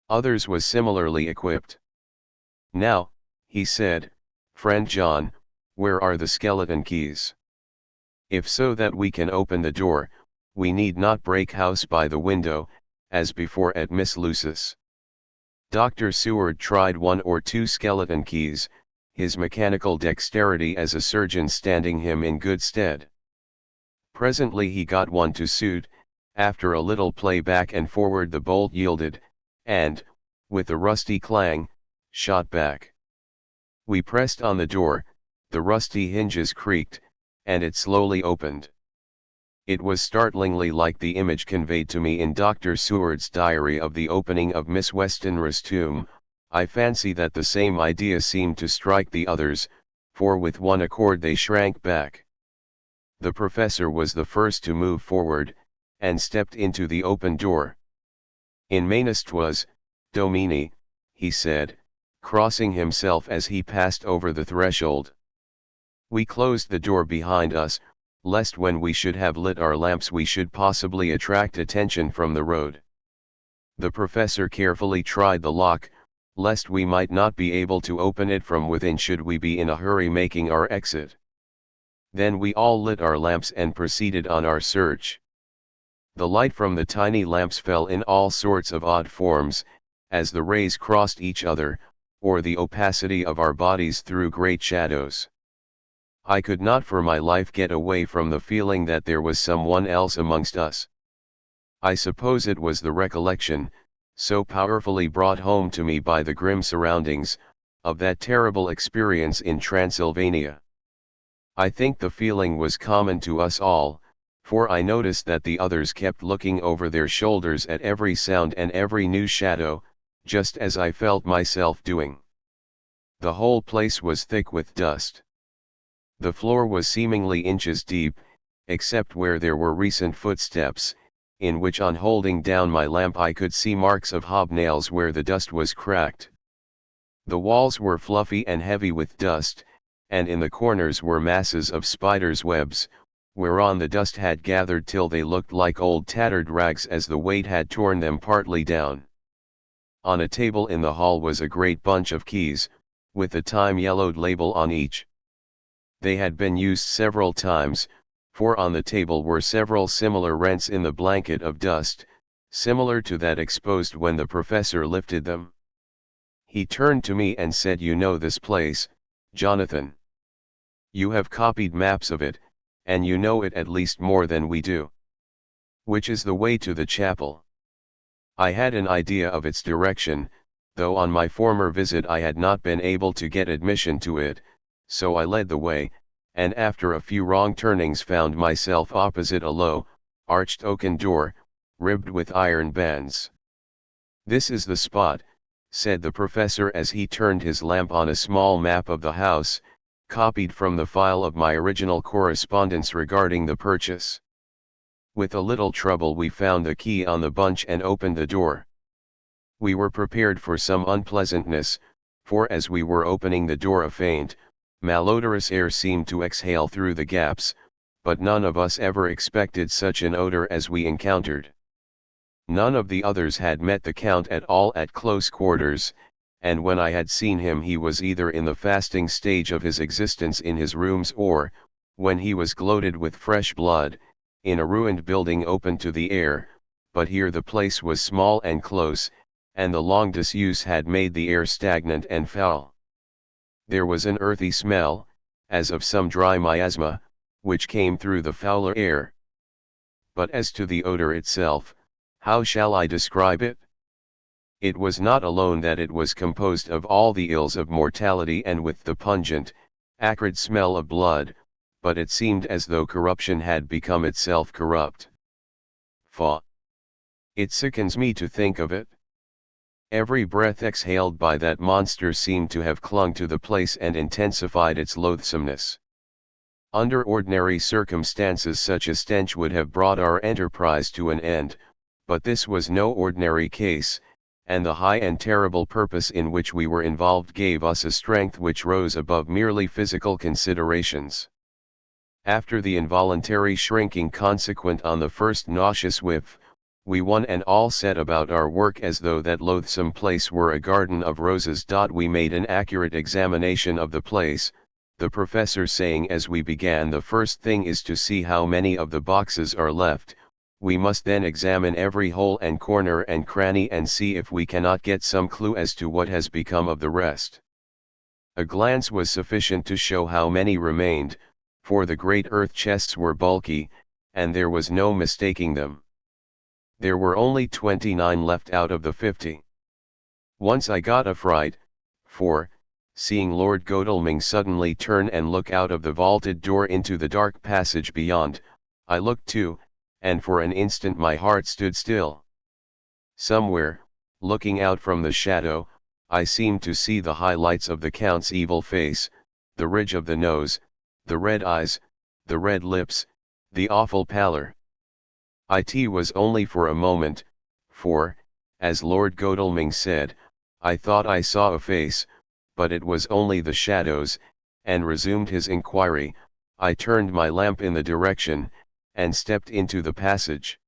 Others was similarly equipped. "Now," he said, "friend John, where are the skeleton keys? If so that we can open the door, we need not break house by the window, as before at Miss Luce's." Dr. Seward tried one or two skeleton keys, his mechanical dexterity as a surgeon standing him in good stead. Presently he got one to suit. After a little play back and forward the bolt yielded, and, with a rusty clang, shot back. We pressed on the door, the rusty hinges creaked, and it slowly opened. It was startlingly like the image conveyed to me in Dr. Seward's diary of the opening of Miss Westenra's tomb. I fancy that the same idea seemed to strike the others, for with one accord they shrank back. The professor was the first to move forward, and stepped into the open door. "In manus tuas, Domini," he said, crossing himself as he passed over the threshold. We closed the door behind us, lest when we should have lit our lamps we should possibly attract attention from the road. The professor carefully tried the lock, lest we might not be able to open it from within should we be in a hurry making our exit. Then we all lit our lamps and proceeded on our search. The light from the tiny lamps fell in all sorts of odd forms, as the rays crossed each other, or the opacity of our bodies threw great shadows. I could not for my life get away from the feeling that there was someone else amongst us. I suppose it was the recollection, so powerfully brought home to me by the grim surroundings, of that terrible experience in Transylvania. I think the feeling was common to us all, for I noticed that the others kept looking over their shoulders at every sound and every new shadow, just as I felt myself doing. The whole place was thick with dust. The floor was seemingly inches deep, except where there were recent footsteps, in which on holding down my lamp I could see marks of hobnails where the dust was cracked. The walls were fluffy and heavy with dust, and in the corners were masses of spiders' webs, whereon the dust had gathered till they looked like old tattered rags as the weight had torn them partly down. On a table in the hall was a great bunch of keys, with the time-yellowed label on each. They had been used several times, for on the table were several similar rents in the blanket of dust, similar to that exposed when the professor lifted them. He turned to me and said, "You know this place, Jonathan. You have copied maps of it, and you know it at least more than we do. Which is the way to the chapel?" I had an idea of its direction, though on my former visit I had not been able to get admission to it, so I led the way, and after a few wrong turnings found myself opposite a low, arched oaken door, ribbed with iron bands. "This is the spot," said the professor as he turned his lamp on a small map of the house, copied from the file of my original correspondence regarding the purchase. With a little trouble we found the key on the bunch and opened the door. We were prepared for some unpleasantness, for as we were opening the door a faint, malodorous air seemed to exhale through the gaps, but none of us ever expected such an odor as we encountered. None of the others had met the Count at all at close quarters, and when I had seen him he was either in the fasting stage of his existence in his rooms or, when he was gloated with fresh blood, in a ruined building open to the air, but here the place was small and close, and the long disuse had made the air stagnant and foul. There was an earthy smell, as of some dry miasma, which came through the fouler air. But as to the odor itself, how shall I describe it? It was not alone that it was composed of all the ills of mortality and with the pungent, acrid smell of blood, but it seemed as though corruption had become itself corrupt. Faugh! It sickens me to think of it. Every breath exhaled by that monster seemed to have clung to the place and intensified its loathsomeness. Under ordinary circumstances such a stench would have brought our enterprise to an end, but this was no ordinary case, and the high and terrible purpose in which we were involved gave us a strength which rose above merely physical considerations. After the involuntary shrinking consequent on the first nauseous whiff, We one and all set about our work as though that loathsome place were a garden of roses. We made an accurate examination of the place, the professor saying as we began, the first thing is to see how many of the boxes are left. We must then examine every hole and corner and cranny and see if we cannot get some clue as to what has become of the rest. A glance was sufficient to show how many remained, for the great earth chests were bulky, and there was no mistaking them. There were only 29 left out of the 50. Once I got a fright, for, seeing Lord Godalming suddenly turn and look out of the vaulted door into the dark passage beyond, I looked too, and for an instant my heart stood still. Somewhere, looking out from the shadow, I seemed to see the highlights of the Count's evil face, the ridge of the nose, the red eyes, the red lips, the awful pallor. It was only for a moment, for, as Lord Godalming said, I thought I saw a face, but it was only the shadows, and resumed his inquiry. I turned my lamp in the direction, and stepped into the passage.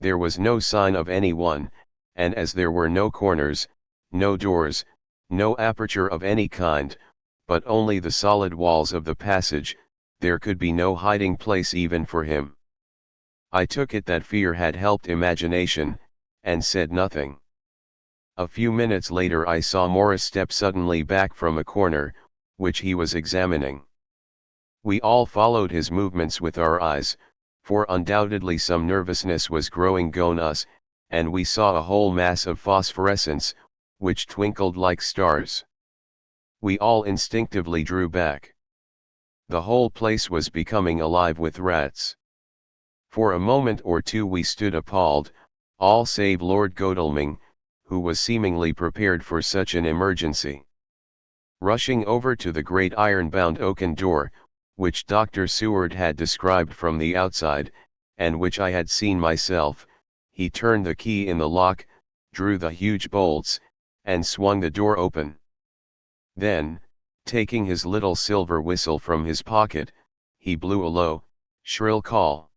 There was no sign of anyone, and as there were no corners, no doors, no aperture of any kind, but only the solid walls of the passage, there could be no hiding place even for him. I took it that fear had helped imagination, and said nothing. A few minutes later I saw Morris step suddenly back from a corner, which he was examining. We all followed his movements with our eyes, for undoubtedly some nervousness was growing on us, and we saw a whole mass of phosphorescence, which twinkled like stars. We all instinctively drew back. The whole place was becoming alive with rats. For a moment or two we stood appalled, all save Lord Godalming, who was seemingly prepared for such an emergency. Rushing over to the great iron-bound oaken door, which Dr. Seward had described from the outside, and which I had seen myself, he turned the key in the lock, drew the huge bolts, and swung the door open. Then, taking his little silver whistle from his pocket, he blew a low, shrill call.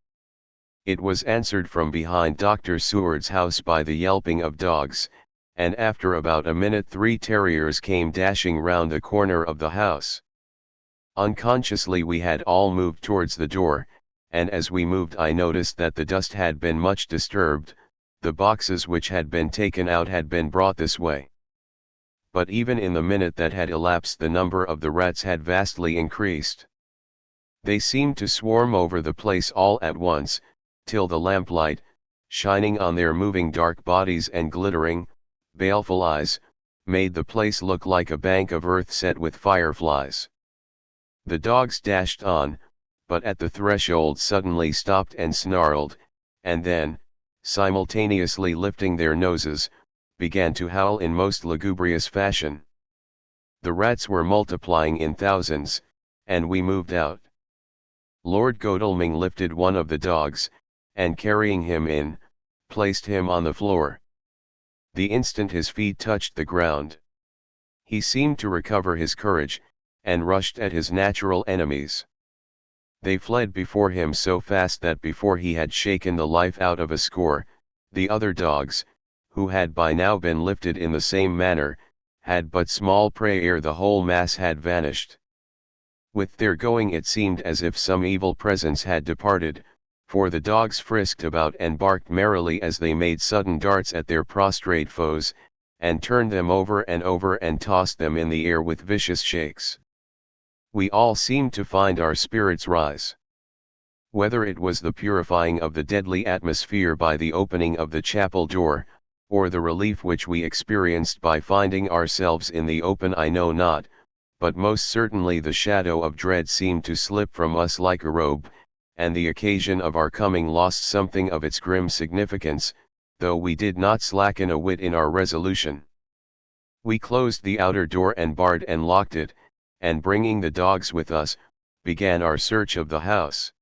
It was answered from behind Dr. Seward's house by the yelping of dogs, and after about a minute 3 terriers came dashing round the corner of the house. Unconsciously we had all moved towards the door, and as we moved I noticed that the dust had been much disturbed, the boxes which had been taken out had been brought this way. But even in the minute that had elapsed the number of the rats had vastly increased. They seemed to swarm over the place all at once, till the lamplight, shining on their moving dark bodies and glittering, baleful eyes, made the place look like a bank of earth set with fireflies. The dogs dashed on, but at the threshold suddenly stopped and snarled, and then, simultaneously lifting their noses, began to howl in most lugubrious fashion. The rats were multiplying in thousands, and we moved out. Lord Godalming lifted one of the dogs, and carrying him in, placed him on the floor. The instant his feet touched the ground, he seemed to recover his courage, and rushed at his natural enemies. They fled before him so fast that before he had shaken the life out of a score, the other dogs, who had by now been lifted in the same manner, had but small prey ere the whole mass had vanished. With their going it seemed as if some evil presence had departed, for the dogs frisked about and barked merrily as they made sudden darts at their prostrate foes, and turned them over and tossed them in the air with vicious shakes. We all seemed to find our spirits rise. Whether it was the purifying of the deadly atmosphere by the opening of the chapel door, or the relief which we experienced by finding ourselves in the open, I know not, but most certainly the shadow of dread seemed to slip from us like a robe, and the occasion of our coming lost something of its grim significance, though we did not slacken a whit in our resolution. We closed the outer door and barred and locked it, and bringing the dogs with us, began our search of the house.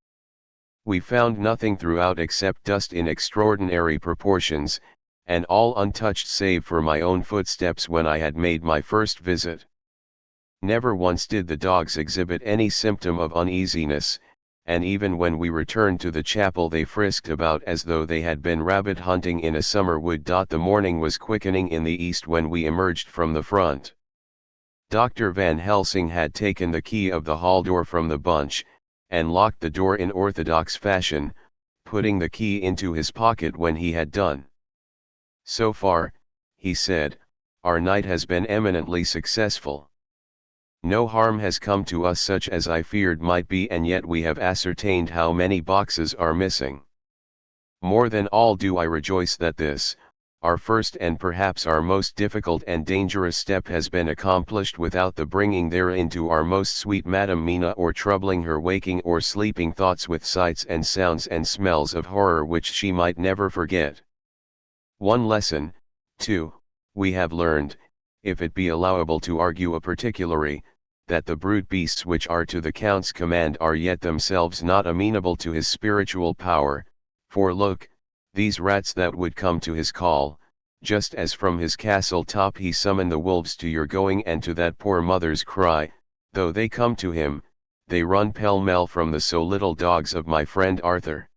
We found nothing throughout except dust in extraordinary proportions, and all untouched save for my own footsteps when I had made my first visit. Never once did the dogs exhibit any symptom of uneasiness, and even when we returned to the chapel they frisked about as though they had been rabbit hunting in a summer wood. The morning was quickening in the east when we emerged from the front. Dr. Van Helsing had taken the key of the hall door from the bunch, and locked the door in orthodox fashion, putting the key into his pocket when he had done. "So far," he said, "our night has been eminently successful. No harm has come to us such as I feared might be, and yet we have ascertained how many boxes are missing. More than all do I rejoice that this, our first and perhaps our most difficult and dangerous step has been accomplished without the bringing therein to our most sweet Madam Mina, or troubling her waking or sleeping thoughts with sights and sounds and smells of horror which she might never forget. One lesson, too, we have learned, if it be allowable to argue a particularly, that the brute beasts which are to the Count's command are yet themselves not amenable to his spiritual power, for look, these rats that would come to his call, just as from his castle top he summoned the wolves to your going and to that poor mother's cry, though they come to him, they run pell-mell from the so little dogs of my friend Arthur.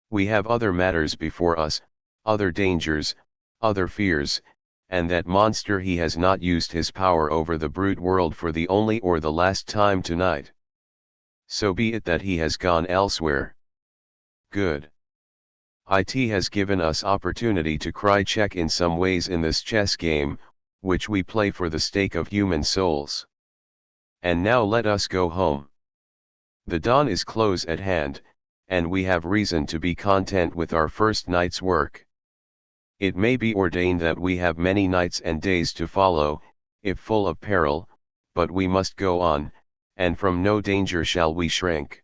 We have other matters before us, other dangers, other fears, and that monster he has not used his power over the brute world for the only or the last time tonight. So be it that he has gone elsewhere. Good. It has given us opportunity to cry check in some ways in this chess game, which we play for the stake of human souls. And now let us go home. The dawn is close at hand, and we have reason to be content with our first night's work. It may be ordained that we have many nights and days to follow, if full of peril, but we must go on, and from no danger shall we shrink.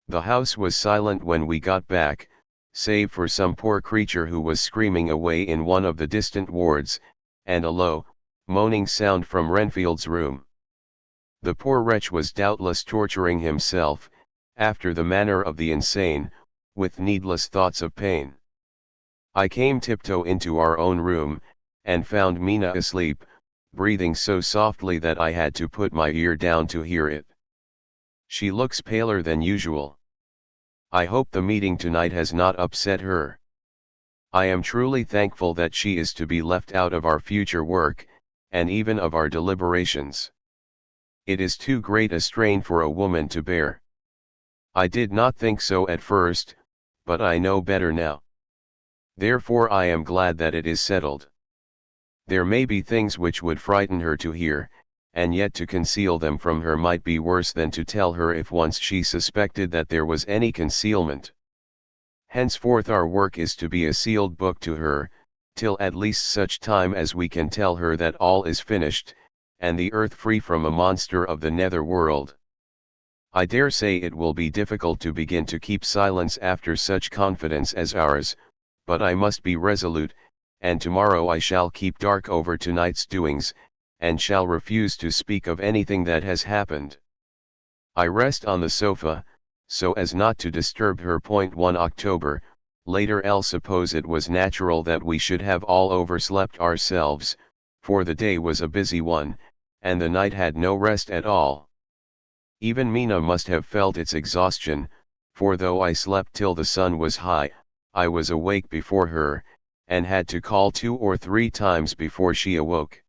The house was silent when we got back, save for some poor creature who was screaming away in one of the distant wards, and a low, moaning sound from Renfield's room. The poor wretch was doubtless torturing himself, after the manner of the insane, with needless thoughts of pain. I came tiptoe into our own room, and found Mina asleep, breathing so softly that I had to put my ear down to hear it. She looks paler than usual. I hope the meeting tonight has not upset her. I am truly thankful that she is to be left out of our future work, and even of our deliberations. It is too great a strain for a woman to bear. I did not think so at first, but I know better now. Therefore I am glad that it is settled. There may be things which would frighten her to hear, and yet to conceal them from her might be worse than to tell her if once she suspected that there was any concealment. Henceforth our work is to be a sealed book to her, till at least such time as we can tell her that all is finished, and the earth free from a monster of the nether world. I dare say it will be difficult to begin to keep silence after such confidence as ours, but I must be resolute, and tomorrow I shall keep dark over tonight's doings, and shall refuse to speak of anything that has happened. I rest on the sofa, so as not to disturb her. 1 October, later. I'll suppose it was natural that we should have all overslept ourselves, for the day was a busy one, and the night had no rest at all. Even Mina must have felt its exhaustion, for though I slept till the sun was high, I was awake before her, and had to call 2 or 3 times before she awoke.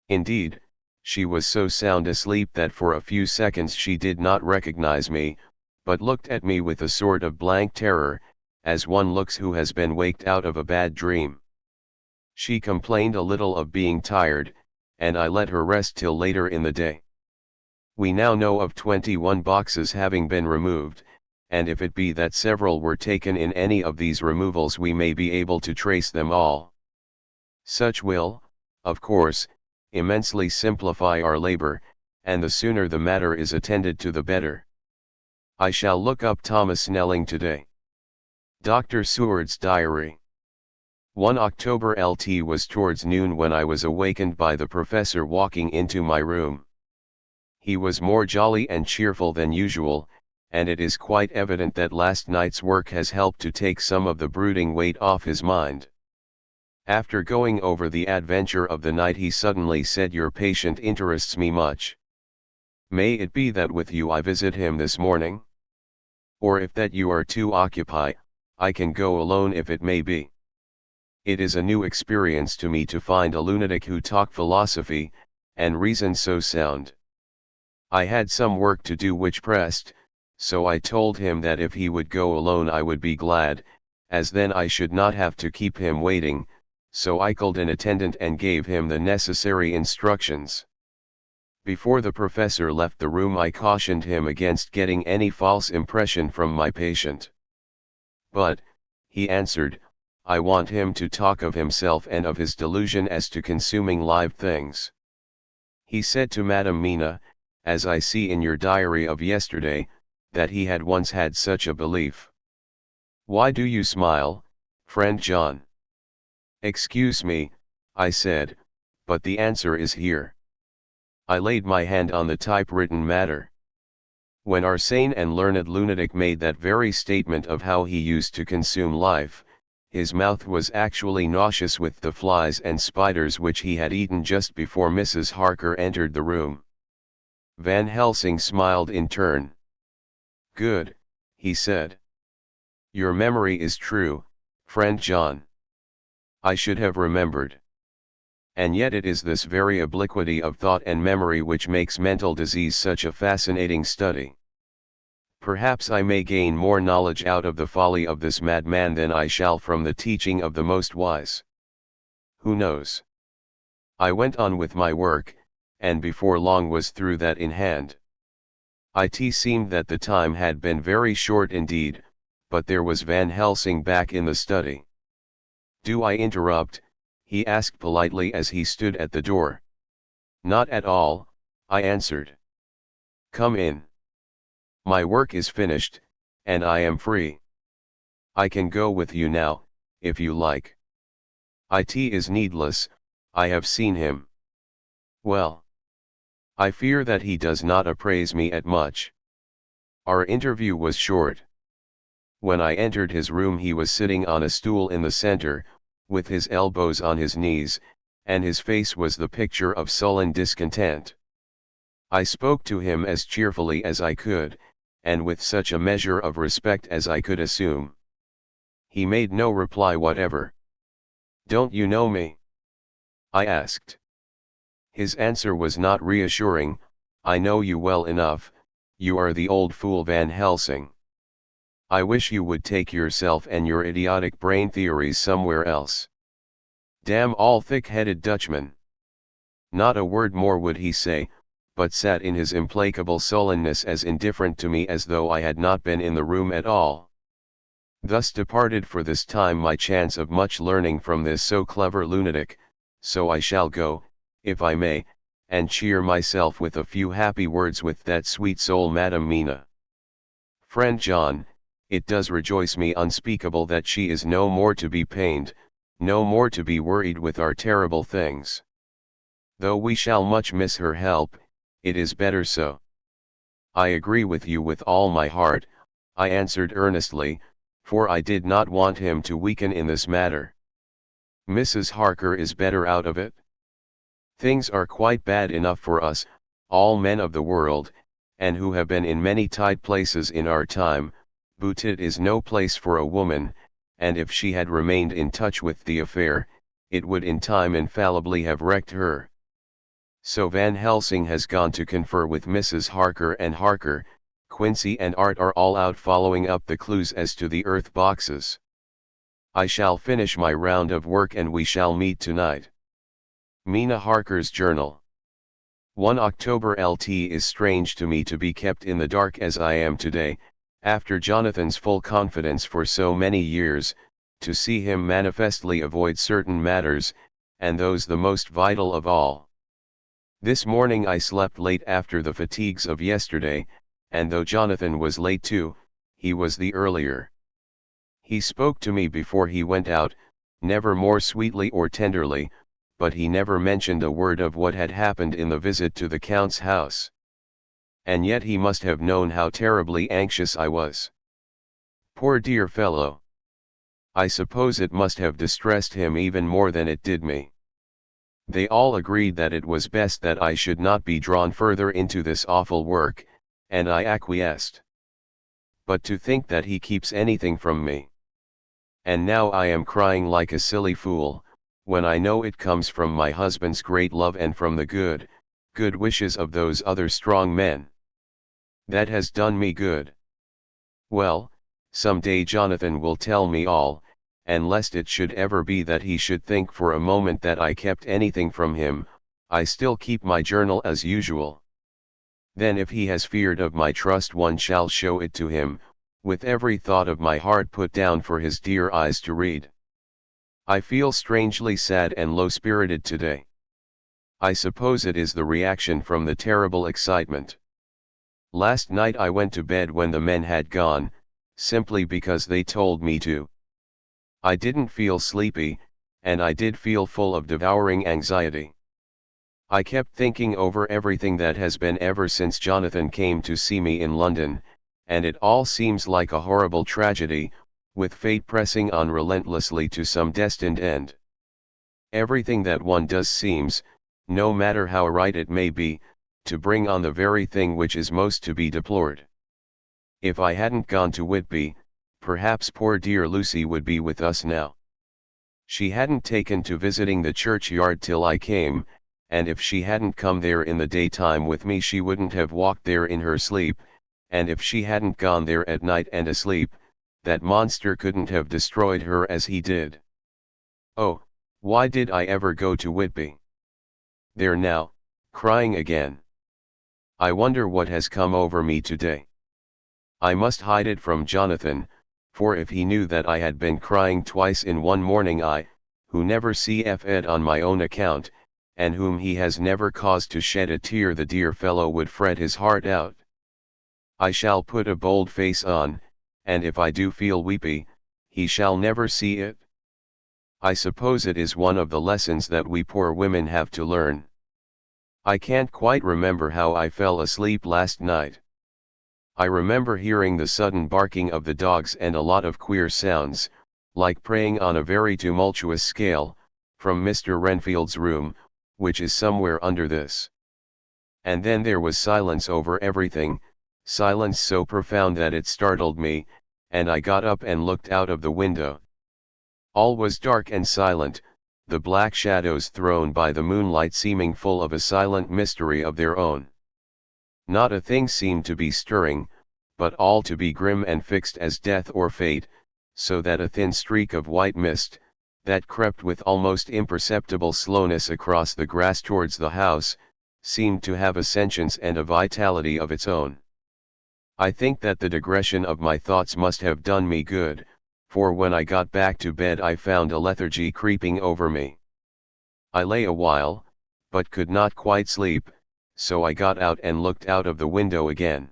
Indeed, she was so sound asleep that for a few seconds she did not recognize me, but looked at me with a sort of blank terror, as one looks who has been waked out of a bad dream. She complained a little of being tired, and I let her rest till later in the day. We now know of 21 boxes having been removed, and if it be that several were taken in any of these removals we may be able to trace them all. Such will, of course, immensely simplify our labor, and the sooner the matter is attended to the better. I shall look up Thomas Snelling today. Dr. Seward's Diary. 1 October. Lt was towards noon when I was awakened by the professor walking into my room. He was more jolly and cheerful than usual, and it is quite evident that last night's work has helped to take some of the brooding weight off his mind. After going over the adventure of the night he suddenly said, "Your patient interests me much. May it be that with you I visit him this morning?" or if that you are too occupied, I can go alone if it may be. It is a new experience to me to find a lunatic who talk philosophy, and reason so sound. I had some work to do which pressed, so I told him that if he would go alone I would be glad, as then I should not have to keep him waiting, so I called an attendant and gave him the necessary instructions. Before the professor left the room I cautioned him against getting any false impression from my patient. But, he answered, I want him to talk of himself and of his delusion as to consuming live things. He said to Madam Mina, as I see in your diary of yesterday, that he had once had such a belief. Why do you smile, friend John? Excuse me, I said, but the answer is here. I laid my hand on the typewritten matter. When our sane and learned lunatic made that very statement of how he used to consume life, his mouth was actually nauseous with the flies and spiders which he had eaten just before Mrs. Harker entered the room. Van Helsing smiled in turn. Good, he said. Your memory is true, friend John. I should have remembered. And yet it is this very obliquity of thought and memory which makes mental disease such a fascinating study. Perhaps I may gain more knowledge out of the folly of this madman than I shall from the teaching of the most wise. Who knows? I went on with my work, and before long was through that in hand. It seemed that the time had been very short indeed, but there was Van Helsing back in the study. Do I interrupt? He asked politely as he stood at the door. Not at all, I answered. Come in. My work is finished, and I am free. I can go with you now, if you like. It is needless, I have seen him. Well. I fear that he does not appraise me at much. Our interview was short. When I entered his room he was sitting on a stool in the center, with his elbows on his knees, and his face was the picture of sullen discontent. I spoke to him as cheerfully as I could, and with such a measure of respect as I could assume. He made no reply whatever. Don't you know me? I asked. His answer was not reassuring. I know you well enough, you are the old fool Van Helsing. I wish you would take yourself and your idiotic brain theories somewhere else. Damn all thick-headed Dutchmen. Not a word more would he say, but sat in his implacable sullenness as indifferent to me as though I had not been in the room at all. Thus departed for this time my chance of much learning from this so clever lunatic, so I shall go, if I may, and cheer myself with a few happy words with that sweet soul Madam Mina. Friend John, it does rejoice me unspeakable that she is no more to be pained, no more to be worried with our terrible things. Though we shall much miss her help, it is better so. I agree with you with all my heart, I answered earnestly, for I did not want him to weaken in this matter. Mrs. Harker is better out of it? Things are quite bad enough for us, all men of the world, and who have been in many tight places in our time, but it is no place for a woman, and if she had remained in touch with the affair, it would in time infallibly have wrecked her. So Van Helsing has gone to confer with Mrs. Harker, and Harker, Quincy and Art are all out following up the clues as to the earth boxes. I shall finish my round of work and we shall meet tonight. Mina Harker's Journal. 1 October LT is strange to me to be kept in the dark as I am today, after Jonathan's full confidence for so many years, to see him manifestly avoid certain matters, and those the most vital of all. This morning I slept late after the fatigues of yesterday, and though Jonathan was late too, he was the earlier. He spoke to me before he went out, never more sweetly or tenderly, but he never mentioned a word of what had happened in the visit to the Count's house. And yet he must have known how terribly anxious I was. Poor dear fellow! I suppose it must have distressed him even more than it did me. They all agreed that it was best that I should not be drawn further into this awful work, and I acquiesced. But to think that he keeps anything from me. And now I am crying like a silly fool, when I know it comes from my husband's great love and from the good wishes of those other strong men. That has done me good. Well, some day Jonathan will tell me all, and lest it should ever be that he should think for a moment that I kept anything from him, I still keep my journal as usual. Then if he has feared of my trust, one shall show it to him, with every thought of my heart put down for his dear eyes to read. I feel strangely sad and low-spirited today. I suppose it is the reaction from the terrible excitement. Last night I went to bed when the men had gone, simply because they told me to. I didn't feel sleepy, and I did feel full of devouring anxiety. I kept thinking over everything that has been ever since Jonathan came to see me in London, and it all seems like a horrible tragedy, with fate pressing on relentlessly to some destined end. Everything that one does seems, no matter how right it may be, to bring on the very thing which is most to be deplored. If I hadn't gone to Whitby, perhaps poor dear Lucy would be with us now. She hadn't taken to visiting the churchyard till I came, and if she hadn't come there in the daytime with me she wouldn't have walked there in her sleep, and if she hadn't gone there at night and asleep, that monster couldn't have destroyed her as he did. Oh, why did I ever go to Whitby? There now, crying again. I wonder what has come over me today. I must hide it from Jonathan, for if he knew that I had been crying twice in one morning, I, who never see Fed on my own account, and whom he has never caused to shed a tear, the dear fellow would fret his heart out. I shall put a bold face on, and if I do feel weepy, he shall never see it. I suppose it is one of the lessons that we poor women have to learn. I can't quite remember how I fell asleep last night. I remember hearing the sudden barking of the dogs and a lot of queer sounds, like praying on a very tumultuous scale, from Mr. Renfield's room, which is somewhere under this. And then there was silence over everything, silence so profound that it startled me, and I got up and looked out of the window. All was dark and silent, the black shadows thrown by the moonlight seeming full of a silent mystery of their own. Not a thing seemed to be stirring, but all to be grim and fixed as death or fate, so that a thin streak of white mist, that crept with almost imperceptible slowness across the grass towards the house, seemed to have a sentience and a vitality of its own. I think that the digression of my thoughts must have done me good, for when I got back to bed I found a lethargy creeping over me. I lay a while, but could not quite sleep, so I got out and looked out of the window again.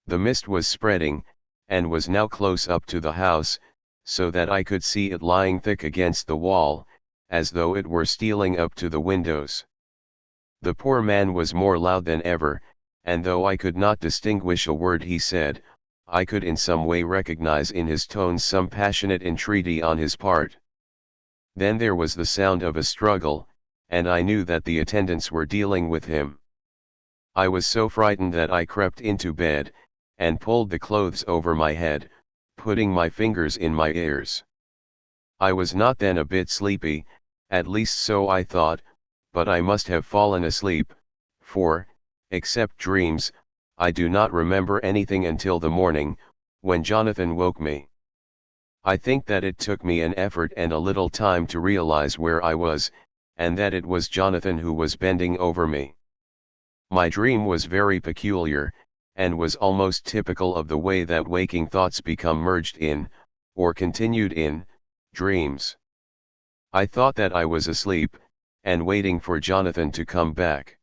The mist was spreading, and was now close up to the house, so that I could see it lying thick against the wall, as though it were stealing up to the windows. The poor man was more loud than ever, and though I could not distinguish a word he said, I could in some way recognize in his tones some passionate entreaty on his part. Then there was the sound of a struggle, and I knew that the attendants were dealing with him. I was so frightened that I crept into bed, and pulled the clothes over my head, putting my fingers in my ears. I was not then a bit sleepy, at least so I thought, but I must have fallen asleep, for, except dreams, I do not remember anything until the morning, when Jonathan woke me. I think that it took me an effort and a little time to realize where I was, and that it was Jonathan who was bending over me. My dream was very peculiar, and was almost typical of the way that waking thoughts become merged in, or continued in, dreams. I thought that I was asleep, and waiting for Jonathan to come back.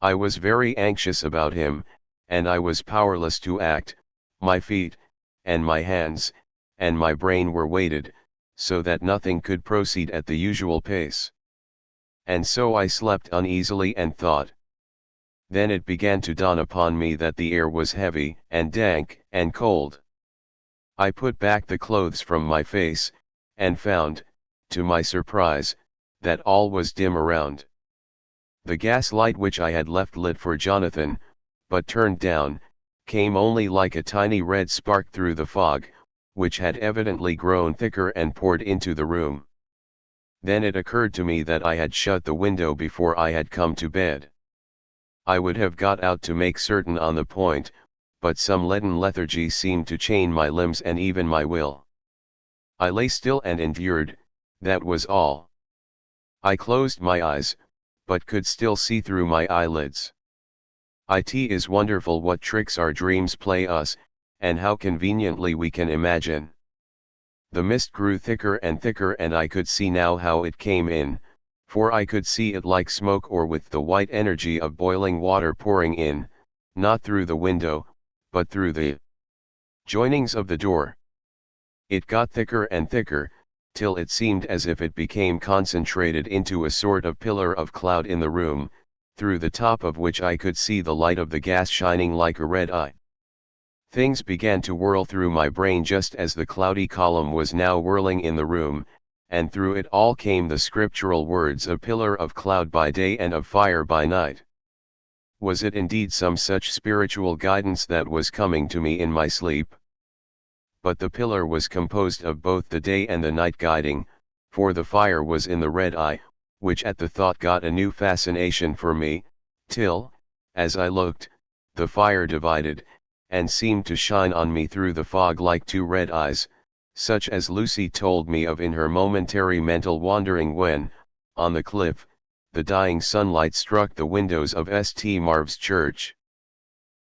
I was very anxious about him, and I was powerless to act. My feet, and my hands, and my brain were weighted, so that nothing could proceed at the usual pace. And so I slept uneasily and thought. Then it began to dawn upon me that the air was heavy, and dank, and cold. I put back the clothes from my face, and found, to my surprise, that all was dim around. The gas light which I had left lit for Jonathan, but turned down, came only like a tiny red spark through the fog, which had evidently grown thicker and poured into the room. Then it occurred to me that I had shut the window before I had come to bed. I would have got out to make certain on the point, but some leaden lethargy seemed to chain my limbs and even my will. I lay still and endured, that was all. I closed my eyes, but could still see through my eyelids. It is wonderful what tricks our dreams play us, and how conveniently we can imagine. The mist grew thicker and I could see now how it came in, for I could see it like smoke or with the white energy of boiling water pouring in, not through the window, but through the joinings of the door. It got thicker and thicker, till it seemed as if it became concentrated into a sort of pillar of cloud in the room, through the top of which I could see the light of the gas shining like a red eye. Things began to whirl through my brain just as the cloudy column was now whirling in the room, and through it all came the scriptural words, a pillar of cloud by day and of fire by night. Was it indeed some such spiritual guidance that was coming to me in my sleep? But the pillar was composed of both the day and the night guiding, for the fire was in the red eye, which at the thought got a new fascination for me, till, as I looked, the fire divided, and seemed to shine on me through the fog like two red eyes, such as Lucy told me of in her momentary mental wandering when, on the cliff, the dying sunlight struck the windows of St. Marv's Church.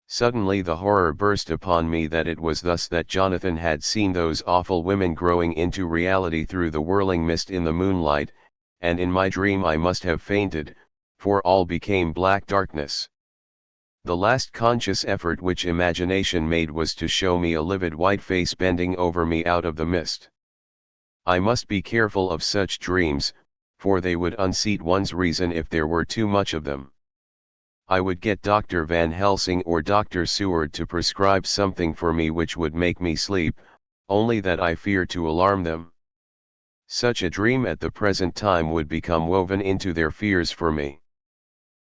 Suddenly the horror burst upon me that it was thus that Jonathan had seen those awful women growing into reality through the whirling mist in the moonlight, and in my dream I must have fainted, for all became black darkness. The last conscious effort which imagination made was to show me a livid white face bending over me out of the mist. I must be careful of such dreams, for they would unseat one's reason if there were too much of them. I would get Dr. Van Helsing or Dr. Seward to prescribe something for me which would make me sleep, only that I fear to alarm them. Such a dream at the present time would become woven into their fears for me.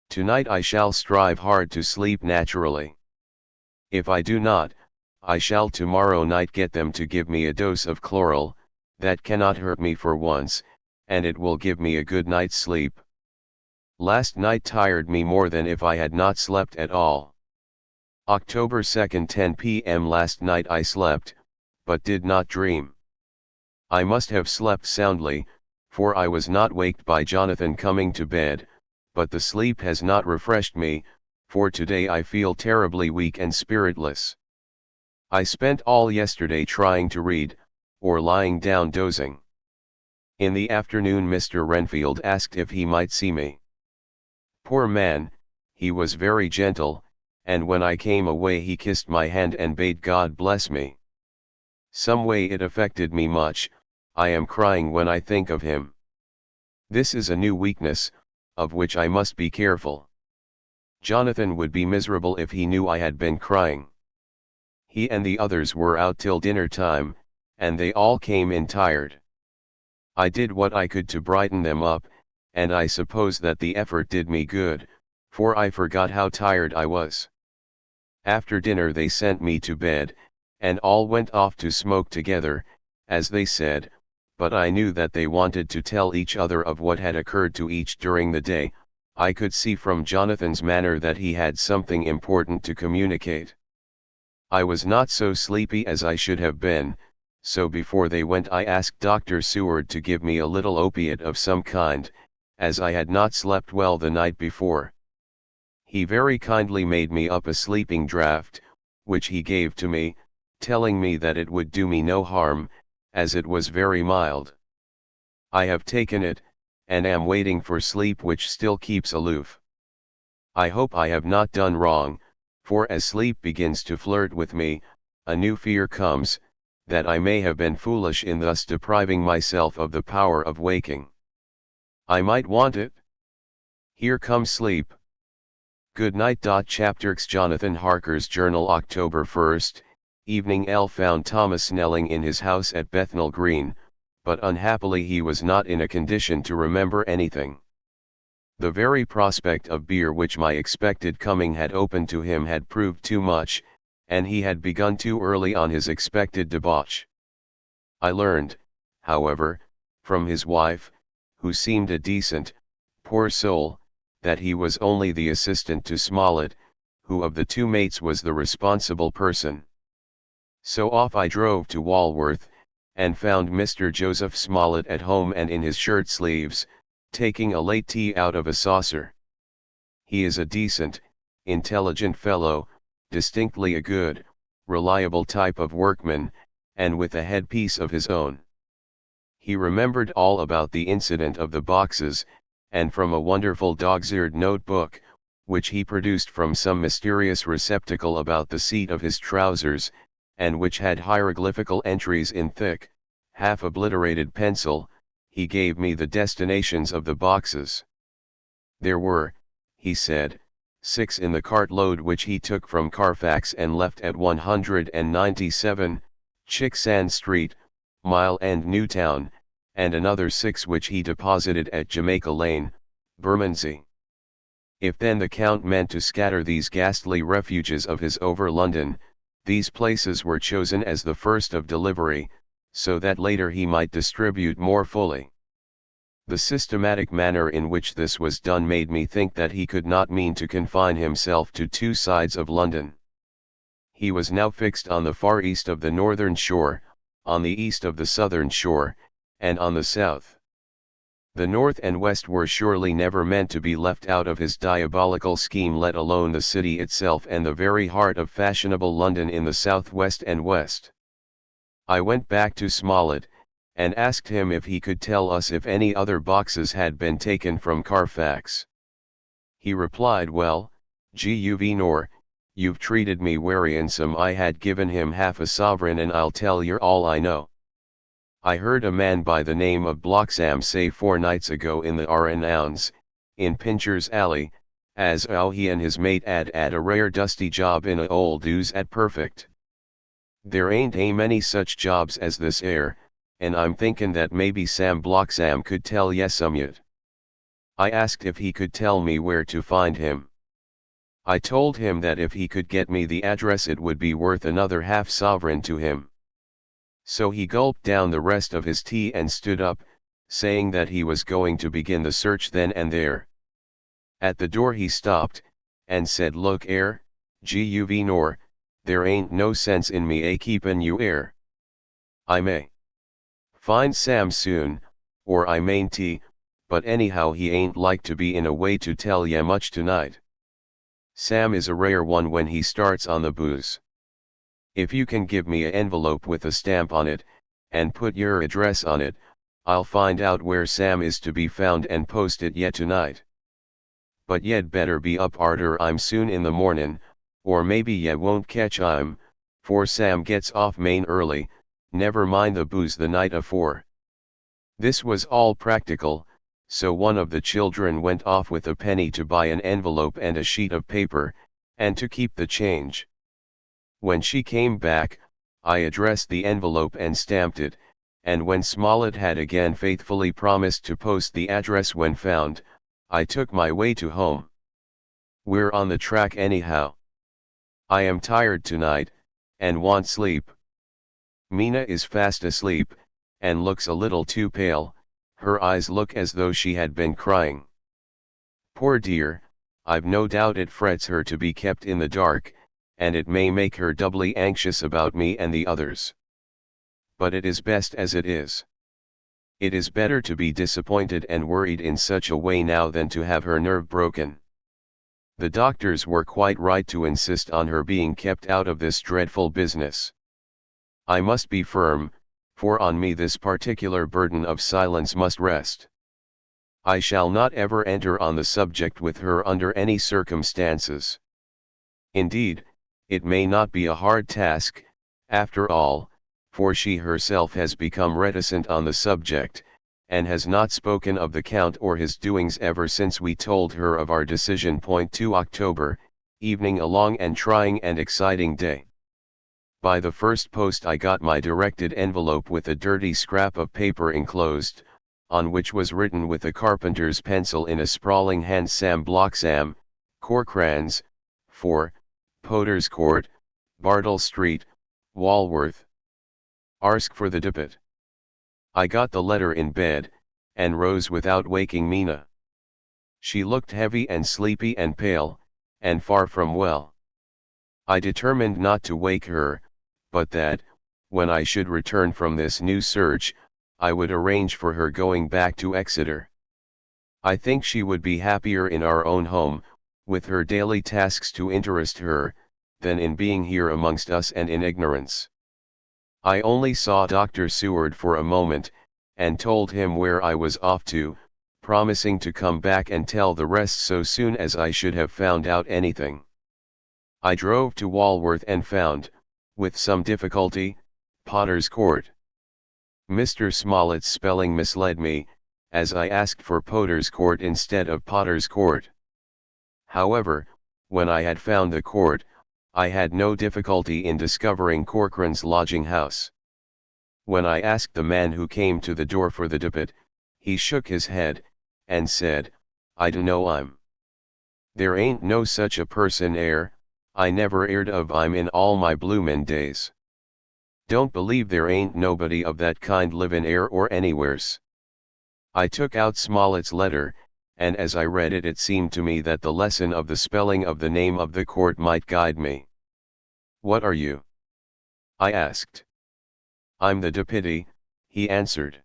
Tonight I shall strive hard to sleep naturally. If I do not, I shall tomorrow night get them to give me a dose of chloral, that cannot hurt me for once, and it will give me a good night's sleep. Last night tired me more than if I had not slept at all. October 2nd, 10 p.m. Last night I slept, but did not dream. I must have slept soundly, for I was not waked by Jonathan coming to bed, but the sleep has not refreshed me, for today I feel terribly weak and spiritless. I spent all yesterday trying to read, or lying down dozing. In the afternoon Mr. Renfield asked if he might see me. Poor man, he was very gentle, and when I came away he kissed my hand and bade God bless me. Some way it affected me much, I am crying when I think of him. This is a new weakness, of which I must be careful. Jonathan would be miserable if he knew I had been crying. He and the others were out till dinner time, and they all came in tired. I did what I could to brighten them up, and I suppose that the effort did me good, for I forgot how tired I was. After dinner they sent me to bed, and all went off to smoke together, as they said, but I knew that they wanted to tell each other of what had occurred to each during the day. I could see from Jonathan's manner that he had something important to communicate. I was not so sleepy as I should have been, so before they went I asked Dr. Seward to give me a little opiate of some kind, as I had not slept well the night before. He very kindly made me up a sleeping draught, which he gave to me, telling me that it would do me no harm, as it was very mild. I have taken it, and am waiting for sleep which still keeps aloof. I hope I have not done wrong, for as sleep begins to flirt with me, a new fear comes, that I may have been foolish in thus depriving myself of the power of waking. I might want it. Here comes sleep. Good night. Chapter X Jonathan Harker's Journal October 1st, evening. L found Thomas Snelling in his house at Bethnal Green, but unhappily he was not in a condition to remember anything. The very prospect of beer which my expected coming had opened to him had proved too much, and he had begun too early on his expected debauch. I learned, however, from his wife, who seemed a decent, poor soul, that he was only the assistant to Smollett, who of the two mates was the responsible person. So off I drove to Walworth, and found Mr. Joseph Smollett at home and in his shirt sleeves, taking a late tea out of a saucer. He is a decent, intelligent fellow, distinctly a good, reliable type of workman, and with a headpiece of his own. He remembered all about the incident of the boxes, and from a wonderful dog's-eared notebook, which he produced from some mysterious receptacle about the seat of his trousers, and which had hieroglyphical entries in thick, half-obliterated pencil, he gave me the destinations of the boxes. There were, he said, 6 in the cartload which he took from Carfax and left at 197, Chicksand Street, Mile End Newtown, and another 6 which he deposited at Jamaica Lane, Bermondsey. If then the Count meant to scatter these ghastly refuges of his over London, these places were chosen as the first of delivery, so that later he might distribute more fully. The systematic manner in which this was done made me think that he could not mean to confine himself to 2 sides of London. He was now fixed on the far east of the northern shore, on the east of the southern shore, and on the south. The north and west were surely never meant to be left out of his diabolical scheme, let alone the city itself and the very heart of fashionable London in the southwest and west. I went back to Smollett, and asked him if he could tell us if any other boxes had been taken from Carfax. He replied, well, Guv, you've treated me werry handsome. I had given him half a sovereign, and I'll tell yer all I know. I heard a man by the name of Bloxham say 4 nights ago in the R&Ounds, in Pincher's Alley, as how he and his mate 'ad a rare dusty job in a old ooze at Perfect. There ain't a many such jobs as this 'ere, and I'm thinkin' that maybe Sam Bloxham could tell ye some yet. I asked if he could tell me where to find him. I told him that if he could get me the address it would be worth another half sovereign to him. So he gulped down the rest of his tea and stood up, saying that he was going to begin the search then and there. At the door he stopped, and said, look 'ere, Guv, there ain't no sense in me a keepin' you 'ere. I may find Sam soon, or I mayn't, but anyhow he ain't like to be in a way to tell ye much tonight. Sam is a rare one when he starts on the booze. If you can give me a envelope with a stamp on it, and put your address on it, I'll find out where Sam is to be found and post it ye tonight. But ye'd better be up arter I'm soon in the mornin', or maybe ye won't catch 'im, for Sam gets off main early, never mind the booze the night afore. This was all practical, so one of the children went off with a penny to buy an envelope and a sheet of paper, and to keep the change. When she came back, I addressed the envelope and stamped it, and when Smollett had again faithfully promised to post the address when found, I took my way to home. We're on the track anyhow. I am tired tonight, and want sleep. Mina is fast asleep, and looks a little too pale. Her eyes look as though she had been crying. Poor dear, I've no doubt it frets her to be kept in the dark, and it may make her doubly anxious about me and the others. But it is best as it is. It is better to be disappointed and worried in such a way now than to have her nerve broken. The doctors were quite right to insist on her being kept out of this dreadful business. I must be firm, for on me this particular burden of silence must rest. I shall not ever enter on the subject with her under any circumstances. Indeed, it may not be a hard task, after all, for she herself has become reticent on the subject, and has not spoken of the Count or his doings ever since we told her of our decision. 2 October, evening, a long and trying and exciting day. By the first post I got my directed envelope with a dirty scrap of paper enclosed, on which was written with a carpenter's pencil in a sprawling hand, Sam Bloxham, Corcrans, 4, Potter's Court, Bartle Street, Walworth. Ask for the depot. I got the letter in bed, and rose without waking Mina. She looked heavy and sleepy and pale, and far from well. I determined not to wake her, but that, when I should return from this new search, I would arrange for her going back to Exeter. I think she would be happier in our own home, with her daily tasks to interest her, than in being here amongst us and in ignorance. I only saw Dr. Seward for a moment, and told him where I was off to, promising to come back and tell the rest so soon as I should have found out anything. I drove to Walworth and found, with some difficulty, Potter's Court. Mr. Smollett's spelling misled me, as I asked for Potter's Court instead of Potter's Court. However, when I had found the court, I had no difficulty in discovering Corcoran's lodging house. When I asked the man who came to the door for the depot, he shook his head, and said, "I dunno 'im. There ain't no such a person 'ere, I never 'eard of 'im in all my bloomin' days. Don't believe there ain't nobody of that kind livin' 'ere or anywheres." I took out Smollett's letter, and as I read it, it seemed to me that the lesson of the spelling of the name of the court might guide me. "What are you?" I asked. "I'm the deputy," he answered.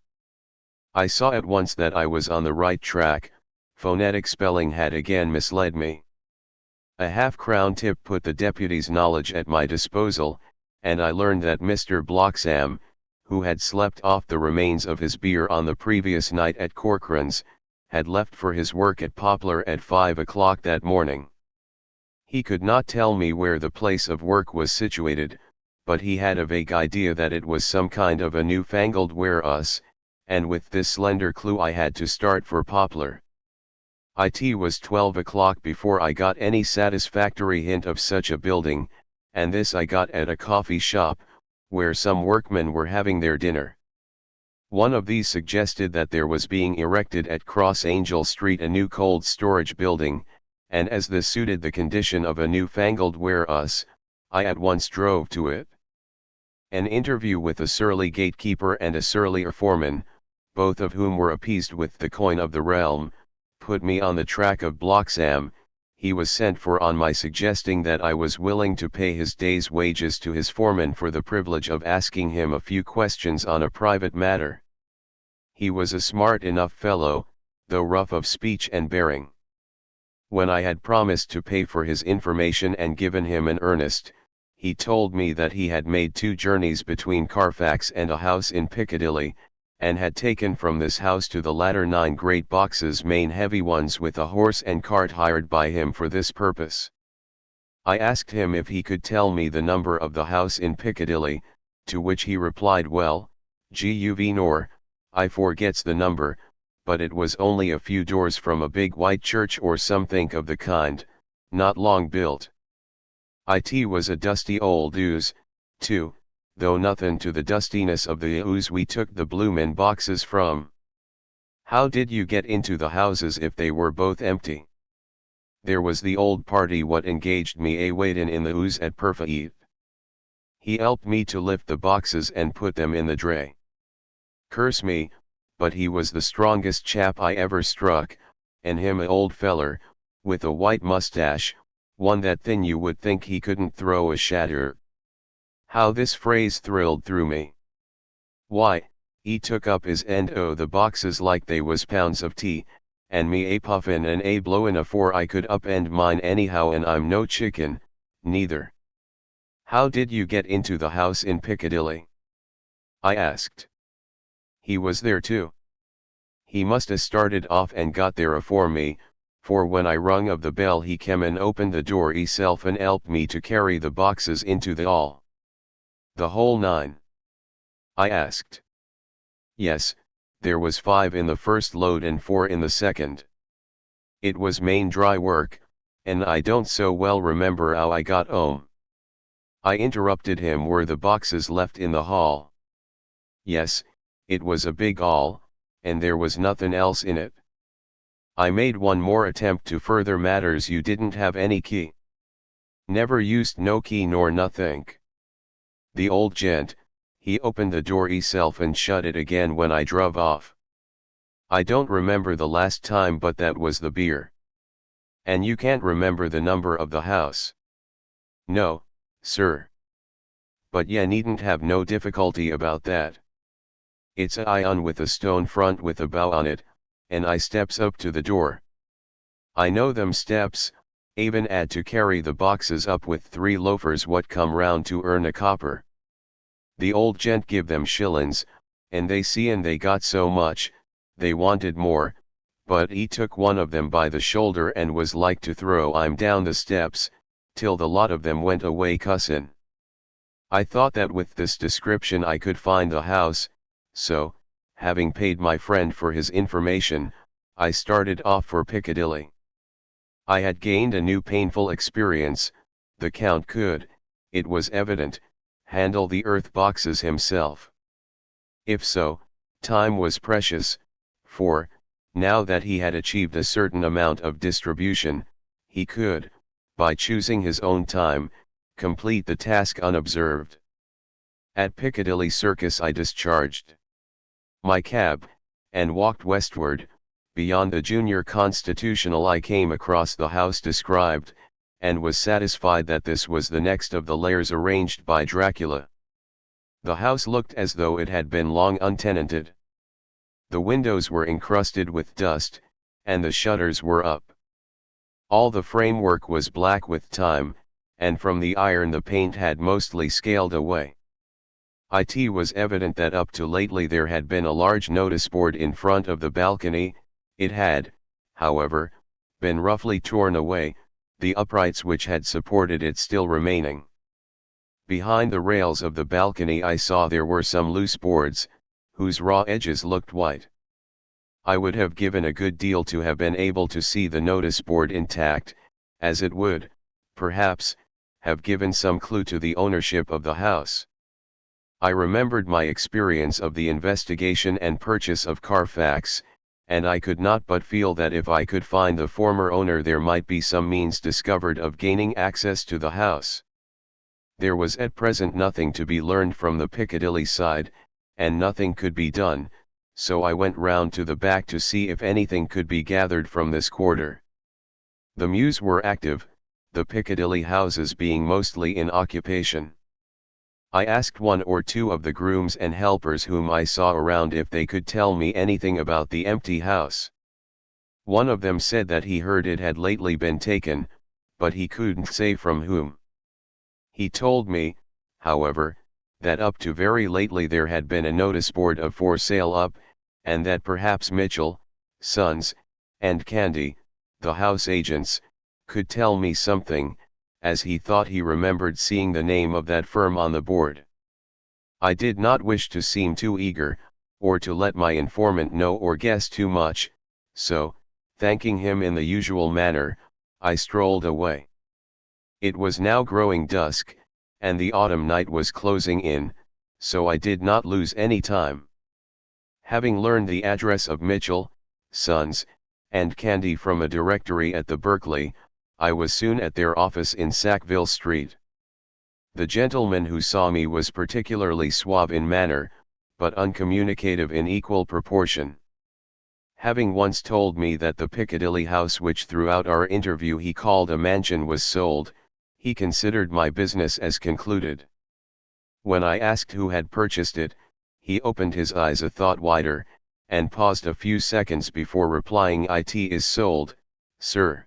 I saw at once that I was on the right track. Phonetic spelling had again misled me. A half-crown tip put the deputy's knowledge at my disposal, and I learned that Mr. Bloxam, who had slept off the remains of his beer on the previous night at Corcoran's, had left for his work at Poplar at 5 o'clock that morning. He could not tell me where the place of work was situated, but he had a vague idea that it was some kind of a new-fangled warehouse, and with this slender clue I had to start for Poplar. It was 12 o'clock before I got any satisfactory hint of such a building, and this I got at a coffee shop, where some workmen were having their dinner. One of these suggested that there was being erected at Cross Angel Street a new cold storage building, and as this suited the condition of a new-fangled warehouse, I at once drove to it. An interview with a surly gatekeeper and a surlier foreman, both of whom were appeased with the coin of the realm, put me on the track of Bloxam. He was sent for on my suggesting that I was willing to pay his day's wages to his foreman for the privilege of asking him a few questions on a private matter. He was a smart enough fellow, though rough of speech and bearing. When I had promised to pay for his information and given him an earnest, he told me that he had made 2 journeys between Carfax and a house in Piccadilly, and had taken from this house to the latter 9 great boxes, main heavy ones, with a horse and cart hired by him for this purpose. I asked him if he could tell me the number of the house in Piccadilly, to which he replied, "Well, guv nor, I forgets the number, but it was only a few doors from a big white church or something of the kind, not long built. It was a dusty old ooze, too, though nothin' to the dustiness of the ooze we took the bloomin' boxes from." "How did you get into the houses if they were both empty?" "There was the old party what engaged me a waitin' in the ooze at Perfeet. He helped me to lift the boxes and put them in the dray. Curse me, but he was the strongest chap I ever struck, and him a old feller, with a white mustache, one that thin you would think he couldn't throw a shatter." How this phrase thrilled through me. Why, he took up his end o' the boxes like they was pounds of tea, and me a puffin' and a blowin' afore I could upend mine anyhow, and I'm no chicken, neither. "How did you get into the house in Piccadilly?" I asked. "He was there too. He must a started off and got there afore me, for when I rung of the bell he came and opened the door hisself and helped me to carry the boxes into the 'all." "The whole 9? I asked. "Yes, there was 5 in the first load and 4 in the second. It was main dry work, and I don't so well remember 'ow I got 'ome." I interrupted him. "Were the boxes left in the hall?" "Yes, it was a big 'all, and there was nothin' else in it." I made one more attempt to further matters. "You didn't have any key?" Never used no key nor nothink. The old gent, he opened the door himself and shut it again when I drove off. I don't remember the last time, but that was the beer. And you can't remember the number of the house? No, sir. But ye needn't have no difficulty about that. It's a iron with a stone front with a bow on it, and I steps up to the door. I know them steps, even 'ad to carry the boxes up with 3 loafers what come round to earn a copper. The old gent give them shillin's, and they see and they got so much, they wanted more, but he took one of them by the shoulder and was like to throw 'im down the steps, till the lot of them went away cussin'. I thought that with this description I could find the house, so, having paid my friend for his information, I started off for Piccadilly. I had gained a new painful experience. The Count could, it was evident, handle the earth boxes himself. If so, time was precious, for, now that he had achieved a certain amount of distribution, he could, by choosing his own time, complete the task unobserved. At Piccadilly Circus I discharged my cab, and walked westward. Beyond the Junior Constitutional I came across the house described, and was satisfied that this was the next of the lairs arranged by Dracula. The house looked as though it had been long untenanted. The windows were encrusted with dust, and the shutters were up. All the framework was black with time, and from the iron the paint had mostly scaled away. It was evident that up to lately there had been a large notice board in front of the balcony. It had, however, been roughly torn away, the uprights which had supported it still remaining. Behind the rails of the balcony I saw there were some loose boards, whose raw edges looked white. I would have given a good deal to have been able to see the notice board intact, as it would, perhaps, have given some clue to the ownership of the house. I remembered my experience of the investigation and purchase of Carfax, and I could not but feel that if I could find the former owner there might be some means discovered of gaining access to the house. There was at present nothing to be learned from the Piccadilly side, and nothing could be done, so I went round to the back to see if anything could be gathered from this quarter. The mews were active, the Piccadilly houses being mostly in occupation. I asked one or two of the grooms and helpers whom I saw around if they could tell me anything about the empty house. One of them said that he heard it had lately been taken, but he couldn't say from whom. He told me, however, that up to very lately there had been a notice board of for sale up, and that perhaps Mitchell, Sons, and Candy, the house agents, could tell me something, as he thought he remembered seeing the name of that firm on the board. I did not wish to seem too eager, or to let my informant know or guess too much, so, thanking him in the usual manner, I strolled away. It was now growing dusk, and the autumn night was closing in, so I did not lose any time. Having learned the address of Mitchell, Sons, and Candy from a directory at the Berkeley, I was soon at their office in Sackville Street. The gentleman who saw me was particularly suave in manner, but uncommunicative in equal proportion. Having once told me that the Piccadilly house which throughout our interview he called a mansion was sold, he considered my business as concluded. When I asked who had purchased it, he opened his eyes a thought wider, and paused a few seconds before replying, "It is sold, sir."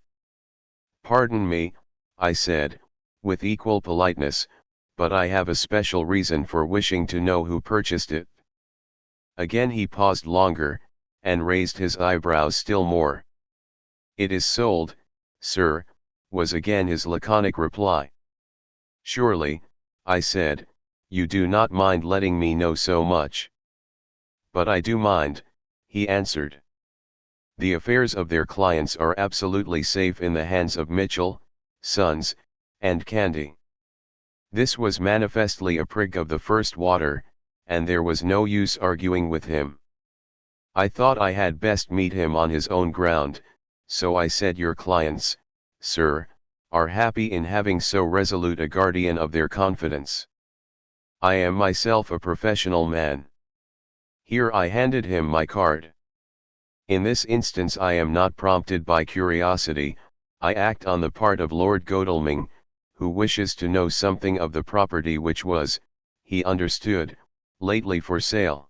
"Pardon me," I said, with equal politeness, "but I have a special reason for wishing to know who purchased it." Again he paused longer, and raised his eyebrows still more. "It is sold, sir," was again his laconic reply. "Surely," I said, "you do not mind letting me know so much." "But I do mind," he answered. "The affairs of their clients are absolutely safe in the hands of Mitchell, Sons, and Candy." This was manifestly a prig of the first water, and there was no use arguing with him. I thought I had best meet him on his own ground, so I said, "Your clients, sir, are happy in having so resolute a guardian of their confidence. I am myself a professional man. Here I handed him my card. In this instance I am not prompted by curiosity, I act on the part of Lord Godalming, who wishes to know something of the property which was, he understood, lately for sale.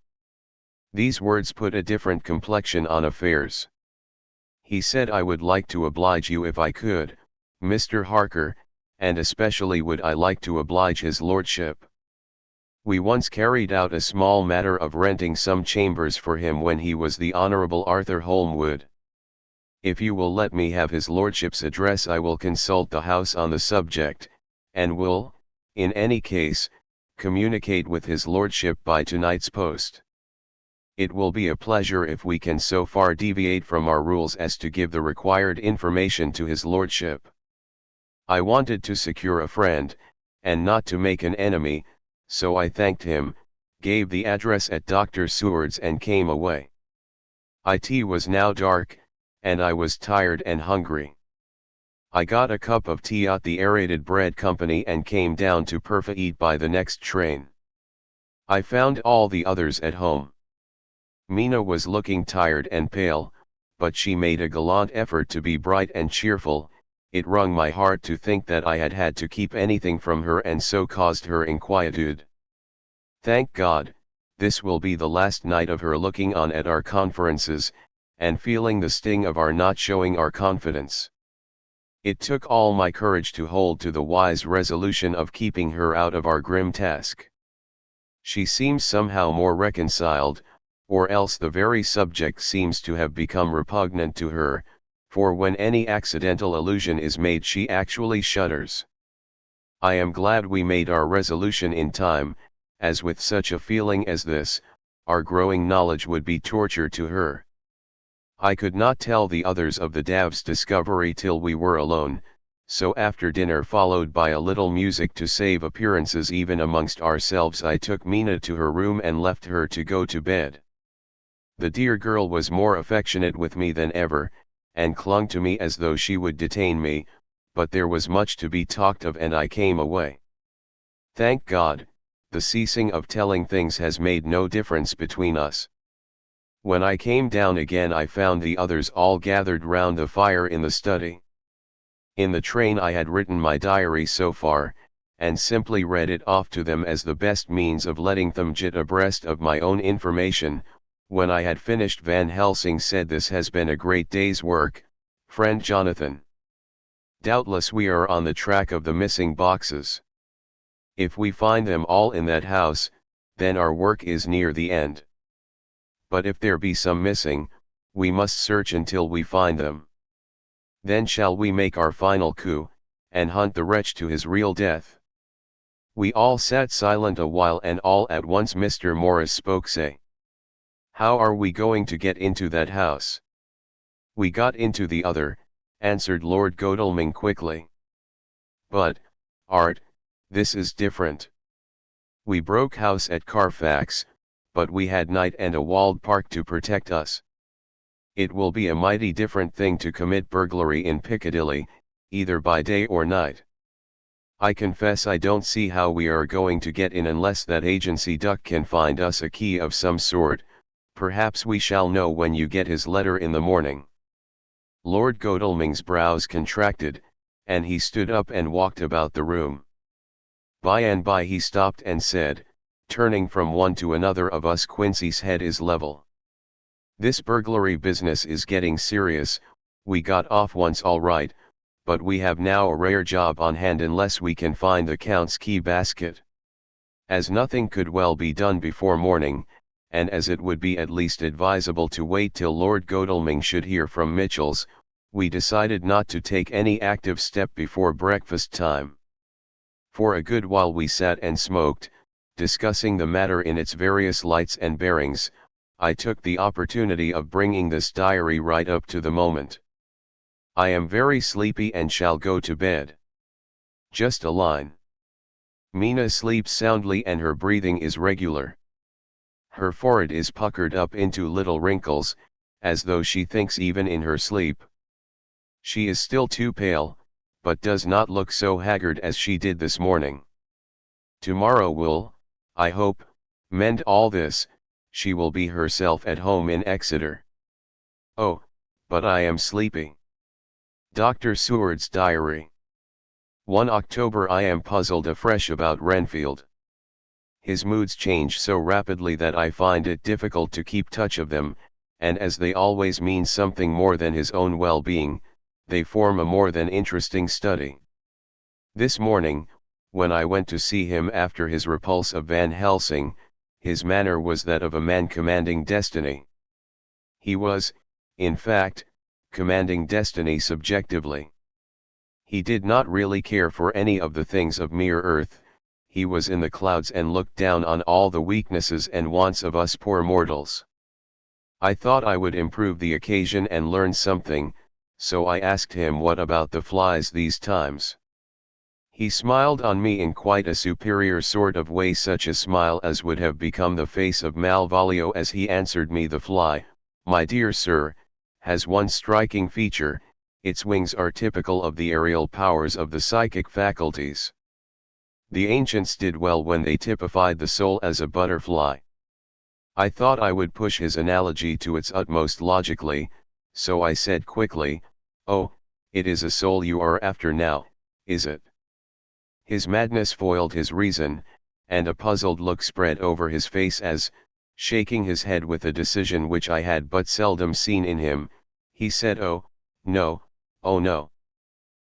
These words put a different complexion on affairs. He said I would like to oblige you if I could, Mr. Harker, and especially would I like to oblige his lordship. We once carried out a small matter of renting some chambers for him when he was the Honourable Arthur Holmwood. If you will let me have his lordship's address I will consult the house on the subject, and will, in any case, communicate with his lordship by tonight's post. It will be a pleasure if we can so far deviate from our rules as to give the required information to his lordship. I wanted to secure a friend, and not to make an enemy, so I thanked him, gave the address at Dr. Seward's and came away. It was now dark, and I was tired and hungry. I got a cup of tea at the Aerated Bread Company and came down to Perfait by the next train. I found all the others at home. Mina was looking tired and pale, but she made a gallant effort to be bright and cheerful. It wrung my heart to think that I had had to keep anything from her and so caused her inquietude. Thank God, this will be the last night of her looking on at our conferences, and feeling the sting of our not showing our confidence. It took all my courage to hold to the wise resolution of keeping her out of our grim task. She seems somehow more reconciled, or else the very subject seems to have become repugnant to her, for when any accidental allusion is made she actually shudders. I am glad we made our resolution in time, as with such a feeling as this, our growing knowledge would be torture to her. I could not tell the others of the Davs' discovery till we were alone, so after dinner followed by a little music to save appearances even amongst ourselves I took Mina to her room and left her to go to bed. The dear girl was more affectionate with me than ever, and clung to me as though she would detain me, but there was much to be talked of and I came away. Thank God, the ceasing of telling things has made no difference between us. When I came down again I found the others all gathered round the fire in the study. In the train I had written my diary so far, and simply read it off to them as the best means of letting them get abreast of my own information. When I had finished Van Helsing said, "This has been a great day's work, friend Jonathan. Doubtless we are on the track of the missing boxes. If we find them all in that house, then our work is near the end. But if there be some missing, we must search until we find them. Then shall we make our final coup, and hunt the wretch to his real death." We all sat silent a while and all at once Mr. Morris spoke. "Say, how are we going to get into that house?" "We got into the other," answered Lord Godalming quickly. "But, Art, this is different. We broke house at Carfax, but we had night and a walled park to protect us. It will be a mighty different thing to commit burglary in Piccadilly, either by day or night. I confess I don't see how we are going to get in unless that agency duck can find us a key of some sort. Perhaps we shall know when you get his letter in the morning." Lord Godalming's brows contracted, and he stood up and walked about the room. By and by he stopped and said, turning from one to another of us, "Quincy's head is level. This burglary business is getting serious. We got off once all right, but we have now a rare job on hand unless we can find the Count's key basket. As nothing could well be done before morning, and as it would be at least advisable to wait till Lord Godalming should hear from Mitchell's, we decided not to take any active step before breakfast time. For a good while we sat and smoked, discussing the matter in its various lights and bearings. I took the opportunity of bringing this diary right up to the moment. I am very sleepy and shall go to bed. Just a line. Mina sleeps soundly and her breathing is regular. Her forehead is puckered up into little wrinkles, as though she thinks even in her sleep. She is still too pale, but does not look so haggard as she did this morning. Tomorrow will, I hope, mend all this. She will be herself at home in Exeter. Oh, but I am sleepy. Dr. Seward's Diary. 1 October. I am puzzled afresh about Renfield. His moods change so rapidly that I find it difficult to keep touch of them, and as they always mean something more than his own well-being, they form a more than interesting study. This morning, when I went to see him after his repulse of Van Helsing, his manner was that of a man commanding destiny. He was, in fact, commanding destiny subjectively. He did not really care for any of the things of mere earth. He was in the clouds and looked down on all the weaknesses and wants of us poor mortals. I thought I would improve the occasion and learn something, so I asked him what about the flies these times. He smiled on me in quite a superior sort of way, such a smile as would have become the face of Malvolio, as he answered me. The fly, my dear sir, has one striking feature: its wings are typical of the aerial powers of the psychic faculties. The ancients did well when they typified the soul as a butterfly. I thought I would push his analogy to its utmost logically, so I said quickly, "Oh, it is a soul you are after now, is it?" His madness foiled his reason, and a puzzled look spread over his face as, shaking his head with a decision which I had but seldom seen in him, he said, "Oh, no, oh no.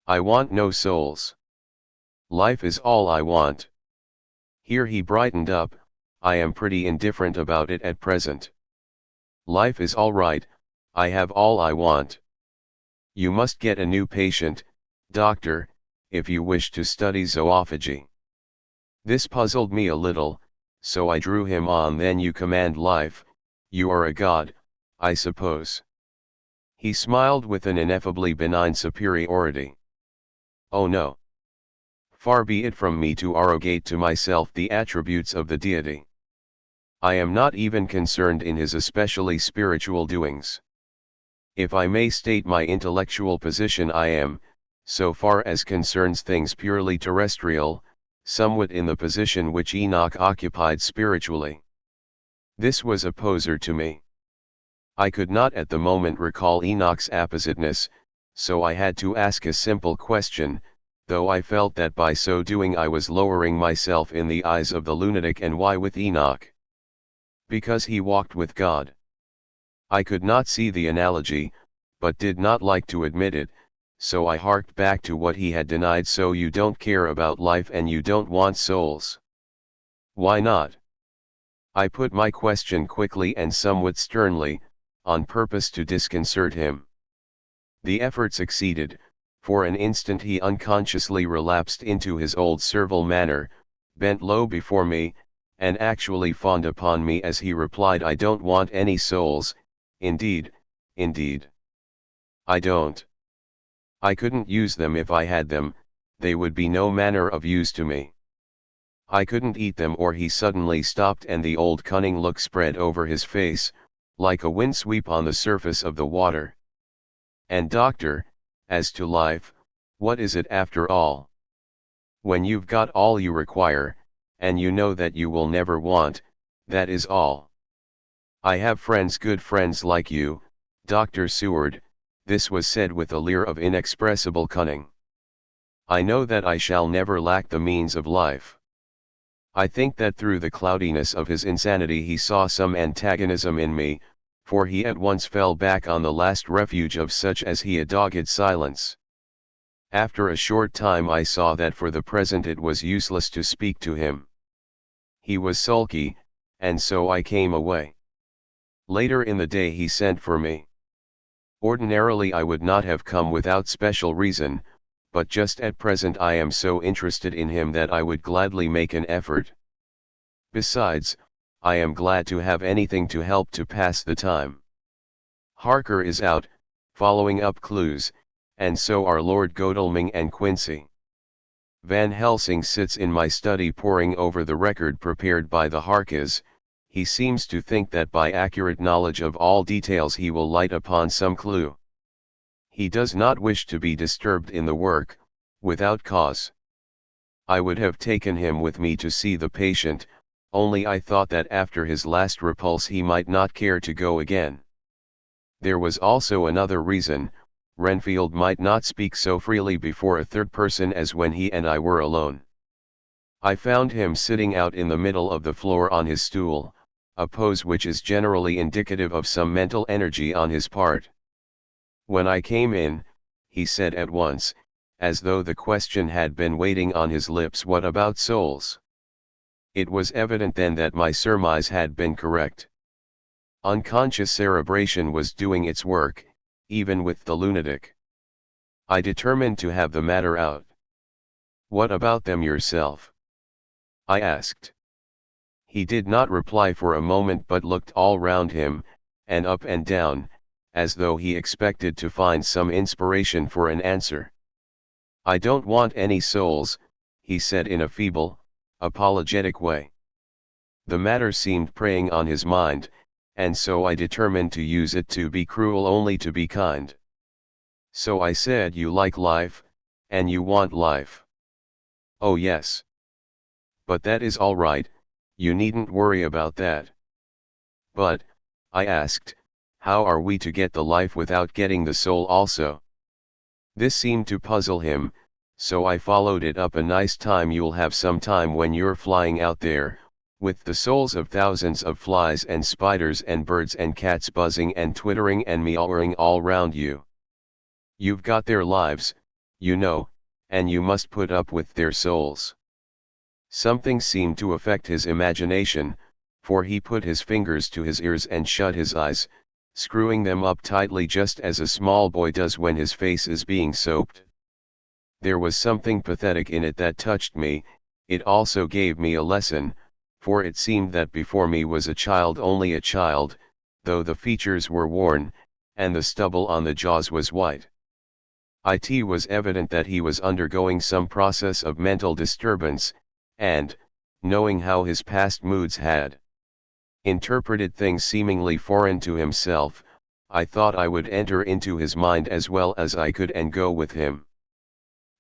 I want no souls. Life is all I want." Here he brightened up. "I am pretty indifferent about it at present. Life is all right, I have all I want. You must get a new patient, doctor, if you wish to study zoophagy." This puzzled me a little, so I drew him on. "Then you command life, you are a god, I suppose?" He smiled with an ineffably benign superiority. "Oh no. Far be it from me to arrogate to myself the attributes of the deity. I am not even concerned in his especially spiritual doings. If I may state my intellectual position, I am, so far as concerns things purely terrestrial, somewhat in the position which Enoch occupied spiritually." This was a poser to me. I could not at the moment recall Enoch's appositeness, so I had to ask a simple question, though I felt that by so doing I was lowering myself in the eyes of the lunatic. "And why with Enoch?" "Because he walked with God." I could not see the analogy, but did not like to admit it, so I harked back to what he had denied. "So you don't care about life and you don't want souls?" "Why not?" I put my question quickly and somewhat sternly, on purpose to disconcert him. The effort succeeded. For an instant he unconsciously relapsed into his old servile manner, bent low before me, and actually fawned upon me as he replied, "I don't want any souls, indeed, indeed. I don't. I couldn't use them if I had them, they would be no manner of use to me. I couldn't eat them." Or he suddenly stopped, and the old cunning look spread over his face, like a windsweep on the surface of the water. "And doctor, as to life, what is it after all? When you've got all you require, and you know that you will never want, that is all. I have friends, good friends like you, Dr. Seward." This was said with a leer of inexpressible cunning. "I know that I shall never lack the means of life." I think that through the cloudiness of his insanity he saw some antagonism in me, for he at once fell back on the last refuge of such as he, a dogged silence. After a short time I saw that for the present it was useless to speak to him. He was sulky, and so I came away. Later in the day he sent for me. Ordinarily I would not have come without special reason, but just at present I am so interested in him that I would gladly make an effort. Besides, I am glad to have anything to help to pass the time. Harker is out, following up clues, and so are Lord Godalming and Quincy. Van Helsing sits in my study poring over the record prepared by the Harkes. He seems to think that by accurate knowledge of all details he will light upon some clue. He does not wish to be disturbed in the work, without cause. I would have taken him with me to see the patient, only I thought that after his last repulse he might not care to go again. There was also another reason: Renfield might not speak so freely before a third person as when he and I were alone. I found him sitting out in the middle of the floor on his stool, a pose which is generally indicative of some mental energy on his part. When I came in, he said at once, as though the question had been waiting on his lips, "What about souls?" It was evident then that my surmise had been correct. Unconscious cerebration was doing its work, even with the lunatic. I determined to have the matter out. "What about them yourself?" I asked. He did not reply for a moment, but looked all round him, and up and down, as though he expected to find some inspiration for an answer. "I don't want any souls," he said in a feeble, apologetic way. The matter seemed preying on his mind, and so I determined to use it to be cruel only to be kind. So I said, "You like life, and you want life." "Oh yes. But that is all right, you needn't worry about that." "But," I asked, "how are we to get the life without getting the soul also?" This seemed to puzzle him, so I followed it up: "A nice time you'll have some time when you're flying out there, with the souls of thousands of flies and spiders and birds and cats buzzing and twittering and meowing all round you. You've got their lives, you know, and you must put up with their souls." Something seemed to affect his imagination, for he put his fingers to his ears and shut his eyes, screwing them up tightly just as a small boy does when his face is being soaped. There was something pathetic in it that touched me. It also gave me a lesson, for it seemed that before me was a child, only a child, though the features were worn, and the stubble on the jaws was white. It was evident that he was undergoing some process of mental disturbance, and, knowing how his past moods had interpreted things seemingly foreign to himself, I thought I would enter into his mind as well as I could and go with him.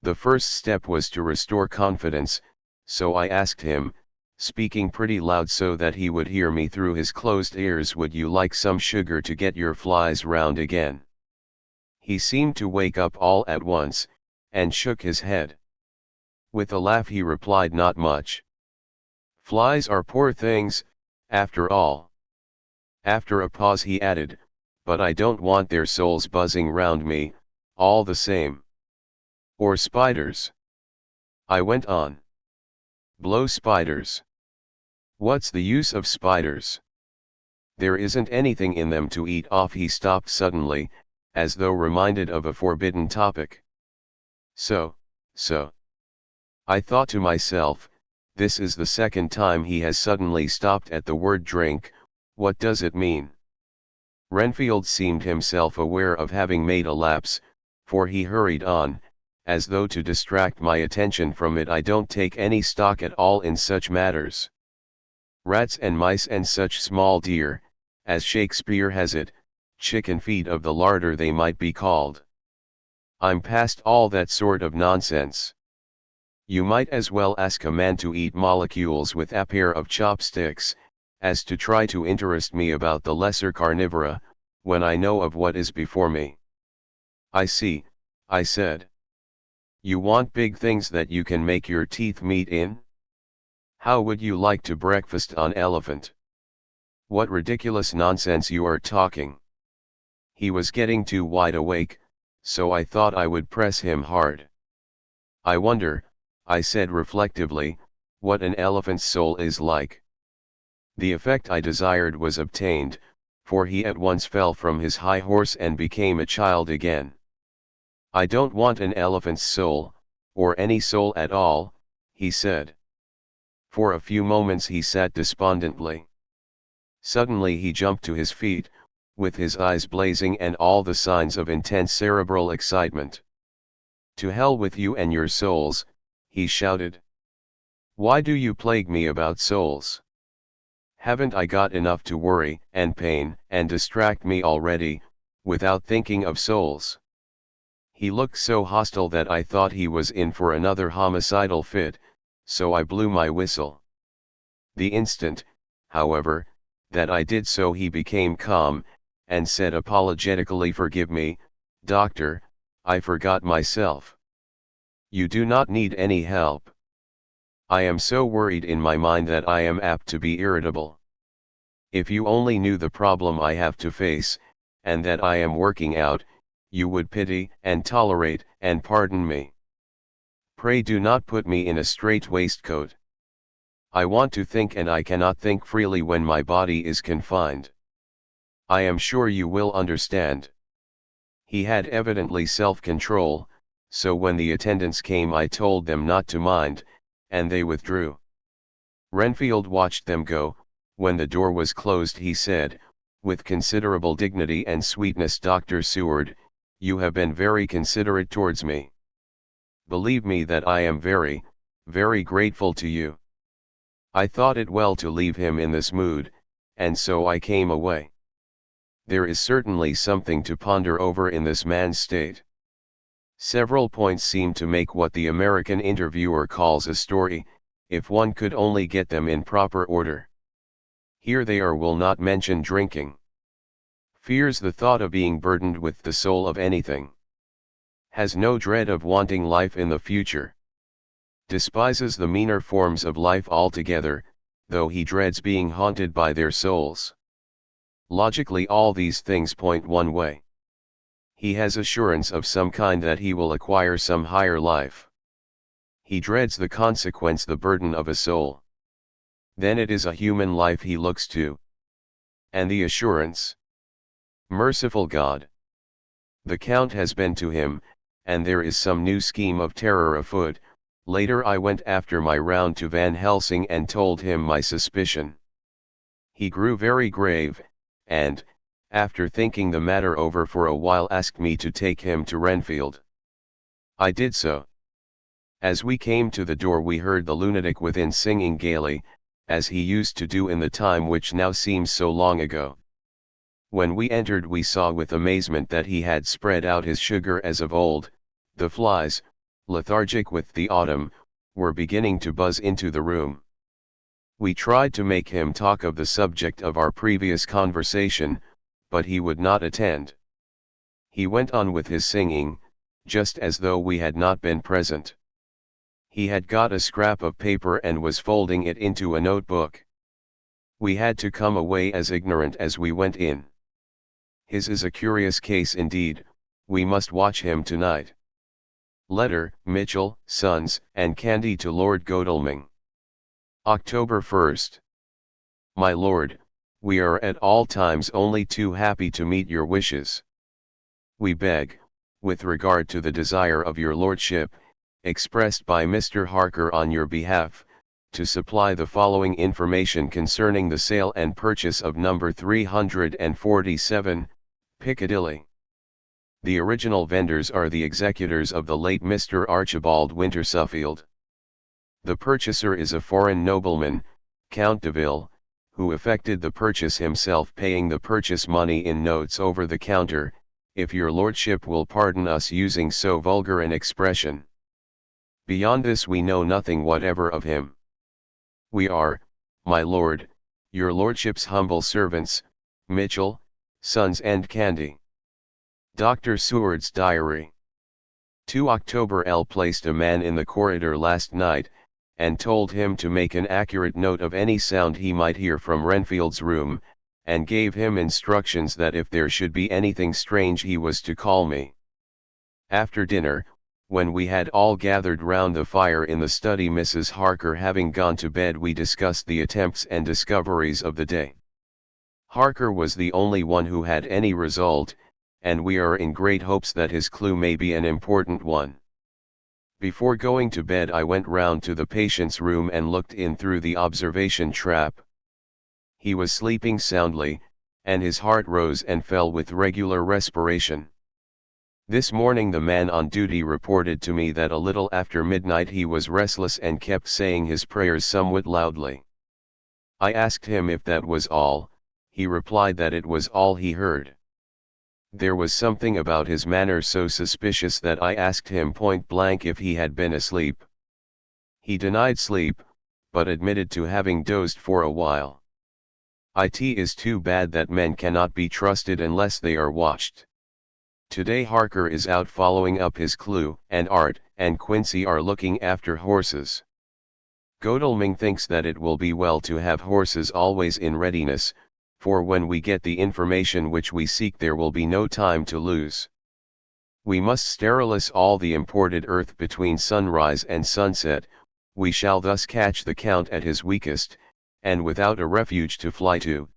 The first step was to restore confidence, so I asked him, speaking pretty loud so that he would hear me through his closed ears, "Would you like some sugar to get your flies round again?" He seemed to wake up all at once, and shook his head. With a laugh he replied, "Not much. Flies are poor things, after all." After a pause he added, "But I don't want their souls buzzing round me, all the same." "Or spiders?" I went on. "Blow spiders. What's the use of spiders? There isn't anything in them to eat off." He stopped suddenly, as though reminded of a forbidden topic. So. I thought to myself, this is the second time he has suddenly stopped at the word drink. What does it mean? Renfield seemed himself aware of having made a lapse, for he hurried on, as though to distract my attention from it. "I don't take any stock at all in such matters. Rats and mice and such small deer, as Shakespeare has it, chicken feet of the larder they might be called. I'm past all that sort of nonsense. You might as well ask a man to eat molecules with a pair of chopsticks, as to try to interest me about the lesser carnivora, when I know of what is before me." "I see," I said. "You want big things that you can make your teeth meet in? How would you like to breakfast on elephant?" "What ridiculous nonsense you are talking." He was getting too wide awake, so I thought I would press him hard. "I wonder," I said reflectively, "what an elephant's soul is like." The effect I desired was obtained, for he at once fell from his high horse and became a child again. "I don't want an elephant's soul, or any soul at all," he said. For a few moments he sat despondently. Suddenly he jumped to his feet, with his eyes blazing and all the signs of intense cerebral excitement. "To hell with you and your souls," he shouted. "Why do you plague me about souls? Haven't I got enough to worry and pain and distract me already, without thinking of souls?" He looked so hostile that I thought he was in for another homicidal fit, so I blew my whistle. The instant, however, that I did so he became calm, and said apologetically, "Forgive me, doctor, I forgot myself. You do not need any help. I am so worried in my mind that I am apt to be irritable. If you only knew the problem I have to face, and that I am working out, you would pity and tolerate and pardon me. Pray do not put me in a strait waistcoat. I want to think and I cannot think freely when my body is confined. I am sure you will understand." He had evidently self-control, so when the attendants came I told them not to mind, and they withdrew. Renfield watched them go. When the door was closed he said, with considerable dignity and sweetness, "Dr. Seward, you have been very considerate towards me. Believe me that I am very, very grateful to you. I thought it well to leave him in this mood, and so I came away. There is certainly something to ponder over in this man's state. Several points seem to make what the American interviewer calls a story, if one could only get them in proper order. Here they are. Will not mention drinking. Fears the thought of being burdened with the soul of anything. Has no dread of wanting life in the future. Despises the meaner forms of life altogether, though he dreads being haunted by their souls. Logically all these things point one way. He has assurance of some kind that he will acquire some higher life. He dreads the consequence, the burden of a soul. Then it is a human life he looks to. And the assurance? Merciful God! The Count has been to him, and there is some new scheme of terror afoot. Later I went after my round to Van Helsing and told him my suspicion. He grew very grave, and, after thinking the matter over for a while, asked me to take him to Renfield. I did so. As we came to the door we heard the lunatic within singing gaily, as he used to do in the time which now seems so long ago. When we entered we saw with amazement that he had spread out his sugar as of old. The flies, lethargic with the autumn, were beginning to buzz into the room. We tried to make him talk of the subject of our previous conversation, but he would not attend. He went on with his singing, just as though we had not been present. He had got a scrap of paper and was folding it into a notebook. We had to come away as ignorant as we went in. His is a curious case indeed. We must watch him tonight. Letter, Mitchell, Sons, and Candy to Lord Godalming. October 1st. My Lord, we are at all times only too happy to meet your wishes. We beg, with regard to the desire of your Lordship, expressed by Mr. Harker on your behalf, to supply the following information concerning the sale and purchase of number 347, Piccadilly. The original vendors are the executors of the late Mr. Archibald Winter Suffield. The purchaser is a foreign nobleman, Count de Ville, who effected the purchase himself, paying the purchase money in notes over the counter, if your Lordship will pardon us using so vulgar an expression. Beyond this we know nothing whatever of him. We are, my lord, your Lordship's humble servants, Mitchell, Sons and Candy. Dr. Seward's Diary. 2 October. L placed a man in the corridor last night, and told him to make an accurate note of any sound he might hear from Renfield's room, and gave him instructions that if there should be anything strange he was to call me. After dinner, when we had all gathered round the fire in the study, Mrs. Harker having gone to bed, we discussed the attempts and discoveries of the day. Harker was the only one who had any result, and we are in great hopes that his clue may be an important one. Before going to bed I went round to the patient's room and looked in through the observation trap. He was sleeping soundly, and his heart rose and fell with regular respiration. This morning the man on duty reported to me that a little after midnight he was restless and kept saying his prayers somewhat loudly. I asked him if that was all. He replied that it was all he heard. There was something about his manner so suspicious that I asked him point blank if he had been asleep. He denied sleep, but admitted to having dozed for a while. It is too bad that men cannot be trusted unless they are watched. Today Harker is out following up his clue, and Art and Quincy are looking after horses. Godalming thinks that it will be well to have horses always in readiness, for when we get the information which we seek there will be no time to lose. We must sterilize all the imported earth between sunrise and sunset, we shall thus catch the Count at his weakest, and without a refuge to fly to.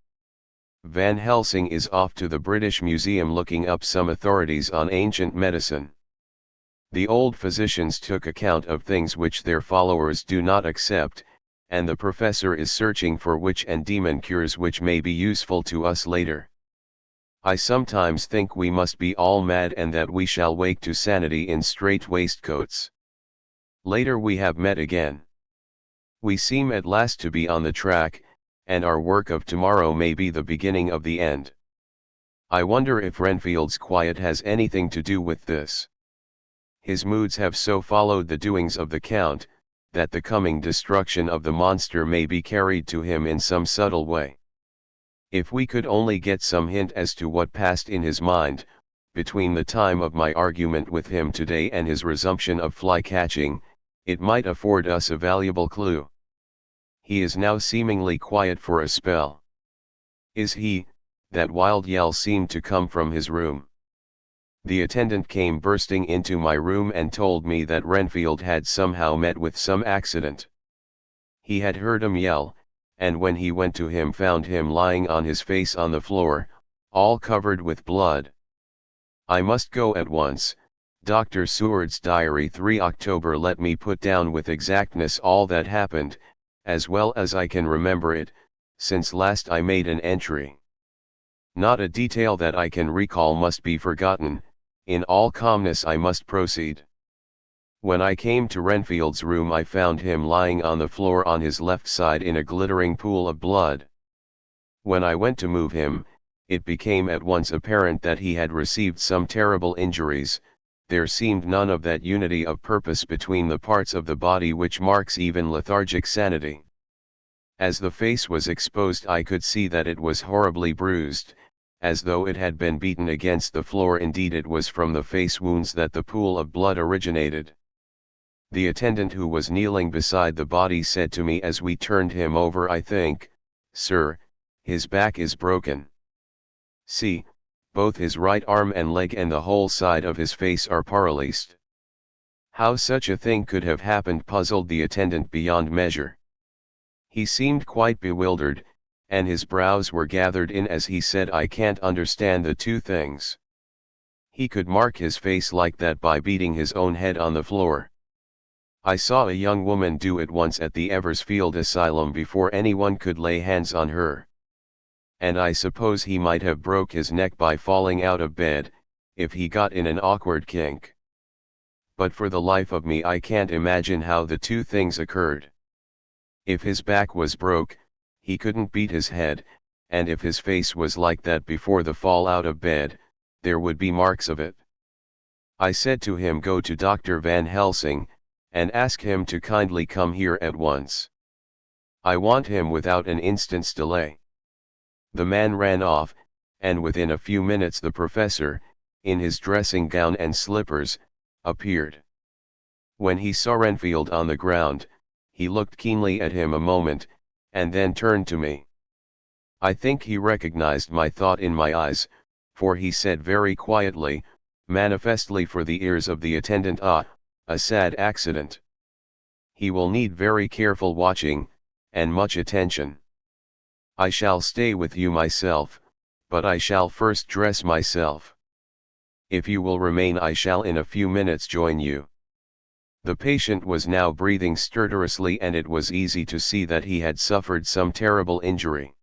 Van Helsing is off to the British Museum looking up some authorities on ancient medicine. The old physicians took account of things which their followers do not accept, and the professor is searching for witch and demon cures which may be useful to us later. I sometimes think we must be all mad and that we shall wake to sanity in strait waistcoats. Later we have met again. We seem at last to be on the track, and our work of tomorrow may be the beginning of the end. I wonder if Renfield's quiet has anything to do with this. His moods have so followed the doings of the Count, that the coming destruction of the monster may be carried to him in some subtle way. If we could only get some hint as to what passed in his mind, between the time of my argument with him today and his resumption of fly-catching, it might afford us a valuable clue. He is now seemingly quiet for a spell. Is he? That wild yell seemed to come from his room. The attendant came bursting into my room and told me that Renfield had somehow met with some accident. He had heard him yell, and when he went to him found him lying on his face on the floor, all covered with blood. I must go at once. Dr. Seward's diary 3 October let me put down with exactness all that happened, as well as I can remember it, since last I made an entry. Not a detail that I can recall must be forgotten. In all calmness I must proceed. When I came to Renfield's room I found him lying on the floor on his left side in a glittering pool of blood. When I went to move him, it became at once apparent that he had received some terrible injuries. There seemed none of that unity of purpose between the parts of the body which marks even lethargic sanity. As the face was exposed I could see that it was horribly bruised, as though it had been beaten against the floor. Indeed it was from the face wounds that the pool of blood originated. The attendant who was kneeling beside the body said to me as we turned him over, "I think, sir, his back is broken. See, both his right arm and leg and the whole side of his face are paralyzed." How such a thing could have happened puzzled the attendant beyond measure. He seemed quite bewildered, and his brows were gathered in as he said, "I can't understand the two things. He could mark his face like that by beating his own head on the floor. I saw a young woman do it once at the Eversfield Asylum before anyone could lay hands on her. And I suppose he might have broke his neck by falling out of bed, if he got in an awkward kink. But for the life of me I can't imagine how the two things occurred. If his back was broke, he couldn't beat his head, and if his face was like that before the fall out of bed, there would be marks of it." I said to him, "Go to Dr. Van Helsing, and ask him to kindly come here at once. I want him without an instant's delay." The man ran off, and within a few minutes the professor, in his dressing gown and slippers, appeared. When he saw Renfield on the ground, he looked keenly at him a moment, and then turned to me. I think he recognized my thought in my eyes, for he said very quietly, manifestly for the ears of the attendant, "Ah, a sad accident. He will need very careful watching, and much attention. I shall stay with you myself, but I shall first dress myself. If you will remain I shall in a few minutes join you." The patient was now breathing stertorously and it was easy to see that he had suffered some terrible injury.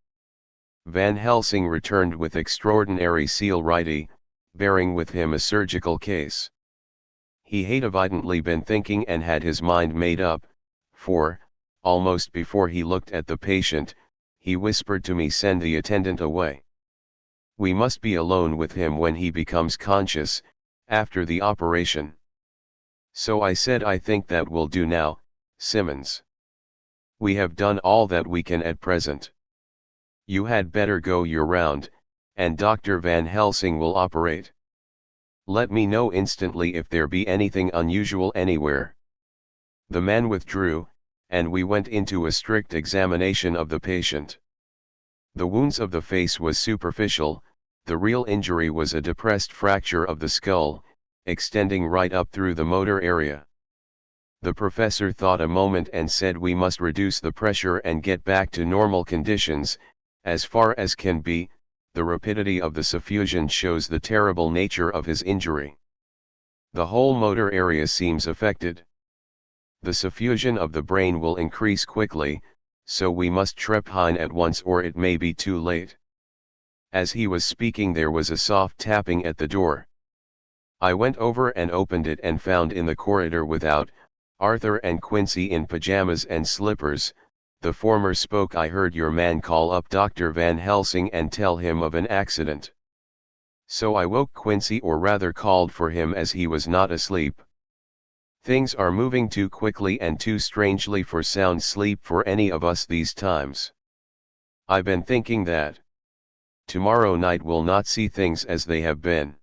Van Helsing returned with extraordinary celerity, bearing with him a surgical case. He had evidently been thinking and had his mind made up, for, almost before he looked at the patient, he whispered to me, "Send the attendant away." We must be alone with him when he becomes conscious, after the operation. So I said, I think that will do now, Simmons. We have done all that we can at present. You had better go your round, and Dr. Van Helsing will operate. Let me know instantly if there be anything unusual anywhere. The man withdrew, and we went into a strict examination of the patient. The wounds of the face was superficial, the real injury was a depressed fracture of the skull, extending right up through the motor area. The professor thought a moment and said we must reduce the pressure and get back to normal conditions, as far as can be. The rapidity of the suffusion shows the terrible nature of his injury. The whole motor area seems affected. The suffusion of the brain will increase quickly, so we must trephine at once or it may be too late. As he was speaking there was a soft tapping at the door. I went over and opened it and found in the corridor without, Arthur and Quincy in pajamas and slippers. The former spoke, I heard your man call up Dr. Van Helsing and tell him of an accident. So I woke Quincy, or rather called for him, as he was not asleep. Things are moving too quickly and too strangely for sound sleep for any of us these times. I've been thinking that tomorrow night we'll not see things as they have been.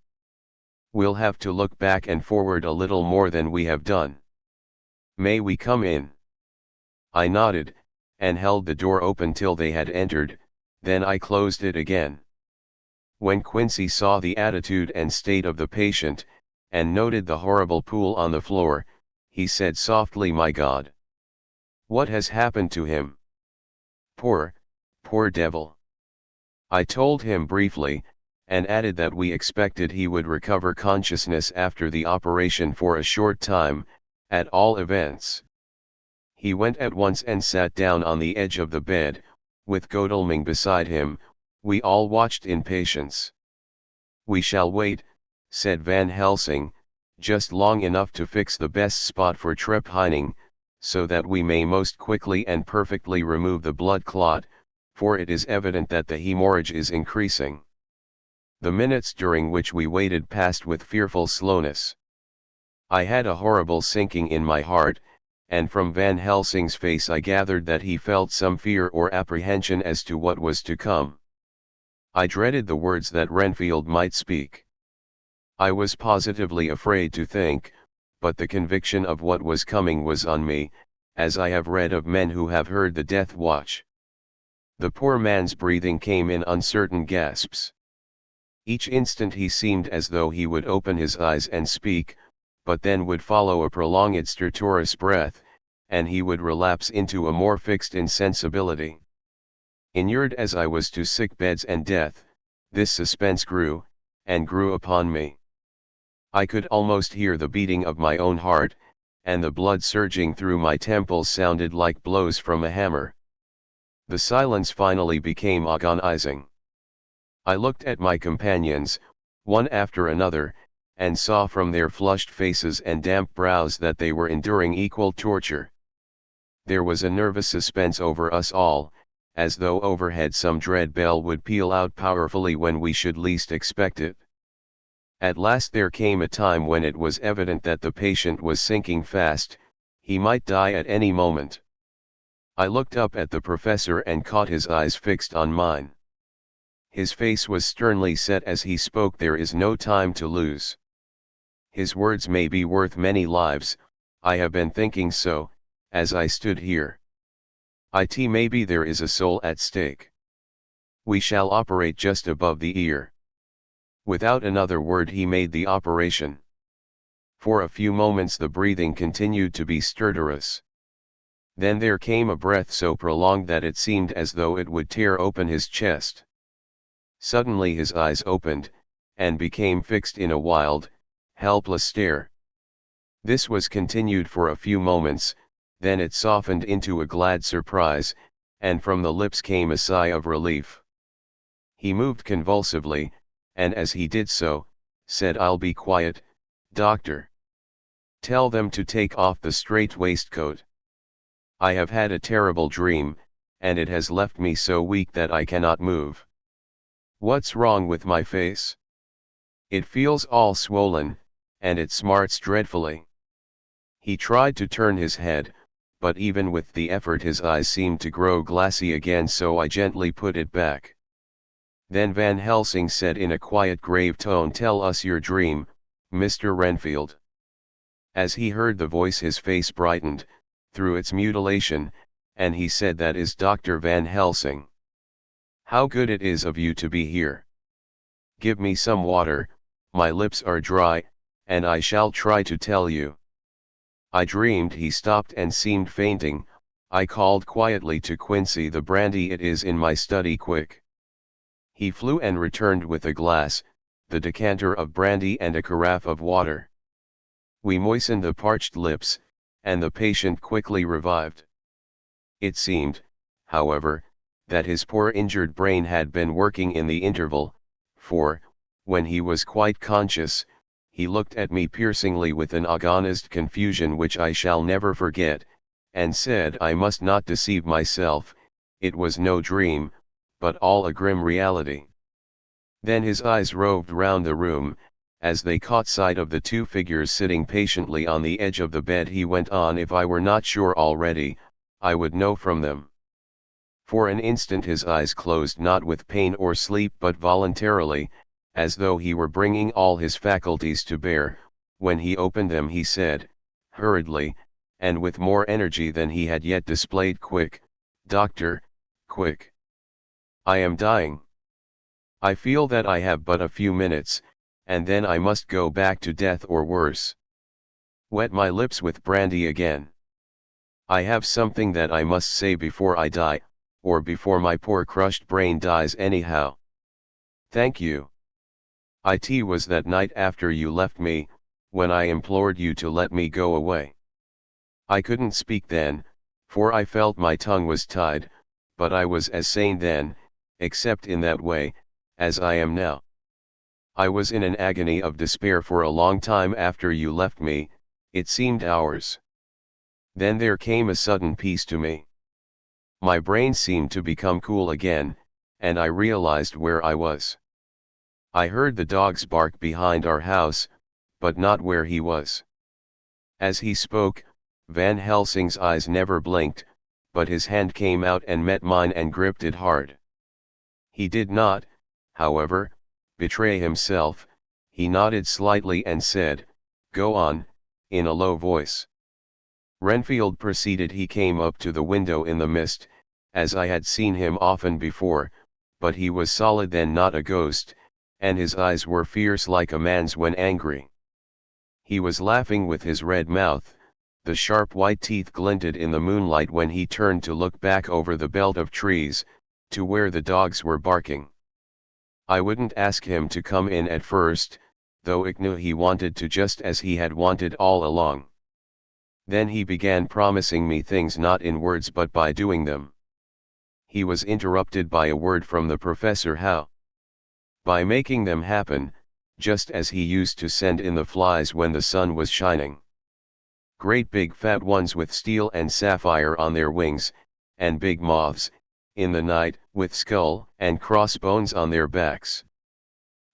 We'll have to look back and forward a little more than we have done. May we come in? I nodded, and held the door open till they had entered, then I closed it again. When Quincy saw the attitude and state of the patient, and noted the horrible pool on the floor, he said softly, my God! What has happened to him? Poor devil. I told him briefly, and added that we expected he would recover consciousness after the operation for a short time, at all events. He went at once and sat down on the edge of the bed, with Godalming beside him. We all watched in patience. We shall wait, said Van Helsing, just long enough to fix the best spot for trephining, so that we may most quickly and perfectly remove the blood clot, for it is evident that the hemorrhage is increasing. The minutes during which we waited passed with fearful slowness. I had a horrible sinking in my heart, and from Van Helsing's face I gathered that he felt some fear or apprehension as to what was to come. I dreaded the words that Renfield might speak. I was positively afraid to think, but the conviction of what was coming was on me, as I have read of men who have heard the death watch. The poor man's breathing came in uncertain gasps. Each instant he seemed as though he would open his eyes and speak, but then would follow a prolonged stertorous breath, and he would relapse into a more fixed insensibility. Inured as I was to sick beds and death, this suspense grew, and grew upon me. I could almost hear the beating of my own heart, and the blood surging through my temples sounded like blows from a hammer. The silence finally became agonizing. I looked at my companions, one after another, and saw from their flushed faces and damp brows that they were enduring equal torture. There was a nervous suspense over us all, as though overhead some dread bell would peal out powerfully when we should least expect it. At last there came a time when it was evident that the patient was sinking fast, he might die at any moment. I looked up at the professor and caught his eyes fixed on mine. His face was sternly set as he spoke. There is no time to lose. His words may be worth many lives, I have been thinking so, as I stood here. Maybe there is a soul at stake. We shall operate just above the ear. Without another word he made the operation. For a few moments the breathing continued to be stertorous. Then there came a breath so prolonged that it seemed as though it would tear open his chest. Suddenly his eyes opened, and became fixed in a wild, helpless stare. This was continued for a few moments, then it softened into a glad surprise, and from the lips came a sigh of relief. He moved convulsively, and as he did so, said, "I'll be quiet, doctor. Tell them to take off the strait waistcoat. I have had a terrible dream, and it has left me so weak that I cannot move." What's wrong with my face? It feels all swollen, and it smarts dreadfully. He tried to turn his head, but even with the effort his eyes seemed to grow glassy again, so I gently put it back. Then Van Helsing said in a quiet, grave tone, "Tell us your dream, Mr. Renfield." As he heard the voice his face brightened, through its mutilation, and he said, "That is Dr. Van Helsing. How good it is of you to be here. Give me some water, my lips are dry, and I shall try to tell you." I dreamed he stopped and seemed fainting. I called quietly to Quincy, "The brandy, it is in my study, quick." He flew and returned with a glass, the decanter of brandy and a carafe of water. We moistened the parched lips, and the patient quickly revived. It seemed, however, that his poor injured brain had been working in the interval, for, when he was quite conscious, he looked at me piercingly with an agonized confusion which I shall never forget, and said I must not deceive myself, it was no dream, but all a grim reality. Then his eyes roved round the room. As they caught sight of the two figures sitting patiently on the edge of the bed, he went on, "If I were not sure already, I would know from them." For an instant his eyes closed, not with pain or sleep but voluntarily, as though he were bringing all his faculties to bear. When he opened them he said, hurriedly, and with more energy than he had yet displayed, "Quick, doctor, quick. I am dying. I feel that I have but a few minutes, and then I must go back to death or worse. Wet my lips with brandy again. I have something that I must say before I die, or before my poor crushed brain dies anyhow. Thank you. It was that night after you left me, when I implored you to let me go away. I couldn't speak then, for I felt my tongue was tied, but I was as sane then, except in that way, as I am now. I was in an agony of despair for a long time after you left me, it seemed hours. Then there came a sudden peace to me. My brain seemed to become cool again, and I realized where I was. I heard the dogs bark behind our house, but not where he was. As he spoke, Van Helsing's eyes never blinked, but his hand came out and met mine and gripped it hard. He did not, however, betray himself. He nodded slightly and said, "Go on," in a low voice. Renfield proceeded. He came up to the window in the mist, as I had seen him often before, but he was solid then, not a ghost, and his eyes were fierce like a man's when angry. He was laughing with his red mouth, the sharp white teeth glinted in the moonlight when he turned to look back over the belt of trees, to where the dogs were barking. I wouldn't ask him to come in at first, though I knew he wanted to, just as he had wanted all along. Then he began promising me things not in words but by doing them. He was interrupted by a word from the professor. How? By making them happen, just as he used to send in the flies when the sun was shining. Great big fat ones with steel and sapphire on their wings, and big moths, in the night, with skull and crossbones on their backs.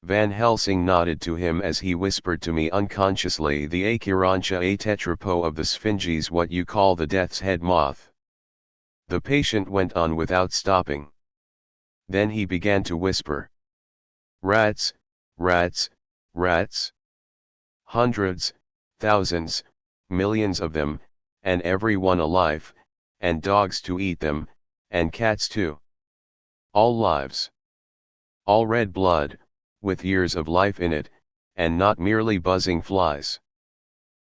Van Helsing nodded to him as he whispered to me unconsciously, "The Acherontia a tetrapo of the Sphinges, what you call the death's head moth." The patient went on without stopping. Then he began to whisper. "Rats, rats, rats. Hundreds, thousands, millions of them, and every one alive, and dogs to eat them, and cats too. All lives. All red blood, with years of life in it, and not merely buzzing flies."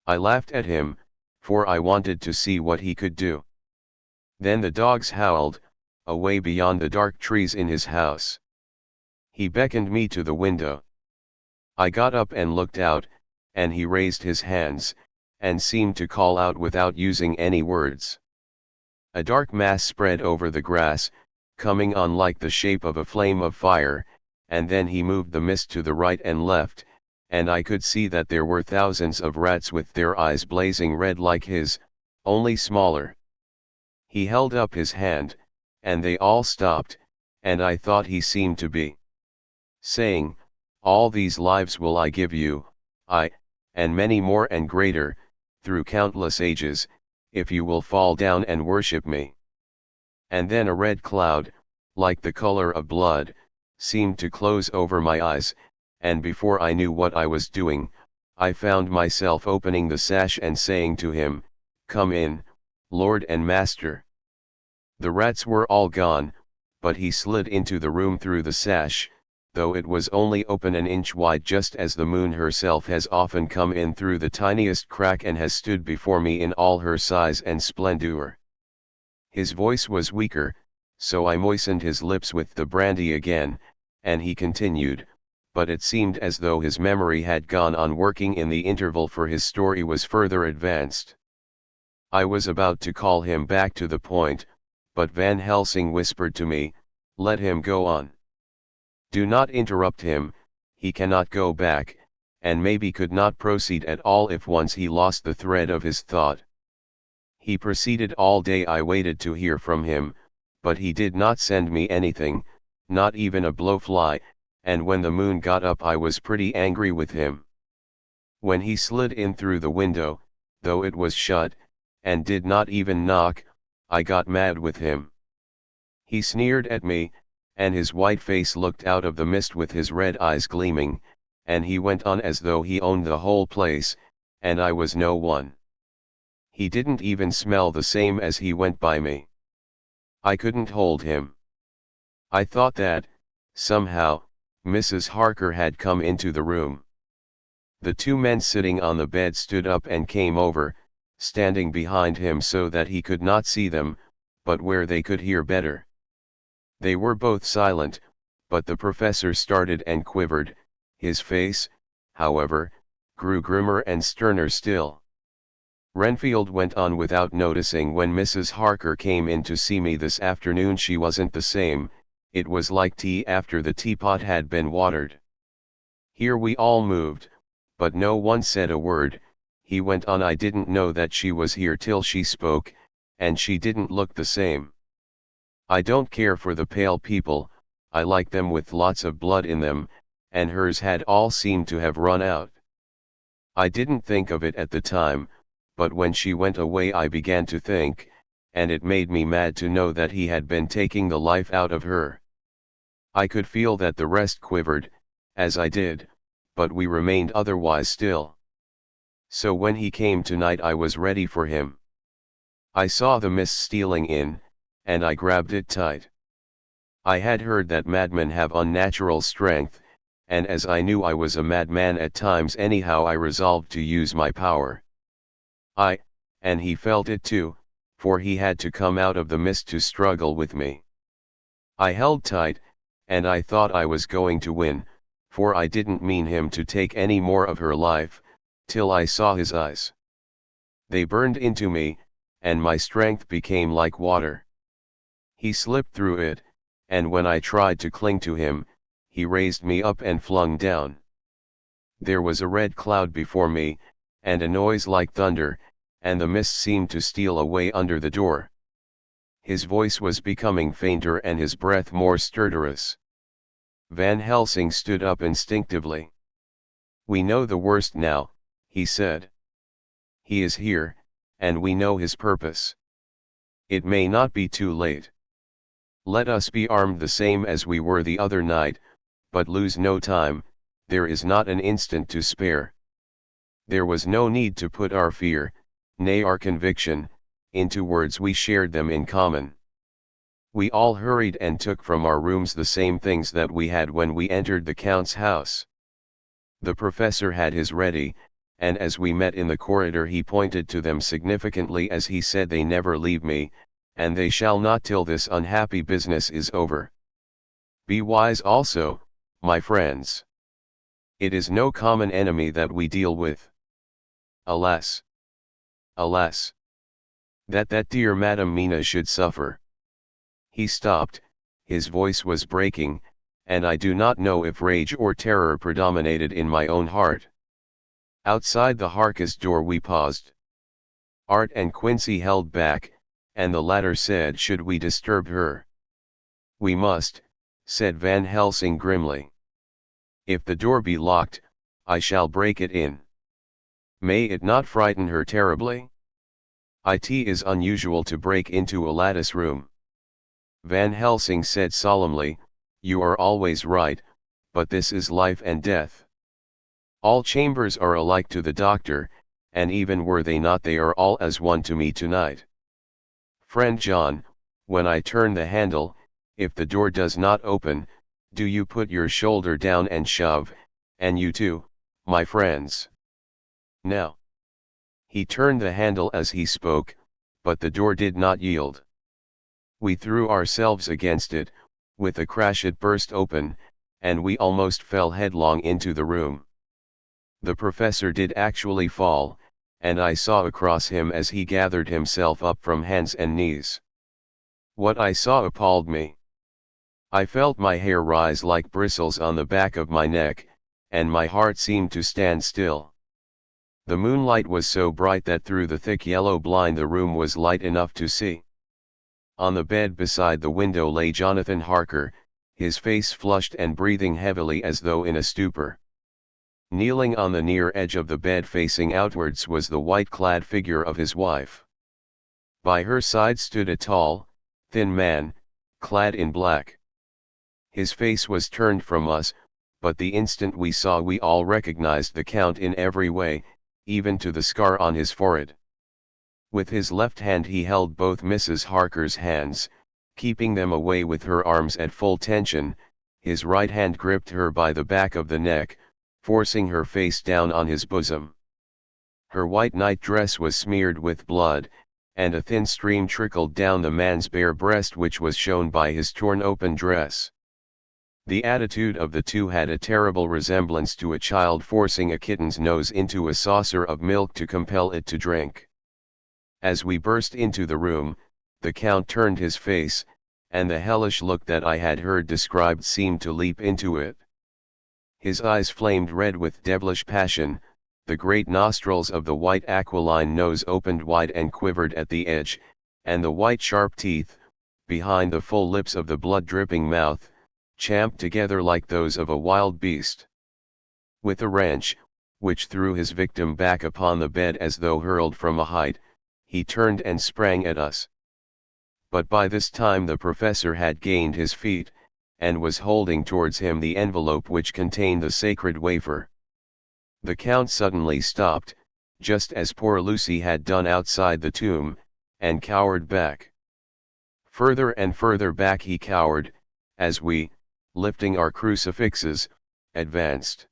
I laughed at him, for I wanted to see what he could do. Then the dogs howled, away beyond the dark trees in his house. He beckoned me to the window. I got up and looked out, and he raised his hands, and seemed to call out without using any words. A dark mass spread over the grass, coming on like the shape of a flame of fire, and then he moved the mist to the right and left, and I could see that there were thousands of rats with their eyes blazing red like his, only smaller. He held up his hand, and they all stopped, and I thought he seemed to be saying, "All these lives will I give you, I, and many more and greater, through countless ages, if you will fall down and worship me." And then a red cloud, like the color of blood, seemed to close over my eyes, and before I knew what I was doing, I found myself opening the sash and saying to him, "Come in, Lord and Master." The rats were all gone, but he slid into the room through the sash, though it was only open an inch wide, just as the moon herself has often come in through the tiniest crack and has stood before me in all her size and splendor. His voice was weaker, so I moistened his lips with the brandy again, and he continued, but it seemed as though his memory had gone on working in the interval, for his story was further advanced. I was about to call him back to the point, but Van Helsing whispered to me, "Let him go on. Do not interrupt him, he cannot go back, and maybe could not proceed at all if once he lost the thread of his thought." He proceeded all day. I waited to hear from him, but he did not send me anything, not even a blowfly, and when the moon got up I was pretty angry with him. When he slid in through the window, though it was shut, and did not even knock, I got mad with him. He sneered at me, and his white face looked out of the mist with his red eyes gleaming, and he went on as though he owned the whole place, and I was no one. He didn't even smell the same as he went by me. I couldn't hold him. I thought that, somehow, Mrs. Harker had come into the room. The two men sitting on the bed stood up and came over, standing behind him so that he could not see them, but where they could hear better. They were both silent, but the professor started and quivered. His face, however, grew grimmer and sterner still. Renfield went on without noticing, "When Mrs. Harker came in to see me this afternoon she wasn't the same, it was like tea after the teapot had been watered." Here we all moved, but no one said a word. He went on, "I didn't know that she was here till she spoke, and she didn't look the same. I don't care for the pale people, I like them with lots of blood in them, and hers had all seemed to have run out. I didn't think of it at the time, but when she went away I began to think, and it made me mad to know that he had been taking the life out of her. I could feel that the rest quivered, as I did, but we remained otherwise still. So when he came tonight I was ready for him. I saw the mist stealing in, and I grabbed it tight. I had heard that madmen have unnatural strength, and as I knew I was a madman at times anyhow, I resolved to use my power. And he felt it too, for he had to come out of the mist to struggle with me. I held tight, and I thought I was going to win, for I didn't mean him to take any more of her life, till I saw his eyes. They burned into me, and my strength became like water. He slipped through it, and when I tried to cling to him, he raised me up and flung down. There was a red cloud before me, and a noise like thunder, and the mist seemed to steal away under the door. His voice was becoming fainter and his breath more stertorous. Van Helsing stood up instinctively. "We know the worst now," he said. "He is here, and we know his purpose. It may not be too late. Let us be armed the same as we were the other night, but lose no time, there is not an instant to spare." There was no need to put our fear, nay our conviction, into words. We shared them in common. We all hurried and took from our rooms the same things that we had when we entered the Count's house. The professor had his ready, and as we met in the corridor he pointed to them significantly as he said, "They never leave me, and they shall not till this unhappy business is over. Be wise also, my friends. It is no common enemy that we deal with. Alas! Alas! That dear Madam Mina should suffer." He stopped, his voice was breaking, and I do not know if rage or terror predominated in my own heart. Outside the Harkis' door we paused. Art and Quincy held back, and the latter said, "Should we disturb her?" "We must," said Van Helsing grimly. If the door be locked, I shall break it in. May it not frighten her terribly? It is unusual to break into a lattice room. Van Helsing said solemnly, "You are always right, but this is life and death. All chambers are alike to the doctor, and even were they not, they are all as one to me tonight. Friend John, when I turn the handle, if the door does not open, do you put your shoulder down and shove, and you too, my friends. Now." He turned the handle as he spoke, but the door did not yield. We threw ourselves against it, with a crash it burst open, and we almost fell headlong into the room. The professor did actually fall, and I saw across him as he gathered himself up from hands and knees. What I saw appalled me. I felt my hair rise like bristles on the back of my neck, and my heart seemed to stand still. The moonlight was so bright that through the thick yellow blind the room was light enough to see. On the bed beside the window lay Jonathan Harker, his face flushed and breathing heavily as though in a stupor. Kneeling on the near edge of the bed facing outwards was the white-clad figure of his wife. By her side stood a tall, thin man, clad in black. His face was turned from us, but the instant we saw we all recognized the Count in every way, even to the scar on his forehead. With his left hand he held both Mrs. Harker's hands, keeping them away with her arms at full tension. His right hand gripped her by the back of the neck, forcing her face down on his bosom. Her white night-dress was smeared with blood, and a thin stream trickled down the man's bare breast which was shown by his torn-open dress. The attitude of the two had a terrible resemblance to a child forcing a kitten's nose into a saucer of milk to compel it to drink. As we burst into the room, the Count turned his face, and the hellish look that I had heard described seemed to leap into it. His eyes flamed red with devilish passion, the great nostrils of the white aquiline nose opened wide and quivered at the edge, and the white sharp teeth, behind the full lips of the blood-dripping mouth, champed together like those of a wild beast. With a wrench, which threw his victim back upon the bed as though hurled from a height, he turned and sprang at us. But by this time the professor had gained his feet, and was holding towards him the envelope which contained the sacred wafer. The Count suddenly stopped, just as poor Lucy had done outside the tomb, and cowered back. Further and further back he cowered, as we, lifting our crucifixes, advanced.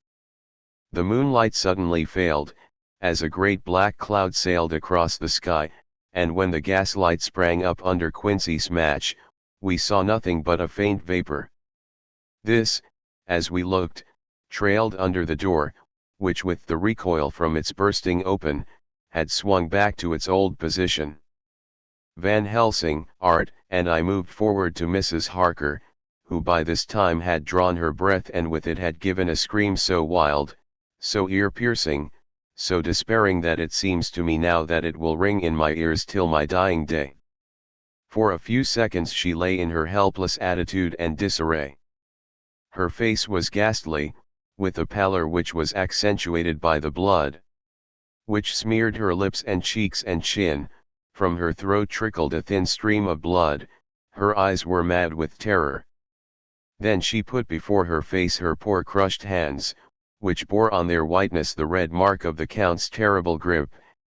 The moonlight suddenly failed, as a great black cloud sailed across the sky, and when the gaslight sprang up under Quincy's match, we saw nothing but a faint vapor. This, as we looked, trailed under the door, which with the recoil from its bursting open, had swung back to its old position. Van Helsing, Art, and I moved forward to Mrs. Harker, who by this time had drawn her breath and with it had given a scream so wild, so ear-piercing, so despairing that it seems to me now that it will ring in my ears till my dying day. For a few seconds she lay in her helpless attitude and disarray. Her face was ghastly, with a pallor which was accentuated by the blood, which smeared her lips and cheeks and chin. From her throat trickled a thin stream of blood, her eyes were mad with terror. Then she put before her face her poor crushed hands, which bore on their whiteness the red mark of the Count's terrible grip,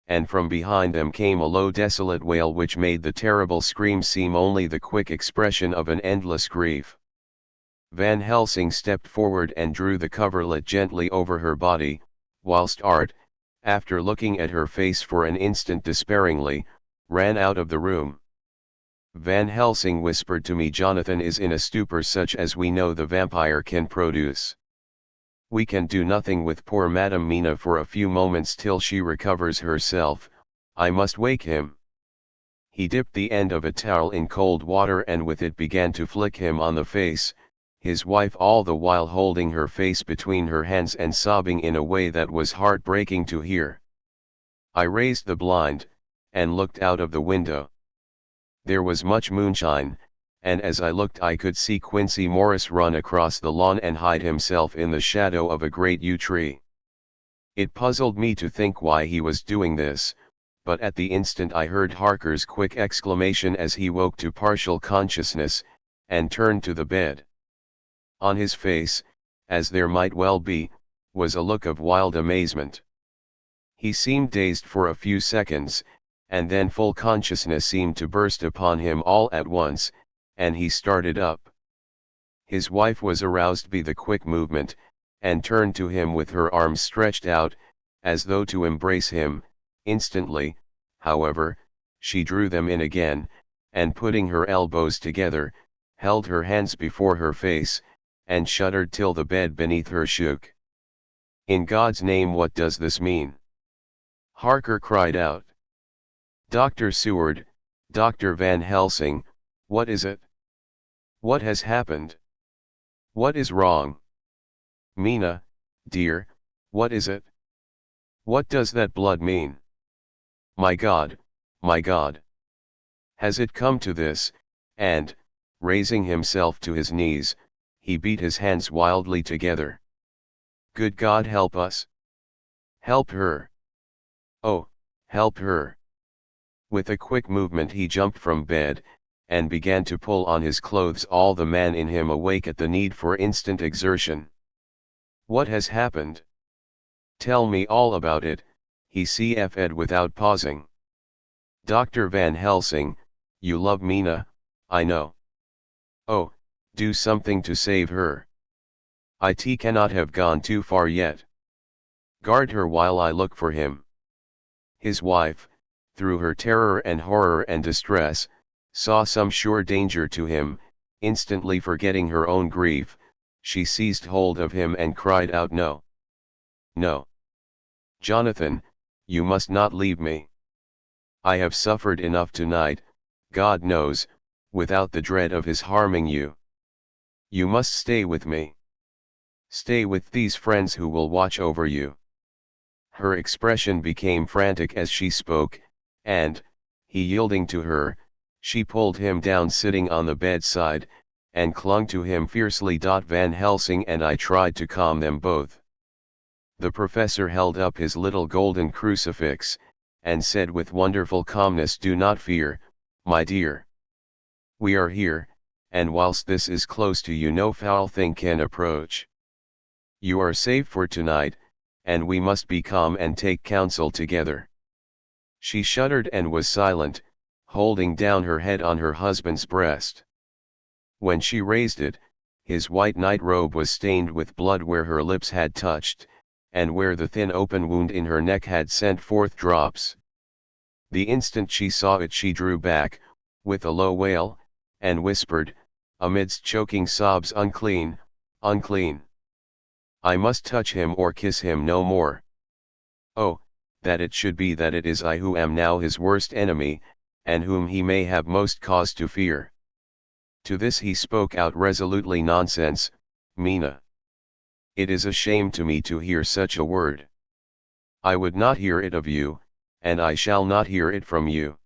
and from behind them came a low desolate wail which made the terrible scream seem only the quick expression of an endless grief. Van Helsing stepped forward and drew the coverlet gently over her body, whilst Art, after looking at her face for an instant despairingly, ran out of the room. Van Helsing whispered to me, "Jonathan is in a stupor such as we know the vampire can produce. We can do nothing with poor Madame Mina for a few moments till she recovers herself. I must wake him." He dipped the end of a towel in cold water and with it began to flick him on the face, his wife all the while holding her face between her hands and sobbing in a way that was heart-breaking to hear. I raised the blind, and looked out of the window. There was much moonshine, and as I looked I could see Quincy Morris run across the lawn and hide himself in the shadow of a great yew tree. It puzzled me to think why he was doing this, but at the instant I heard Harker's quick exclamation as he woke to partial consciousness, and turned to the bed. On his face, as there might well be, was a look of wild amazement. He seemed dazed for a few seconds, and then full consciousness seemed to burst upon him all at once, and he started up. His wife was aroused by the quick movement, and turned to him with her arms stretched out, as though to embrace him. Instantly, however, she drew them in again, and putting her elbows together, held her hands before her face, and shuddered till the bed beneath her shook. "In God's name, what does this mean?" Harker cried out. "Dr. Seward, Dr. Van Helsing, what is it? What has happened? What is wrong? Mina, dear, what is it? What does that blood mean? My God, my God! Has it come to this?" And, raising himself to his knees, he beat his hands wildly together. "Good God, help us! Help her! Oh, help her!" With a quick movement he jumped from bed, and began to pull on his clothes, all the man in him awake at the need for instant exertion. "What has happened? Tell me all about it," he cf'd without pausing. "Dr. Van Helsing, you love Mina, I know. Oh, do something to save her. It cannot have gone too far yet. Guard her while I look for him." His wife, through her terror and horror and distress, saw some sure danger to him. Instantly forgetting her own grief, she seized hold of him and cried out, "No! No! Jonathan, you must not leave me. I have suffered enough tonight, God knows, without the dread of his harming you. You must stay with me. Stay with these friends who will watch over you." Her expression became frantic as she spoke, and, he yielding to her, she pulled him down sitting on the bedside, and clung to him fiercely. Van Helsing and I tried to calm them both. The professor held up his little golden crucifix, and said with wonderful calmness, "Do not fear, my dear. We are here, and whilst this is close to you no foul thing can approach. You are safe for tonight, and we must be calm and take counsel together." She shuddered and was silent, holding down her head on her husband's breast. When she raised it, his white night robe was stained with blood where her lips had touched, and where the thin open wound in her neck had sent forth drops. The instant she saw it she drew back, with a low wail, and whispered, amidst choking sobs, "Unclean, unclean! I must touch him or kiss him no more. Oh, that it should be that it is I who am now his worst enemy, and whom he may have most cause to fear." To this he spoke out resolutely, "Nonsense, Mina. It is a shame to me to hear such a word. I would not hear it of you, and I shall not hear it from you.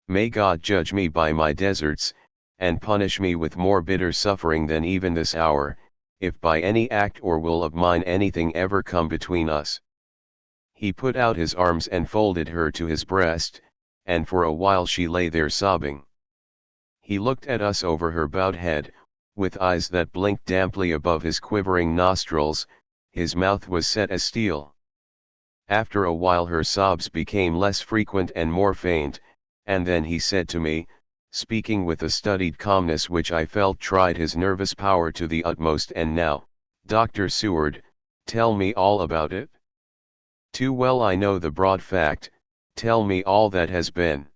May God judge me by my deserts, and punish me with more bitter suffering than even this hour, if by any act or will of mine anything ever come between us." He put out his arms and folded her to his breast, and for a while she lay there sobbing. He looked at us over her bowed head, with eyes that blinked damply above his quivering nostrils. His mouth was set as steel. After a while her sobs became less frequent and more faint, and then he said to me, speaking with a studied calmness which I felt tried his nervous power to the utmost, "And now, Dr. Seward, tell me all about it. Too well I know the broad fact, tell me all that has been."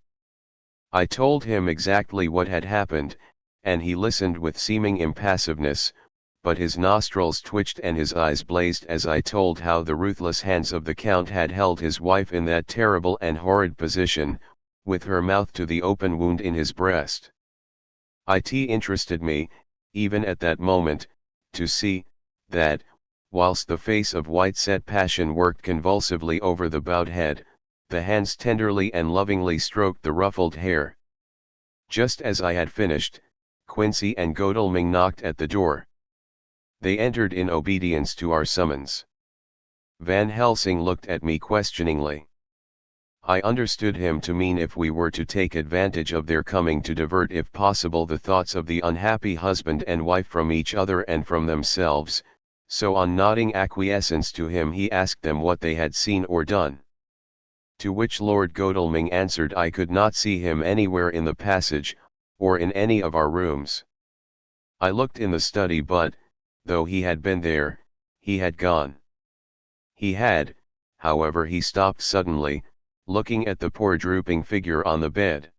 I told him exactly what had happened, and he listened with seeming impassiveness, but his nostrils twitched and his eyes blazed as I told how the ruthless hands of the Count had held his wife in that terrible and horrid position, with her mouth to the open wound in his breast. It interested me, even at that moment, to see, that, whilst the face of white-set passion worked convulsively over the bowed head, the hands tenderly and lovingly stroked the ruffled hair. Just as I had finished, Quincy and Godalming knocked at the door. They entered in obedience to our summons. Van Helsing looked at me questioningly. I understood him to mean if we were to take advantage of their coming to divert if possible the thoughts of the unhappy husband and wife from each other and from themselves, so on nodding acquiescence to him he asked them what they had seen or done. To which Lord Godalming answered I could not see him anywhere in the passage, or in any of our rooms. I looked in the study but, though he had been there, he had gone. He had, however he stopped suddenly, looking at the poor drooping figure on the bed.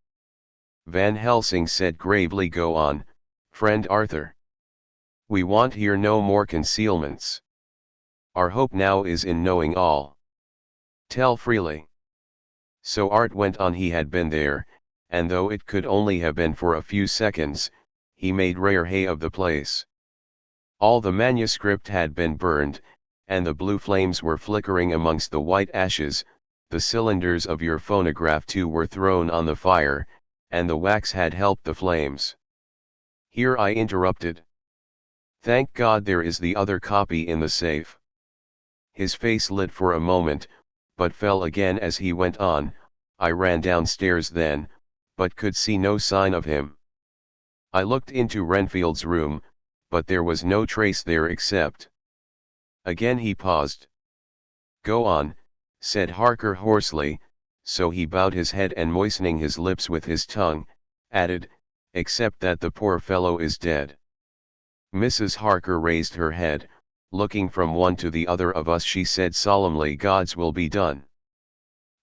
Van Helsing said gravely, "Go on, friend Arthur. We want here no more concealments. Our hope now is in knowing all. Tell freely." So Art went on. He had been there, and though it could only have been for a few seconds, he made rare hay of the place. All the manuscript had been burned, and the blue flames were flickering amongst the white ashes. The cylinders of your phonograph too were thrown on the fire, and the wax had helped the flames. Here I interrupted. "Thank God there is the other copy in the safe." His face lit for a moment, but fell again as he went on. I ran downstairs then, but could see no sign of him. I looked into Renfield's room, but there was no trace there except. Again he paused. "Go on," said Harker hoarsely, so he bowed his head and moistening his lips with his tongue, added, "except that the poor fellow is dead." Mrs. Harker raised her head, looking from one to the other of us. She said solemnly, "God's will be done."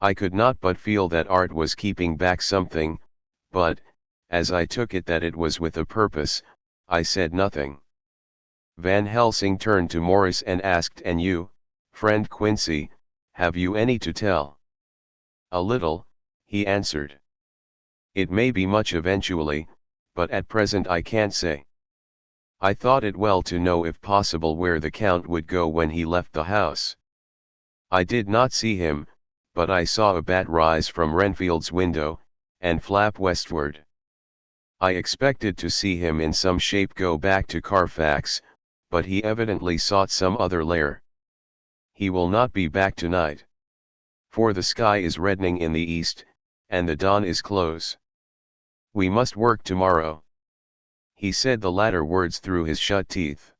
I could not but feel that Art was keeping back something, but, as I took it that it was with a purpose, I said nothing. Van Helsing turned to Morris and asked, "And you, friend Quincy, have you any to tell?" "A little," he answered. "It may be much eventually, but at present I can't say. I thought it well to know if possible where the Count would go when he left the house. I did not see him, but I saw a bat rise from Renfield's window, and flap westward. I expected to see him in some shape go back to Carfax, but he evidently sought some other lair. He will not be back tonight. For the sky is reddening in the east, and the dawn is close. We must work tomorrow." He said the latter words through his shut teeth.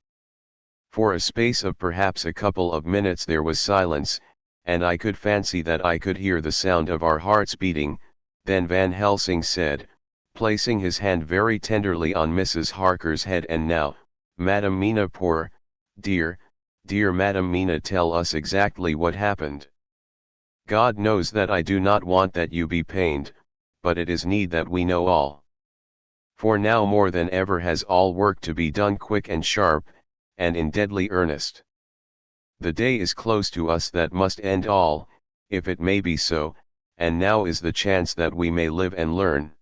For a space of perhaps a couple of minutes there was silence, and I could fancy that I could hear the sound of our hearts beating. Then Van Helsing said, placing his hand very tenderly on Mrs. Harker's head, "And now, Madam Mina, poor, dear Madam Mina, tell us exactly what happened. God knows that I do not want that you be pained, but it is need that we know all. For now more than ever has all work to be done quick and sharp, and in deadly earnest. The day is close to us that must end all, if it may be so, and now is the chance that we may live and learn."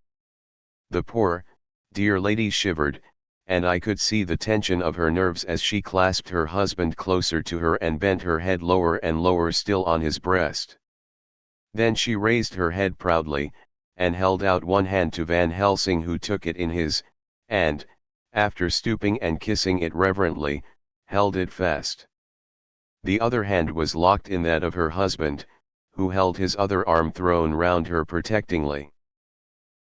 The poor, dear lady shivered, and I could see the tension of her nerves as she clasped her husband closer to her and bent her head lower and lower still on his breast. Then she raised her head proudly, and held out one hand to Van Helsing, who took it in his, and, after stooping and kissing it reverently, held it fast. The other hand was locked in that of her husband, who held his other arm thrown round her protectingly.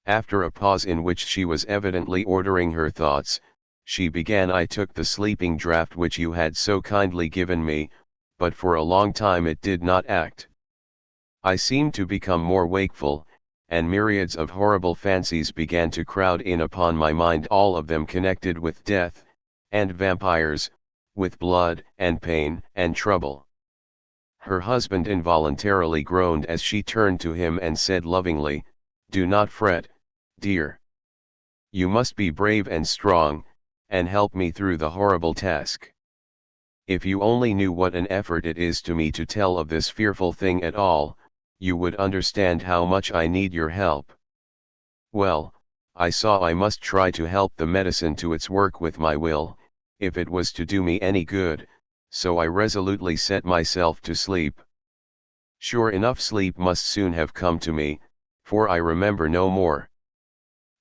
After a pause in which she was evidently ordering her thoughts, she began, "I took the sleeping draught which you had so kindly given me, but for a long time it did not act. I seemed to become more wakeful, and myriads of horrible fancies began to crowd in upon my mind, all of them connected with death, and vampires, with blood, and pain, and trouble." Her husband involuntarily groaned as she turned to him and said lovingly, "Do not fret, dear. You must be brave and strong, and help me through the horrible task. If you only knew what an effort it is to me to tell of this fearful thing at all, you would understand how much I need your help." Well, I saw I must try to help the medicine to its work with my will, if it was to do me any good, so I resolutely set myself to sleep. Sure enough, sleep must soon have come to me, for I remember no more.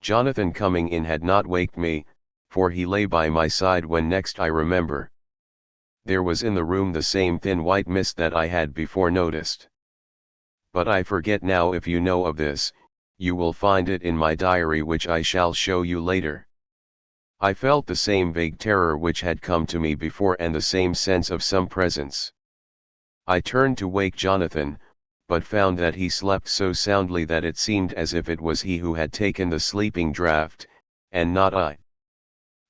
Jonathan coming in had not waked me, for he lay by my side when next I remember. There was in the room the same thin white mist that I had before noticed. But I forget now. If you know of this, you will find it in my diary, which I shall show you later. I felt the same vague terror which had come to me before, and the same sense of some presence. I turned to wake Jonathan, but found that he slept so soundly that it seemed as if it was he who had taken the sleeping draught, and not I.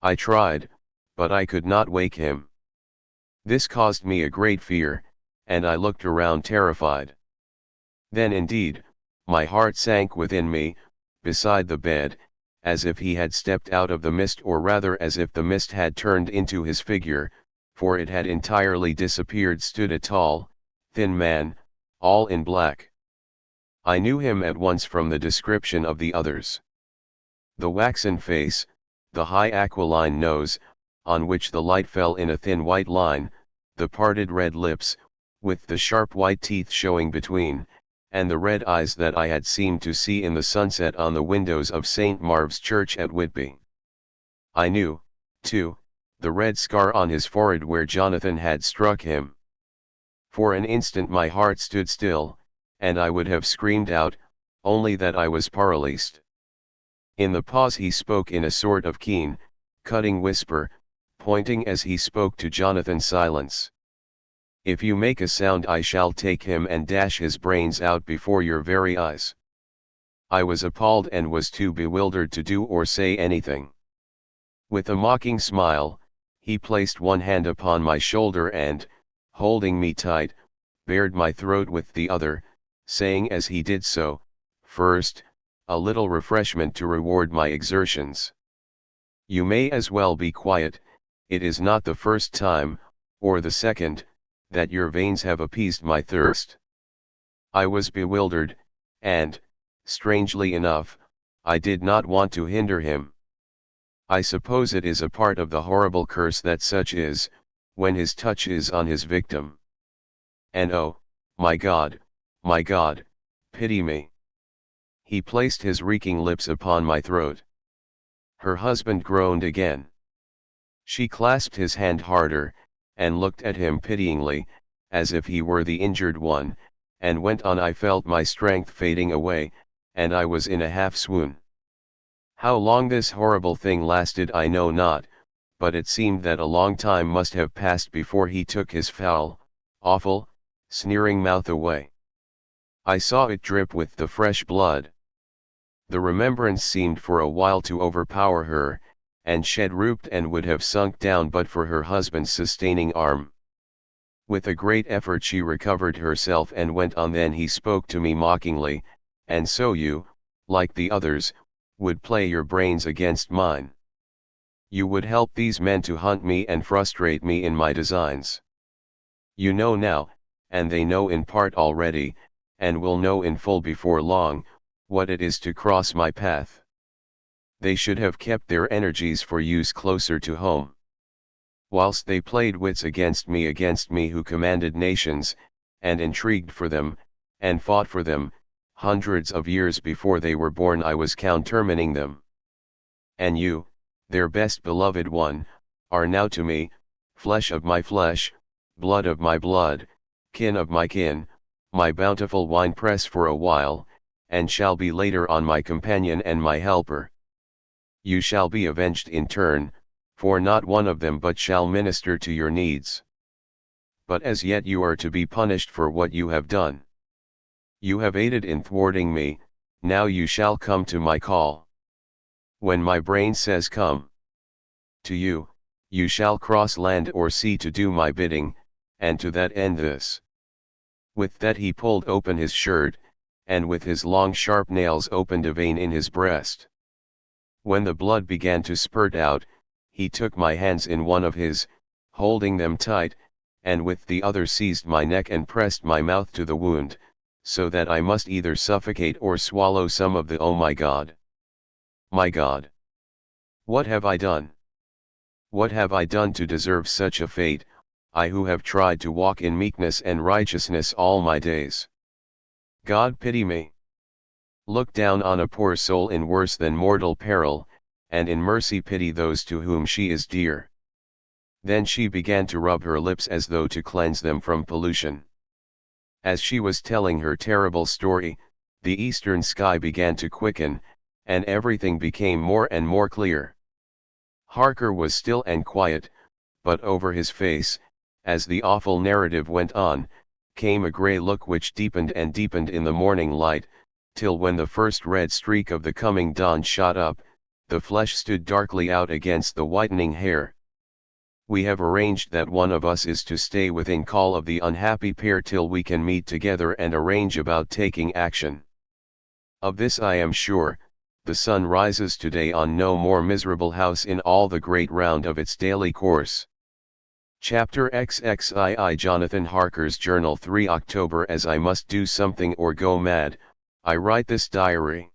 I tried, but I could not wake him. This caused me a great fear, and I looked around terrified. Then indeed, my heart sank within me, beside the bed, as if he had stepped out of the mist, or rather as if the mist had turned into his figure, for it had entirely disappeared. Stood a tall, thin man, all in black. I knew him at once from the description of the others. The waxen face, the high aquiline nose, on which the light fell in a thin white line, the parted red lips, with the sharp white teeth showing between, and the red eyes that I had seemed to see in the sunset on the windows of St. Marv's Church at Whitby. I knew, too, the red scar on his forehead where Jonathan had struck him. For an instant my heart stood still, and I would have screamed out, only that I was paralysed. In the pause he spoke in a sort of keen, cutting whisper, pointing as he spoke to Jonathan. Silence. If you make a sound I shall take him and dash his brains out before your very eyes. I was appalled and was too bewildered to do or say anything. With a mocking smile, he placed one hand upon my shoulder and, holding me tight, bared my throat with the other, saying as he did so, "First, a little refreshment to reward my exertions. You may as well be quiet, it is not the first time, or the second, that your veins have appeased my thirst." I was bewildered, and, strangely enough, I did not want to hinder him. I suppose it is a part of the horrible curse that such is, when his touch is on his victim. And oh, my God, pity me. He placed his reeking lips upon my throat. Her husband groaned again. She clasped his hand harder, and looked at him pityingly, as if he were the injured one, and went on. I felt my strength fading away, and I was in a half swoon. How long this horrible thing lasted I know not, but it seemed that a long time must have passed before he took his foul, awful, sneering mouth away. I saw it drip with the fresh blood. The remembrance seemed for a while to overpower her, and she drooped and would have sunk down but for her husband's sustaining arm. With a great effort she recovered herself and went on. Then he spoke to me mockingly, "And so you, like the others, would play your brains against mine. You would help these men to hunt me and frustrate me in my designs. You know now, and they know in part already, and will know in full before long, what it is to cross my path. They should have kept their energies for use closer to home. Whilst they played wits against me who commanded nations, and intrigued for them, and fought for them, hundreds of years before they were born, I was countermanding them. And you, their best beloved one, are now to me, flesh of my flesh, blood of my blood, kin of my kin, my bountiful winepress for a while, and shall be later on my companion and my helper. You shall be avenged in turn, for not one of them but shall minister to your needs. But as yet you are to be punished for what you have done. You have aided in thwarting me, now you shall come to my call. When my brain says come to you, you shall cross land or sea to do my bidding, and to that end this." With that he pulled open his shirt, and with his long sharp nails opened a vein in his breast. When the blood began to spurt out, he took my hands in one of his, holding them tight, and with the other seized my neck and pressed my mouth to the wound, so that I must either suffocate or swallow some of the— Oh my God! My God! What have I done? What have I done to deserve such a fate, I who have tried to walk in meekness and righteousness all my days? God pity me! Look down on a poor soul in worse than mortal peril, and in mercy pity those to whom she is dear." Then she began to rub her lips as though to cleanse them from pollution. As she was telling her terrible story, the eastern sky began to quicken, and everything became more and more clear. Harker was still and quiet, but over his face, as the awful narrative went on, came a grey look which deepened and deepened in the morning light, till when the first red streak of the coming dawn shot up, the flesh stood darkly out against the whitening hair. "We have arranged that one of us is to stay within call of the unhappy pair till we can meet together and arrange about taking action. Of this I am sure, the sun rises today on no more miserable house in all the great round of its daily course." Chapter XXII Jonathan Harker's Journal 3 October. As I must do something or go mad, I write this diary.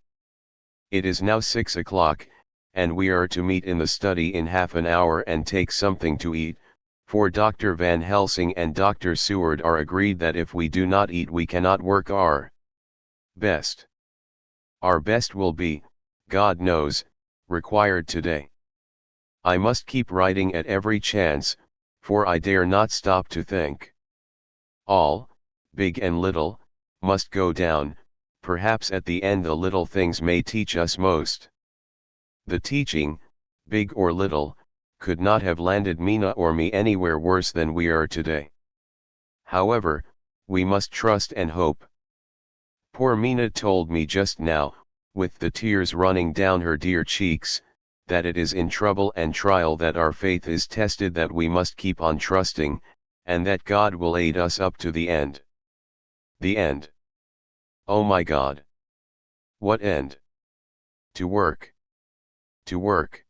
It is now 6 o'clock, and we are to meet in the study in half an hour and take something to eat, for Dr. Van Helsing and Dr. Seward are agreed that if we do not eat we cannot work our best. Our best will be, God knows, required today. I must keep writing at every chance, for I dare not stop to think. All, big and little, must go down. Perhaps at the end the little things may teach us most. The teaching, big or little, could not have landed Mina or me anywhere worse than we are today. However, we must trust and hope. Poor Mina told me just now, with the tears running down her dear cheeks, that it is in trouble and trial that our faith is tested, that we must keep on trusting, and that God will aid us up to the end. The end. Oh my God! What end? To work. To work.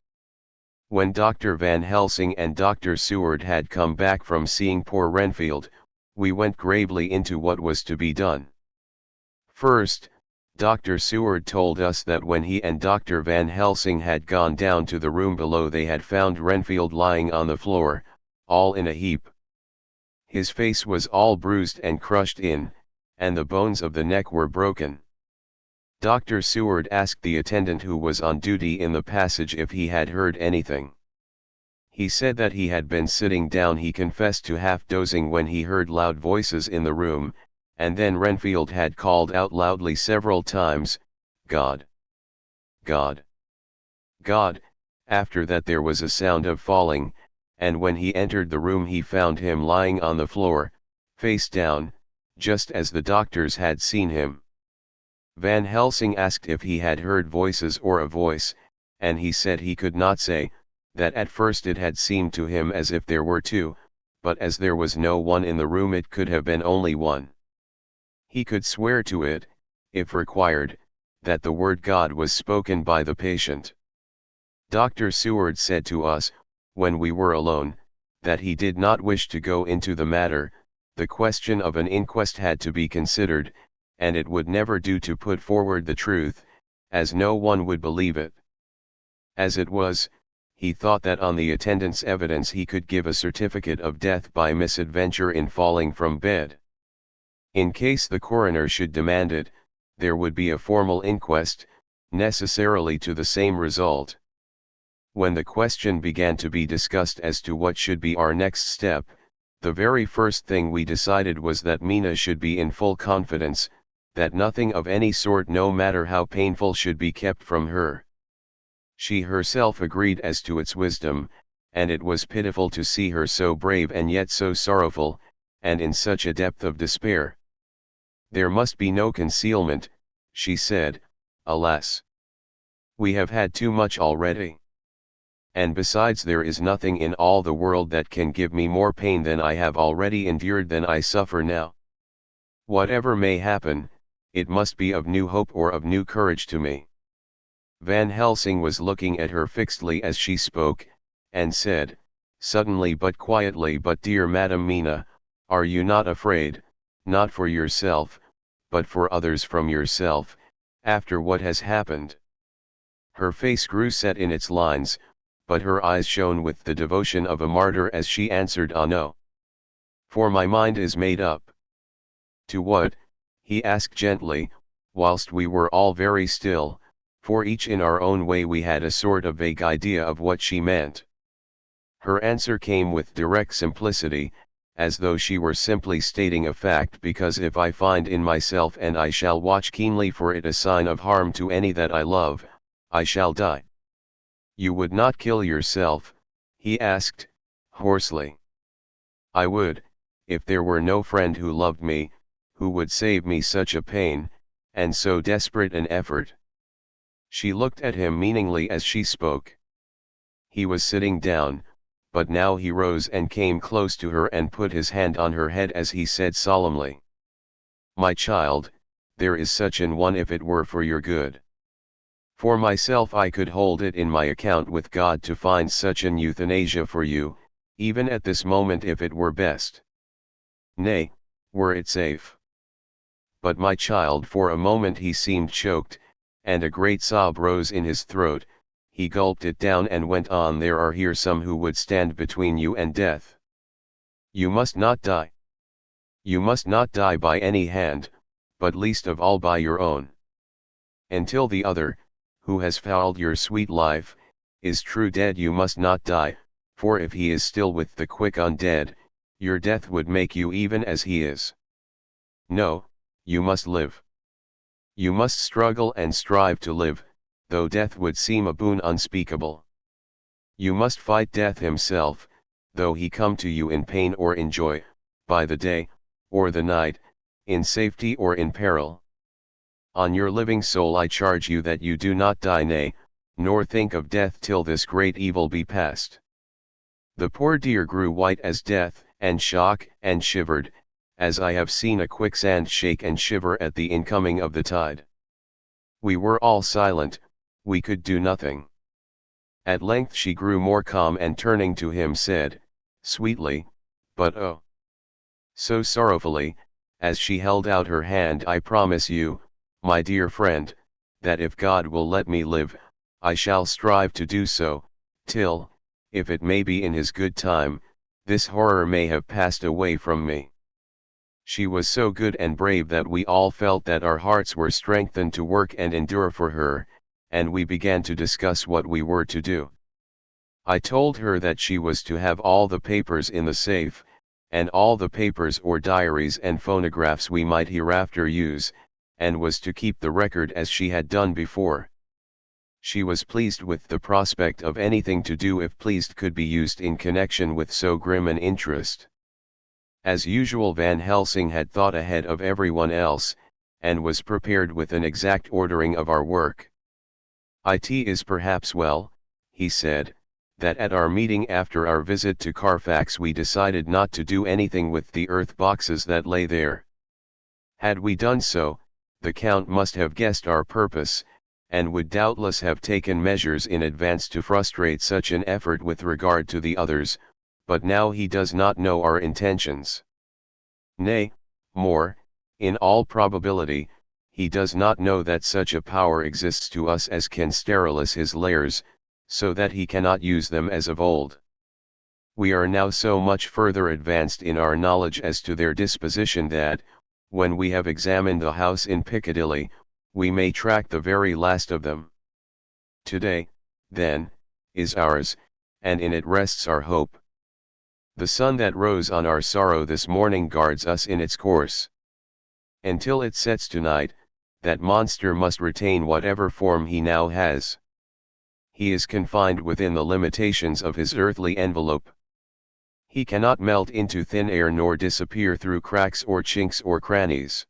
When Dr. Van Helsing and Dr. Seward had come back from seeing poor Renfield, we went gravely into what was to be done. First, Dr. Seward told us that when he and Dr. Van Helsing had gone down to the room below they had found Renfield lying on the floor, all in a heap. His face was all bruised and crushed in, and the bones of the neck were broken. Dr. Seward asked the attendant who was on duty in the passage if he had heard anything. He said that he had been sitting down. He confessed to half dozing when he heard loud voices in the room, and then Renfield had called out loudly several times, "God! God! God!" After that there was a sound of falling, and when he entered the room he found him lying on the floor, face down, just as the doctors had seen him. Van Helsing asked if he had heard voices or a voice, and he said he could not say, that at first it had seemed to him as if there were two, but as there was no one in the room it could have been only one. He could swear to it, if required, that the word God was spoken by the patient. Dr. Seward said to us, when we were alone, that he did not wish to go into the matter. The question of an inquest had to be considered, and it would never do to put forward the truth, as no one would believe it. As it was, he thought that on the attendant's evidence he could give a certificate of death by misadventure in falling from bed. In case the coroner should demand it, there would be a formal inquest, necessarily to the same result. When the question began to be discussed as to what should be our next step, the very first thing we decided was that Mina should be in full confidence, that nothing of any sort, no matter how painful, should be kept from her. She herself agreed as to its wisdom, and it was pitiful to see her so brave and yet so sorrowful, and in such a depth of despair. There must be no concealment, she said, alas! We have had too much already. And besides, there is nothing in all the world that can give me more pain than I have already endured than I suffer now. Whatever may happen, it must be of new hope or of new courage to me. Van Helsing was looking at her fixedly as she spoke, and said, suddenly but quietly, "But dear Madam Mina, are you not afraid, not for yourself, but for others, from yourself, after what has happened?" Her face grew set in its lines, but her eyes shone with the devotion of a martyr as she answered, "Ah no. For my mind is made up." "To what?" he asked gently, whilst we were all very still. for each in our own way we had a sort of vague idea of what she meant. Her answer came with direct simplicity, as though she were simply stating a fact, because if I find in myself, and I shall watch keenly for it, a sign of harm to any that I love, I shall die. You would not kill yourself? He asked, hoarsely. I would, if there were no friend who loved me, who would save me such a pain, and so desperate an effort. She looked at him meaningly as she spoke. He was sitting down, but now he rose and came close to her and put his hand on her head as he said solemnly, "My child, there is such an one if it were for your good. For myself I could hold it in my account with God to find such an euthanasia for you, even at this moment, if it were best. Nay, were it safe. But my child," for a moment he seemed choked, and a great sob rose in his throat. He gulped it down and went on, "There are here some who would stand between you and death. You must not die. You must not die by any hand, but least of all by your own. Until the other, who has fouled your sweet life, is true dead, you must not die, for if he is still with the quick undead, your death would make you even as he is. No, you must live. You must struggle and strive to live, though death would seem a boon unspeakable. You must fight death himself, though he come to you in pain or in joy, by the day, or the night, in safety or in peril. On your living soul I charge you that you do not die, nay, nor think of death till this great evil be past." The poor dear grew white as death, and shook and shivered, as I have seen a quicksand shake and shiver at the incoming of the tide. We were all silent, we could do nothing. At length she grew more calm, and turning to him said, sweetly, but oh, so sorrowfully, as she held out her hand, "I promise you, my dear friend, that if God will let me live, I shall strive to do so, till, if it may be in his good time, this horror may have passed away from me." She was so good and brave that we all felt that our hearts were strengthened to work and endure for her, and we began to discuss what we were to do. I told her that she was to have all the papers in the safe, and all the papers or diaries and phonographs we might hereafter use, and was to keep the record as she had done before. She was pleased with the prospect of anything to do, if pleased could be used in connection with so grim an interest. As usual, Van Helsing had thought ahead of everyone else, and was prepared with an exact ordering of our work. "It is perhaps well," he said, "that at our meeting after our visit to Carfax we decided not to do anything with the earth boxes that lay there. Had we done so, the Count must have guessed our purpose, and would doubtless have taken measures in advance to frustrate such an effort with regard to the others, but now he does not know our intentions. Nay, more, in all probability, he does not know that such a power exists to us as can sterilize his lairs, so that he cannot use them as of old. We are now so much further advanced in our knowledge as to their disposition that, when we have examined the house in Piccadilly, we may track the very last of them. Today, then, is ours, and in it rests our hope. The sun that rose on our sorrow this morning guards us in its course. Until it sets tonight, that monster must retain whatever form he now has. He is confined within the limitations of his earthly envelope. He cannot melt into thin air nor disappear through cracks or chinks or crannies.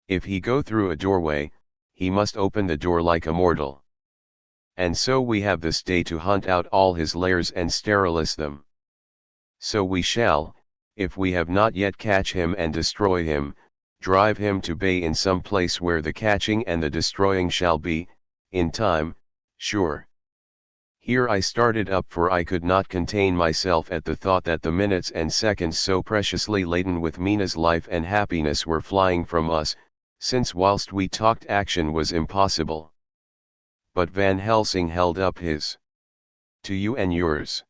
If he go through a doorway, he must open the door like a mortal. And so we have this day to hunt out all his lairs and sterilize them. So we shall, if we have not yet catch him and destroy him, drive him to bay in some place where the catching and the destroying shall be, in time, sure. Here I started up, for I could not contain myself at the thought that the minutes and seconds so preciously laden with Mina's life and happiness were flying from us, since whilst we talked action was impossible. But Van Helsing held up his. "To you and yours.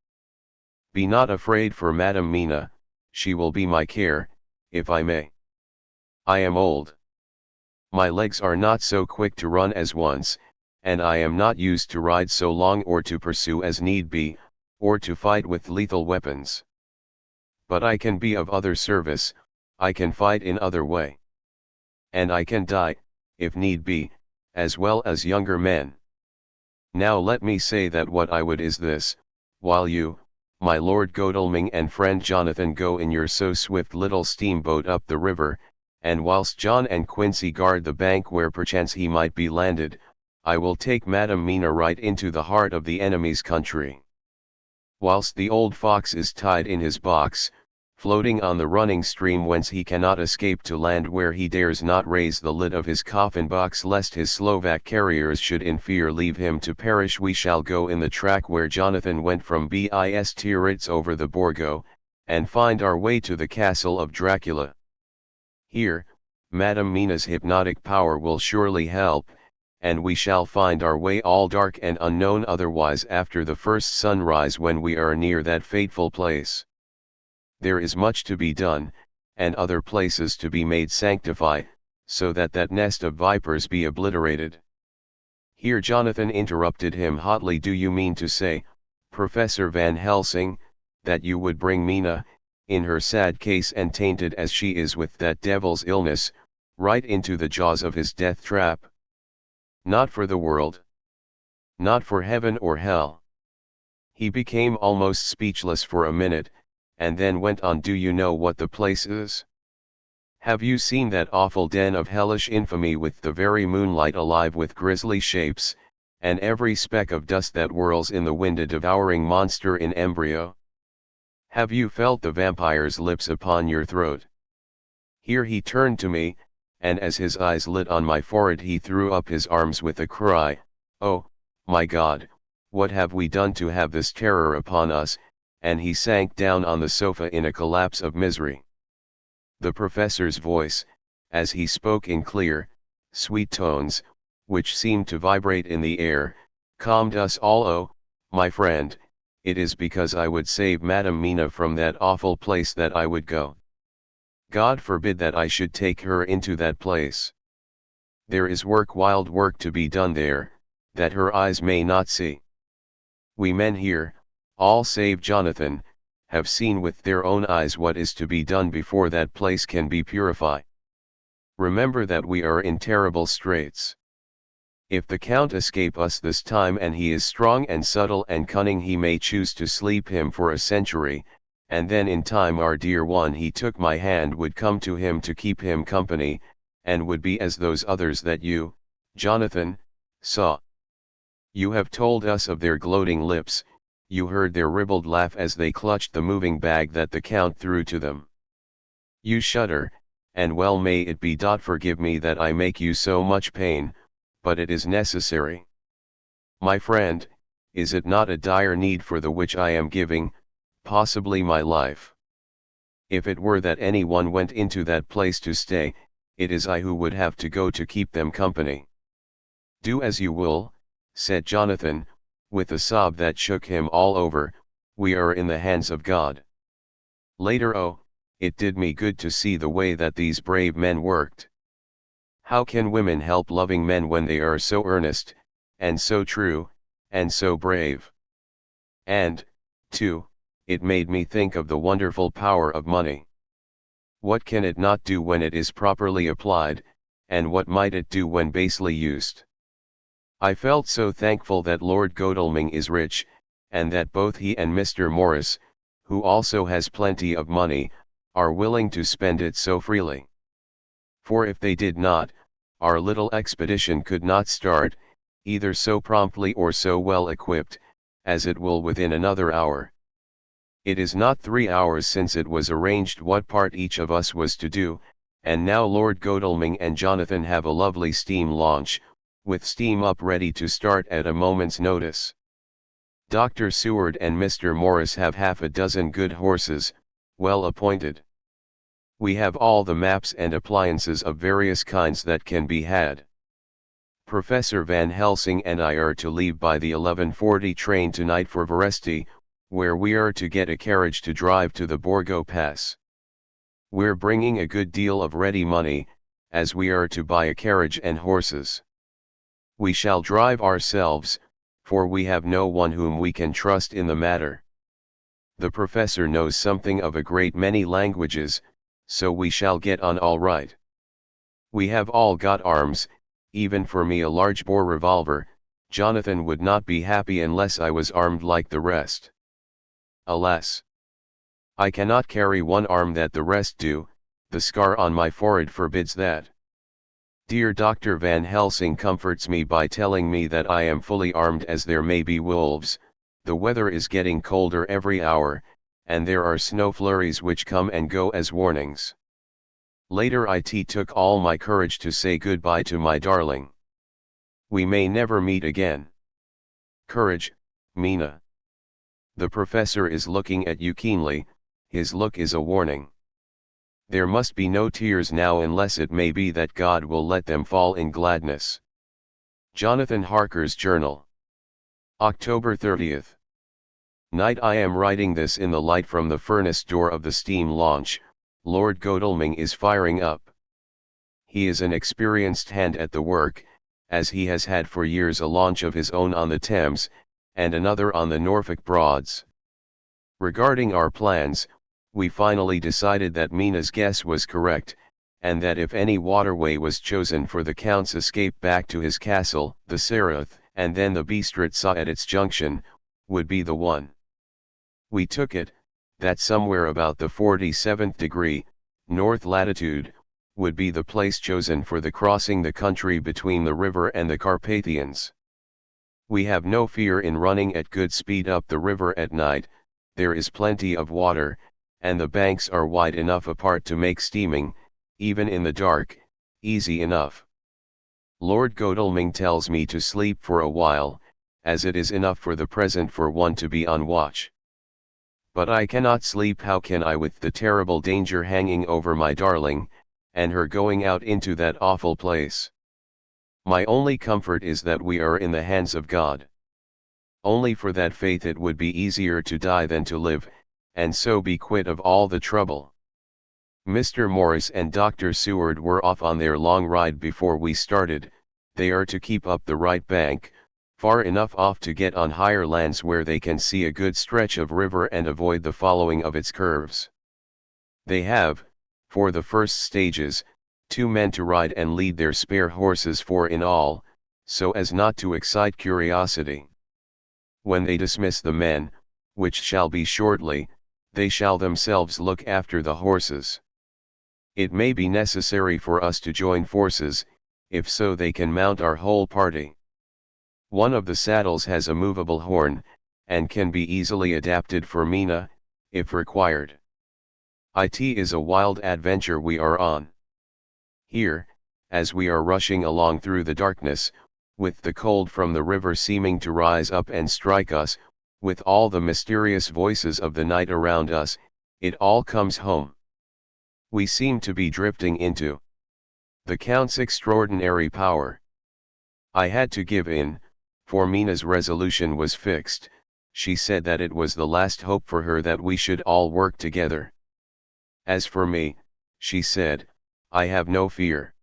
Be not afraid for Madam Mina, she will be my care, if I may. I am old. My legs are not so quick to run as once, and I am not used to ride so long or to pursue as need be, or to fight with lethal weapons. But I can be of other service, I can fight in other way. And I can die, if need be, as well as younger men. Now let me say that what I would is this, while you, my Lord Godalming and friend Jonathan go in your so swift little steamboat up the river, and whilst John and Quincy guard the bank where perchance he might be landed, I will take Madam Mina right into the heart of the enemy's country. Whilst the old fox is tied in his box, floating on the running stream whence he cannot escape to land where he dares not raise the lid of his coffin box lest his Slovak carriers should in fear leave him to perish, we shall go in the track where Jonathan went from Bistritz over the Borgo, and find our way to the castle of Dracula. Here, Madam Mina's hypnotic power will surely help, and we shall find our way all dark and unknown otherwise after the first sunrise when we are near that fateful place. There is much to be done, and other places to be made sanctify, so that that nest of vipers be obliterated. Here Jonathan interrupted him hotly. Do you mean to say, Professor Van Helsing, that you would bring Mina, in her sad case and tainted as she is with that devil's illness, right into the jaws of his death trap? Not for the world. Not for heaven or hell. He became almost speechless for a minute, and then went on. Do you know what the place is? Have you seen that awful den of hellish infamy with the very moonlight alive with grisly shapes, and every speck of dust that whirls in the wind a devouring monster in embryo? Have you felt the vampire's lips upon your throat? Here he turned to me, and as his eyes lit on my forehead he threw up his arms with a cry, "Oh, my God, what have we done to have this terror upon us?" and he sank down on the sofa in a collapse of misery. The professor's voice, as he spoke in clear, sweet tones, which seemed to vibrate in the air, calmed us all. "Oh, my friend, it is because I would save Madam Mina from that awful place that I would go. God forbid that I should take her into that place. There is work, wild work to be done there, that her eyes may not see. We men here, all save Jonathan, have seen with their own eyes what is to be done before that place can be purified. Remember that we are in terrible straits. If the Count escape us this time, and he is strong and subtle and cunning, he may choose to sleep him for a century, and then in time our dear one he took my hand would come to him to keep him company, and would be as those others that you, Jonathan, saw. You have told us of their gloating lips, you heard their ribald laugh as they clutched the moving bag that the Count threw to them. You shudder, and well may it be. Forgive me that I make you so much pain, but it is necessary. My friend, is it not a dire need for the which I am giving, possibly my life? If it were that any one went into that place to stay, it is I who would have to go to keep them company." "Do as you will," said Jonathan, with a sob that shook him all over, "we are in the hands of God." Later, oh, it did me good to see the way that these brave men worked. How can women help loving men when they are so earnest, and so true, and so brave? And, too, it made me think of the wonderful power of money. What can it not do when it is properly applied, and what might it do when basely used? I felt so thankful that Lord Godalming is rich, and that both he and Mr. Morris, who also has plenty of money, are willing to spend it so freely. For if they did not, our little expedition could not start, either so promptly or so well equipped, as it will within another hour. It is not 3 hours since it was arranged what part each of us was to do, and now Lord Godalming and Jonathan have a lovely steam launch, with steam up ready to start at a moment's notice. Dr. Seward and Mr. Morris have half a dozen good horses, well appointed. We have all the maps and appliances of various kinds that can be had. Professor Van Helsing and I are to leave by the 11:40 train tonight for Veresti, where we are to get a carriage to drive to the Borgo Pass. We're bringing a good deal of ready money, as we are to buy a carriage and horses. We shall drive ourselves, for we have no one whom we can trust in the matter. The professor knows something of a great many languages, so we shall get on all right. We have all got arms, even for me a large bore revolver. Jonathan would not be happy unless I was armed like the rest. Alas! I cannot carry one arm that the rest do, the scar on my forehead forbids that. Dear Dr. Van Helsing comforts me by telling me that I am fully armed as there may be wolves. The weather is getting colder every hour, and there are snow flurries which come and go as warnings. Later it took all my courage to say goodbye to my darling. We may never meet again. Courage, Mina. The professor is looking at you keenly, his look is a warning. There must be no tears now unless it may be that God will let them fall in gladness. Jonathan Harker's Journal. October 30th. Night. I am writing this in the light from the furnace door of the steam launch. Lord Godalming is firing up. He is an experienced hand at the work, as he has had for years a launch of his own on the Thames, and another on the Norfolk Broads. Regarding our plans, we finally decided that Mina's guess was correct, and that if any waterway was chosen for the Count's escape back to his castle, the Sereth, and then the Bistritza at its junction, would be the one. We took it, that somewhere about the 47th degree, north latitude, would be the place chosen for the crossing the country between the river and the Carpathians. We have no fear in running at good speed up the river at night, there is plenty of water, and the banks are wide enough apart to make steaming, even in the dark, easy enough. Lord Godalming tells me to sleep for a while, as it is enough for the present for one to be on watch. But I cannot sleep. How can I, with the terrible danger hanging over my darling, and her going out into that awful place? My only comfort is that we are in the hands of God. Only for that faith it would be easier to die than to live, and so be quit of all the trouble. Mr. Morris and Dr. Seward were off on their long ride before we started. They are to keep up the right bank, far enough off to get on higher lands where they can see a good stretch of river and avoid the following of its curves. They have, for the first stages, 2 men to ride and lead their spare horses, 4 in all, so as not to excite curiosity. When they dismiss the men, which shall be shortly, they shall themselves look after the horses. It may be necessary for us to join forces, if so they can mount our whole party. One of the saddles has a movable horn, and can be easily adapted for Mina, if required. It is a wild adventure we are on. Here, as we are rushing along through the darkness, with the cold from the river seeming to rise up and strike us, with all the mysterious voices of the night around us, it all comes home. We seem to be drifting into the Count's extraordinary power. I had to give in, for Mina's resolution was fixed. She said that it was the last hope for her that we should all work together. As for me, she said, I have no fear.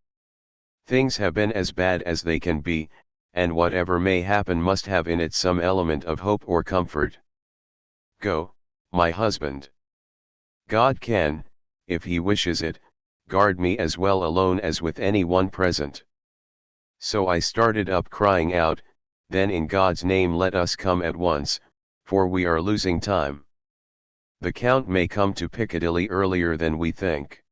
Things have been as bad as they can be, and whatever may happen must have in it some element of hope or comfort. Go, my husband. God can, if he wishes it, guard me as well alone as with any one present. So I started up crying out, then in God's name let us come at once, for we are losing time. The Count may come to Piccadilly earlier than we think.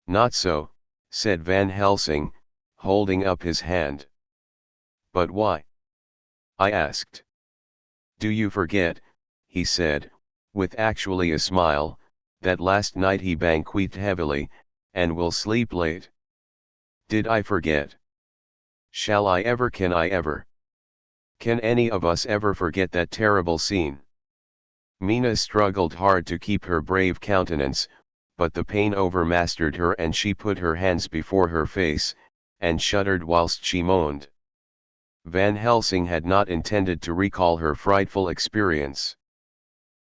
Not so, said Van Helsing, holding up his hand. But why? I asked. Do you forget, he said, with actually a smile, that last night he banqueted heavily, and will sleep late? Did I forget? Shall I ever? Can I ever? Can any of us ever forget that terrible scene? Mina struggled hard to keep her brave countenance, but the pain overmastered her and she put her hands before her face, and shuddered whilst she moaned. Van Helsing had not intended to recall her frightful experience.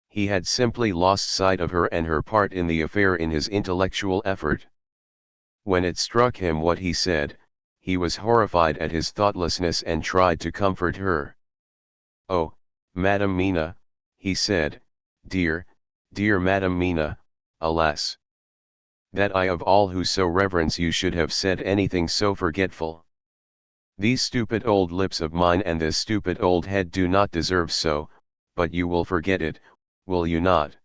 He had simply lost sight of her and her part in the affair in his intellectual effort. When it struck him what he said, he was horrified at his thoughtlessness and tried to comfort her. "Oh, Madam Mina," he said, "dear, dear Madam Mina, alas! That I of all who so reverence you should have said anything so forgetful. These stupid old lips of mine and this stupid old head do not deserve so, but you will forget it, will you not?"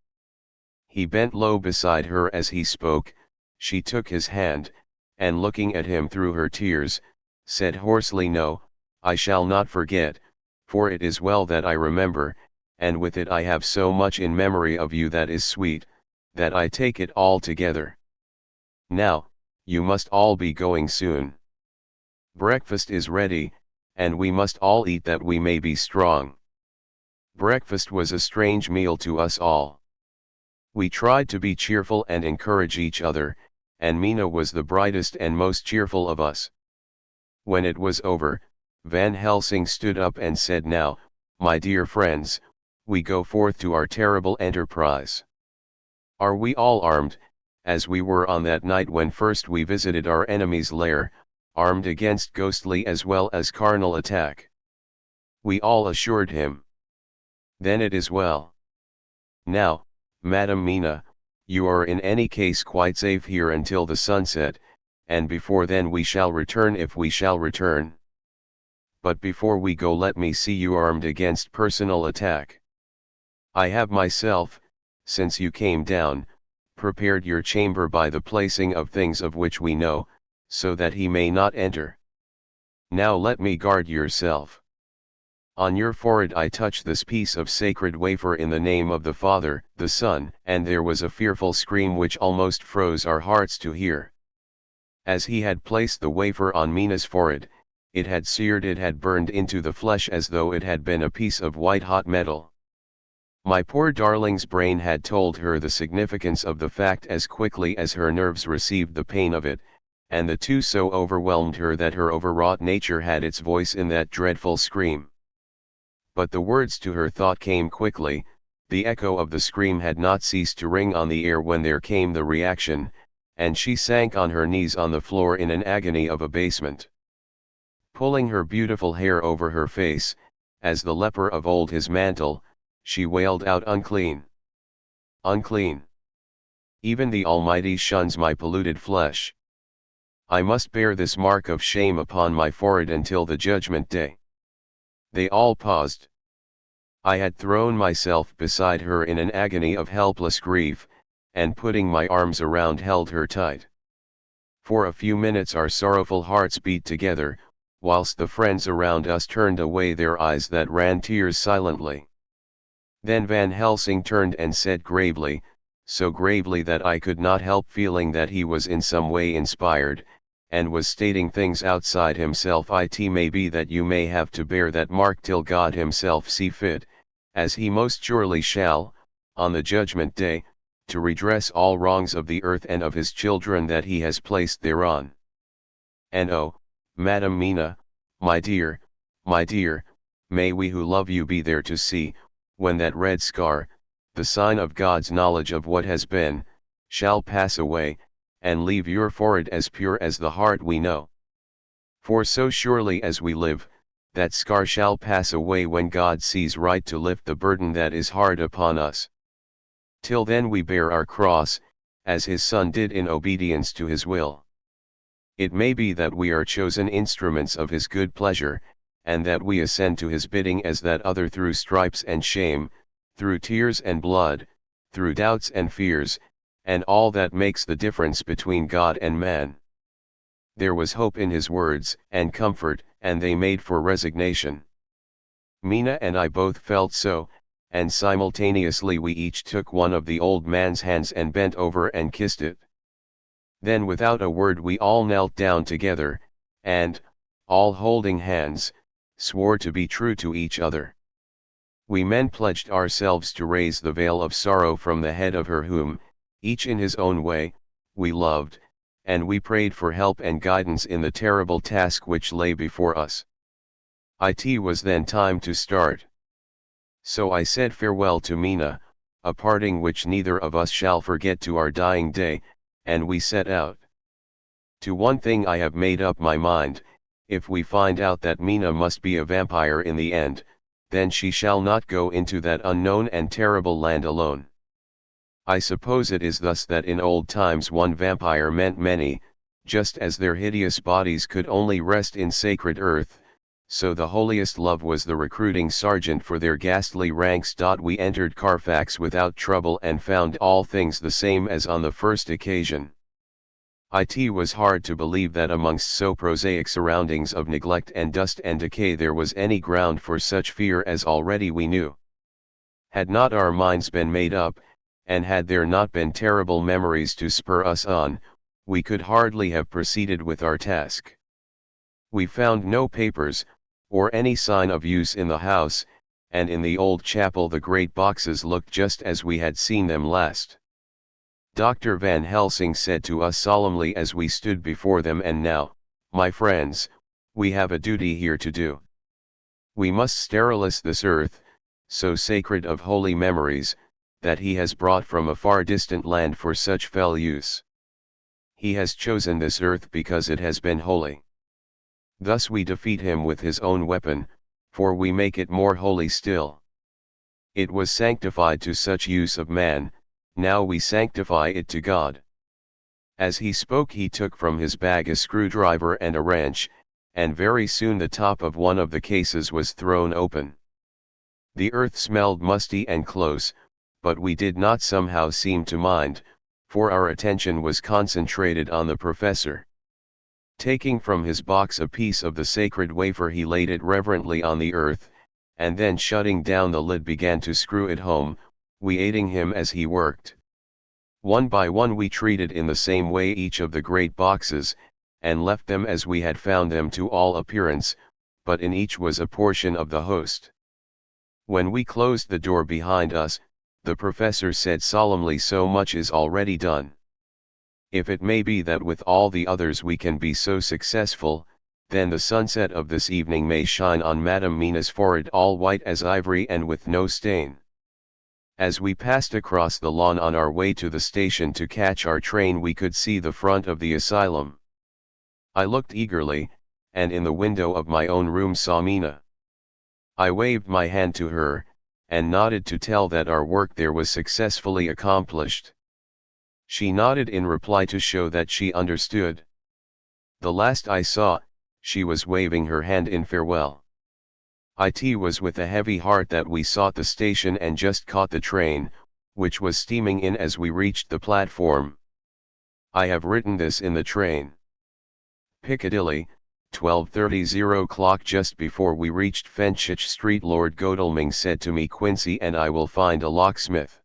He bent low beside her as he spoke. She took his hand, and looking at him through her tears, said hoarsely, "No, I shall not forget, for it is well that I remember, and with it I have so much in memory of you that is sweet, that I take it all together. Now, you must all be going soon. Breakfast is ready, and we must all eat that we may be strong." Breakfast was a strange meal to us all. We tried to be cheerful and encourage each other, and Mina was the brightest and most cheerful of us. When it was over, Van Helsing stood up and said, "Now, my dear friends, we go forth to our terrible enterprise. Are we all armed, as we were on that night when first we visited our enemy's lair, armed against ghostly as well as carnal attack?" We all assured him. "Then it is well. Now, Madam Mina, you are in any case quite safe here until the sunset, and before then we shall return if we shall return. But before we go let me see you armed against personal attack. I have myself, since you came down, prepared your chamber by the placing of things of which we know, so that he may not enter. Now let me guard yourself. On your forehead I touch this piece of sacred wafer in the name of the Father, the Son," and there was a fearful scream which almost froze our hearts to hear. As he had placed the wafer on Mina's forehead, it had seared, it had burned into the flesh as though it had been a piece of white-hot metal. My poor darling's brain had told her the significance of the fact as quickly as her nerves received the pain of it, and the two so overwhelmed her that her overwrought nature had its voice in that dreadful scream. But the words to her thought came quickly. The echo of the scream had not ceased to ring on the air when there came the reaction, and she sank on her knees on the floor in an agony of abasement. Pulling her beautiful hair over her face, as the leper of old his mantle, she wailed out, "Unclean! Unclean! Even the Almighty shuns my polluted flesh. I must bear this mark of shame upon my forehead until the judgment day." They all paused. I had thrown myself beside her in an agony of helpless grief, and putting my arms around held her tight. For a few minutes our sorrowful hearts beat together, whilst the friends around us turned away their eyes that ran tears silently. Then Van Helsing turned and said gravely, so gravely that I could not help feeling that he was in some way inspired, and was stating things outside himself. "It may be that you may have to bear that mark till God himself see fit, as he most surely shall, on the judgment day, to redress all wrongs of the earth and of his children that he has placed thereon. And oh, Madam Mina, my dear, may we who love you be there to see, when that red scar, the sign of God's knowledge of what has been, shall pass away, and leave your forehead as pure as the heart we know. For so surely as we live, that scar shall pass away when God sees right to lift the burden that is hard upon us. Till then we bear our cross, as his Son did in obedience to his will. It may be that we are chosen instruments of his good pleasure, and that we ascend to his bidding as that other through stripes and shame, through tears and blood, through doubts and fears, and all that makes the difference between God and man." There was hope in his words, and comfort, and they made for resignation. Mina and I both felt so, and simultaneously we each took one of the old man's hands and bent over and kissed it. Then without a word we all knelt down together, and, all holding hands, swore to be true to each other. We men pledged ourselves to raise the veil of sorrow from the head of her whom, each in his own way, we loved, and we prayed for help and guidance in the terrible task which lay before us. It was then time to start. So I said farewell to Mina, a parting which neither of us shall forget to our dying day, and we set out. To one thing I have made up my mind, if we find out that Mina must be a vampire in the end, then she shall not go into that unknown and terrible land alone. I suppose it is thus that in old times one vampire meant many, just as their hideous bodies could only rest in sacred earth, so the holiest love was the recruiting sergeant for their ghastly ranks. We entered Carfax without trouble and found all things the same as on the first occasion. It was hard to believe that amongst so prosaic surroundings of neglect and dust and decay there was any ground for such fear as already we knew. Had not our minds been made up, and had there not been terrible memories to spur us on, we could hardly have proceeded with our task. We found no papers, or any sign of use in the house, and in the old chapel the great boxes looked just as we had seen them last. Dr. Van Helsing said to us solemnly as we stood before them, "And now, my friends, we have a duty here to do. We must sterilize this earth, so sacred of holy memories, that he has brought from a far distant land for such fell use. He has chosen this earth because it has been holy. Thus we defeat him with his own weapon, for we make it more holy still. It was sanctified to such use of man, now we sanctify it to God." As he spoke he took from his bag a screwdriver and a wrench, and very soon the top of one of the cases was thrown open. The earth smelled musty and close, but we did not somehow seem to mind, for our attention was concentrated on the professor. Taking from his box a piece of the sacred wafer he laid it reverently on the earth, and then shutting down the lid began to screw it home, we aiding him as he worked. One by one we treated in the same way each of the great boxes, and left them as we had found them to all appearance, but in each was a portion of the host. When we closed the door behind us, the professor said solemnly, "So much is already done. If it may be that with all the others we can be so successful, then the sunset of this evening may shine on Madame Mina's forehead all white as ivory and with no stain." As we passed across the lawn on our way to the station to catch our train we could see the front of the asylum. I looked eagerly, and in the window of my own room saw Mina. I waved my hand to her, and nodded to tell that our work there was successfully accomplished. She nodded in reply to show that she understood. The last I saw, she was waving her hand in farewell. It was with a heavy heart that we sought the station and just caught the train, which was steaming in as we reached the platform. I have written this in the train. Piccadilly, 12:30 o'clock. Just before we reached Fenchurch Street Lord Godalming said to me, "Quincy and I will find a locksmith.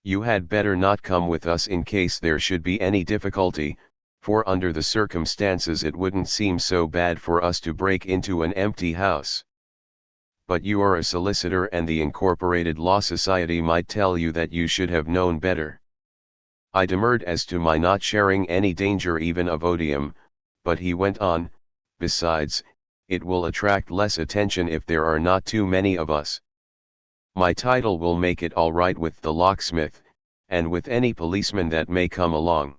You had better not come with us in case there should be any difficulty, for under the circumstances it wouldn't seem so bad for us to break into an empty house. But you are a solicitor and the Incorporated Law Society might tell you that you should have known better." I demurred as to my not sharing any danger even of odium, but he went on, "Besides, it will attract less attention if there are not too many of us. My title will make it all right with the locksmith, and with any policeman that may come along.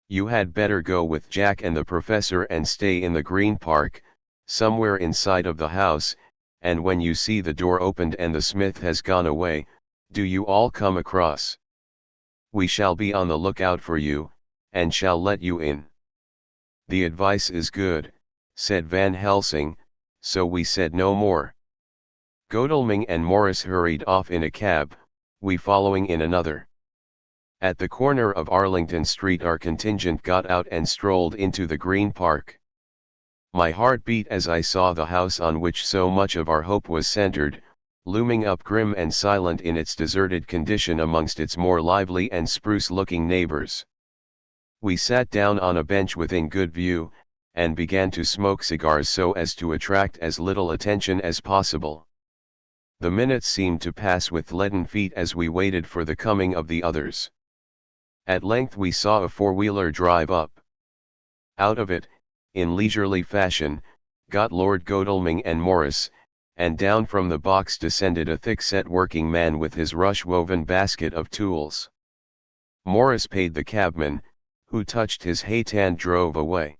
You had better go with Jack and the professor and stay in the Green Park, somewhere inside of the house, and when you see the door opened and the smith has gone away, do you all come across. We shall be on the lookout for you, and shall let you in." "The advice is good," said Van Helsing, so we said no more. Godalming and Morris hurried off in a cab, we following in another. At the corner of Arlington Street our contingent got out and strolled into the Green Park. My heart beat as I saw the house on which so much of our hope was centered, looming up grim and silent in its deserted condition amongst its more lively and spruce-looking neighbors. We sat down on a bench within good view, and began to smoke cigars so as to attract as little attention as possible. The minutes seemed to pass with leaden feet as we waited for the coming of the others. At length we saw a four-wheeler drive up. Out of it, in leisurely fashion, got Lord Godalming and Morris, and down from the box descended a thick-set working man with his rush-woven basket of tools. Morris paid the cabman, who touched his hat and drove away.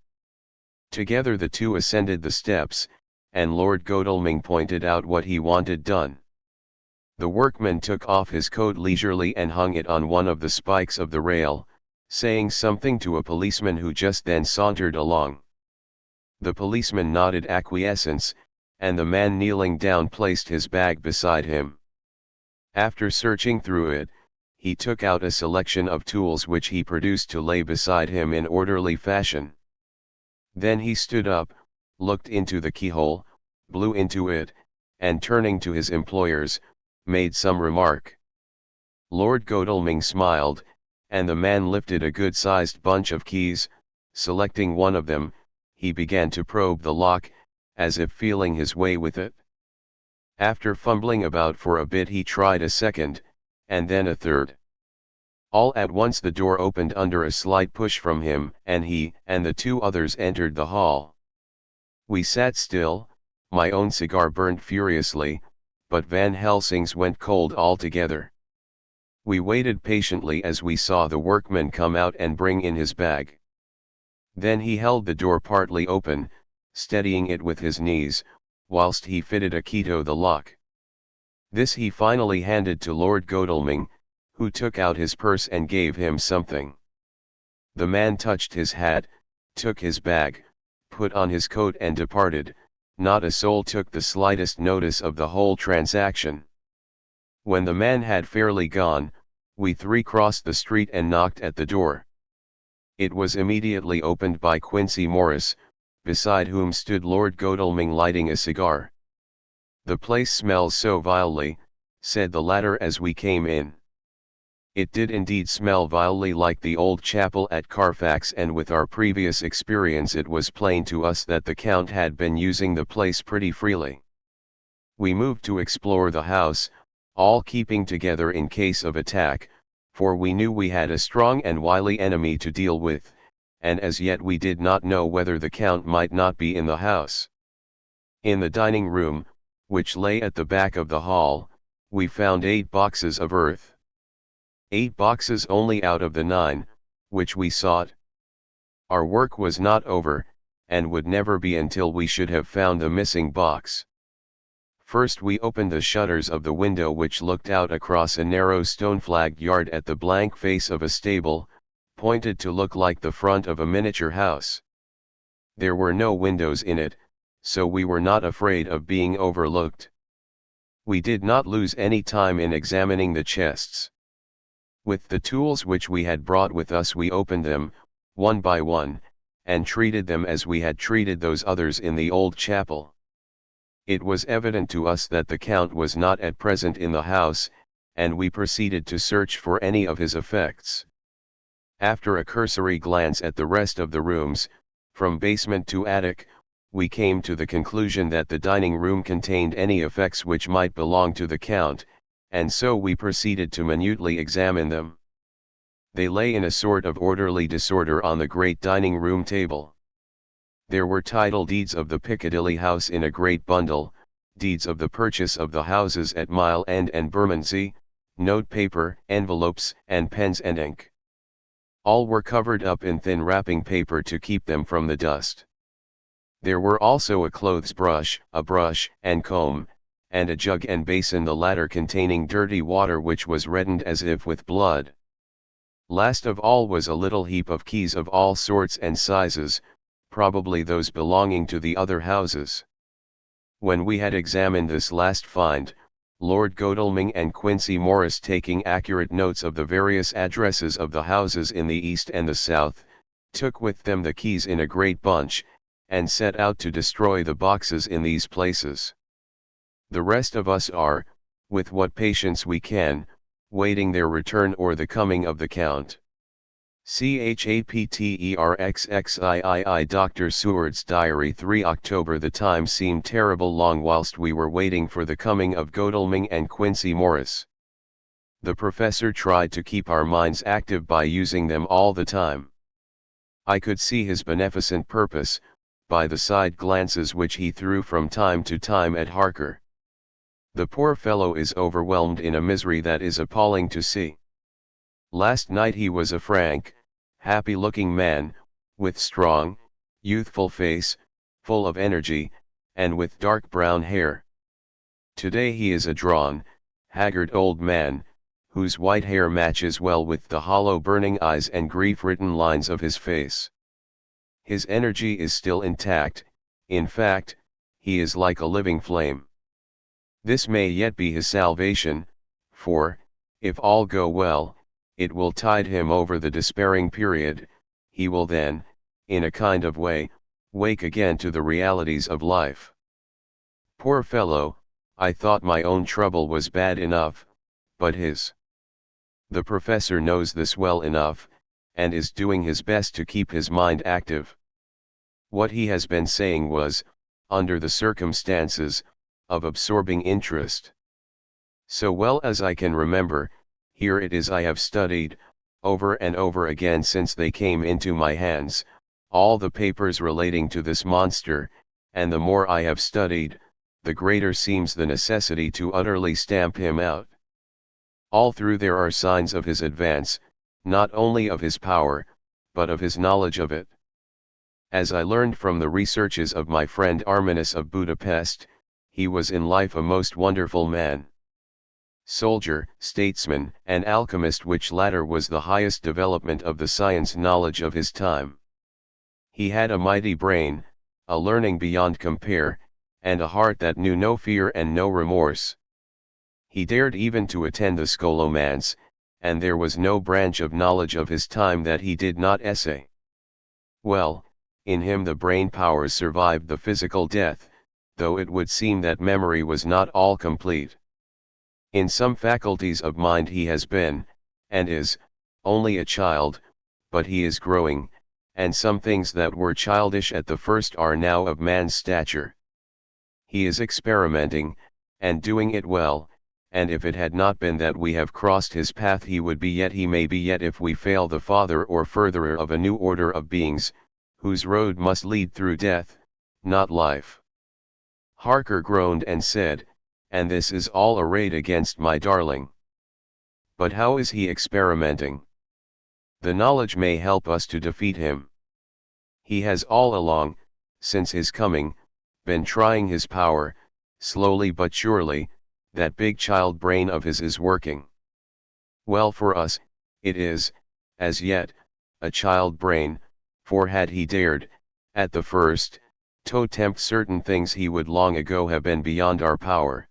Together the two ascended the steps, and Lord Godalming pointed out what he wanted done. The workman took off his coat leisurely and hung it on one of the spikes of the rail, saying something to a policeman who just then sauntered along. The policeman nodded acquiescence, and the man kneeling down placed his bag beside him. After searching through it, he took out a selection of tools which he produced to lay beside him in orderly fashion. Then he stood up, looked into the keyhole, blew into it, and turning to his employers, made some remark. Lord Godalming smiled, and the man lifted a good-sized bunch of keys. Selecting one of them, he began to probe the lock, as if feeling his way with it. After fumbling about for a bit he tried a second, and then a third. All at once the door opened under a slight push from him, and he and the two others entered the hall. We sat still, my own cigar burned furiously, but Van Helsing's went cold altogether. We waited patiently as we saw the workman come out and bring in his bag. Then he held the door partly open, steadying it with his knees, whilst he fitted a key to the lock. This he finally handed to Lord Godalming, who took out his purse and gave him something. The man touched his hat, took his bag, put on his coat and departed. Not a soul took the slightest notice of the whole transaction. When the man had fairly gone, we three crossed the street and knocked at the door. It was immediately opened by Quincy Morris, beside whom stood Lord Godalming lighting a cigar. "The place smells so vilely," said the latter as we came in. It did indeed smell vilely like the old chapel at Carfax, and with our previous experience it was plain to us that the Count had been using the place pretty freely. We moved to explore the house, all keeping together in case of attack, for we knew we had a strong and wily enemy to deal with, and as yet we did not know whether the Count might not be in the house. In the dining room, which lay at the back of the hall, we found 8 boxes of earth. 8 boxes only out of the 9, which we sought. Our work was not over, and would never be until we should have found the missing box. First we opened the shutters of the window which looked out across a narrow stone-flagged yard at the blank face of a stable, pointed to look like the front of a miniature house. There were no windows in it, so we were not afraid of being overlooked. We did not lose any time in examining the chests. With the tools which we had brought with us we opened them, one by one, and treated them as we had treated those others in the old chapel. It was evident to us that the Count was not at present in the house, and we proceeded to search for any of his effects. After a cursory glance at the rest of the rooms, from basement to attic, we came to the conclusion that the dining room contained any effects which might belong to the Count, and so we proceeded to minutely examine them. They lay in a sort of orderly disorder on the great dining room table. There were title deeds of the Piccadilly house in a great bundle, deeds of the purchase of the houses at Mile End and Bermondsey, note paper, envelopes, and pens and ink. All were covered up in thin wrapping paper to keep them from the dust. There were also a clothes brush, a brush and comb, and a jug and basin, the latter containing dirty water which was reddened as if with blood. Last of all was a little heap of keys of all sorts and sizes, probably those belonging to the other houses. When we had examined this last find, Lord Godalming and Quincy Morris, taking accurate notes of the various addresses of the houses in the east and the south, took with them the keys in a great bunch, and set out to destroy the boxes in these places. The rest of us are, with what patience we can, waiting their return or the coming of the Count. CHAPTERXXIII. Dr. Seward's Diary, 3 October. The time seemed terrible long whilst we were waiting for the coming of Godalming and Quincy Morris. The professor tried to keep our minds active by using them all the time. I could see his beneficent purpose, by the side glances which he threw from time to time at Harker. The poor fellow is overwhelmed in a misery that is appalling to see. Last night he was a frank, happy-looking man, with strong, youthful face, full of energy, and with dark brown hair. Today he is a drawn, haggard old man, whose white hair matches well with the hollow burning eyes and grief-written lines of his face. His energy is still intact, in fact, he is like a living flame. This may yet be his salvation, for, if all go well, it will tide him over the despairing period. He will then, in a kind of way, wake again to the realities of life. Poor fellow, I thought my own trouble was bad enough, but his. The professor knows this well enough, and is doing his best to keep his mind active. What he has been saying was, under the circumstances, of absorbing interest. So well as I can remember, here it is I have studied, over and over again since they came into my hands, all the papers relating to this monster, and the more I have studied, the greater seems the necessity to utterly stamp him out. All through there are signs of his advance, not only of his power, but of his knowledge of it. As I learned from the researches of my friend Arminus of Budapest, he was in life a most wonderful man. Soldier, statesman, and alchemist, which latter was the highest development of the science knowledge of his time. He had a mighty brain, a learning beyond compare, and a heart that knew no fear and no remorse. He dared even to attend the scholomance, and there was no branch of knowledge of his time that he did not essay. Well, in him the brain powers survived the physical death, though it would seem that memory was not all complete. In some faculties of mind he has been, and is, only a child, but he is growing, and some things that were childish at the first are now of man's stature. He is experimenting, and doing it well, and if it had not been that we have crossed his path he would be yet, he may be yet, if we fail, the father or furtherer of a new order of beings, whose road must lead through death, not life. Harker groaned and said, and this is all arrayed against my darling. But how is he experimenting? The knowledge may help us to defeat him. He has all along, since his coming, been trying his power, slowly but surely, that big child brain of his is working. Well for us, it is, as yet, a child brain, for had he dared, at the first, to attempt certain things he would long ago have been beyond our power.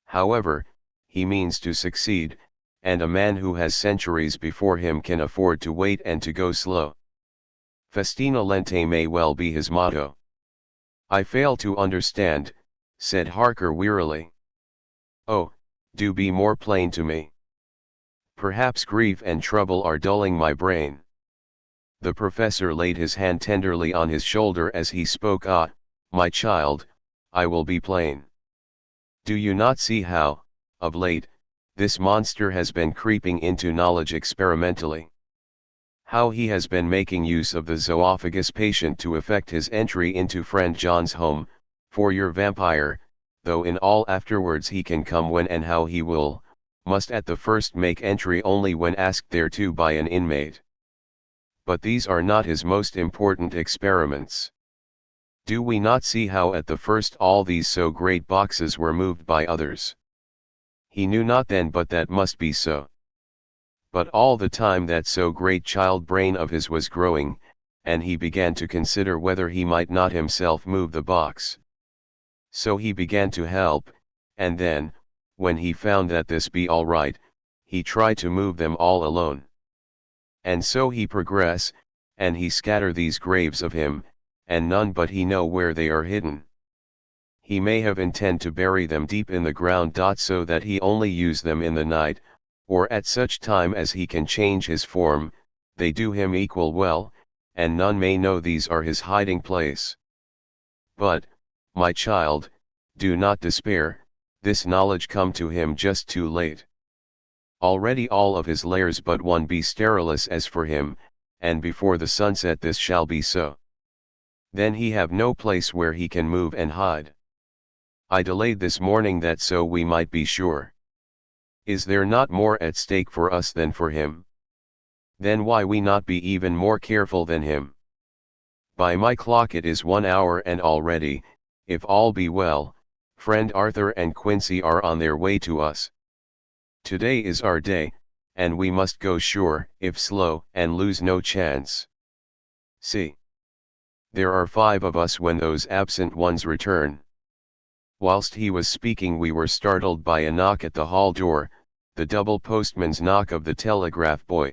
However, he means to succeed, and a man who has centuries before him can afford to wait and to go slow. Festina lente may well be his motto. I fail to understand, said Harker wearily. Oh, do be more plain to me. Perhaps grief and trouble are dulling my brain. The professor laid his hand tenderly on his shoulder as he spoke. Ah, my child, I will be plain. Do you not see how, of late, this monster has been creeping into knowledge experimentally? How he has been making use of the zoophagous patient to effect his entry into friend John's home, for your vampire, though in all afterwards he can come when and how he will, must at the first make entry only when asked thereto by an inmate. But these are not his most important experiments. Do we not see how at the first all these so great boxes were moved by others? He knew not then but that must be so. But all the time that so great child brain of his was growing, and he began to consider whether he might not himself move the box. So he began to help, and then, when he found that this be all right, he tried to move them all alone. And so he progress, and he scatter these graves of him, and none but he know where they are hidden. He may have intend to bury them deep in the ground. So that he only use them in the night, or at such time as he can change his form, they do him equal well, and none may know these are his hiding place. But, my child, do not despair, this knowledge come to him just too late. Already all of his lairs but one be sterilous as for him, and before the sunset this shall be so. Then he have no place where he can move and hide. I delayed this morning that so we might be sure. Is there not more at stake for us than for him? Then why we not be even more careful than him? By my clock it is 1 hour and already, if all be well, friend Arthur and Quincy are on their way to us. Today is our day, and we must go sure, if slow, and lose no chance. See. There are 5 of us when those absent ones return. Whilst he was speaking we were startled by a knock at the hall door, the double postman's knock of the telegraph boy.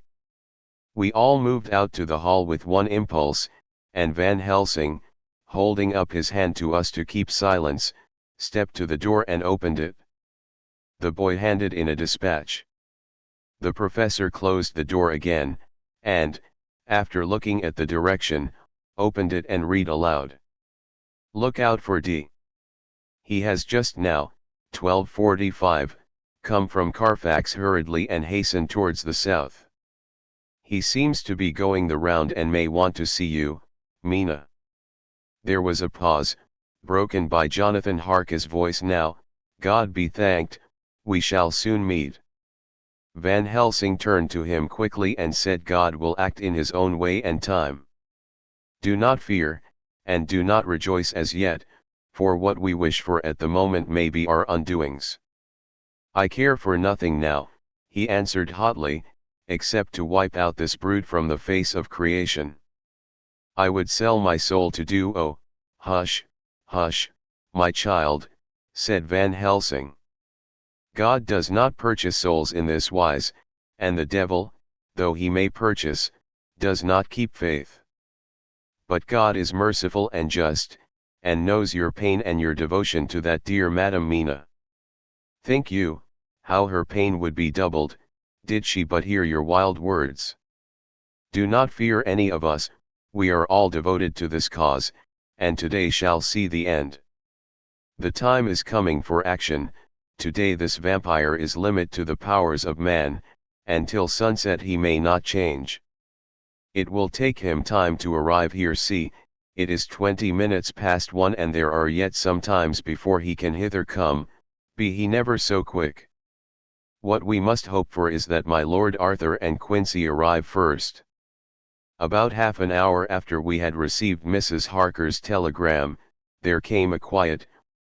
We all moved out to the hall with one impulse, and Van Helsing, holding up his hand to us to keep silence, stepped to the door and opened it. The boy handed in a dispatch. The professor closed the door again, and, after looking at the direction, opened it and read aloud. Look out for D. He has just now, 12:45, come from Carfax hurriedly and hastened towards the south. He seems to be going the round and may want to see you, Mina. There was a pause, broken by Jonathan Harker's voice. Now, God be thanked, we shall soon meet. Van Helsing turned to him quickly and said, God will act in his own way and time. Do not fear, and do not rejoice as yet, for what we wish for at the moment may be our undoings. I care for nothing now, he answered hotly, except to wipe out this brood from the face of creation. I would sell my soul to do. Oh, hush, hush, my child, said Van Helsing. God does not purchase souls in this wise, and the devil, though he may purchase, does not keep faith. But God is merciful and just, and knows your pain and your devotion to that dear Madam Mina. Think you, how her pain would be doubled, did she but hear your wild words? Do not fear any of us, we are all devoted to this cause, and today shall see the end. The time is coming for action. Today this vampire is limit to the powers of man, and till sunset he may not change. It will take him time to arrive here. See, it is 20 minutes past 1 and there are yet some times before he can hither come, be he never so quick. What we must hope for is that my Lord Arthur and Quincy arrive first. About half an hour after we had received Mrs. Harker's telegram, there came a quiet,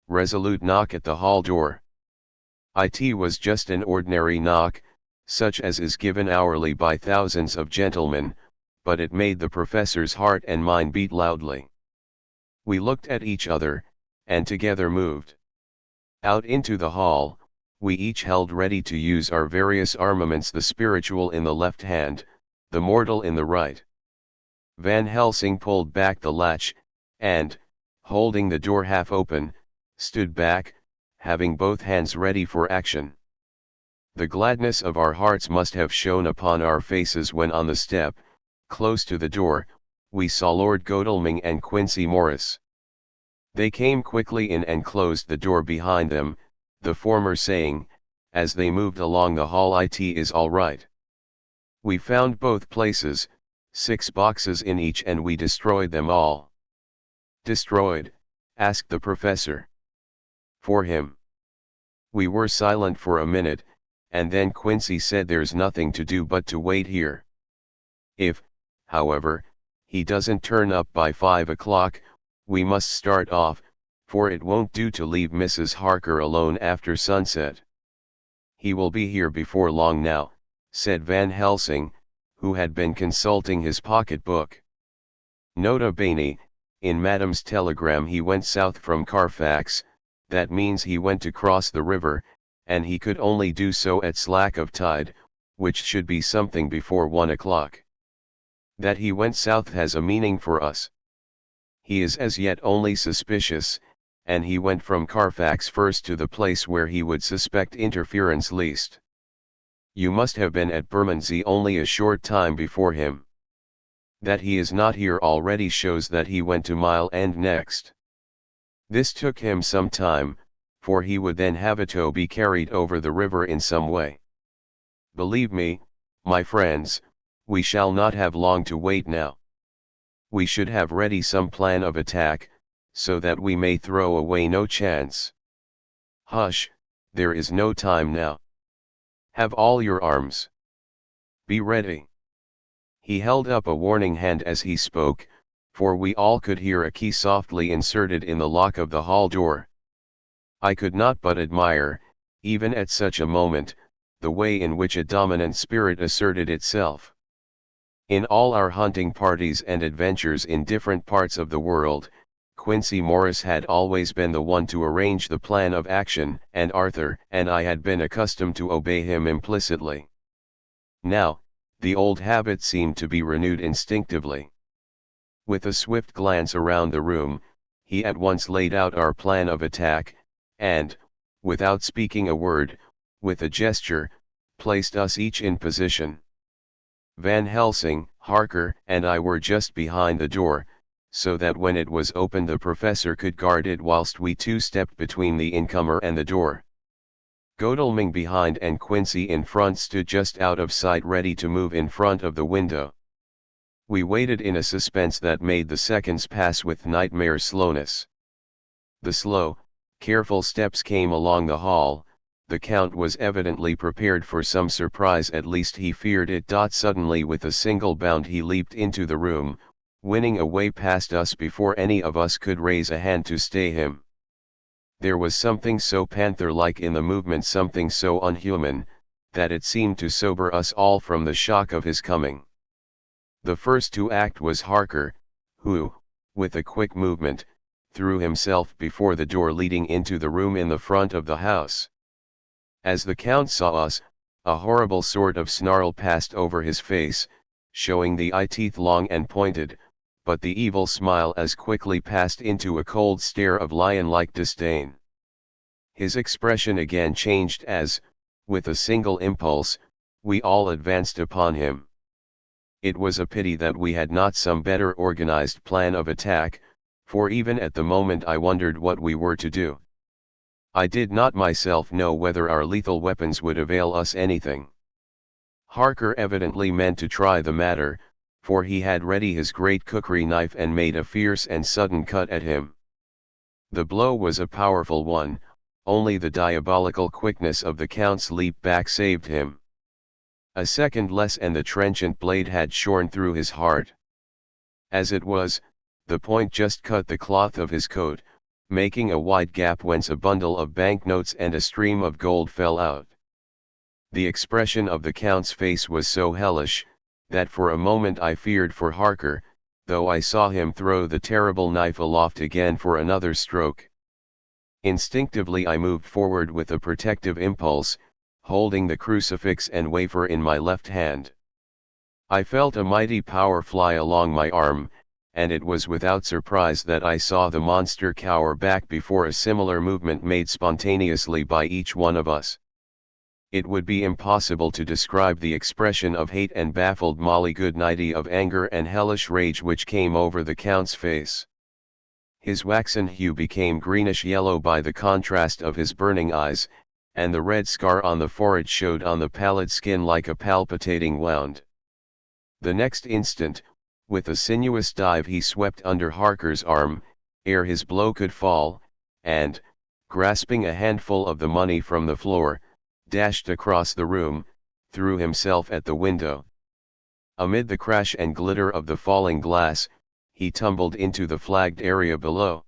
resolute knock at the hall door. It was just an ordinary knock, such as is given hourly by thousands of gentlemen, but it made the professor's heart and mine beat loudly. We looked at each other, and together moved out into the hall. We each held ready to use our various armaments, the spiritual in the left hand, the mortal in the right. Van Helsing pulled back the latch, and, holding the door half open, stood back, having both hands ready for action. The gladness of our hearts must have shone upon our faces when on the step, close to the door, we saw Lord Godalming and Quincy Morris. They came quickly in and closed the door behind them, the former saying, as they moved along the hall, "It is all right. We found both places, 6 boxes in each, and we destroyed them all." "Destroyed?" asked the professor. "For him." We were silent for a minute, and then Quincy said, "There's nothing to do but to wait here. If, however, he doesn't turn up by 5 o'clock, we must start off, for it won't do to leave Mrs. Harker alone after sunset." "He will be here before long now," said Van Helsing, who had been consulting his pocket-book. Nota bene, in Madam's telegram he went south from Carfax, that means he went to cross the river, and he could only do so at slack of tide, which should be something before 1 o'clock. That he went south has a meaning for us. He is as yet only suspicious, and he went from Carfax first to the place where he would suspect interference least. You must have been at Bermondsey only a short time before him. That he is not here already shows that he went to Mile End next. This took him some time, for he would then have to be carried over the river in some way. Believe me, my friends, we shall not have long to wait now. We should have ready some plan of attack, so that we may throw away no chance. Hush, there is no time now. Have all your arms. Be ready." He held up a warning hand as he spoke, for we all could hear a key softly inserted in the lock of the hall door. I could not but admire, even at such a moment, the way in which a dominant spirit asserted itself. In all our hunting parties and adventures in different parts of the world, Quincy Morris had always been the one to arrange the plan of action, and Arthur and I had been accustomed to obey him implicitly. Now, the old habit seemed to be renewed instinctively. With a swift glance around the room, he at once laid out our plan of attack, and, without speaking a word, with a gesture, placed us each in position. Van Helsing, Harker, and I were just behind the door, so that when it was opened the professor could guard it whilst we two stepped between the incomer and the door. Godalming behind and Quincy in front stood just out of sight, ready to move in front of the window. We waited in a suspense that made the seconds pass with nightmare slowness. The slow, careful steps came along the hall. The Count was evidently prepared for some surprise, at least he feared it. Suddenly, with a single bound, he leaped into the room, winning a way past us before any of us could raise a hand to stay him. There was something so panther-like in the movement, something so unhuman, that it seemed to sober us all from the shock of his coming. The first to act was Harker, who, with a quick movement, threw himself before the door leading into the room in the front of the house. As the Count saw us, a horrible sort of snarl passed over his face, showing the eye-teeth long and pointed, but the evil smile as quickly passed into a cold stare of lion-like disdain. His expression again changed as, with a single impulse, we all advanced upon him. It was a pity that we had not some better organized plan of attack, for even at the moment I wondered what we were to do. I did not myself know whether our lethal weapons would avail us anything. Harker evidently meant to try the matter, for he had ready his great cookery knife and made a fierce and sudden cut at him. The blow was a powerful one, only the diabolical quickness of the Count's leap back saved him. A second less and the trenchant blade had shorn through his heart. As it was, the point just cut the cloth of his coat, making a wide gap whence a bundle of banknotes and a stream of gold fell out. The expression of the Count's face was so hellish, that for a moment I feared for Harker, though I saw him throw the terrible knife aloft again for another stroke. Instinctively I moved forward with a protective impulse, holding the crucifix and wafer in my left hand. I felt a mighty power fly along my arm, and it was without surprise that I saw the monster cower back before a similar movement made spontaneously by each one of us. It would be impossible to describe the expression of hate and baffled goodnighty of anger and hellish rage which came over the Count's face. His waxen hue became greenish-yellow by the contrast of his burning eyes, and the red scar on the forehead showed on the pallid skin like a palpitating wound. The next instant, with a sinuous dive he swept under Harker's arm, ere his blow could fall, and, grasping a handful of the money from the floor, dashed across the room, threw himself at the window. Amid the crash and glitter of the falling glass, he tumbled into the flagged area below.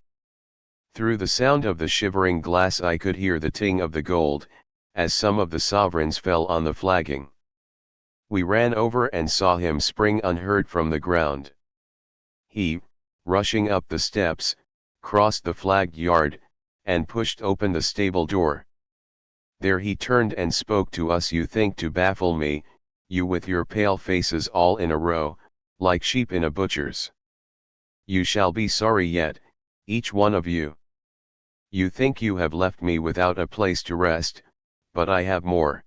Through the sound of the shivering glass I could hear the ting of the gold, as some of the sovereigns fell on the flagging. We ran over and saw him spring unhurt from the ground. He, rushing up the steps, crossed the flagged yard, and pushed open the stable door. There he turned and spoke to us. "You think to baffle me, you with your pale faces all in a row, like sheep in a butcher's. You shall be sorry yet, each one of you. You think you have left me without a place to rest, but I have more.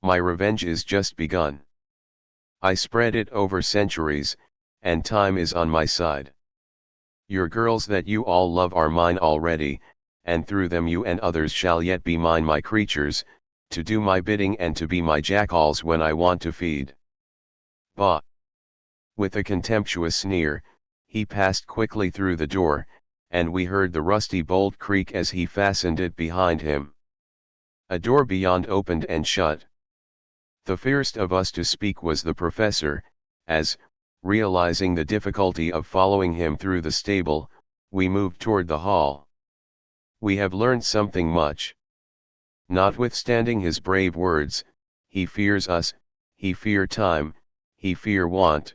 My revenge is just begun. I spread it over centuries, and time is on my side. Your girls that you all love are mine already, and through them you and others shall yet be mine, my creatures, to do my bidding and to be my jackals when I want to feed." Bah! With a contemptuous sneer, he passed quickly through the door, and we heard the rusty bolt creak as he fastened it behind him. A door beyond opened and shut. The first of us to speak was the professor, as, Realizing the difficulty of following him through the stable, we moved toward the hall. We have learned something much. Notwithstanding his brave words, he fears us, he fear time, he fear want.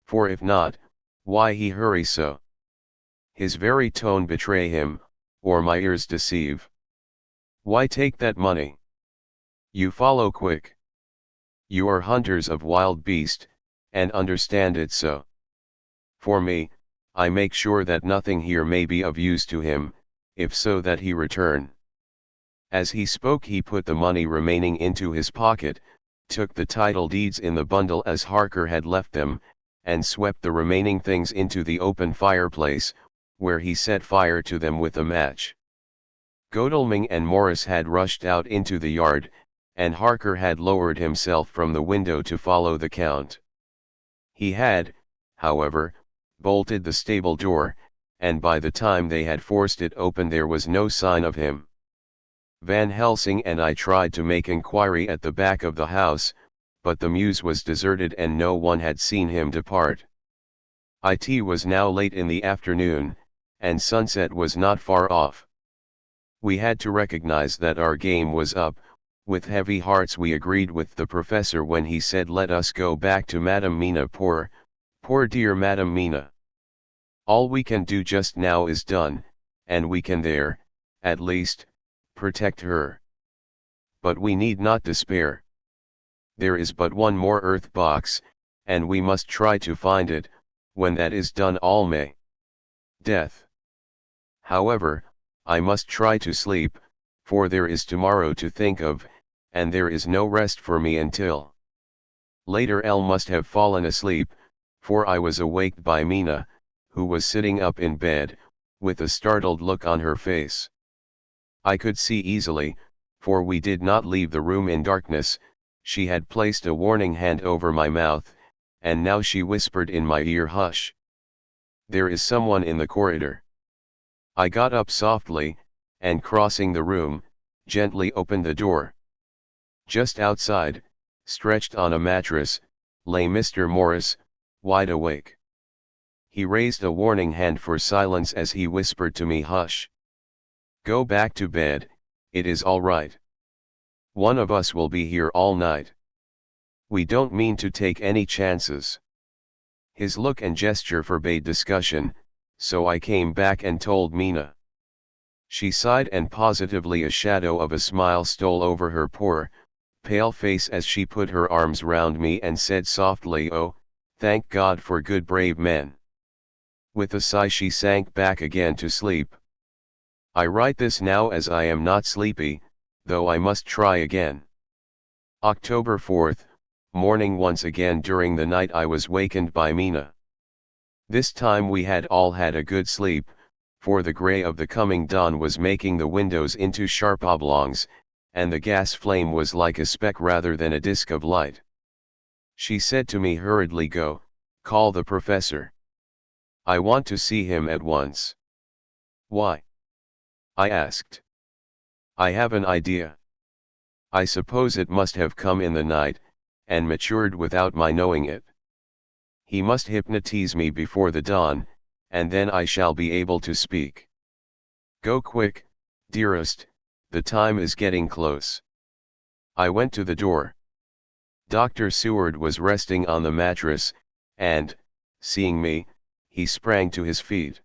For if not, why he hurry so? His very tone betray him, or my ears deceive. Why take that money? You follow quick. You are hunters of wild beast, and understand it so. For me, I make sure that nothing here may be of use to him, if so that he return. As he spoke he put the money remaining into his pocket, took the title deeds in the bundle as Harker had left them, and swept the remaining things into the open fireplace, where he set fire to them with a match. Godalming and Morris had rushed out into the yard, and Harker had lowered himself from the window to follow the Count. He had, however, bolted the stable door, and by the time they had forced it open there was no sign of him. Van Helsing and I tried to make inquiry at the back of the house, but the mews was deserted and no one had seen him depart. It was now late in the afternoon, and sunset was not far off. We had to recognize that our game was up. With heavy hearts we agreed with the professor when he said let us go back to Madame Mina. Poor dear Madame Mina. All we can do just now is done, and we can there, at least, protect her. But we need not despair. There is but one more earth box, and we must try to find it. When that is done all may. Death. However, I must try to sleep, for there is tomorrow to think of, and there is no rest for me until. Later L must have fallen asleep, for I was awaked by Mina, who was sitting up in bed, with a startled look on her face. I could see easily, for we did not leave the room in darkness. She had placed a warning hand over my mouth, and now she whispered in my ear, "Hush! There is someone in the corridor." I got up softly, and crossing the room, gently opened the door. Just outside, stretched on a mattress, lay Mr. Morris, wide awake. He raised a warning hand for silence as he whispered to me, "Hush! Go back to bed, it is all right. One of us will be here all night. We don't mean to take any chances." His look and gesture forbade discussion, so I came back and told Mina. She sighed and positively a shadow of a smile stole over her poor, pale face as she put her arms round me and said softly, "Oh, thank God for good brave men." With a sigh she sank back again to sleep. I write this now as I am not sleepy, though I must try again. October 4th, morning. Once again during the night I was wakened by Mina. This time we had all had a good sleep, for the grey of the coming dawn was making the windows into sharp oblongs, and the gas flame was like a speck rather than a disk of light. She said to me hurriedly, "Go, call the professor. I want to see him at once." "Why?" I asked. "I have an idea. I suppose it must have come in the night, and matured without my knowing it. He must hypnotize me before the dawn, and then I shall be able to speak. Go quick, dearest, the time is getting close." I went to the door. Dr. Seward was resting on the mattress, and, seeing me, he sprang to his feet.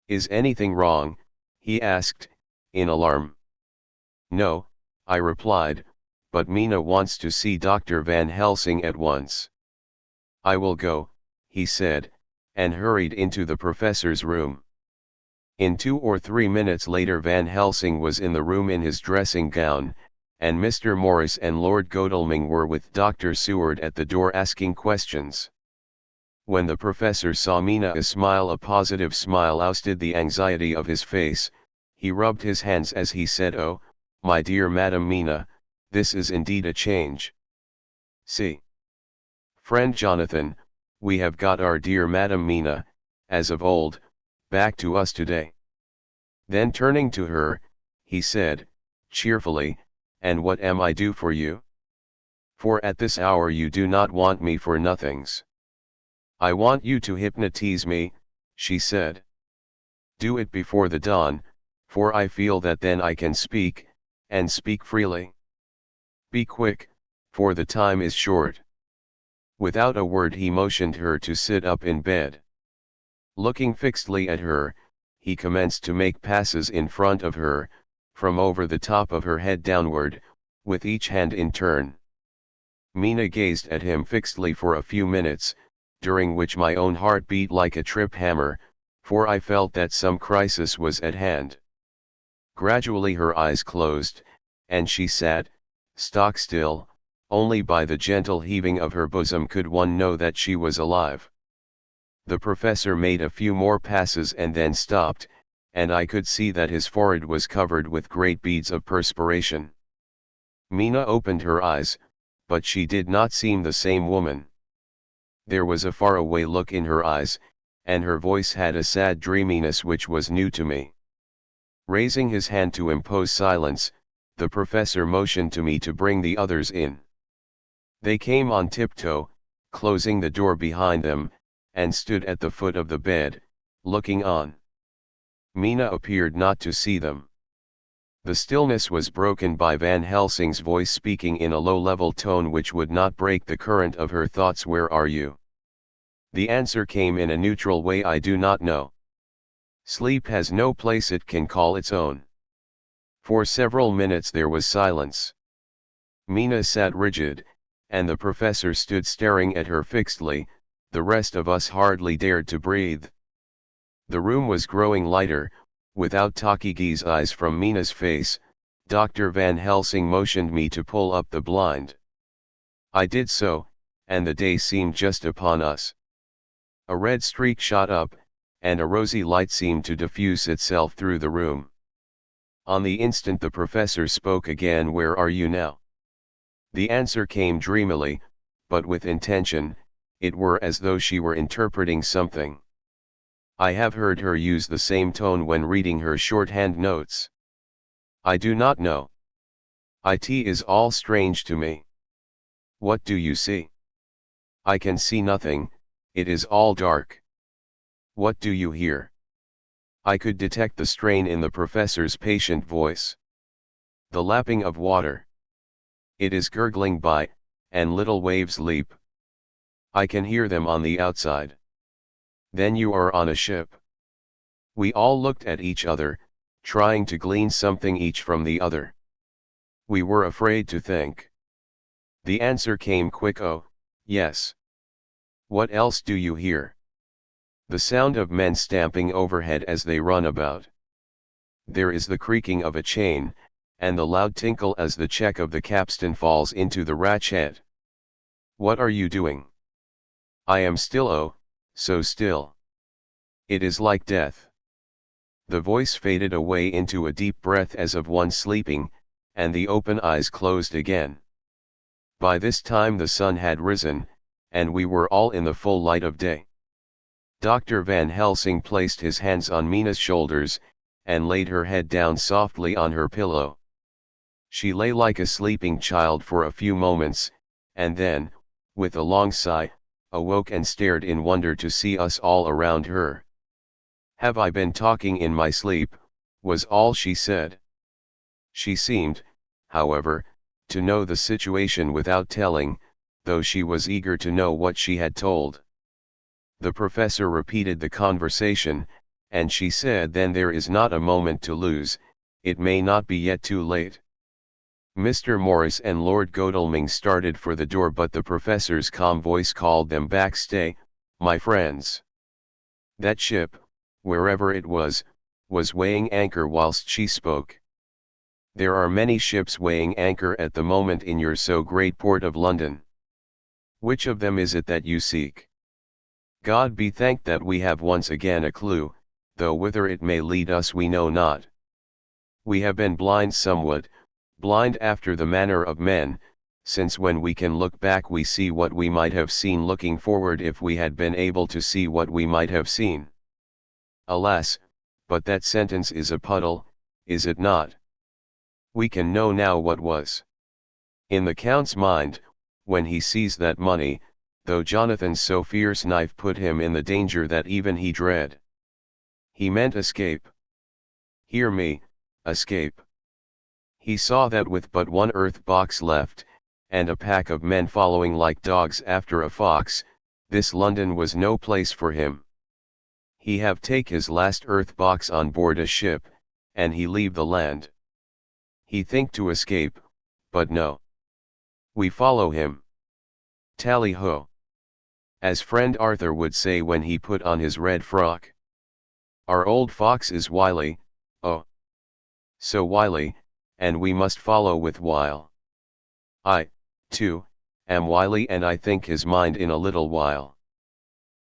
"Is anything wrong?" he asked, in alarm. "No," I replied, "but Mina wants to see Dr. Van Helsing at once." "I will go," he said, and hurried into the professor's room. In 2 or 3 minutes later Van Helsing was in the room in his dressing gown, and Mr. Morris and Lord Godalming were with Dr. Seward at the door asking questions. When the professor saw Mina a positive smile ousted the anxiety of his face. He rubbed his hands as he said, "Oh, my dear Madam Mina, this is indeed a change. See, friend Jonathan, we have got our dear Madam Mina, as of old, back to us today." Then turning to her, he said, cheerfully, "And what am I do for you? For at this hour you do not want me for nothings." I want you to hypnotize me, she said. Do it before the dawn, for I feel that then I can speak, and speak freely. Be quick, for the time is short. Without a word he motioned her to sit up in bed. Looking fixedly at her, he commenced to make passes in front of her, from over the top of her head downward, with each hand in turn. Mina gazed at him fixedly for a few minutes, during which my own heart beat like a trip hammer, for I felt that some crisis was at hand. Gradually her eyes closed, and she sat, stock still. Only by the gentle heaving of her bosom could one know that she was alive. The professor made a few more passes and then stopped, and I could see that his forehead was covered with great beads of perspiration. Mina opened her eyes, but she did not seem the same woman. There was a faraway look in her eyes, and her voice had a sad dreaminess which was new to me. Raising his hand to impose silence, the professor motioned to me to bring the others in. They came on tiptoe, closing the door behind them, and stood at the foot of the bed, looking on. Mina appeared not to see them. The stillness was broken by Van Helsing's voice speaking in a low-level tone which would not break the current of her thoughts. Where are you? The answer came in a neutral way. I do not know. Sleep has no place it can call its own. For several minutes there was silence. Mina sat rigid, and the professor stood staring at her fixedly. The rest of us hardly dared to breathe. The room was growing lighter. Without Takigi's eyes from Mina's face, Dr. Van Helsing motioned me to pull up the blind. I did so, and the day seemed just upon us. A red streak shot up, and a rosy light seemed to diffuse itself through the room. On the instant the professor spoke again. Where are you now? The answer came dreamily, but with intention. It were as though she were interpreting something. I have heard her use the same tone when reading her shorthand notes. I do not know. It is all strange to me. What do you see? I can see nothing, it is all dark. What do you hear? I could detect the strain in the professor's patient voice. The lapping of water. It is gurgling by, and little waves leap. I can hear them on the outside. Then you are on a ship. We all looked at each other, trying to glean something each from the other. We were afraid to think. The answer came quick. Oh, yes. What else do you hear? The sound of men stamping overhead as they run about. There is the creaking of a chain, and the loud tinkle as the check of the capstan falls into the ratchet. What are you doing? I am still, oh, so still. It is like death. The voice faded away into a deep breath as of one sleeping, and the open eyes closed again. By this time the sun had risen, and we were all in the full light of day. Dr. Van Helsing placed his hands on Mina's shoulders, and laid her head down softly on her pillow. She lay like a sleeping child for a few moments, and then, with a long sigh, awoke and stared in wonder to see us all around her. Have I been talking in my sleep? Was all she said. She seemed, however, to know the situation without telling, though she was eager to know what she had told. The professor repeated the conversation, and she said, then there is not a moment to lose, it may not be yet too late. Mr. Morris and Lord Godalming started for the door, but the professor's calm voice called them back. Stay, my friends. That ship, wherever it was weighing anchor whilst she spoke. There are many ships weighing anchor at the moment in your so great port of London. Which of them is it that you seek? God be thanked that we have once again a clue, though whither it may lead us we know not. We have been blind somewhat, blind after the manner of men, since when we can look back we see what we might have seen looking forward if we had been able to see what we might have seen. Alas, but that sentence is a puddle, is it not? We can know now what was. In the Count's mind, when he sees that money, though Jonathan's so fierce knife put him in the danger that even he dread. He meant escape. Hear me, escape. He saw that with but one earth box left, and a pack of men following like dogs after a fox, this London was no place for him. He have take his last earth box on board a ship, and he leave the land. He think to escape, but no. We follow him. Tally ho! As friend Arthur would say when he put on his red frock. Our old fox is wily, oh, so wily, and we must follow with wile. I, too, am wily, and I think his mind in a little while.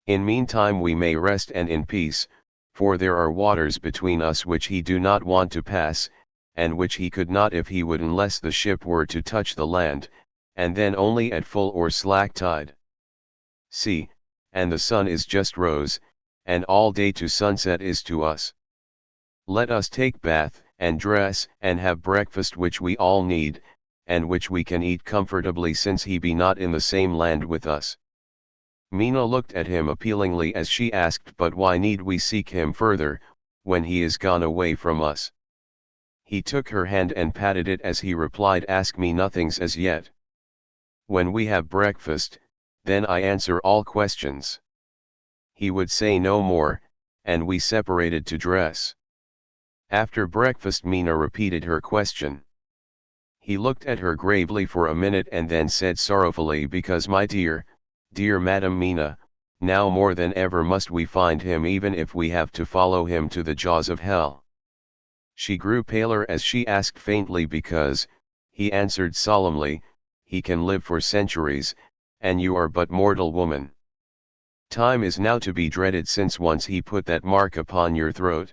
In meantime we may rest and in peace, for there are waters between us which he do not want to pass, and which he could not if he would, unless the ship were to touch the land, and then only at full or slack tide. See, and the sun is just rose, and all day to sunset is to us. Let us take bath, and dress, and have breakfast which we all need, and which we can eat comfortably since he be not in the same land with us. Mina looked at him appealingly as she asked, but why need we seek him further, when he is gone away from us? He took her hand and patted it as he replied, ask me nothings as yet. When we have breakfast, then I answer all questions. He would say no more, and we separated to dress. After breakfast Mina repeated her question. He looked at her gravely for a minute and then said sorrowfully, because my dear, dear Madam Mina, now more than ever must we find him, even if we have to follow him to the jaws of hell. She grew paler as she asked faintly, because, he answered solemnly, he can live for centuries, and you are but mortal woman. Time is now to be dreaded, since once he put that mark upon your throat.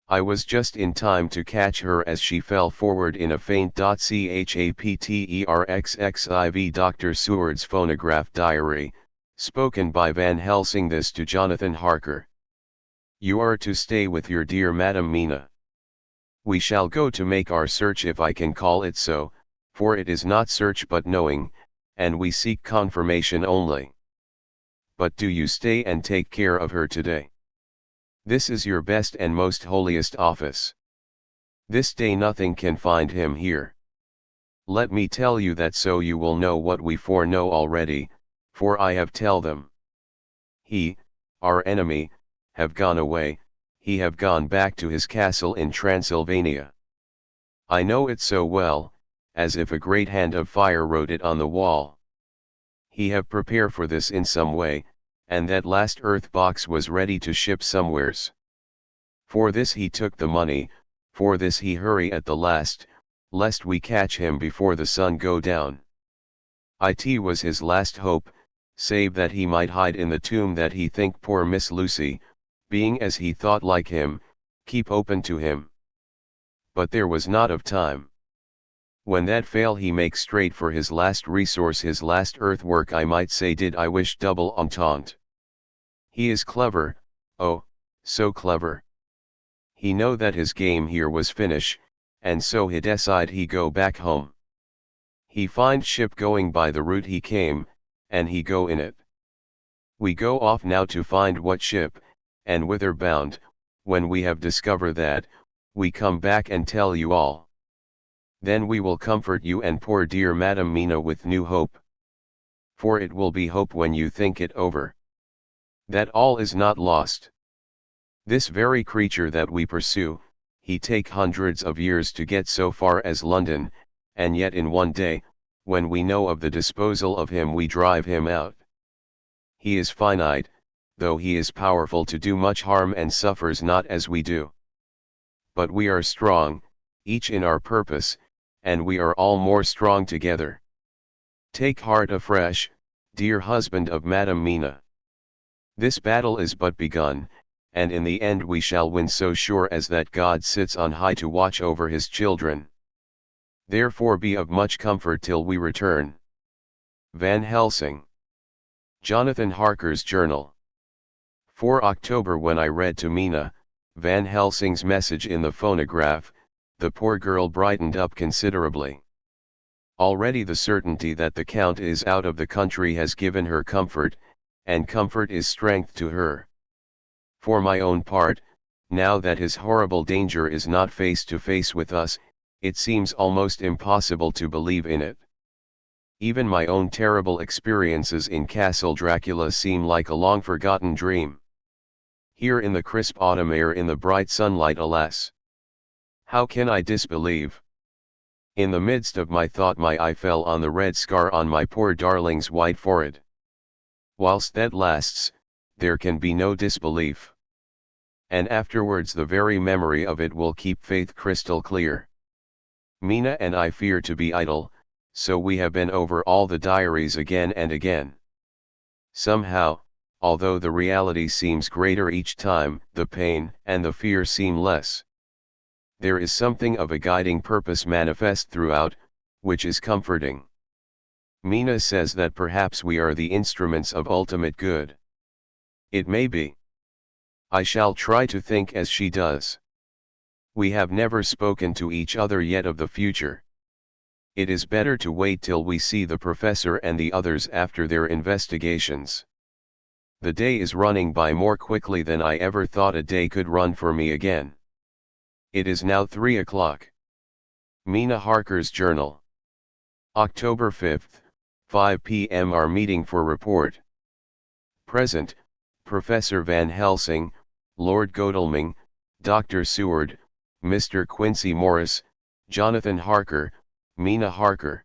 I was just in time to catch her as she fell forward in a faint. Chapterxiv Dr. Seward's phonograph diary, spoken by Van Helsing this to Jonathan Harker. You are to stay with your dear Madam Mina. We shall go to make our search, if I can call it so, for it is not search but knowing, and we seek confirmation only. But do you stay and take care of her today. This is your best and most holiest office. This day nothing can find him here. Let me tell you that, so you will know what we foreknow already, for I have tell them. He, our enemy, have gone away, he have gone back to his castle in Transylvania. I know it so well, as if a great hand of fire wrote it on the wall. He have prepared for this in some way, and that last earth box was ready to ship somewheres. For this he took the money, for this he hurry at the last, lest we catch him before the sun go down. It was his last hope, save that he might hide in the tomb that he think poor Miss Lucy, being as he thought like him, keep open to him. But there was not of time. When that fail he make straight for his last resource, his last earth work, I might say, did I wish double entente. He is clever, oh, so clever. He know that his game here was finish, and so he decide he go back home. He find ship going by the route he came, and he go in it. We go off now to find what ship, and whither bound. When we have discovered that, we come back and tell you all. Then we will comfort you and poor dear Madam Mina with new hope. For it will be hope when you think it over. That all is not lost. This very creature that we pursue, he take hundreds of years to get so far as London, and yet in one day, when we know of the disposal of him, we drive him out. He is finite, though he is powerful to do much harm, and suffers not as we do. But we are strong, each in our purpose, and we are all more strong together. Take heart afresh, dear husband of Madam Mina. This battle is but begun, and in the end we shall win, so sure as that God sits on high to watch over his children. Therefore be of much comfort till we return. Van Helsing. Jonathan Harker's Journal. 4 October. When I read to Mina, Van Helsing's message in the phonograph, the poor girl brightened up considerably. Already the certainty that the Count is out of the country has given her comfort, and comfort is strength to her. For my own part, now that his horrible danger is not face to face with us, it seems almost impossible to believe in it. Even my own terrible experiences in Castle Dracula seem like a long-forgotten dream. Here in the crisp autumn air, in the bright sunlight, alas! How can I disbelieve? In the midst of my thought my eye fell on the red scar on my poor darling's white forehead. Whilst that lasts, there can be no disbelief. And afterwards the very memory of it will keep faith crystal clear. Mina and I fear to be idle, so we have been over all the diaries again and again. Somehow, although the reality seems greater each time, the pain and the fear seem less. There is something of a guiding purpose manifest throughout, which is comforting. Mina says that perhaps we are the instruments of ultimate good. It may be. I shall try to think as she does. We have never spoken to each other yet of the future. It is better to wait till we see the professor and the others after their investigations. The day is running by more quickly than I ever thought a day could run for me again. It is now 3 o'clock. Mina Harker's Journal. October 5th, 5 p.m. Our meeting for report. Present, Professor Van Helsing, Lord Godalming, Dr. Seward, Mr. Quincy Morris, Jonathan Harker, Mina Harker.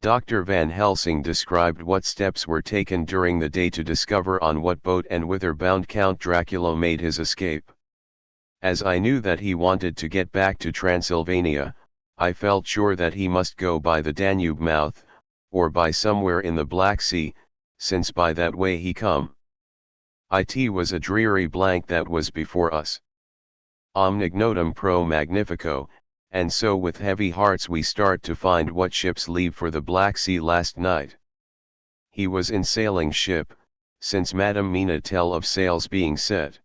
Dr. Van Helsing described what steps were taken during the day to discover on what boat and whither bound Count Dracula made his escape. As I knew that he wanted to get back to Transylvania, I felt sure that he must go by the Danube mouth, or by somewhere in the Black Sea, since by that way he come. It was a dreary blank that was before us. Omnignotum pro magnifico, and so with heavy hearts we start to find what ships leave for the Black Sea last night. He was in sailing ship, since Madam Mina tell of sails being set.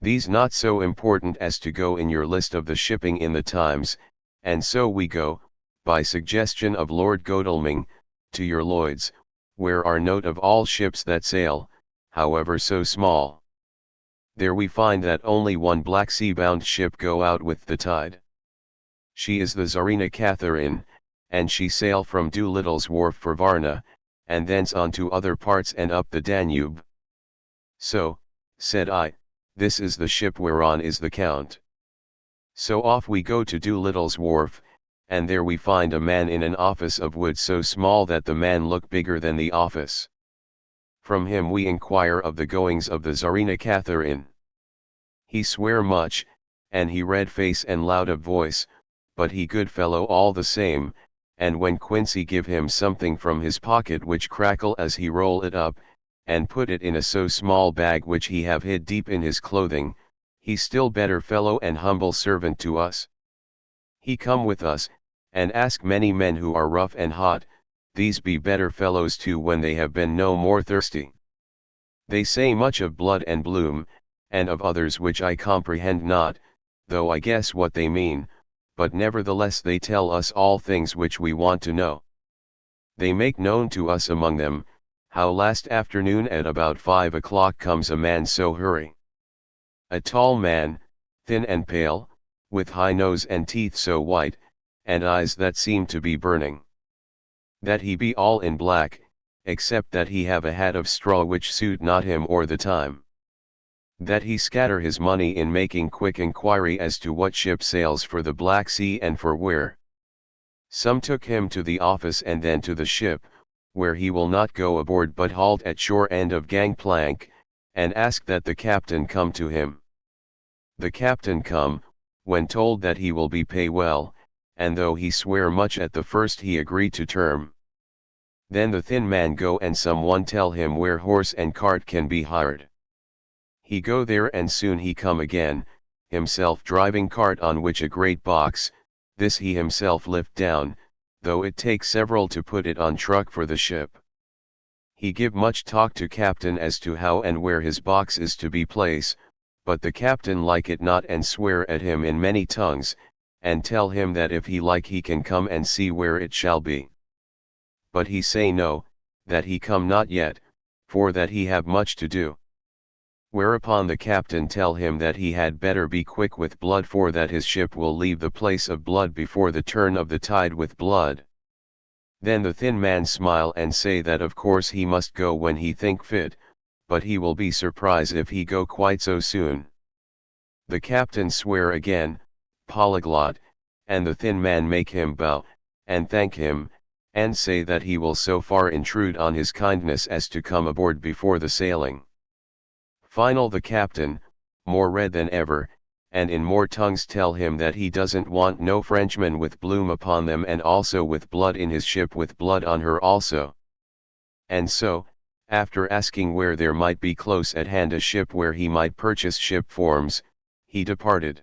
These not so important as to go in your list of the shipping in the Times, and so we go, by suggestion of Lord Godalming, to your Lloyd's, where are note of all ships that sail, however so small. There we find that only one Black Sea-bound ship go out with the tide. She is the Tsarina Catherine, and she sail from Doolittle's wharf for Varna, and thence on to other parts and up the Danube. So, said I, this is the ship whereon is the Count. So off we go to Doolittle's wharf, and there we find a man in an office of wood so small that the man looked bigger than the office. From him we inquire of the goings of the Tsarina Catherine. He swear much, and he red face and loud of voice, but he good fellow all the same, and when Quincy give him something from his pocket which crackle as he roll it up, and put it in a so small bag which he have hid deep in his clothing, he still better fellow and humble servant to us. He come with us, and ask many men who are rough and hot, these be better fellows too when they have been no more thirsty. They say much of blood and bloom, and of others which I comprehend not, though I guess what they mean, but nevertheless they tell us all things which we want to know. They make known to us among them, how last afternoon at about 5 o'clock comes a man so hurry. A tall man, thin and pale, with high nose and teeth so white, and eyes that seem to be burning. That he be all in black, except that he have a hat of straw which suit not him or the time. That he scatter his money in making quick inquiry as to what ship sails for the Black Sea and for where. Some took him to the office and then to the ship, where he will not go aboard but halt at shore end of gangplank, and ask that the captain come to him. The captain come, when told that he will be pay well, and though he swear much at the first he agree to term. Then the thin man go and some one tell him where horse and cart can be hired. He go there and soon he come again, himself driving cart on which a great box, this he himself lift down, though it take several to put it on truck for the ship. He give much talk to captain as to how and where his box is to be place, but the captain like it not and swear at him in many tongues, and tell him that if he like he can come and see where it shall be. But he say no, that he come not yet, for that he have much to do. Whereupon the captain tell him that he had better be quick with blood, for that his ship will leave the place of blood before the turn of the tide with blood. Then the thin man smile and say that of course he must go when he think fit, but he will be surprised if he go quite so soon. The captain swear again, polyglot, and the thin man make him bow, and thank him, and say that he will so far intrude on his kindness as to come aboard before the sailing. Final the captain, more red than ever, and in more tongues tell him that he doesn't want no Frenchman with bloom upon them, and also with blood in his ship, with blood on her also. And so, after asking where there might be close at hand a ship where he might purchase ship forms, he departed.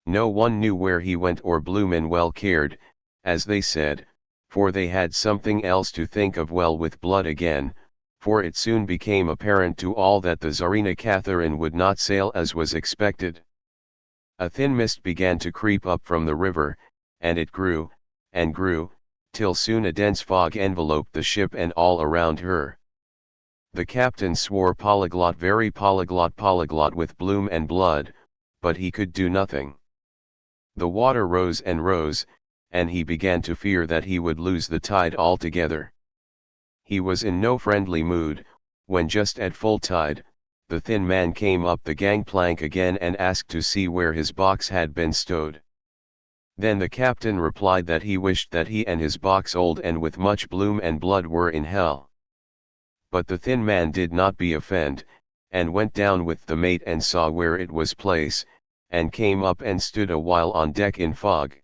No one knew where he went, or Bloomin well cared, as they said, for they had something else to think of. Well, with blood again, for it soon became apparent to all that the Tsarina Catherine would not sail as was expected. A thin mist began to creep up from the river, and it grew, and grew, till soon a dense fog enveloped the ship and all around her. The captain swore polyglot, very polyglot with bloom and blood, but he could do nothing. The water rose and rose, and he began to fear that he would lose the tide altogether. He was in no friendly mood, when just at full tide, the thin man came up the gangplank again and asked to see where his box had been stowed. Then the captain replied that he wished that he and his box, old and with much bloom and blood, were in hell. But the thin man did not be offend, and went down with the mate and saw where it was placed, and came up and stood a while on deck in fog.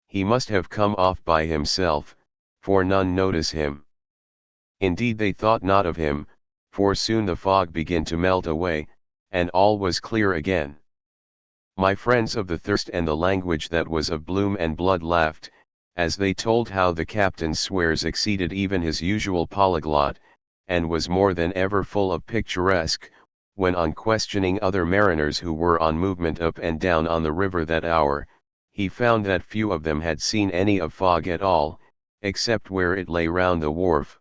He must have come off by himself, for none notice him. Indeed they thought not of him, for soon the fog began to melt away, and all was clear again. My friends of the thirst and the language that was of bloom and blood laughed, as they told how the captain's swears exceeded even his usual polyglot, and was more than ever full of picturesque, when on questioning other mariners who were on movement up and down on the river that hour, he found that few of them had seen any of fog at all, except where it lay round the wharf.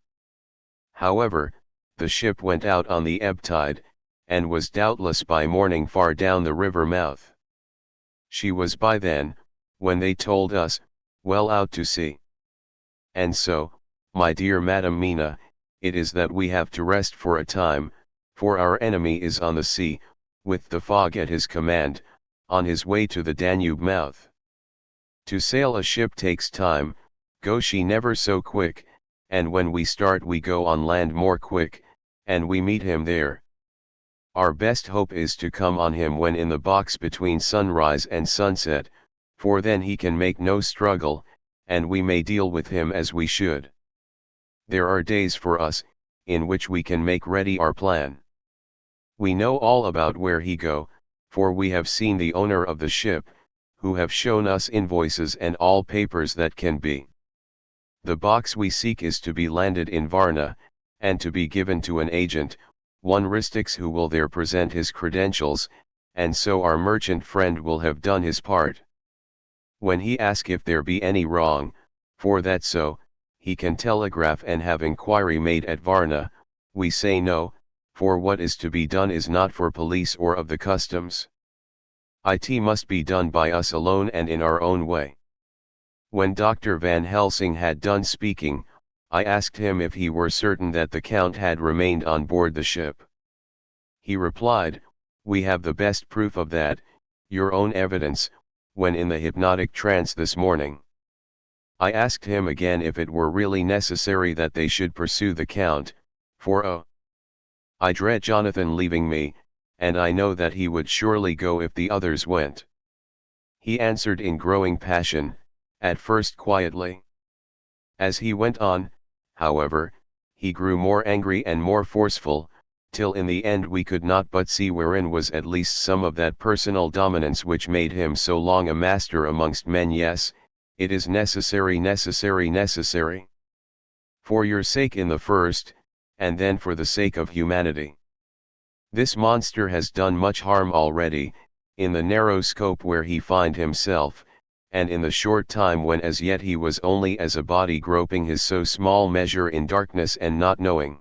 However, the ship went out on the ebb tide, and was doubtless by morning far down the river mouth. She was by then, when they told us, well out to sea. And so, my dear Madam Mina, it is that we have to rest for a time, for our enemy is on the sea, with the fog at his command, on his way to the Danube mouth. To sail a ship takes time, go she never so quick, and when we start we go on land more quick, and we meet him there. Our best hope is to come on him when in the box between sunrise and sunset, for then he can make no struggle, and we may deal with him as we should. There are days for us, in which we can make ready our plan. We know all about where he go, for we have seen the owner of the ship, who have shown us invoices and all papers that can be. The box we seek is to be landed in Varna, and to be given to an agent, one Ristix, who will there present his credentials, and so our merchant friend will have done his part. When he asks if there be any wrong, for that so, he can telegraph and have inquiry made at Varna, we say no, for what is to be done is not for police or of the customs. It must be done by us alone and in our own way. When Dr. Van Helsing had done speaking, I asked him if he were certain that the Count had remained on board the ship. He replied, we have the best proof of that, your own evidence, when in the hypnotic trance this morning. I asked him again if it were really necessary that they should pursue the Count, for I dread Jonathan leaving me, and I know that he would surely go if the others went. He answered in growing passion, at first quietly. As he went on, however, he grew more angry and more forceful, till in the end we could not but see wherein was at least some of that personal dominance which made him so long a master amongst men. Yes, it is necessary. For your sake in the first, and then for the sake of humanity. This monster has done much harm already, in the narrow scope where he find himself, and in the short time when as yet he was only as a body groping his so small measure in darkness and not knowing.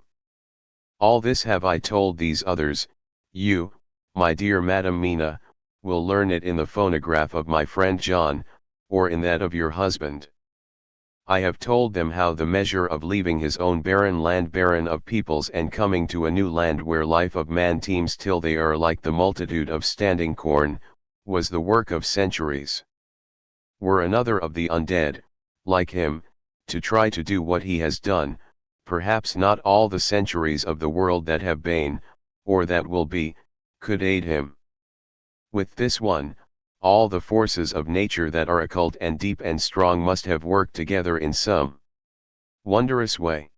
All this have I told these others, you, my dear Madam Mina, will learn it in the phonograph of my friend John, or in that of your husband. I have told them how the measure of leaving his own barren land barren of peoples and coming to a new land where life of man teems till they are like the multitude of standing corn, was the work of centuries. Were another of the undead, like him, to try to do what he has done, perhaps not all the centuries of the world that have been, or that will be, could aid him. With this one, all the forces of nature that are occult and deep and strong must have worked together in some wondrous way.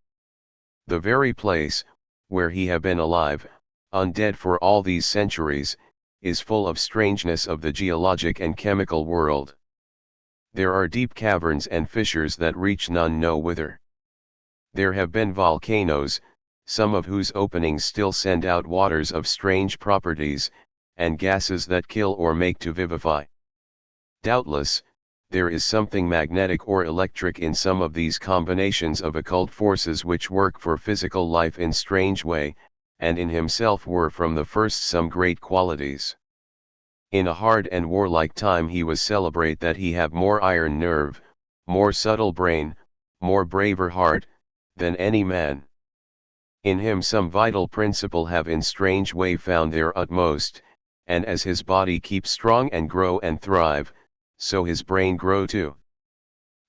The very place, where he have been alive, undead for all these centuries, is full of strangeness of the geologic and chemical world. There are deep caverns and fissures that reach none know whither. There have been volcanoes, some of whose openings still send out waters of strange properties, and gases that kill or make to vivify. Doubtless, there is something magnetic or electric in some of these combinations of occult forces which work for physical life in strange way, and in himself were from the first some great qualities. In a hard and warlike time he was celebrate that he have more iron nerve, more subtle brain, more braver heart, than any man. In him some vital principle have in strange way found their utmost, and as his body keeps strong and grow and thrive, so his brain grow too.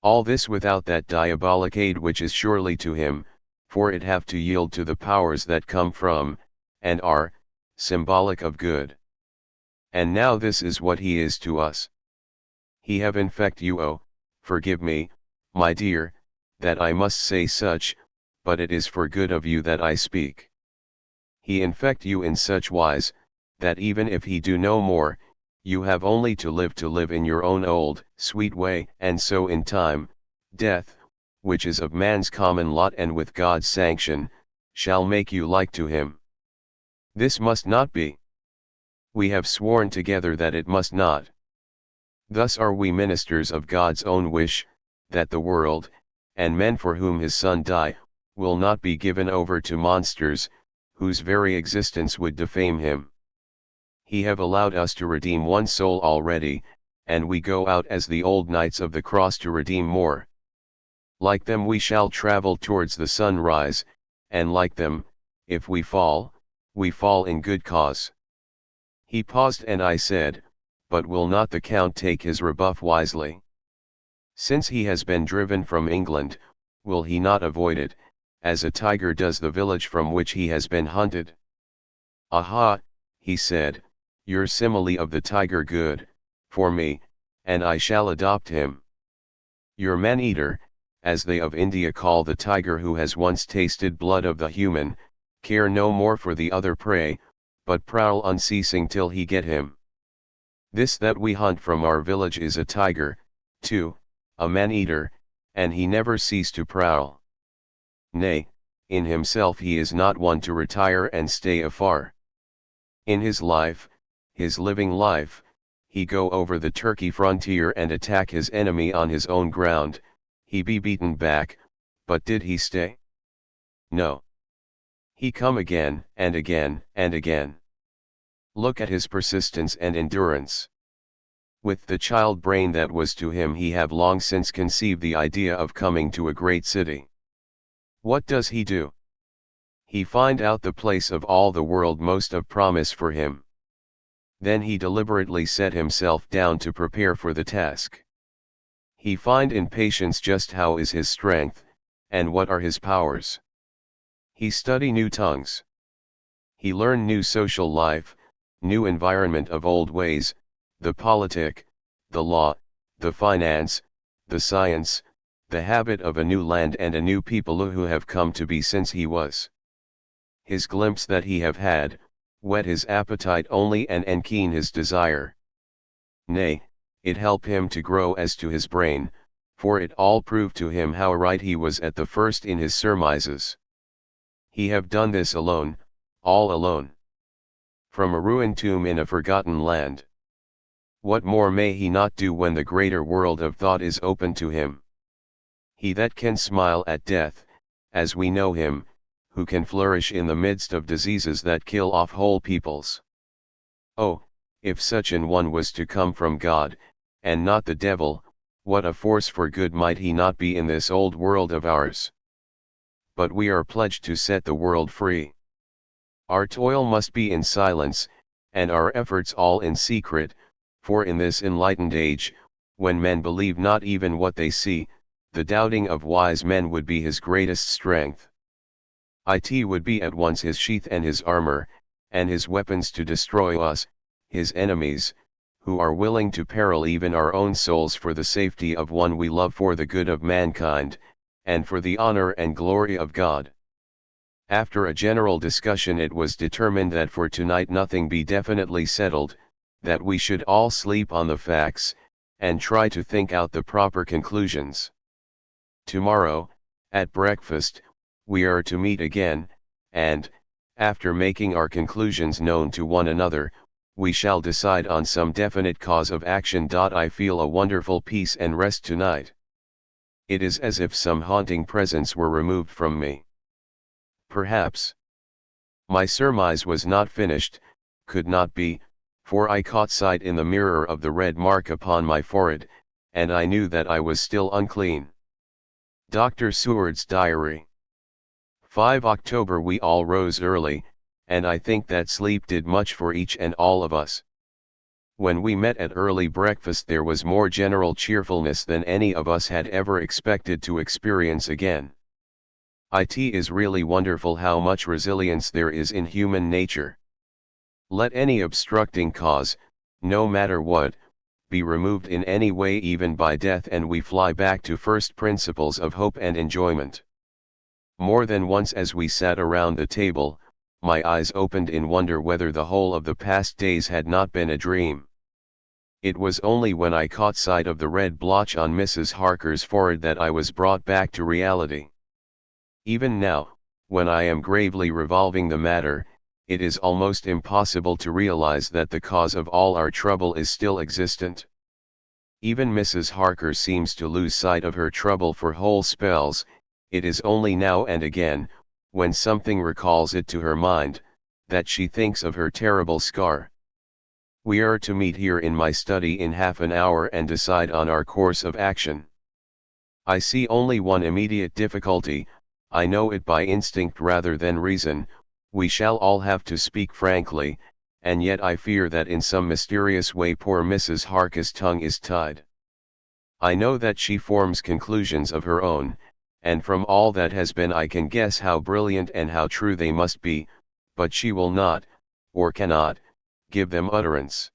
All this without that diabolic aid which is surely to him, for it have to yield to the powers that come from, and are, symbolic of good. And now this is what he is to us. He have infect you. Oh, forgive me, my dear, that I must say such, but it is for good of you that I speak. He infect you in such wise, that even if he do no more, you have only to live in your own old, sweet way, and so in time, death, which is of man's common lot and with God's sanction, shall make you like to him. This must not be. We have sworn together that it must not. Thus are we ministers of God's own wish, that the world, and men for whom his Son died, will not be given over to monsters, whose very existence would defame him. He have allowed us to redeem one soul already, and we go out as the old knights of the cross to redeem more. Like them we shall travel towards the sunrise, and like them, if we fall in good cause. He paused and I said, but will not the Count take his rebuff wisely? Since he has been driven from England, will he not avoid it, as a tiger does the village from which he has been hunted? Aha, he said, your simile of the tiger good, for me, and I shall adopt him. Your man-eater, as they of India call the tiger who has once tasted blood of the human, care no more for the other prey, but prowl unceasing till he get him. This that we hunt from our village is a tiger, too, a man-eater, and he never cease to prowl. Nay, in himself he is not one to retire and stay afar. In his life, his living life, he go over the Turkey frontier and attack his enemy on his own ground, he be beaten back, but did he stay? No. He come again, and again, and again. Look at his persistence and endurance. With the child brain that was to him he have long since conceived the idea of coming to a great city. What does he do? He find out the place of all the world most of promise for him. Then he deliberately set himself down to prepare for the task. He find in patience just how is his strength, and what are his powers. He study new tongues. He learn new social life, new environment of old ways, the politic, the law, the finance, the science, the habit of a new land and a new people who have come to be since he was. His glimpse that he have had, whet his appetite only and keen his desire. Nay, it help him to grow as to his brain, for it all proved to him how right he was at the first in his surmises. He have done this alone, all alone. From a ruined tomb in a forgotten land. What more may he not do when the greater world of thought is open to him? He that can smile at death, as we know him, who can flourish in the midst of diseases that kill off whole peoples. Oh, if such an one was to come from God, and not the devil, what a force for good might he not be in this old world of ours. But we are pledged to set the world free. Our toil must be in silence, and our efforts all in secret, for in this enlightened age, when men believe not even what they see, the doubting of wise men would be his greatest strength. It would be at once his sheath and his armor, and his weapons to destroy us, his enemies, who are willing to peril even our own souls for the safety of one we love, for the good of mankind, and for the honor and glory of God. After a general discussion, it was determined that for tonight nothing be definitely settled, that we should all sleep on the facts, and try to think out the proper conclusions. Tomorrow, at breakfast, we are to meet again, and, after making our conclusions known to one another, we shall decide on some definite cause of action. I feel a wonderful peace and rest tonight. It is as if some haunting presence were removed from me. Perhaps my surmise was not finished, could not be, for I caught sight in the mirror of the red mark upon my forehead, and I knew that I was still unclean. Dr. Seward's Diary. 5 October. We all rose early, and I think that sleep did much for each and all of us. When we met at early breakfast there was more general cheerfulness than any of us had ever expected to experience again. It is really wonderful how much resilience there is in human nature. Let any obstructing cause, no matter what, be removed in any way, even by death, and we fly back to first principles of hope and enjoyment. More than once as we sat around the table, my eyes opened in wonder whether the whole of the past days had not been a dream. It was only when I caught sight of the red blotch on Mrs. Harker's forehead that I was brought back to reality. Even now, when I am gravely revolving the matter, it is almost impossible to realize that the cause of all our trouble is still existent. Even Mrs. Harker seems to lose sight of her trouble for whole spells. It is only now and again, when something recalls it to her mind, that she thinks of her terrible scar. We are to meet here in my study in half an hour and decide on our course of action. I see only one immediate difficulty. I know it by instinct rather than reason. We shall all have to speak frankly, and yet I fear that in some mysterious way poor Mrs. Harker's tongue is tied. I know that she forms conclusions of her own, and from all that has been I can guess how brilliant and how true they must be, but she will not, or cannot, give them utterance.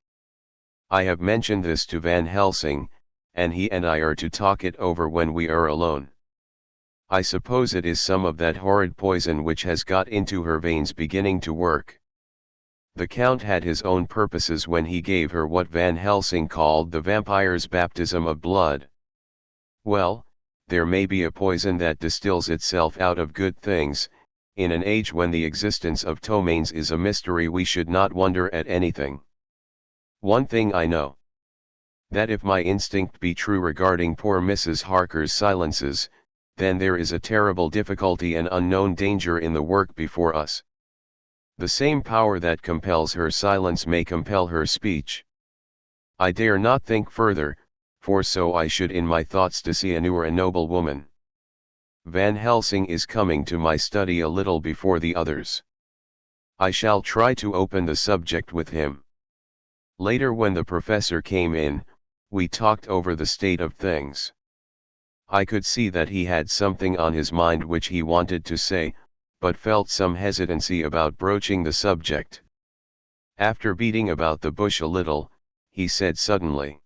I have mentioned this to Van Helsing, and he and I are to talk it over when we are alone. I suppose it is some of that horrid poison which has got into her veins beginning to work. The Count had his own purposes when he gave her what Van Helsing called the vampire's baptism of blood. Well, there may be a poison that distills itself out of good things. In an age when the existence of ptomaines is a mystery, we should not wonder at anything. One thing I know. That if my instinct be true regarding poor Mrs. Harker's silences, then there is a terrible difficulty and unknown danger in the work before us. The same power that compels her silence may compel her speech. I dare not think further, for so I should in my thoughts to see a new or a noble woman. Van Helsing is coming to my study a little before the others. I shall try to open the subject with him. Later, when the professor came in, we talked over the state of things. I could see that he had something on his mind which he wanted to say, but felt some hesitancy about broaching the subject. After beating about the bush a little, he said suddenly,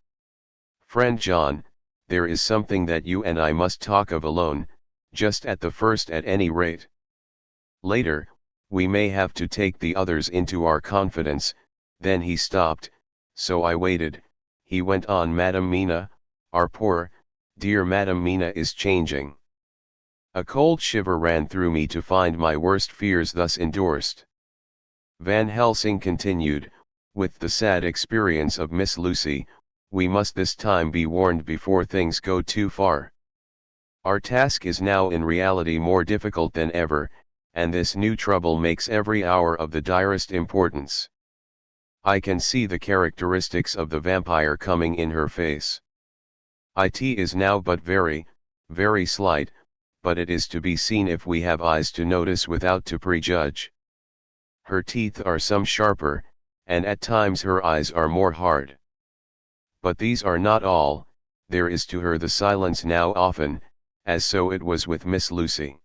"Friend John, there is something that you and I must talk of alone, just at the first at any rate. Later, we may have to take the others into our confidence." Then he stopped, so I waited. He went on, "Madam Mina, our poor, dear Madam Mina is changing." A cold shiver ran through me to find my worst fears thus endorsed. Van Helsing continued, with the sad experience of Miss Lucy, we must this time be warned before things go too far. Our task is now in reality more difficult than ever, and this new trouble makes every hour of the direst importance. I can see the characteristics of the vampire coming in her face. It is now but very, very slight, but it is to be seen if we have eyes to notice without to prejudge. Her teeth are some sharper, and at times her eyes are more hard. But these are not all, there is to her the silence now often, as so it was with Miss Lucy.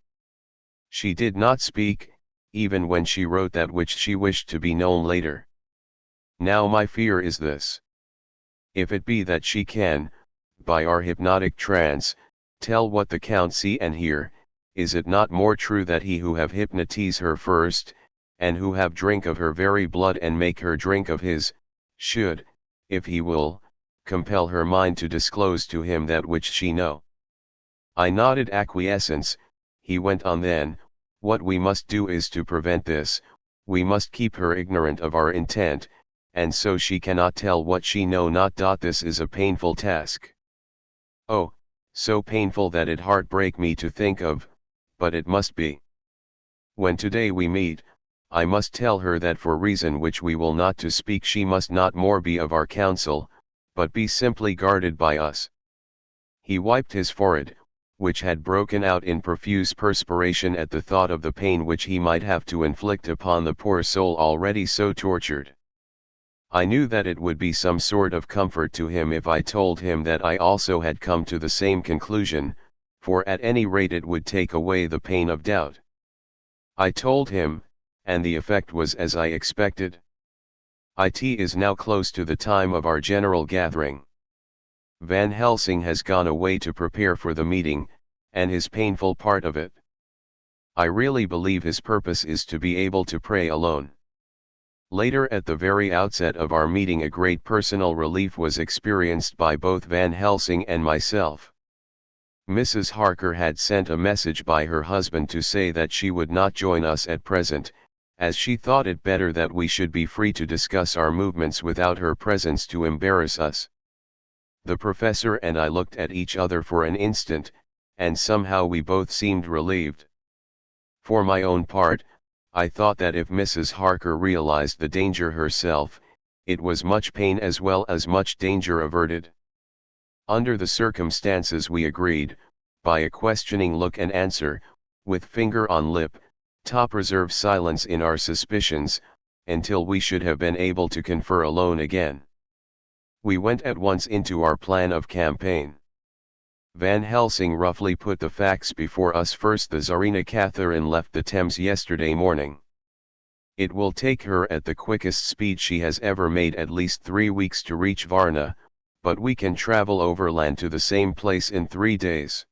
She did not speak, even when she wrote that which she wished to be known later. Now my fear is this. If it be that she can, by our hypnotic trance, tell what the Count see and hear, is it not more true that he who have hypnotize her first, and who have drink of her very blood and make her drink of his, should, if he will, compel her mind to disclose to him that which she know? I nodded acquiescence. He went on then, what we must do is to prevent this, we must keep her ignorant of our intent, and so she cannot tell what she know not. This is a painful task. Oh, so painful that it heartbreak me to think of, but it must be. When today we meet, I must tell her that for reason which we will not to speak she must not more be of our counsel, but be simply guarded by us. He wiped his forehead, which had broken out in profuse perspiration at the thought of the pain which he might have to inflict upon the poor soul already so tortured. I knew that it would be some sort of comfort to him if I told him that I also had come to the same conclusion, for at any rate it would take away the pain of doubt. I told him, and the effect was as I expected. It is now close to the time of our general gathering. Van Helsing has gone away to prepare for the meeting, and his painful part of it. I really believe his purpose is to be able to pray alone. Later at the very outset of our meeting a great personal relief was experienced by both Van Helsing and myself. Mrs. Harker had sent a message by her husband to say that she would not join us at present, as she thought it better that we should be free to discuss our movements without her presence to embarrass us. The professor and I looked at each other for an instant, and somehow we both seemed relieved. For my own part, I thought that if Mrs. Harker realized the danger herself, it was much pain as well as much danger averted. Under the circumstances we agreed, by a questioning look and answer, with finger on lip, to preserve silence in our suspicions, until we should have been able to confer alone again. We went at once into our plan of campaign. Van Helsing roughly put the facts before us. First, the Tsarina Catherine left the Thames yesterday morning. It will take her at the quickest speed she has ever made at least 3 weeks to reach Varna, but we can travel overland to the same place in 3 days.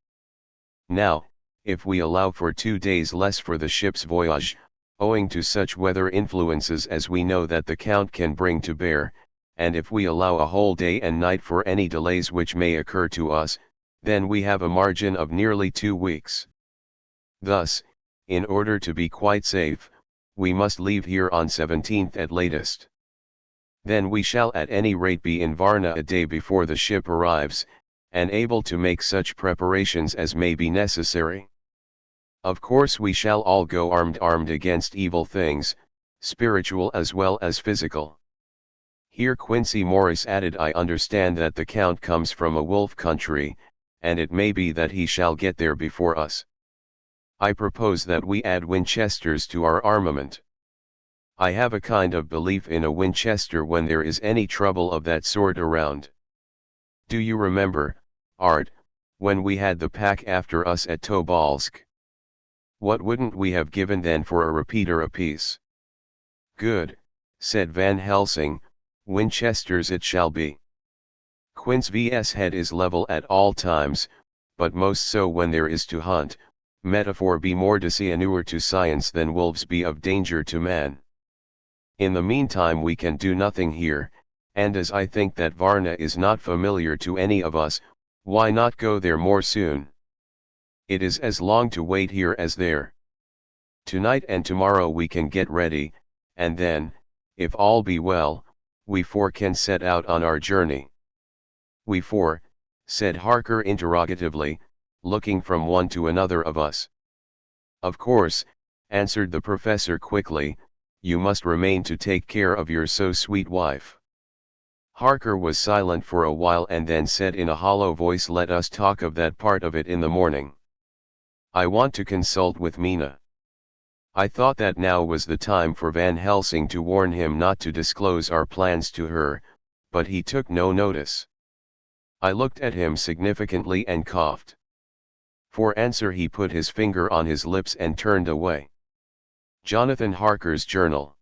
Now, if we allow for 2 days less for the ship's voyage, owing to such weather influences as we know that the Count can bring to bear, and if we allow a whole day and night for any delays which may occur to us, then we have a margin of nearly 2 weeks. Thus, in order to be quite safe, we must leave here on 17th at latest. Then we shall at any rate be in Varna a day before the ship arrives, and able to make such preparations as may be necessary. Of course we shall all go armed against evil things, spiritual as well as physical. Here Quincy Morris added, I understand that the Count comes from a wolf country, and it may be that he shall get there before us. I propose that we add Winchesters to our armament. I have a kind of belief in a Winchester when there is any trouble of that sort around. Do you remember, Art, when we had the pack after us at Tobolsk? What wouldn't we have given then for a repeater apiece? Good, said Van Helsing, Winchesters it shall be. Quince vs head is level at all times, but most so when there is to hunt, metaphor be more disianure to science than wolves be of danger to man. In the meantime we can do nothing here, and as I think that Varna is not familiar to any of us, why not go there more soon? It is as long to wait here as there. Tonight and tomorrow we can get ready, and then, if all be well, we four can set out on our journey. We four, said Harker interrogatively, looking from one to another of us. Of course, answered the professor quickly, you must remain to take care of your so sweet wife. Harker was silent for a while and then said in a hollow voice, let us talk of that part of it in the morning. I want to consult with Mina. I thought that now was the time for Van Helsing to warn him not to disclose our plans to her, but he took no notice. I looked at him significantly and coughed. For answer he put his finger on his lips and turned away. Jonathan Harker's Journal.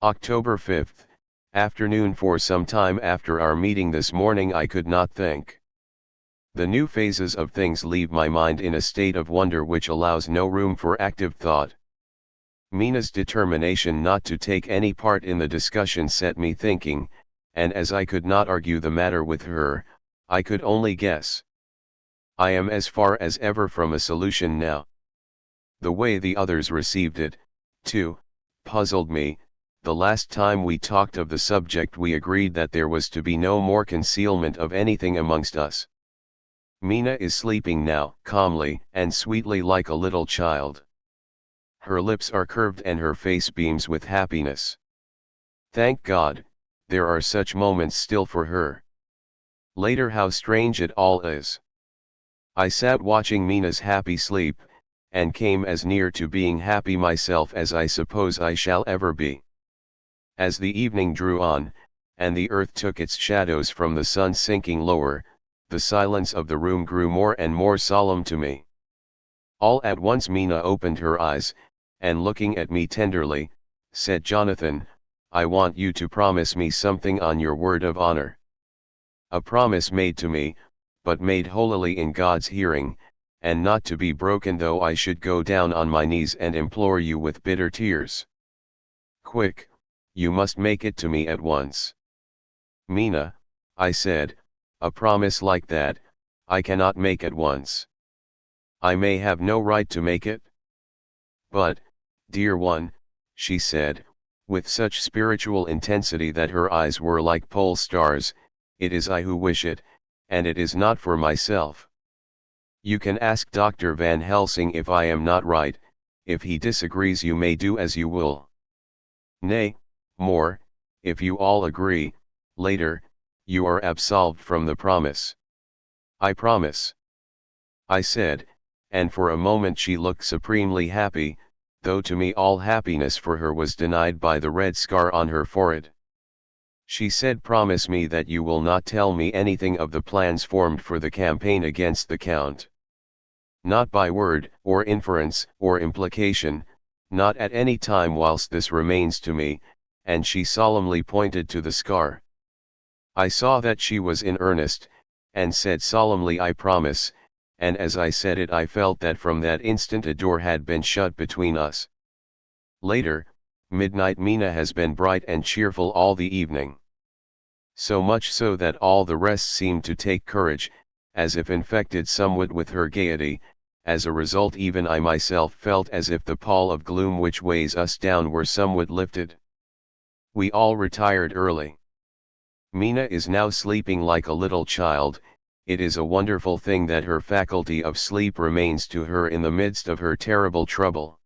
October 5th, afternoon. For some time after our meeting this morning I could not think. The new phases of things leave my mind in a state of wonder which allows no room for active thought. Mina's determination not to take any part in the discussion set me thinking, and as I could not argue the matter with her, I could only guess. I am as far as ever from a solution now. The way the others received it, too, puzzled me. The last time we talked of the subject we agreed that there was to be no more concealment of anything amongst us. Mina is sleeping now, calmly and sweetly like a little child. Her lips are curved and her face beams with happiness. Thank God, there are such moments still for her. Later, how strange it all is. I sat watching Mina's happy sleep, and came as near to being happy myself as I suppose I shall ever be. As the evening drew on, and the earth took its shadows from the sun sinking lower, the silence of the room grew more and more solemn to me. All at once Mina opened her eyes, and looking at me tenderly, said, Jonathan, I want you to promise me something on your word of honor. A promise made to me, but made holily in God's hearing, and not to be broken though I should go down on my knees and implore you with bitter tears. Quick, you must make it to me at once. Mina, I said, a promise like that, I cannot make at once. I may have no right to make it. But, dear one, she said, with such spiritual intensity that her eyes were like pole stars, it is I who wish it, and it is not for myself. You can ask Dr. Van Helsing if I am not right. If he disagrees you may do as you will. Nay, more, if you all agree, later, you are absolved from the promise. I promise, I said, and for a moment she looked supremely happy, though to me all happiness for her was denied by the red scar on her forehead. She said, promise me that you will not tell me anything of the plans formed for the campaign against the Count. Not by word, or inference, or implication, not at any time whilst this remains to me, and she solemnly pointed to the scar. I saw that she was in earnest, and said solemnly, I promise, and as I said it I felt that from that instant a door had been shut between us. Later, midnight. Mina has been bright and cheerful all the evening. So much so that all the rest seemed to take courage, as if infected somewhat with her gaiety. As a result even I myself felt as if the pall of gloom which weighs us down were somewhat lifted. We all retired early. Mina is now sleeping like a little child. It is a wonderful thing that her faculty of sleep remains to her in the midst of her terrible trouble.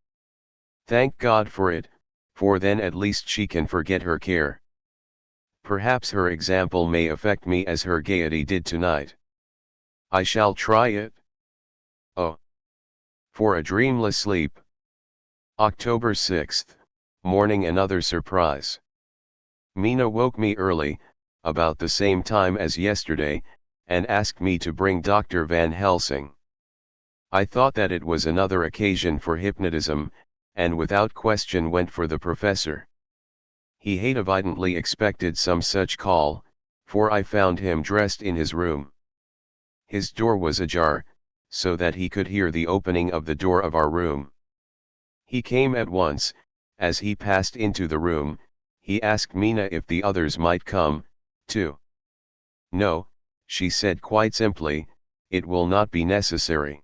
Thank God for it, for then at least she can forget her care. Perhaps her example may affect me as her gaiety did tonight. I shall try it. Oh, for a dreamless sleep. October 6th, morning. Another surprise. Mina woke me early, about the same time as yesterday, and asked me to bring Dr. Van Helsing. I thought that it was another occasion for hypnotism, and without question went for the professor. He had evidently expected some such call, for I found him dressed in his room. His door was ajar, so that he could hear the opening of the door of our room. He came at once. As he passed into the room, he asked Mina if the others might come, too. No, she said quite simply, it will not be necessary.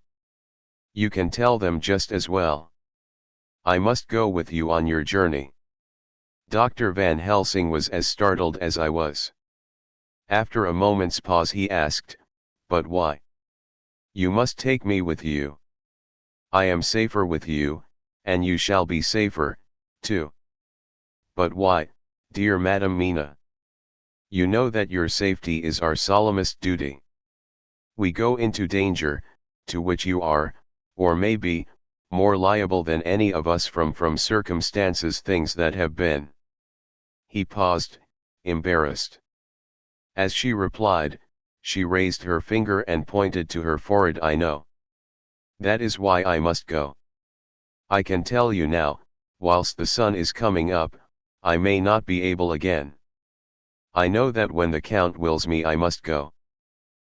You can tell them just as well. I must go with you on your journey. Dr. Van Helsing was as startled as I was. After a moment's pause he asked, "But why? You must take me with you. I am safer with you, and you shall be safer, too." "But why, dear Madam Mina? You know that your safety is our solemnest duty. We go into danger, to which you are, or may be, more liable than any of us from circumstances things that have been." He paused, embarrassed. As she replied, she raised her finger and pointed to her forehead. "I know. That is why I must go. I can tell you now, whilst the sun is coming up, I may not be able again. I know that when the Count wills me I must go.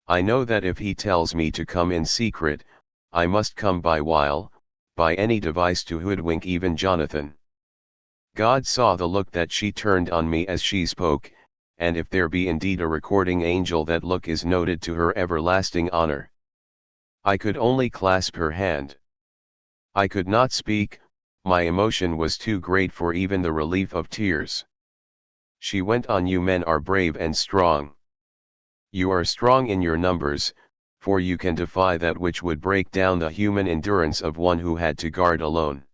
I know that if he tells me to come in secret, I must come by any device to hoodwink even Jonathan." God saw the look that she turned on me as she spoke, and if there be indeed a recording angel, that look is noted to her everlasting honor. I could only clasp her hand. I could not speak, my emotion was too great for even the relief of tears. She went on, "You men are brave and strong. You are strong in your numbers, for you can defy that which would break down the human endurance of one who had to guard alone.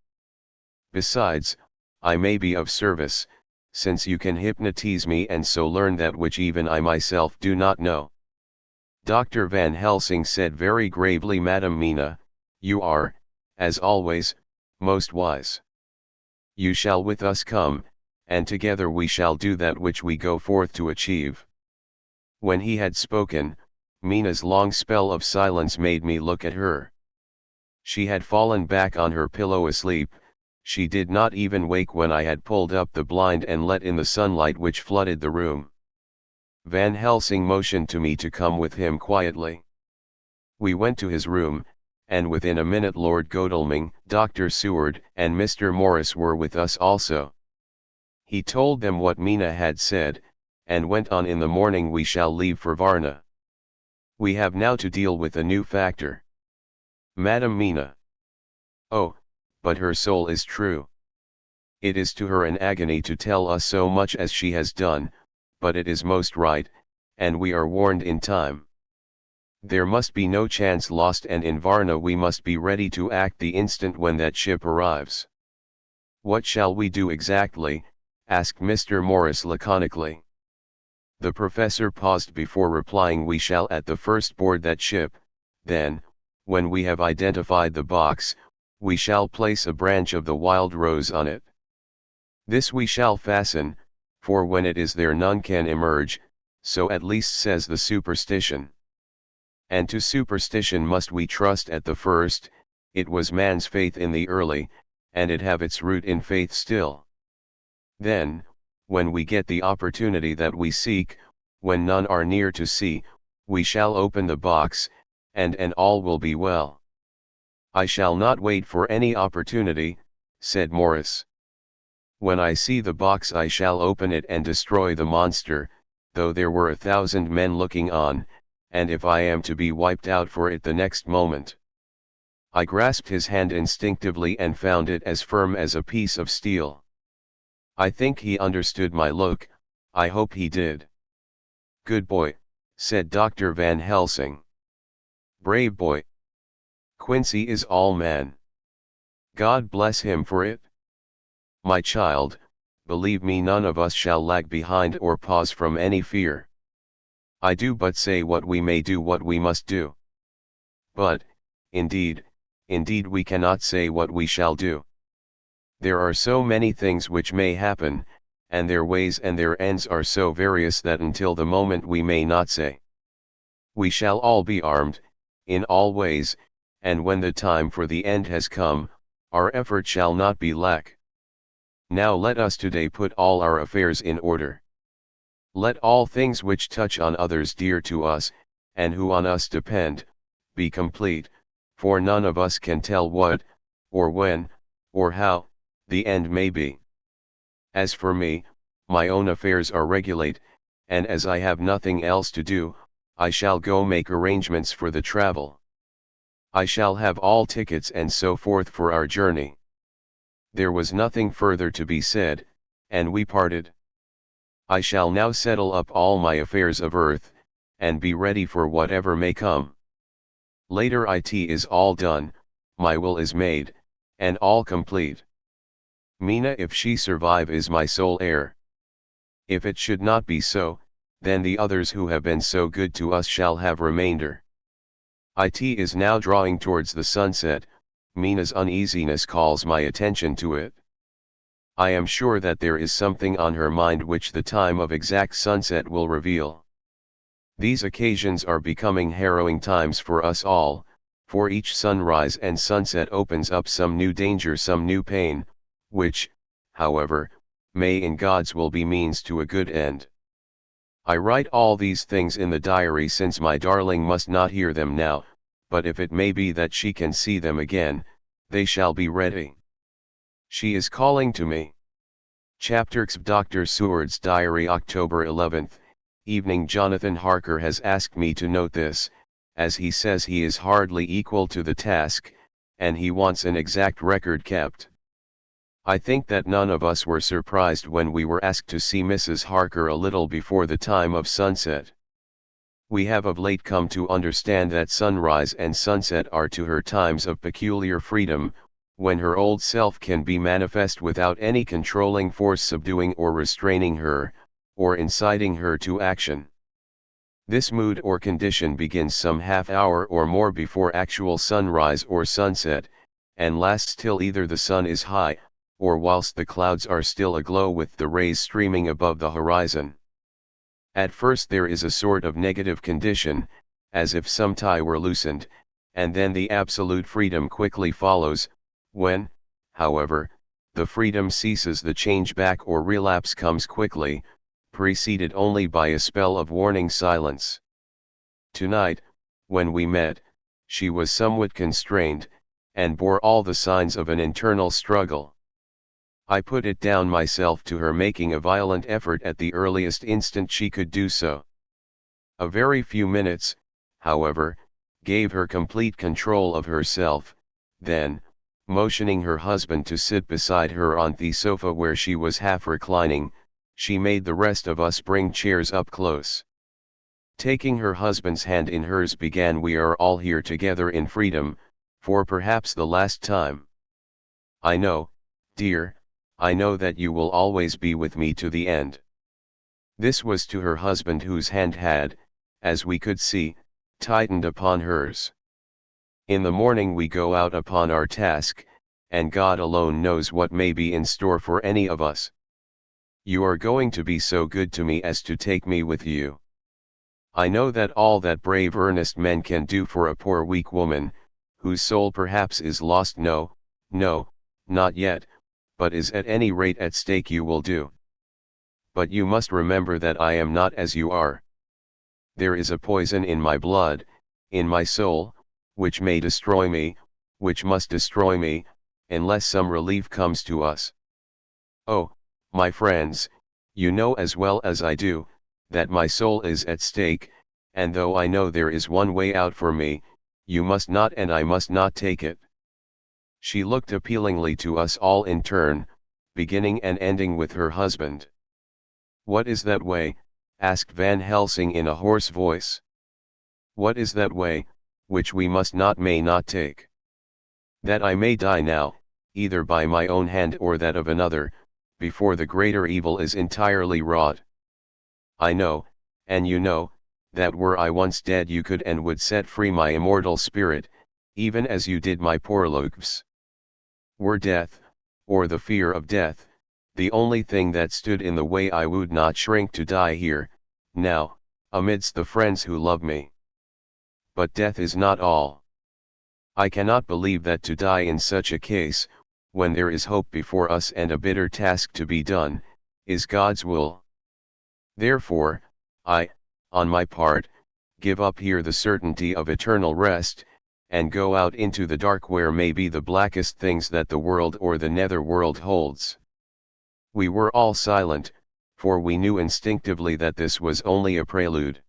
Besides, I may be of service, since you can hypnotize me and so learn that which even I myself do not know." Dr. Van Helsing said very gravely, "Madam Mina, you are, as always, most wise. You shall with us come, and together we shall do that which we go forth to achieve." When he had spoken, Mina's long spell of silence made me look at her. She had fallen back on her pillow asleep. She did not even wake when I had pulled up the blind and let in the sunlight which flooded the room. Van Helsing motioned to me to come with him quietly. We went to his room, and within a minute Lord Godalming, Dr. Seward, and Mr. Morris were with us also. He told them what Mina had said, and went on, "In the morning we shall leave for Varna. We have now to deal with a new factor. Madam Mina. Oh, but her soul is true. It is to her an agony to tell us so much as she has done, but it is most right, and we are warned in time. There must be no chance lost, and in Varna we must be ready to act the instant when that ship arrives." "What shall we do exactly?" asked Mr. Morris laconically. The professor paused before replying. "We shall at the first board that ship, then, when we have identified the box, we shall place a branch of the wild rose on it. This we shall fasten, for when it is there none can emerge, so at least says the superstition. And to superstition must we trust at the first. It was man's faith in the early, and it have its root in faith still. Then, when we get the opportunity that we seek, when none are near to see, we shall open the box, and all will be well." "I shall not wait for any opportunity," said Morris. "When I see the box I shall open it and destroy the monster, though there were 1,000 men looking on, and if I am to be wiped out for it the next moment." I grasped his hand instinctively and found it as firm as a piece of steel. I think he understood my look. I hope he did. "Good boy," said Dr. Van Helsing. "Brave boy. Quincy is all man. God bless him for it. My child, believe me, none of us shall lag behind or pause from any fear. I do but say what we may do, what we must do. But, indeed, we cannot say what we shall do. There are so many things which may happen, and their ways and their ends are so various that until the moment we may not say. We shall all be armed, in all ways, and when the time for the end has come, our effort shall not be lack. Now let us today put all our affairs in order. Let all things which touch on others dear to us, and who on us depend, be complete, for none of us can tell what, or when, or how, the end may be. As for me, my own affairs are regulate, and as I have nothing else to do, I shall go make arrangements for the travel. I shall have all tickets and so forth for our journey." There was nothing further to be said, and we parted. I shall now settle up all my affairs of earth, and be ready for whatever may come. Later it is all done, my will is made, and all complete. Mina, if she survive, is my sole heir. If it should not be so, then the others who have been so good to us shall have remainder. It is now drawing towards the sunset. Mina's uneasiness calls my attention to it. I am sure that there is something on her mind which the time of exact sunset will reveal. These occasions are becoming harrowing times for us all, for each sunrise and sunset opens up some new danger, some new pain, which, however, may in God's will be means to a good end. I write all these things in the diary since my darling must not hear them now, but if it may be that she can see them again, they shall be ready. She is calling to me. Chapter X. Dr. Seward's Diary, October 11th, evening. Jonathan Harker has asked me to note this, as he says he is hardly equal to the task, and he wants an exact record kept. I think that none of us were surprised when we were asked to see Mrs. Harker a little before the time of sunset. We have of late come to understand that sunrise and sunset are to her times of peculiar freedom, when her old self can be manifest without any controlling force subduing or restraining her, or inciting her to action. This mood or condition begins some half hour or more before actual sunrise or sunset, and lasts till either the sun is high, or whilst the clouds are still aglow with the rays streaming above the horizon. At first there is a sort of negative condition, as if some tie were loosened, and then the absolute freedom quickly follows. When, however, the freedom ceases, the change back or relapse comes quickly, preceded only by a spell of warning silence. Tonight, when we met, she was somewhat constrained, and bore all the signs of an internal struggle. I put it down myself to her making a violent effort at the earliest instant she could do so. A very few minutes, however, gave her complete control of herself. Then, motioning her husband to sit beside her on the sofa where she was half reclining, she made the rest of us bring chairs up close. Taking her husband's hand in hers, began, "We are all here together in freedom, for perhaps the last time. I know, dear, I know that you will always be with me to the end." This was to her husband, whose hand had, as we could see, tightened upon hers. In the morning we go out upon our task, and God alone knows what may be in store for any of us. You are going to be so good to me as to take me with you. I know that all that brave earnest men can do for a poor weak woman, whose soul perhaps is lost, no, not yet, but is at any rate at stake, you will do. But you must remember that I am not as you are. There is a poison in my blood, in my soul, which may destroy me, which must destroy me, unless some relief comes to us. Oh, my friends, you know as well as I do, that my soul is at stake, and though I know there is one way out for me, you must not and I must not take it. She looked appealingly to us all in turn, beginning and ending with her husband. "What is that way?" asked Van Helsing in a hoarse voice. "What is that way, which we must not, may not take?" "That I may die now, either by my own hand or that of another, before the greater evil is entirely wrought. I know, and you know, that were I once dead you could and would set free my immortal spirit, even as you did my poor Lucas. Were death, or the fear of death, the only thing that stood in the way, I would not shrink to die here, now, amidst the friends who love me. But death is not all. I cannot believe that to die in such a case, when there is hope before us and a bitter task to be done, is God's will. Therefore, I, on my part, give up here the certainty of eternal rest, and go out into the dark where may be the blackest things that the world or the nether world holds." We were all silent, for we knew instinctively that this was only a prelude.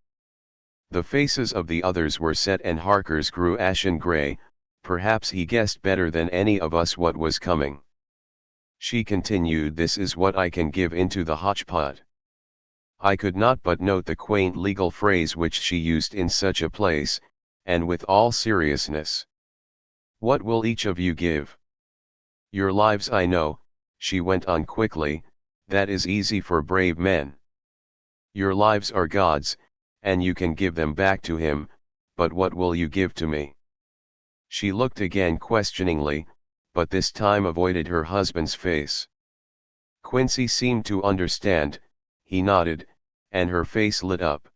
The faces of the others were set and Harker's grew ashen grey. Perhaps he guessed better than any of us what was coming. She continued, this is what I can give into the hodgepodge. I could not but note the quaint legal phrase which she used in such a place, and with all seriousness. What will each of you give? Your lives, I know, she went on quickly, that is easy for brave men. Your lives are God's, and you can give them back to Him, but what will you give to me? She looked again questioningly, but this time avoided her husband's face. Quincy seemed to understand, he nodded, and her face lit up.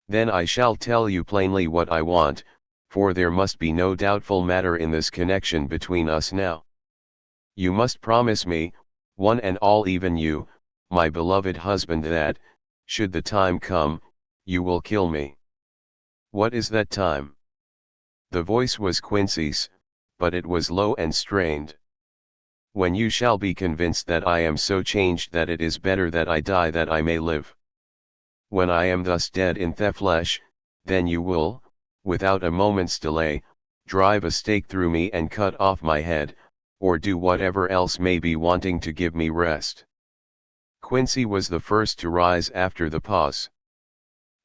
Then I shall tell you plainly what I want, for there must be no doubtful matter in this connection between us now. You must promise me, one and all, even you, my beloved husband, that, should the time come, you will kill me. What is that time? The voice was Quincy's, but it was low and strained. When you shall be convinced that I am so changed that it is better that I die that I may live. When I am thus dead in the flesh, then you will, without a moment's delay, drive a stake through me and cut off my head, or do whatever else may be wanting to give me rest. Quincy was the first to rise after the pause.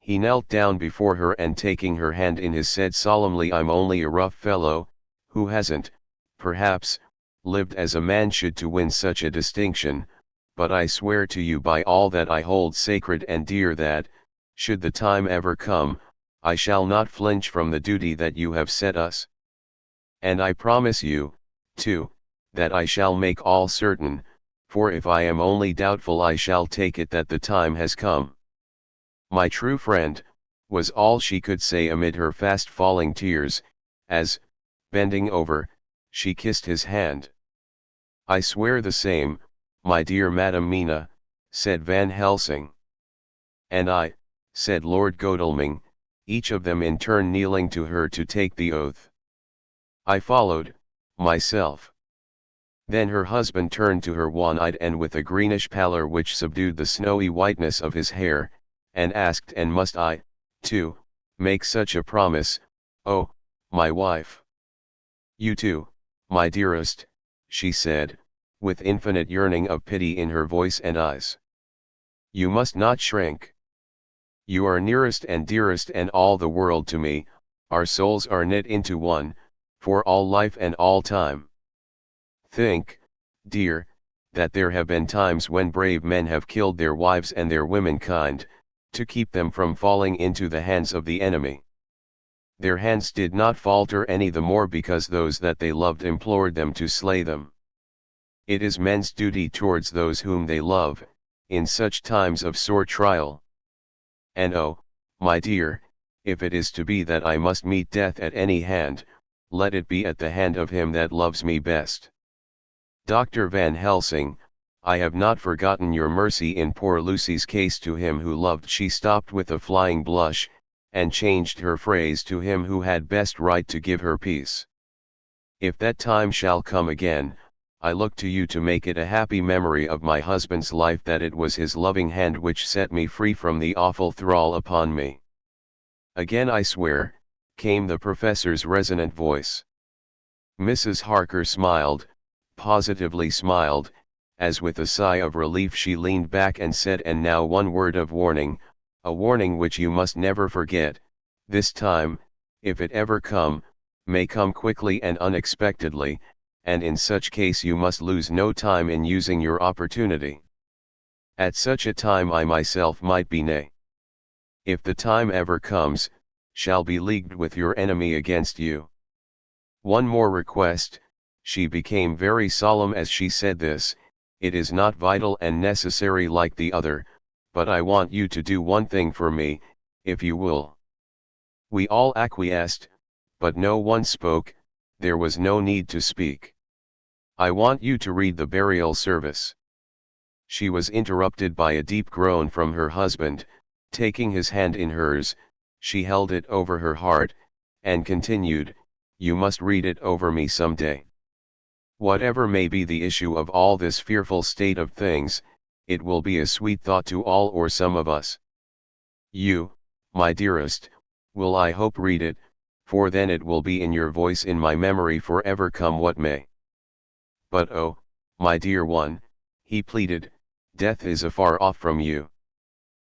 He knelt down before her and taking her hand in his said solemnly, I'm only a rough fellow, who hasn't, perhaps, lived as a man should to win such a distinction, but I swear to you by all that I hold sacred and dear that, should the time ever come, I shall not flinch from the duty that you have set us. And I promise you, too, that I shall make all certain, for if I am only doubtful I shall take it that the time has come. My true friend, was all she could say amid her fast falling tears, as, bending over, she kissed his hand. I swear the same, my dear Madam Mina, said Van Helsing. And I, said Lord Godalming, each of them in turn kneeling to her to take the oath. I followed, myself. Then her husband turned to her wan-eyed and with a greenish pallor which subdued the snowy whiteness of his hair, and asked, and must I, too, make such a promise, oh, my wife? You too, my dearest, she said, with infinite yearning of pity in her voice and eyes. You must not shrink. You are nearest and dearest and all the world to me, our souls are knit into one, for all life and all time. Think, dear, that there have been times when brave men have killed their wives and their womenkind, to keep them from falling into the hands of the enemy. Their hands did not falter any the more because those that they loved implored them to slay them. It is men's duty towards those whom they love, in such times of sore trial. And oh, my dear, if it is to be that I must meet death at any hand, let it be at the hand of him that loves me best. Dr. Van Helsing, I have not forgotten your mercy in poor Lucy's case. To him who loved, she stopped with a flying blush, and changed her phrase, to him who had best right to give her peace. If that time shall come again, I look to you to make it a happy memory of my husband's life, that it was his loving hand which set me free from the awful thrall upon me. Again I swear, came the professor's resonant voice. Mrs. Harker smiled, positively smiled, as with a sigh of relief she leaned back and said, and now one word of warning, a warning which you must never forget. This time, if it ever come, may come quickly and unexpectedly, and in such case you must lose no time in using your opportunity. At such a time I myself might be, nay, if the time ever comes, shall be leagued with your enemy against you. One more request. She became very solemn as she said this. It is not vital and necessary like the other, but I want you to do one thing for me, if you will. We all acquiesced, but no one spoke. There was no need to speak. I want you to read the burial service. She was interrupted by a deep groan from her husband. Taking his hand in hers, she held it over her heart, and continued, you must read it over me some day. Whatever may be the issue of all this fearful state of things, it will be a sweet thought to all or some of us. You, my dearest, will I hope read it, for then it will be in your voice in my memory forever, come what may. But oh, my dear one, he pleaded, death is afar off from you.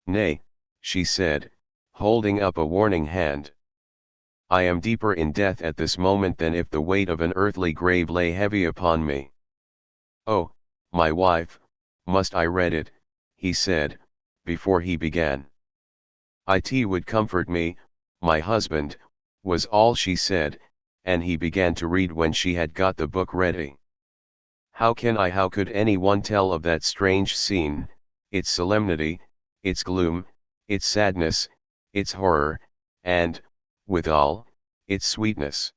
Nay, she said, holding up a warning hand. I am deeper in death at this moment than if the weight of an earthly grave lay heavy upon me. Oh, my wife, must I read it, he said, before he began. It would comfort me, my husband, was all she said, and he began to read when she had got the book ready. How could anyone tell of that strange scene, its solemnity, its gloom, its sadness, its horror, and, withal, its sweetness?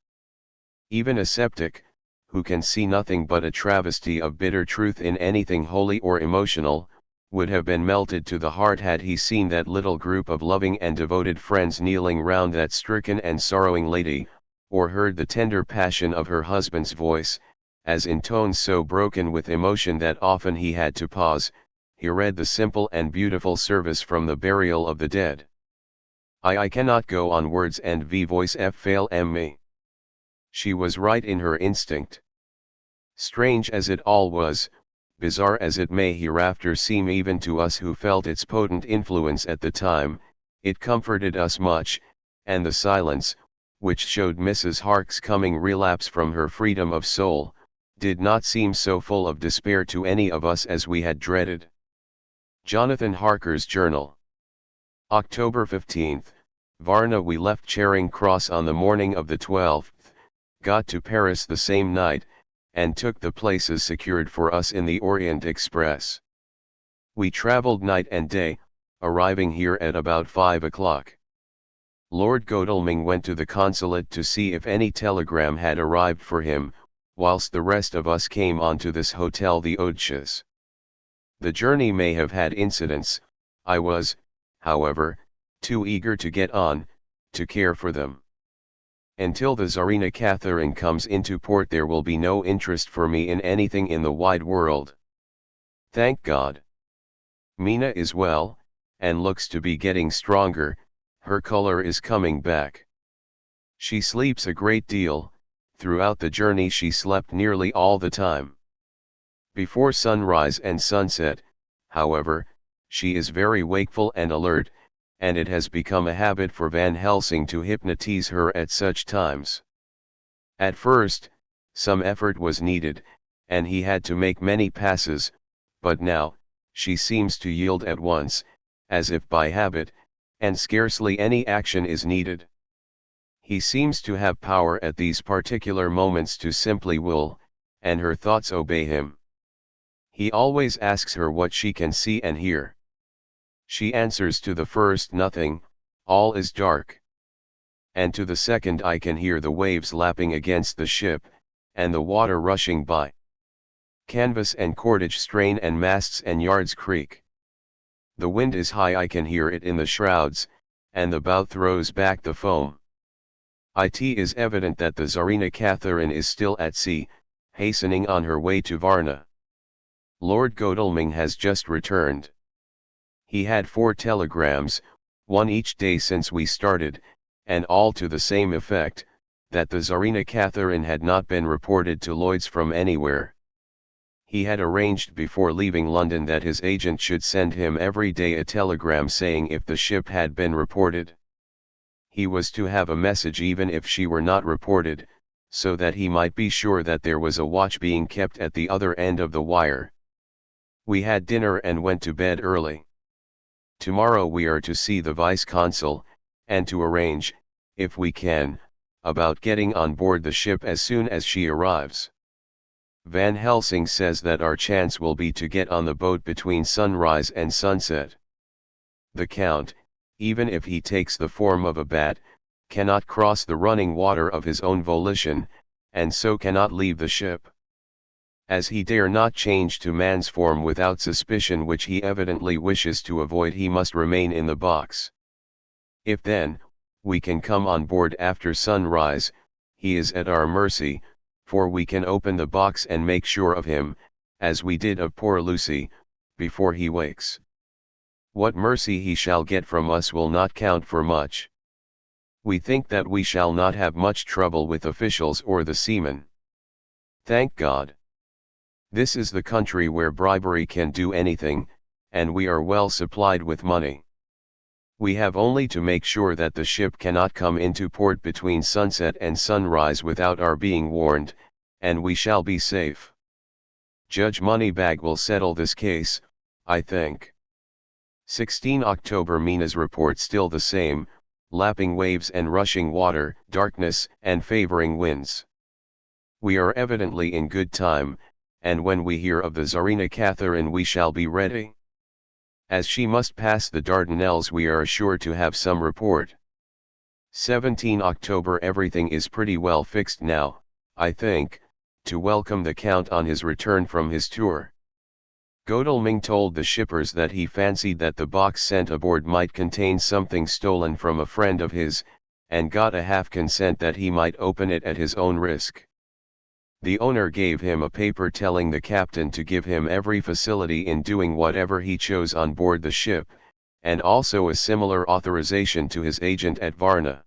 Even a sceptic, who can see nothing but a travesty of bitter truth in anything holy or emotional, would have been melted to the heart had he seen that little group of loving and devoted friends kneeling round that stricken and sorrowing lady, or heard the tender passion of her husband's voice, as in tones so broken with emotion that often he had to pause, he read the simple and beautiful service from the burial of the dead. I cannot go on, words and voice fail me. She was right in her instinct. Strange as it all was, bizarre as it may hereafter seem even to us who felt its potent influence at the time, it comforted us much, and the silence, which showed Mrs. Hark's coming relapse from her freedom of soul, did not seem so full of despair to any of us as we had dreaded. Jonathan Harker's Journal. October 15, Varna. We left Charing Cross on the morning of the 12th, got to Paris the same night, and took the places secured for us in the Orient Express. We travelled night and day, arriving here at about 5 o'clock. Lord Godalming went to the consulate to see if any telegram had arrived for him, whilst the rest of us came on to this hotel, the Oudches. The journey may have had incidents. I was, however, too eager to get on, to care for them. Until the Tsarina Catherine comes into port there will be no interest for me in anything in the wide world. Thank God. Mina is well, and looks to be getting stronger, her color is coming back. She sleeps a great deal, throughout the journey she slept nearly all the time. Before sunrise and sunset, however, she is very wakeful and alert, and it has become a habit for Van Helsing to hypnotize her at such times. At first, some effort was needed, and he had to make many passes, but now, she seems to yield at once, as if by habit, and scarcely any action is needed. He seems to have power at these particular moments to simply will, and her thoughts obey him. He always asks her what she can see and hear. She answers to the first, nothing, all is dark. And to the second, I can hear the waves lapping against the ship, and the water rushing by. Canvas and cordage strain and masts and yards creak. The wind is high, I can hear it in the shrouds, and the bow throws back the foam. It is evident that the Tsarina Catherine is still at sea, hastening on her way to Varna. Lord Godalming has just returned. He had 4 telegrams, one each day since we started, and all to the same effect, that the Tsarina Catherine had not been reported to Lloyd's from anywhere. He had arranged before leaving London that his agent should send him every day a telegram saying if the ship had been reported. He was to have a message even if she were not reported, so that he might be sure that there was a watch being kept at the other end of the wire. We had dinner and went to bed early. Tomorrow we are to see the vice-consul, and to arrange, if we can, about getting on board the ship as soon as she arrives. Van Helsing says that our chance will be to get on the boat between sunrise and sunset. The Count, even if he takes the form of a bat, cannot cross the running water of his own volition, and so cannot leave the ship. As he dare not change to man's form without suspicion, which he evidently wishes to avoid, he must remain in the box. If then, we can come on board after sunrise, he is at our mercy, for we can open the box and make sure of him, as we did of poor Lucy, before he wakes. What mercy he shall get from us will not count for much. We think that we shall not have much trouble with officials or the seamen. Thank God. This is the country where bribery can do anything, and we are well supplied with money. We have only to make sure that the ship cannot come into port between sunset and sunrise without our being warned, and we shall be safe. Judge Moneybag will settle this case, I think. 16 October. Mina's report still the same, lapping waves and rushing water, darkness and favoring winds. We are evidently in good time, and when we hear of the Tsarina Catherine we shall be ready. As she must pass the Dardanelles we are sure to have some report. 17 October. Everything is pretty well fixed now, I think, to welcome the Count on his return from his tour. Godalming told the shippers that he fancied that the box sent aboard might contain something stolen from a friend of his, and got a half consent that he might open it at his own risk. The owner gave him a paper telling the captain to give him every facility in doing whatever he chose on board the ship, and also a similar authorization to his agent at Varna.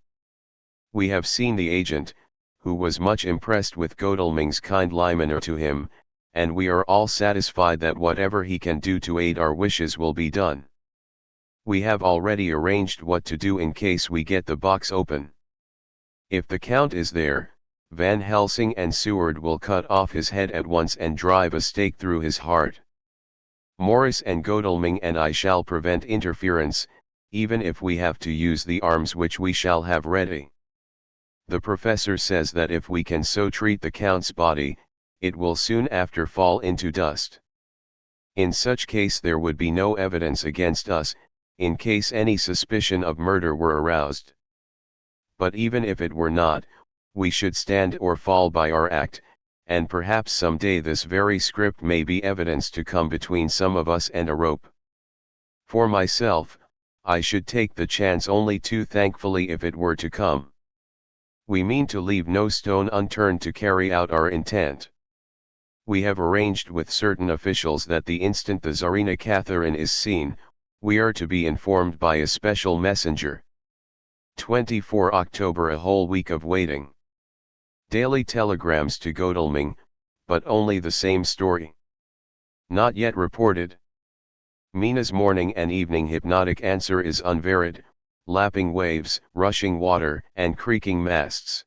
We have seen the agent, who was much impressed with Godalming's kind limanner to him, and we are all satisfied that whatever he can do to aid our wishes will be done. We have already arranged what to do in case we get the box open. If the Count is there, Van Helsing and Seward will cut off his head at once and drive a stake through his heart. Morris and Godalming and I shall prevent interference, even if we have to use the arms which we shall have ready. The professor says that if we can so treat the Count's body, it will soon after fall into dust. In such case there would be no evidence against us, in case any suspicion of murder were aroused. But even if it were not, we should stand or fall by our act, and perhaps some day this very script may be evidence to come between some of us and a rope. For myself, I should take the chance only too thankfully if it were to come. We mean to leave no stone unturned to carry out our intent. We have arranged with certain officials that the instant the Tsarina Catherine is seen, we are to be informed by a special messenger. 24 October. A whole week of waiting. Daily telegrams to Godalming, but only the same story. Not yet reported. Mina's morning and evening hypnotic answer is unvaried, lapping waves, rushing water, and creaking masts.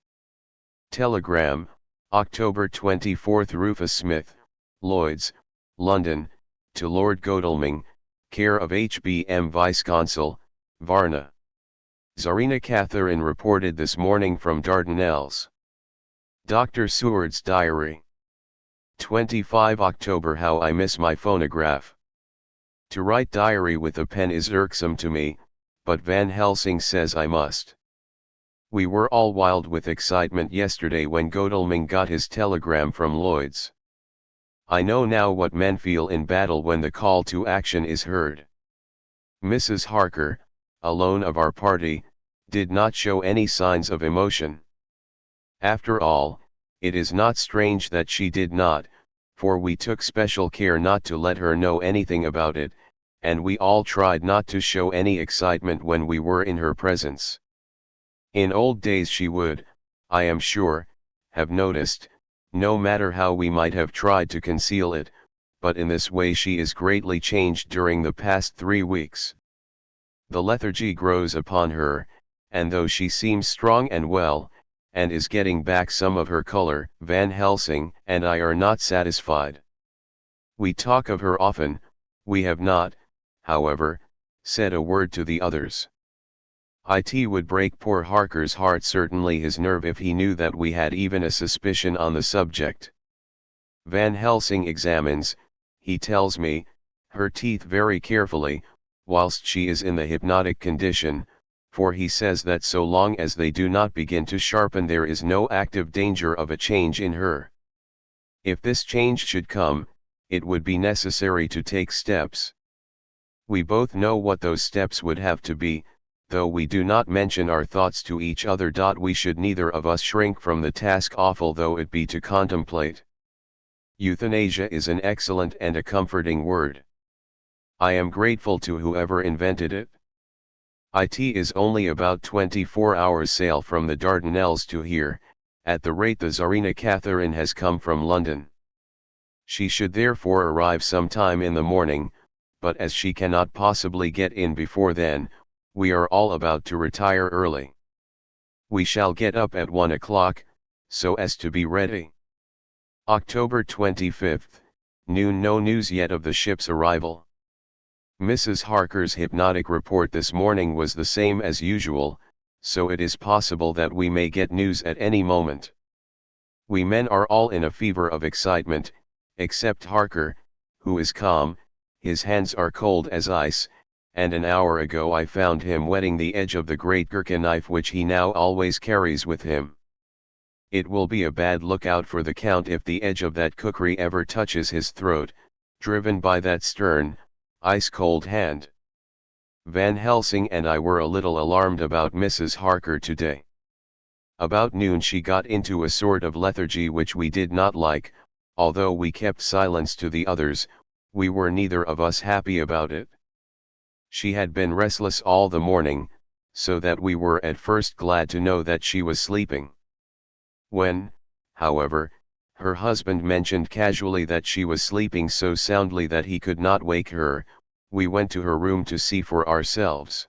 Telegram, October 24. Rufus Smith, Lloyd's, London, to Lord Godalming, care of H.B.M. Vice-Consul, Varna. Tsarina Catherine reported this morning from Dardanelles. Dr. Seward's diary. 25 October. How I miss my phonograph. To write diary with a pen is irksome to me, but Van Helsing says I must. We were all wild with excitement yesterday when Godalming got his telegram from Lloyd's. I know now what men feel in battle when the call to action is heard. Mrs. Harker, alone of our party, did not show any signs of emotion. After all, it is not strange that she did not, for we took special care not to let her know anything about it, and we all tried not to show any excitement when we were in her presence. In old days she would, I am sure, have noticed, no matter how we might have tried to conceal it, but in this way she is greatly changed during the past 3 weeks. The lethargy grows upon her, and though she seems strong and well, and is getting back some of her color, Van Helsing and I are not satisfied. We talk of her often, we have not, however, said a word to the others. It would break poor Harker's heart, certainly his nerve, if he knew that we had even a suspicion on the subject. Van Helsing examines, he tells me, her teeth very carefully, whilst she is in the hypnotic condition, for he says that so long as they do not begin to sharpen there is no active danger of a change in her. If this change should come, it would be necessary to take steps. We both know what those steps would have to be, though we do not mention our thoughts to each other. We should neither of us shrink from the task, awful though it be to contemplate. Euthanasia is an excellent and a comforting word. I am grateful to whoever invented it. It is only about 24 hours sail from the Dardanelles to here, at the rate the Tsarina Catherine has come from London. She should therefore arrive sometime in the morning, but as she cannot possibly get in before then, we are all about to retire early. We shall get up at 1 o'clock, so as to be ready. October 25th, noon. No news yet of the ship's arrival. Mrs. Harker's hypnotic report this morning was the same as usual, so it is possible that we may get news at any moment. We men are all in a fever of excitement, except Harker, who is calm. His hands are cold as ice, and an hour ago I found him whetting the edge of the great Gurkha knife which he now always carries with him. It will be a bad lookout for the Count if the edge of that kukri ever touches his throat, driven by that stern, ice-cold hand. Van Helsing and I were a little alarmed about Mrs. Harker today. About noon she got into a sort of lethargy which we did not like. Although we kept silence to the others, we were neither of us happy about it. She had been restless all the morning, so that we were at first glad to know that she was sleeping. When, however, her husband mentioned casually that she was sleeping so soundly that he could not wake her, we went to her room to see for ourselves.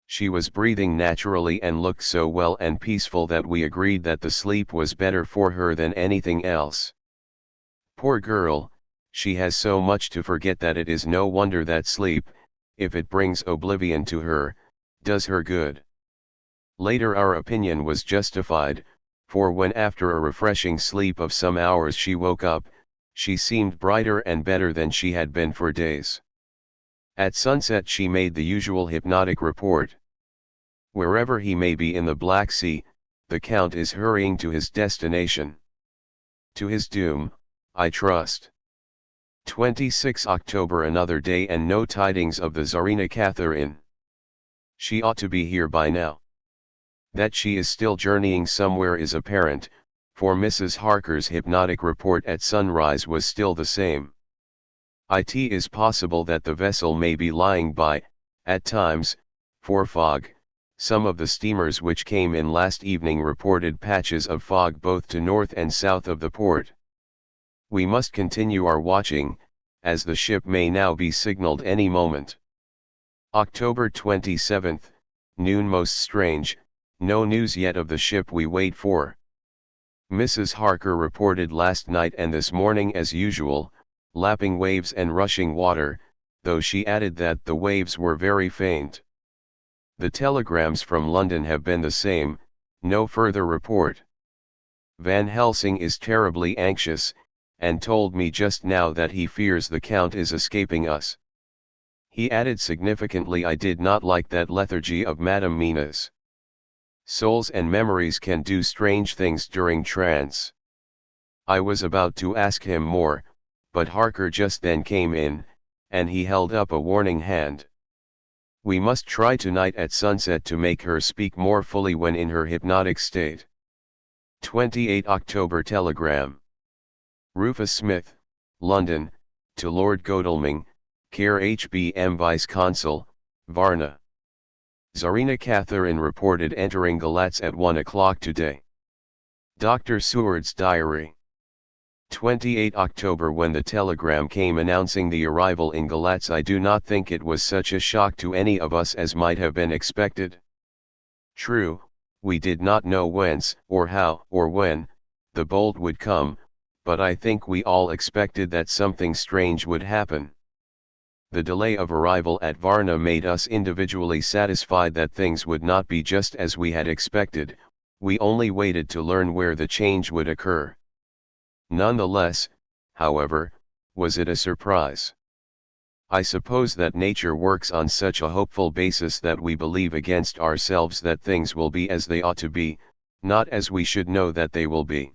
She was breathing naturally and looked so well and peaceful that we agreed that the sleep was better for her than anything else. Poor girl, she has so much to forget that it is no wonder that sleep, if it brings oblivion to her, does her good. Later our opinion was justified, for when after a refreshing sleep of some hours she woke up, she seemed brighter and better than she had been for days. At sunset she made the usual hypnotic report. Wherever he may be in the Black Sea, the Count is hurrying to his destination. To his doom, I trust. 26 October. Another day and no tidings of the Tsarina Catherine. She ought to be here by now. That she is still journeying somewhere is apparent, for Mrs. Harker's hypnotic report at sunrise was still the same. It is possible that the vessel may be lying by, at times, for fog. Some of the steamers which came in last evening reported patches of fog both to north and south of the port. We must continue our watching, as the ship may now be signaled any moment. October 27th, noon. Most strange, no news yet of the ship we wait for. Mrs. Harker reported last night and this morning as usual, lapping waves and rushing water, though she added that the waves were very faint. The telegrams from London have been the same, no further report. Van Helsing is terribly anxious, and told me just now that he fears the Count is escaping us. He added significantly, I did not like that lethargy of Madame Mina's. Souls and memories can do strange things during trance. I was about to ask him more, but Harker just then came in, and he held up a warning hand. We must try tonight at sunset to make her speak more fully when in her hypnotic state. 28 October. Telegram. Rufus Smith, London, to Lord Godalming, care HBM Vice-Consul, Varna. Tsarina Catherine reported entering Galatz at 1 o'clock today. Dr. Seward's diary. 28 October. When the telegram came announcing the arrival in Galatz, I do not think it was such a shock to any of us as might have been expected. True, we did not know whence, or how, or when, the bolt would come, but I think we all expected that something strange would happen. The delay of arrival at Varna made us individually satisfied that things would not be just as we had expected. We only waited to learn where the change would occur. Nonetheless, however, was it a surprise? I suppose that nature works on such a hopeful basis that we believe against ourselves that things will be as they ought to be, not as we should know that they will be.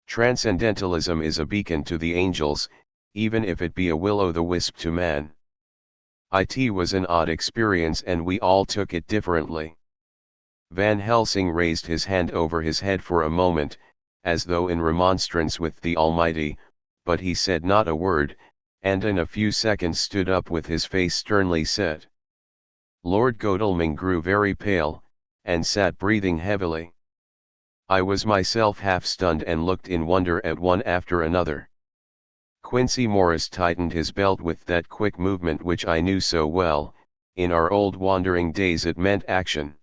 Transcendentalism is a beacon to the angels, even if it be a will-o'-the-wisp to man. It was an odd experience and we all took it differently. Van Helsing raised his hand over his head for a moment, as though in remonstrance with the Almighty, but he said not a word, and in a few seconds stood up with his face sternly set. Lord Godalming grew very pale, and sat breathing heavily. I was myself half stunned and looked in wonder at one after another. Quincy Morris tightened his belt with that quick movement which I knew so well. In our old wandering days it meant action.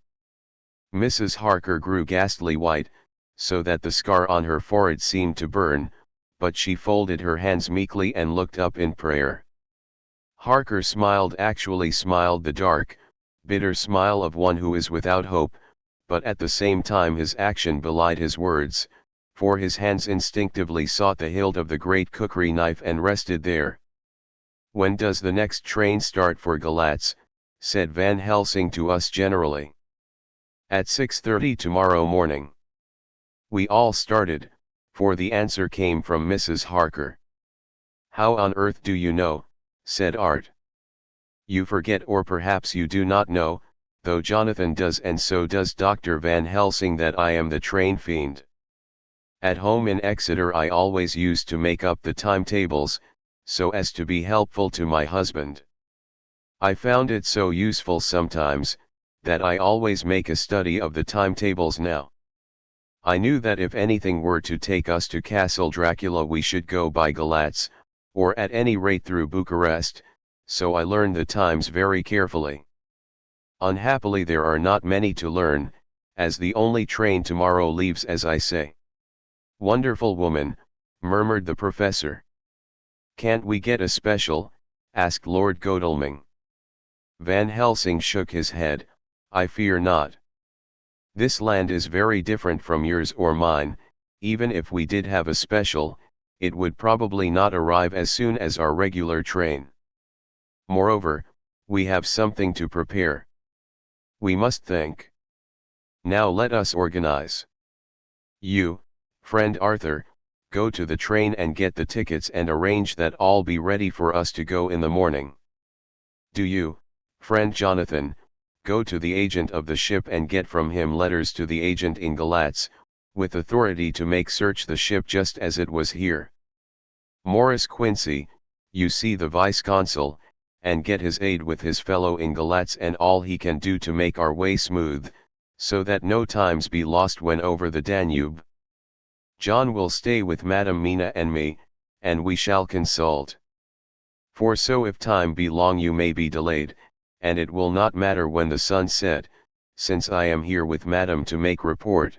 Mrs. Harker grew ghastly white, so that the scar on her forehead seemed to burn, but she folded her hands meekly and looked up in prayer. Harker smiled, actually smiled, the dark, bitter smile of one who is without hope, but at the same time his action belied his words, for his hands instinctively sought the hilt of the great cookery knife and rested there. "When does the next train start for Galatz?" said Van Helsing to us generally. "At 6:30 tomorrow morning." We all started, for the answer came from Mrs. Harker. "How on earth do you know?" said Art. "You forget, or perhaps you do not know, though Jonathan does and so does Dr. Van Helsing, that I am the train fiend. At home in Exeter I always used to make up the timetables, so as to be helpful to my husband. I found it so useful sometimes, that I always make a study of the timetables now. I knew that if anything were to take us to Castle Dracula we should go by Galatz, or at any rate through Bucharest, so I learned the times very carefully. Unhappily there are not many to learn, as the only train tomorrow leaves as I say." "Wonderful woman," murmured the professor. "Can't we get a special?" asked Lord Godalming. Van Helsing shook his head. "I fear not. This land is very different from yours or mine. Even if we did have a special, it would probably not arrive as soon as our regular train. Moreover, we have something to prepare. We must think. Now let us organize. You, friend Arthur, go to the train and get the tickets and arrange that all be ready for us to go in the morning. Do you, friend Jonathan, go to the agent of the ship and get from him letters to the agent in Galatz, with authority to make search the ship just as it was here. Morris Quincy, you see the vice-consul, and get his aid with his fellow in Galatz and all he can do to make our way smooth, so that no times be lost when over the Danube. John will stay with Madam Mina and me, and we shall consult. For so if time be long you may be delayed, and it will not matter when the sun set, since I am here with Madam to make report."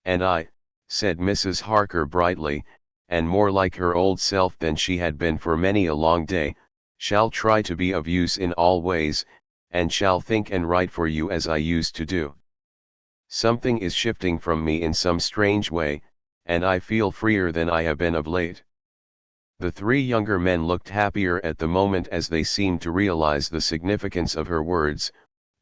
"And I," said Mrs. Harker brightly, and more like her old self than she had been for many a long day, "shall try to be of use in all ways, and shall think and write for you as I used to do. Something is shifting from me in some strange way, and I feel freer than I have been of late." The three younger men looked happier at the moment as they seemed to realize the significance of her words,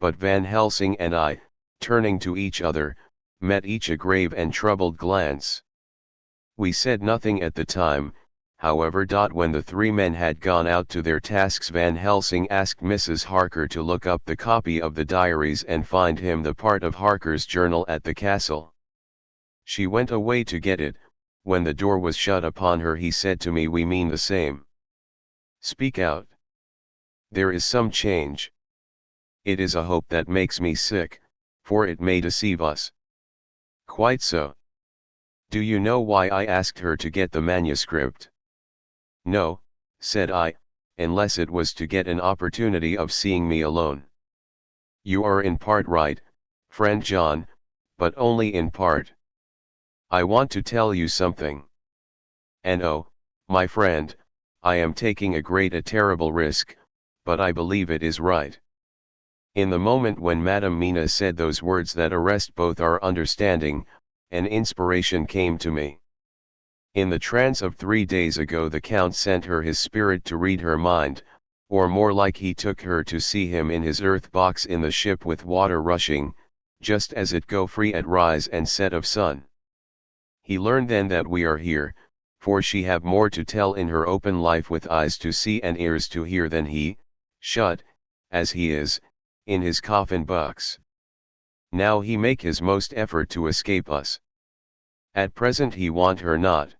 but Van Helsing and I, turning to each other, met each a grave and troubled glance. We said nothing at the time, however. When the three men had gone out to their tasks, Van Helsing asked Mrs. Harker to look up the copy of the diaries and find him the part of Harker's journal at the castle. She went away to get it. When the door was shut upon her he said to me, "We mean the same. Speak out. There is some change. It is a hope that makes me sick, for it may deceive us." "Quite so. Do you know why I asked her to get the manuscript?" "No," said I, "unless it was to get an opportunity of seeing me alone." "You are in part right, friend John, but only in part. I want to tell you something. And oh, my friend, I am taking a terrible risk, but I believe it is right." In the moment when Madam Mina said those words that arrest both our understanding, an inspiration came to me. In the trance of 3 days ago the Count sent her his spirit to read her mind, or more like he took her to see him in his earth box in the ship with water rushing, just as it go free at rise and set of sun. He learned then that we are here, for she have more to tell in her open life with eyes to see and ears to hear than he, shut, as he is, in his coffin box. Now he make his most effort to escape us. At present he want her not.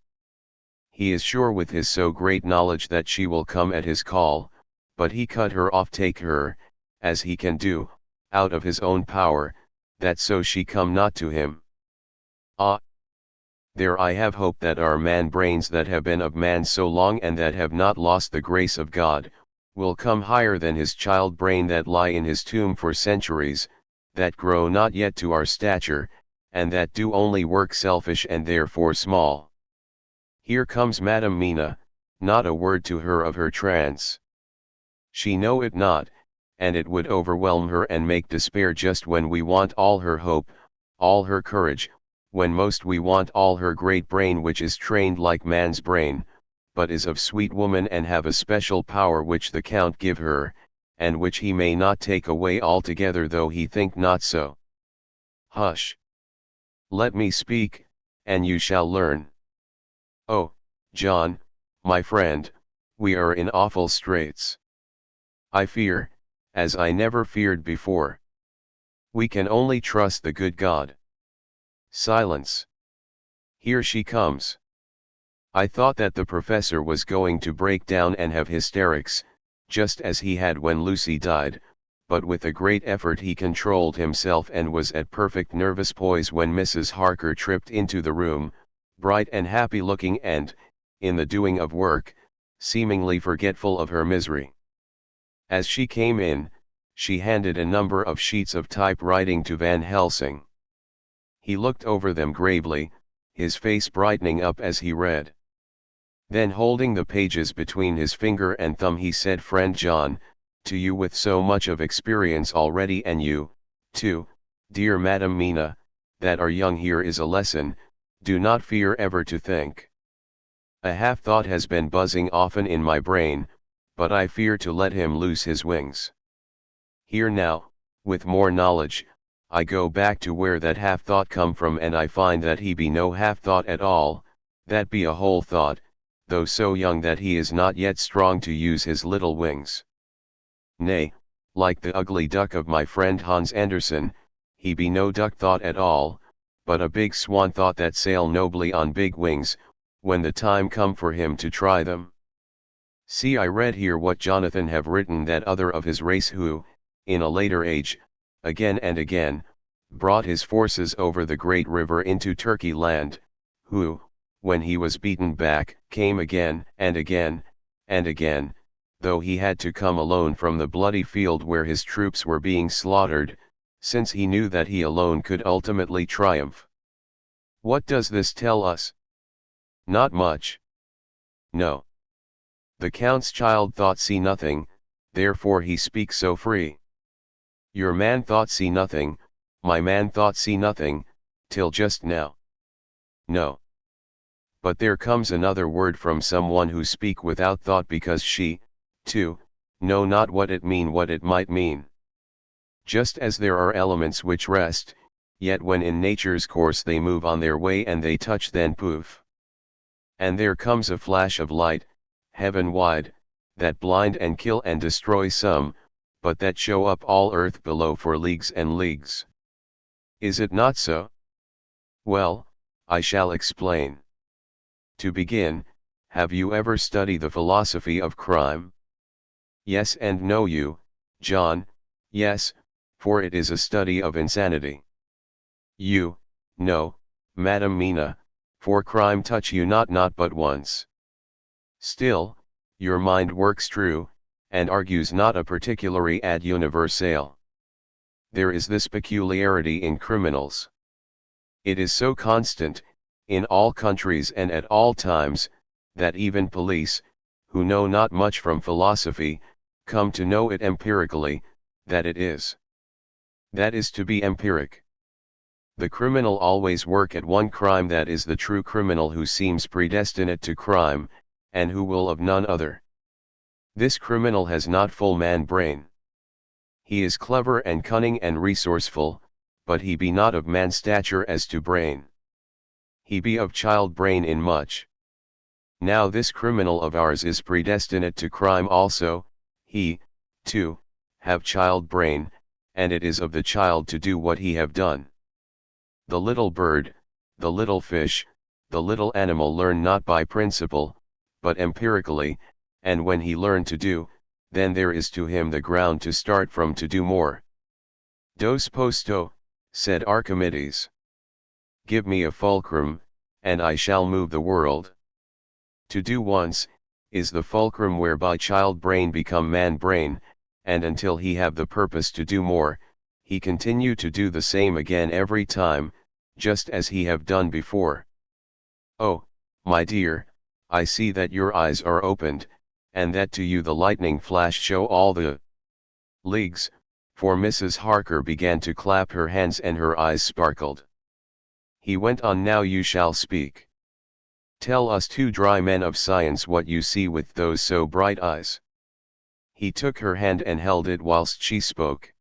He is sure with his so great knowledge that she will come at his call, but he cut her off, take her, as he can do, out of his own power, that so she come not to him. Ah! there I have hope that our man brains that have been of man so long and that have not lost the grace of God, will come higher than his child brain that lie in his tomb for centuries, that grow not yet to our stature, and that do only work selfish and therefore small. Here comes Madam Mina, not a word to her of her trance. She know it not, and it would overwhelm her and make despair just when we want all her hope, all her courage, when most we want all her great brain which is trained like man's brain, but is of sweet woman and have a special power which the Count give her, and which he may not take away altogether though he think not so. Hush! Let me speak, and you shall learn. Oh, John, my friend, we are in awful straits. I fear, as I never feared before. We can only trust the good God. Silence. Here she comes. I thought that the professor was going to break down and have hysterics, just as he had when Lucy died, but with a great effort he controlled himself and was at perfect nervous poise when Mrs. Harker tripped into the room, bright and happy looking and, in the doing of work, seemingly forgetful of her misery. As she came in, she handed a number of sheets of typewriting to Van Helsing. He looked over them gravely, his face brightening up as he read. Then holding the pages between his finger and thumb he said, "Friend John, to you with so much of experience already and you, too, dear Madam Mina, that are young, here is a lesson, do not fear ever to think. A half thought has been buzzing often in my brain, but I fear to let him loose his wings. Here now, with more knowledge, I go back to where that half thought come from and I find that he be no half thought at all, that be a whole thought, though so young that he is not yet strong to use his little wings. Nay, like the ugly duck of my friend Hans Andersen, he be no duck thought at all, but a big swan thought that sail nobly on big wings, when the time come for him to try them. See, I read here what Jonathan have written, that other of his race who, in a later age, again and again, brought his forces over the great river into Turkey land, who, when he was beaten back, came again, and again, and again, though he had to come alone from the bloody field where his troops were being slaughtered, since he knew that he alone could ultimately triumph. What does this tell us? Not much. No. The Count's child thought see nothing, therefore he speaks so free. Your man thought see nothing, my man thought see nothing, till just now. No. But there comes another word from someone who speak without thought, because she, too, know not what it might mean. Just as there are elements which rest, yet when in nature's course they move on their way and they touch, then poof. And there comes a flash of light, heaven wide, that blind and kill and destroy some, but that show up all earth below for leagues and leagues. Is it not so? Well, I shall explain. To begin, have you ever studied the philosophy of crime? Yes, and know you, John, yes, for it is a study of insanity. You, know, Madam Mina, for crime touch you not but once. Still, your mind works true, and argues not a particulari ad universale. There is this peculiarity in criminals. It is so constant, in all countries and at all times, that even police, who know not much from philosophy, come to know it empirically, that it is. That is to be empiric. The criminal always work at one crime, that is the true criminal who seems predestinate to crime, and who will of none other. This criminal has not full man brain. He is clever and cunning and resourceful, but he be not of man stature as to brain. He be of child brain in much. Now this criminal of ours is predestinate to crime also, he, too, have child brain, and it is of the child to do what he have done. The little bird, the little fish, the little animal learn not by principle, but empirically, and when he learn to do, then there is to him the ground to start from to do more. Dos posto, said Archimedes. Give me a fulcrum, and I shall move the world. To do once, is the fulcrum whereby child brain become man brain, and until he have the purpose to do more, he continue to do the same again every time, just as he have done before. Oh, my dear, I see that your eyes are opened, and that to you the lightning flash show all the leagues, for Mrs. Harker began to clap her hands and her eyes sparkled. He went on, now you shall speak. Tell us two dry men of science what you see with those so bright eyes. He took her hand and held it whilst she spoke.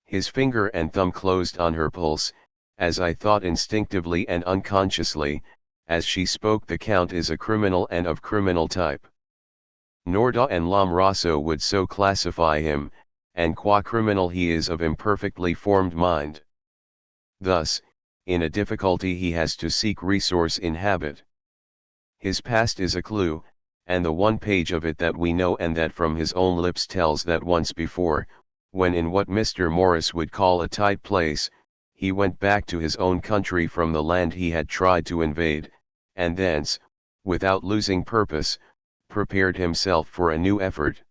His finger and thumb closed on her pulse, as I thought instinctively and unconsciously. As she spoke, the Count is a criminal and of criminal type. Norda and Lombroso would so classify him, and qua criminal he is of imperfectly formed mind. Thus, in a difficulty he has to seek resource in habit. His past is a clue, and the one page of it that we know and that from his own lips tells that once before, when in what Mr. Morris would call a tight place, he went back to his own country from the land he had tried to invade, and thence, without losing purpose, prepared himself for a new effort.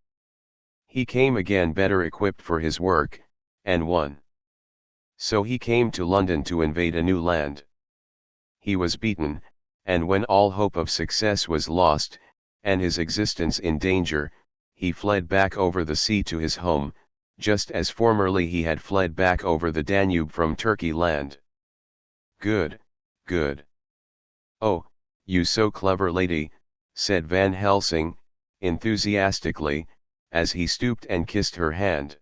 He came again better equipped for his work, and won. So he came to London to invade a new land. He was beaten, and when all hope of success was lost, and his existence in danger, he fled back over the sea to his home, just as formerly he had fled back over the Danube from Turkey land. Good, good. Oh, you so clever lady, said Van Helsing, enthusiastically, as he stooped and kissed her hand.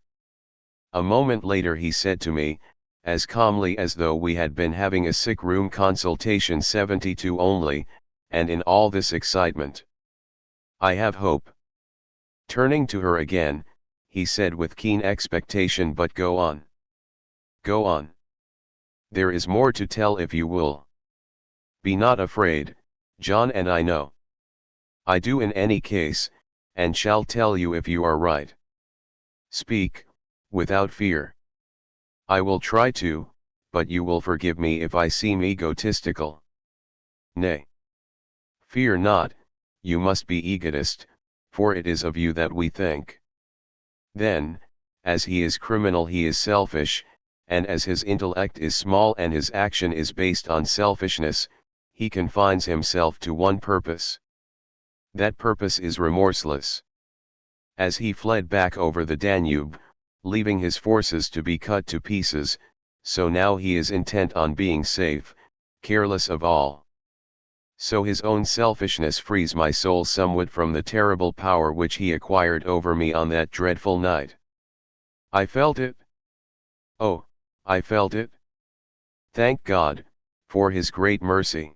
A moment later he said to me, as calmly as though we had been having a sick room consultation 72 only, and in all this excitement, I have hope. Turning to her again, he said with keen expectation, but go on. Go on. There is more to tell if you will. Be not afraid, John, and I know. I do in any case, and shall tell you if you are right. Speak, without fear. I will try to, but you will forgive me if I seem egotistical. Nay. Fear not, you must be egotist, for it is of you that we think. Then, as he is criminal he is selfish, and as his intellect is small and his action is based on selfishness, he confines himself to one purpose. That purpose is remorseless. As he fled back over the Danube, leaving his forces to be cut to pieces, so now he is intent on being safe, careless of all. So his own selfishness frees my soul somewhat from the terrible power which he acquired over me on that dreadful night. I felt it. Oh, I felt it. Thank God, for his great mercy.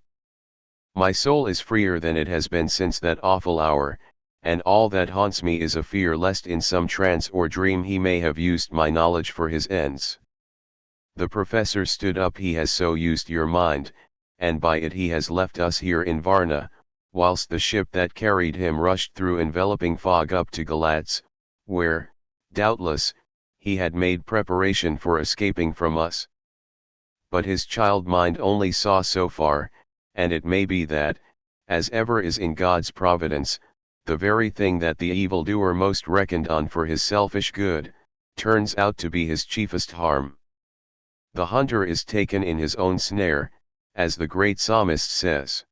My soul is freer than it has been since that awful hour, and all that haunts me is a fear lest in some trance or dream he may have used my knowledge for his ends. The professor stood up. He has so used your mind, and by it he has left us here in Varna, whilst the ship that carried him rushed through enveloping fog up to Galatz, where, doubtless, he had made preparation for escaping from us. But his child mind only saw so far, and it may be that, as ever is in God's providence, the very thing that the evildoer most reckoned on for his selfish good, turns out to be his chiefest harm. The hunter is taken in his own snare, as the great psalmist says.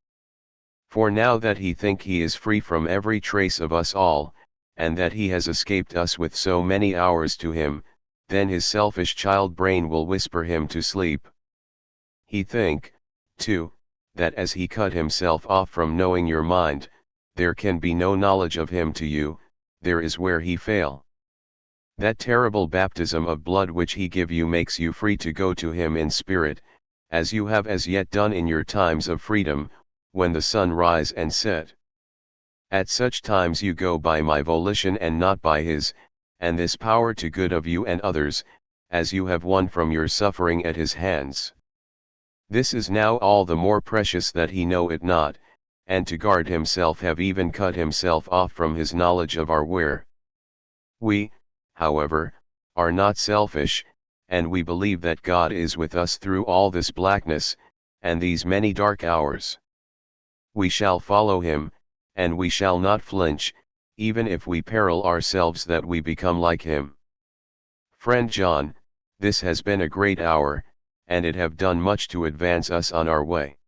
For now that he think he is free from every trace of us all, and that he has escaped us with so many hours to him, then his selfish child brain will whisper him to sleep. He think, too, that as he cut himself off from knowing your mind, there can be no knowledge of him to you, there is where he fail. That terrible baptism of blood which he give you makes you free to go to him in spirit, as you have as yet done in your times of freedom, when the sun rise and set. At such times you go by my volition and not by his, and this power to good of you and others, as you have won from your suffering at his hands. This is now all the more precious that he know it not, and to guard himself have even cut himself off from his knowledge of our where. We, however, are not selfish, and we believe that God is with us through all this blackness, and these many dark hours. We shall follow him, and we shall not flinch, even if we peril ourselves that we become like him. Friend John, this has been a great hour, and it have done much to advance us on our way.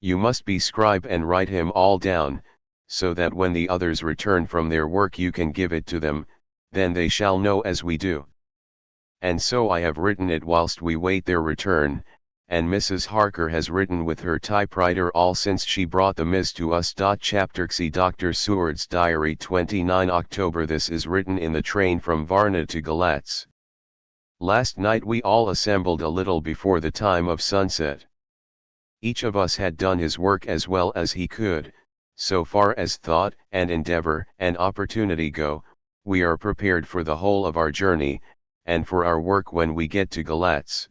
You must be scribe and write him all down, so that when the others return from their work you can give it to them, then they shall know as we do. And so I have written it whilst we wait their return, and Mrs. Harker has written with her typewriter all since she brought the Ms. to us. Chapter XI Dr. Seward's Diary 29 October. This is written in the train from Varna to Galatz. Last night we all assembled a little before the time of sunset. Each of us had done his work as well as he could, so far as thought and endeavor and opportunity go. We are prepared for the whole of our journey, and for our work when we get to Galatz.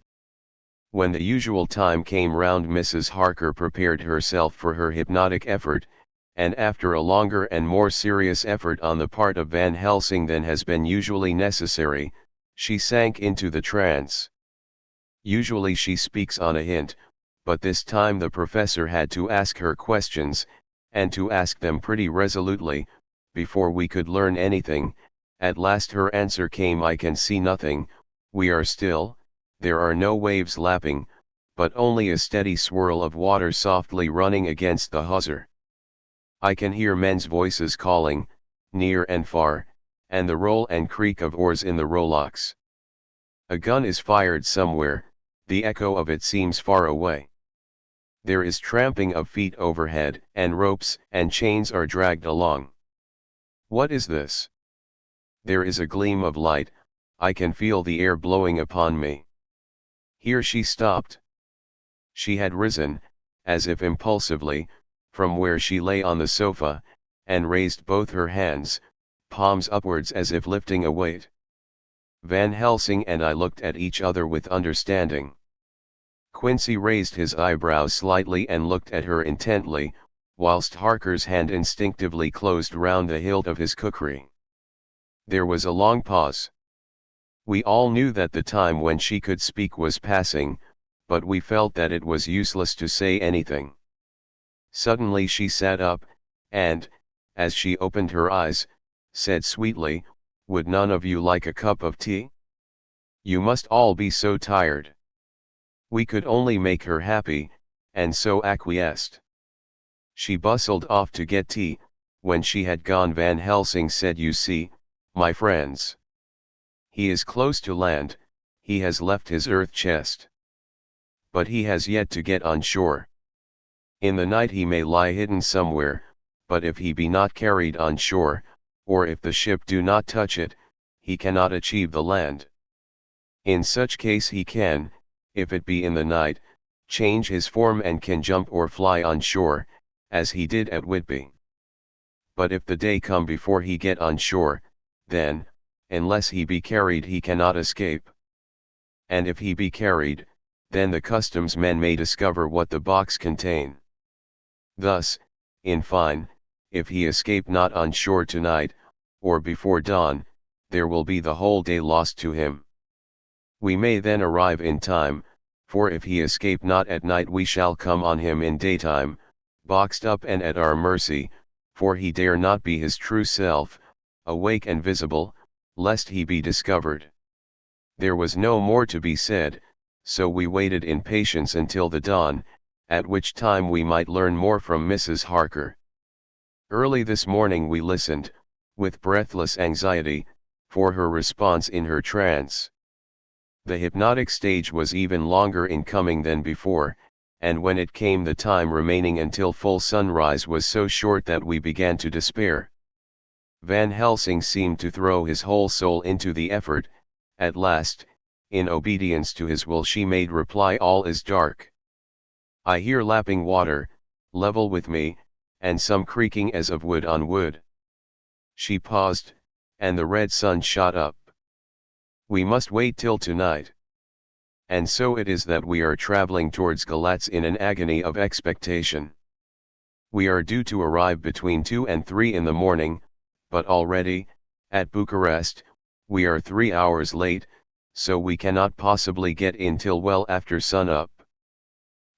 When the usual time came round, Mrs. Harker prepared herself for her hypnotic effort, and after a longer and more serious effort on the part of Van Helsing than has been usually necessary, she sank into the trance. Usually she speaks on a hint, but this time the professor had to ask her questions, and to ask them pretty resolutely, before we could learn anything. At last her answer came: I can see nothing, we are still, there are no waves lapping, but only a steady swirl of water softly running against the hawser. I can hear men's voices calling, near and far, and the roll and creak of oars in the rowlocks. A gun is fired somewhere, the echo of it seems far away. There is tramping of feet overhead, and ropes and chains are dragged along. What is this? There is a gleam of light, I can feel the air blowing upon me. Here she stopped. She had risen, as if impulsively, from where she lay on the sofa, and raised both her hands, palms upwards as if lifting a weight. Van Helsing and I looked at each other with understanding. Quincy raised his eyebrows slightly and looked at her intently, whilst Harker's hand instinctively closed round the hilt of his kukri. There was a long pause. We all knew that the time when she could speak was passing, but we felt that it was useless to say anything. Suddenly she sat up, and, as she opened her eyes, said sweetly, "Would none of you like a cup of tea? You must all be so tired." We could only make her happy, and so acquiesced. She bustled off to get tea. When she had gone, Van Helsing said, "You see, my friends. He is close to land, he has left his earth chest. But he has yet to get on shore. In the night he may lie hidden somewhere, but if he be not carried on shore, or if the ship do not touch it, he cannot achieve the land. In such case he can, if it be in the night, change his form and can jump or fly on shore, as he did at Whitby. But if the day come before he get on shore, then, unless he be carried, he cannot escape. And if he be carried, then the customs men may discover what the box contain. Thus, in fine, if he escape not on shore tonight, or before dawn, there will be the whole day lost to him. We may then arrive in time, for if he escape not at night we shall come on him in daytime, boxed up and at our mercy, for he dare not be his true self, awake and visible, lest he be discovered." There was no more to be said, so we waited in patience until the dawn, at which time we might learn more from Mrs. Harker. Early this morning we listened, with breathless anxiety, for her response in her trance. The hypnotic stage was even longer in coming than before, and when it came the time remaining until full sunrise was so short that we began to despair. Van Helsing seemed to throw his whole soul into the effort. At last, in obedience to his will, she made reply, "All is dark. I hear lapping water, level with me, and some creaking as of wood on wood." She paused, and the red sun shot up. "We must wait till tonight." And so it is that we are traveling towards Galatz in an agony of expectation. We are due to arrive between 2 and 3 in the morning, but already, at Bucharest, we are 3 hours late, so we cannot possibly get in till well after sun up.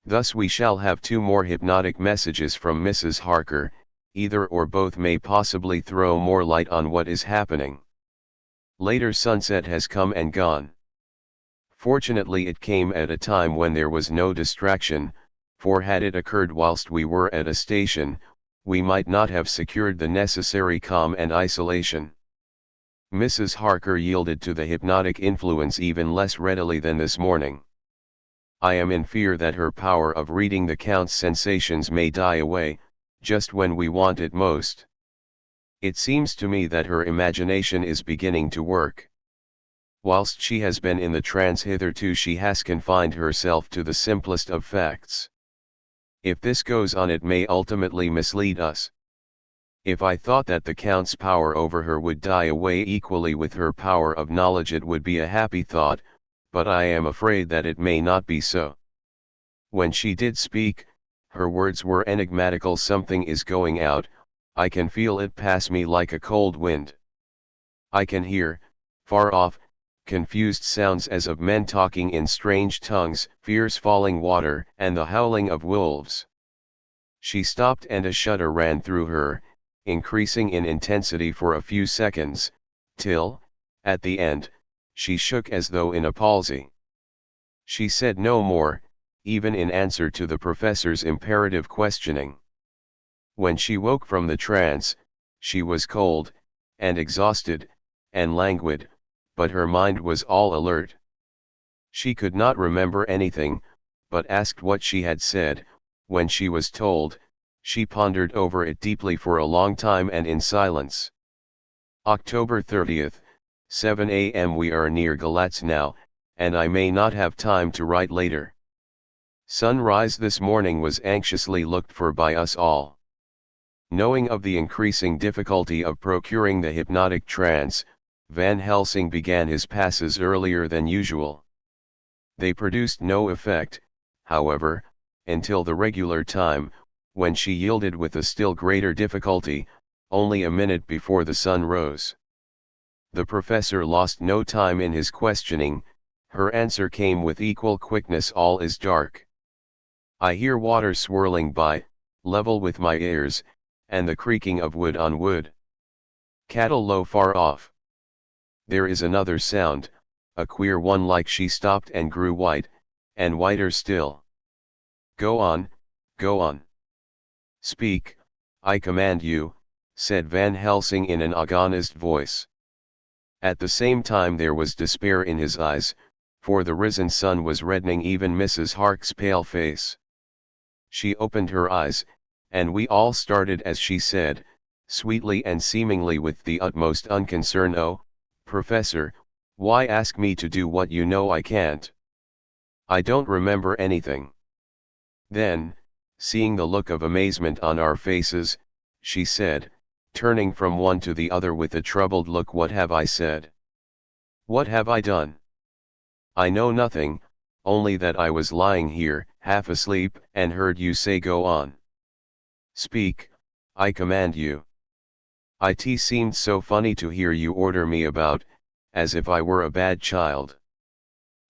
Thus we shall have two more hypnotic messages from Mrs. Harker, either or both may possibly throw more light on what is happening. Later sunset has come and gone. Fortunately it came at a time when there was no distraction, for had it occurred whilst we were at a station, we might not have secured the necessary calm and isolation. Mrs. Harker yielded to the hypnotic influence even less readily than this morning. I am in fear that her power of reading the Count's sensations may die away, just when we want it most. It seems to me that her imagination is beginning to work. Whilst she has been in the trance hitherto, she has confined herself to the simplest of facts. If this goes on, it may ultimately mislead us. If I thought that the Count's power over her would die away equally with her power of knowledge, it would be a happy thought, but I am afraid that it may not be so. When she did speak, her words were enigmatical. Something is going out, I can feel it pass me like a cold wind. I can hear, far off, confused sounds as of men talking in strange tongues, fierce falling water, and the howling of wolves. She stopped and a shudder ran through her, increasing in intensity for a few seconds, till, at the end, she shook as though in a palsy. She said no more, even in answer to the professor's imperative questioning. When she woke from the trance, she was cold, and exhausted, and languid, but her mind was all alert. She could not remember anything, but asked what she had said. When she was told, she pondered over it deeply for a long time and in silence. October 30th, 7 a.m. We are near Galatz now, and I may not have time to write later. Sunrise this morning was anxiously looked for by us all. Knowing of the increasing difficulty of procuring the hypnotic trance, Van Helsing began his passes earlier than usual. They produced no effect, however, until the regular time, when she yielded with a still greater difficulty, only a minute before the sun rose. The professor lost no time in his questioning. Her answer came with equal quickness. All is dark. I hear water swirling by, level with my ears, and the creaking of wood on wood. Cattle low far off. There is another sound, a queer one. Like she stopped and grew white, and whiter still. Go on, go on. Speak, I command you, said Van Helsing in an agonized voice. At the same time there was despair in his eyes, for the risen sun was reddening even Mrs. Harker's pale face. She opened her eyes, and we all started as she said, sweetly and seemingly with the utmost unconcern, "Oh, Professor, why ask me to do what you know I can't? I don't remember anything." Then, seeing the look of amazement on our faces, she said, turning from one to the other with a troubled look, "What have I said? What have I done? I know nothing, only that I was lying here, half asleep, and heard you say go on. Speak, I command you. It seemed so funny to hear you order me about, as if I were a bad child."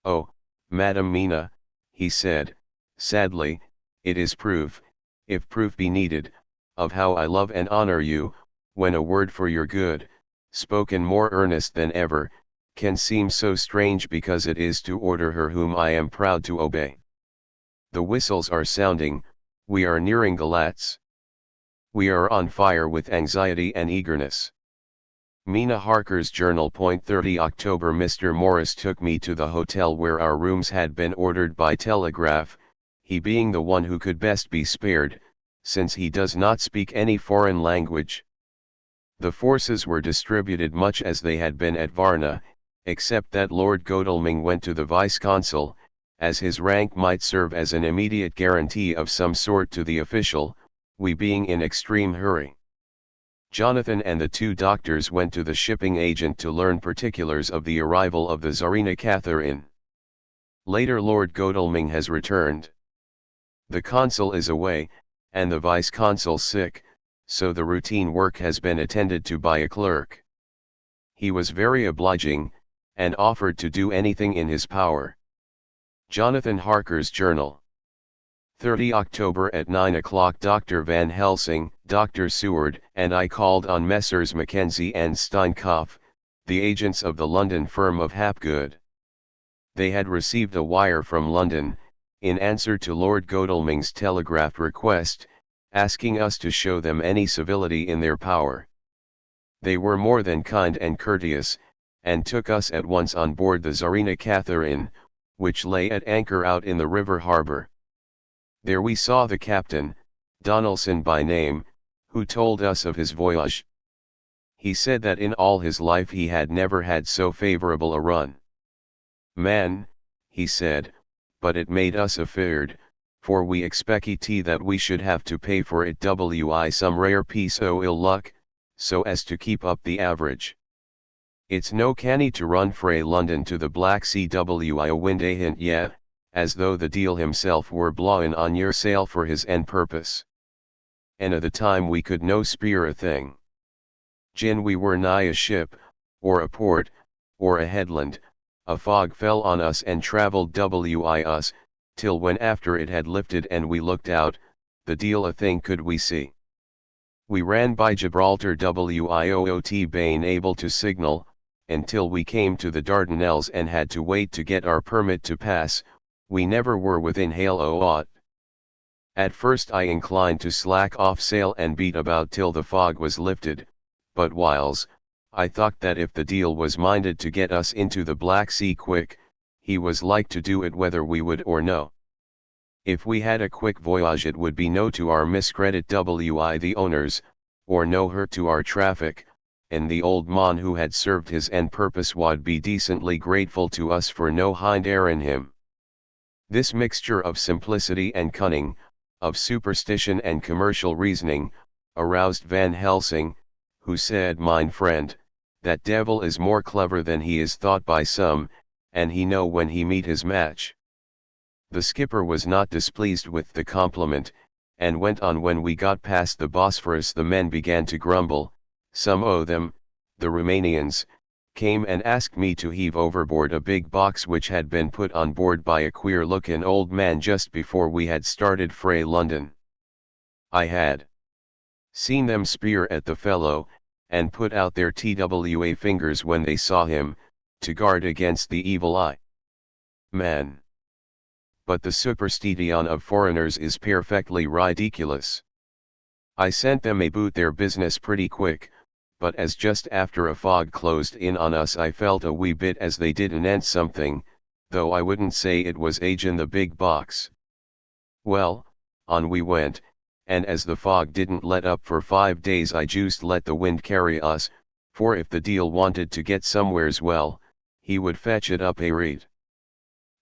"Oh, Madam Mina," he said, sadly, "it is proof, if proof be needed, of how I love and honor you, when a word for your good, spoken more earnest than ever, can seem so strange because it is to order her whom I am proud to obey. The whistles are sounding, we are nearing Galatz. We are on fire with anxiety and eagerness." Mina Harker's Journal. 30 October. Mr. Morris took me to the hotel where our rooms had been ordered by telegraph, he being the one who could best be spared, since he does not speak any foreign language. The forces were distributed much as they had been at Varna, except that Lord Godalming went to the vice-consul, as his rank might serve as an immediate guarantee of some sort to the official, we being in extreme hurry. Jonathan and the two doctors went to the shipping agent to learn particulars of the arrival of the Tsarina Catherine. Later Lord Godalming has returned. The consul is away, and the vice-consul sick, so the routine work has been attended to by a clerk. He was very obliging, and offered to do anything in his power. Jonathan Harker's Journal. 30 October at 9 o'clock Dr. Van Helsing, Dr. Seward, and I called on Messrs. Mackenzie and Steinkopf, the agents of the London firm of Hapgood. They had received a wire from London, in answer to Lord Godalming's telegraph request, asking us to show them any civility in their power. They were more than kind and courteous, and took us at once on board the Tsarina Catherine, which lay at anchor out in the river harbour. There we saw the captain, Donaldson by name, who told us of his voyage. He said that in all his life he had never had so favourable a run. Man, he said, but it made us afeard, for we expected that we should have to pay for it some rare piece o' ill luck, so as to keep up the average. It's no canny to run frae London to the Black Sea a wind ahint yet, as though the deal himself were blawin' on your sail for his end purpose. And a' the time we could no speer a thing. Gin we were nigh a ship, or a port, or a headland, a fog fell on us and travelled us, till when after it had lifted and we looked out, the deal a thing could we see. We ran by Gibraltar Wiot bane able to signal, until we came to the Dardanelles and had to wait to get our permit to pass. We never were within hail o' aught. At first I inclined to slack off sail and beat about till the fog was lifted, but whiles, I thought that if the deal was minded to get us into the Black Sea quick, he was like to do it whether we would or no. If we had a quick voyage it would be no to our miscredit the owners, or no hurt to our traffic, and the old mon who had served his end purpose would be decently grateful to us for no hind air in him. This mixture of simplicity and cunning, of superstition and commercial reasoning, aroused Van Helsing, who said, "Mine friend, that devil is more clever than he is thought by some, and he know when he meet his match." The skipper was not displeased with the compliment, and went on. When we got past the Bosphorus the men began to grumble. Some o' them, the Romanians, came and asked me to heave overboard a big box which had been put on board by a queer-looking old man just before we had started frae London. I had seen them speer at the fellow, and put out their TWA fingers when they saw him, to guard against the evil eye. Man! But the superstition of foreigners is perfectly ridiculous. I sent them about their business pretty quick, but as just after a fog closed in on us I felt a wee bit as they did anent something, though I wouldn't say it was in the big box. Well, on we went, and as the fog didn't let up for 5 days I just let the wind carry us, for if the deal wanted to get somewheres well, he would fetch it up a reed.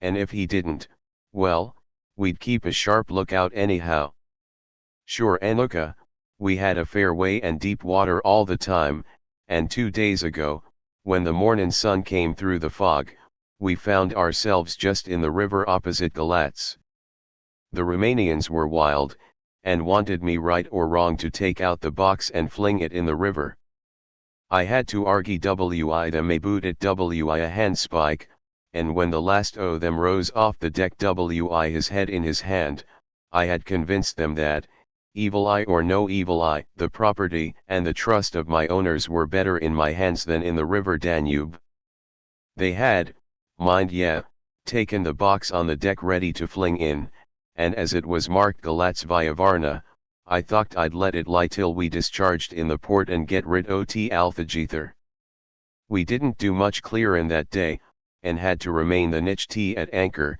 And if he didn't, well, we'd keep a sharp lookout anyhow. Sure Anuka, we had a fair way and deep water all the time, and 2 days ago, when the mornin' sun came through the fog, we found ourselves just in the river opposite Galatz. The Romanians were wild, and wanted me right or wrong to take out the box and fling it in the river. I had to argy them about it a handspike, and when the last o' them rose off the deck his head in his hand, I had convinced them that, evil eye or no evil eye, the property and the trust of my owners were better in my hands than in the river Danube. They had, mind ye, taken the box on the deck ready to fling in, and as it was marked Galatz via Varna, I thought I'd let it lie till we discharged in the port and get rid o' Alphagether. We didn't do much clearin' that day, and had to remain the nicht at anchor,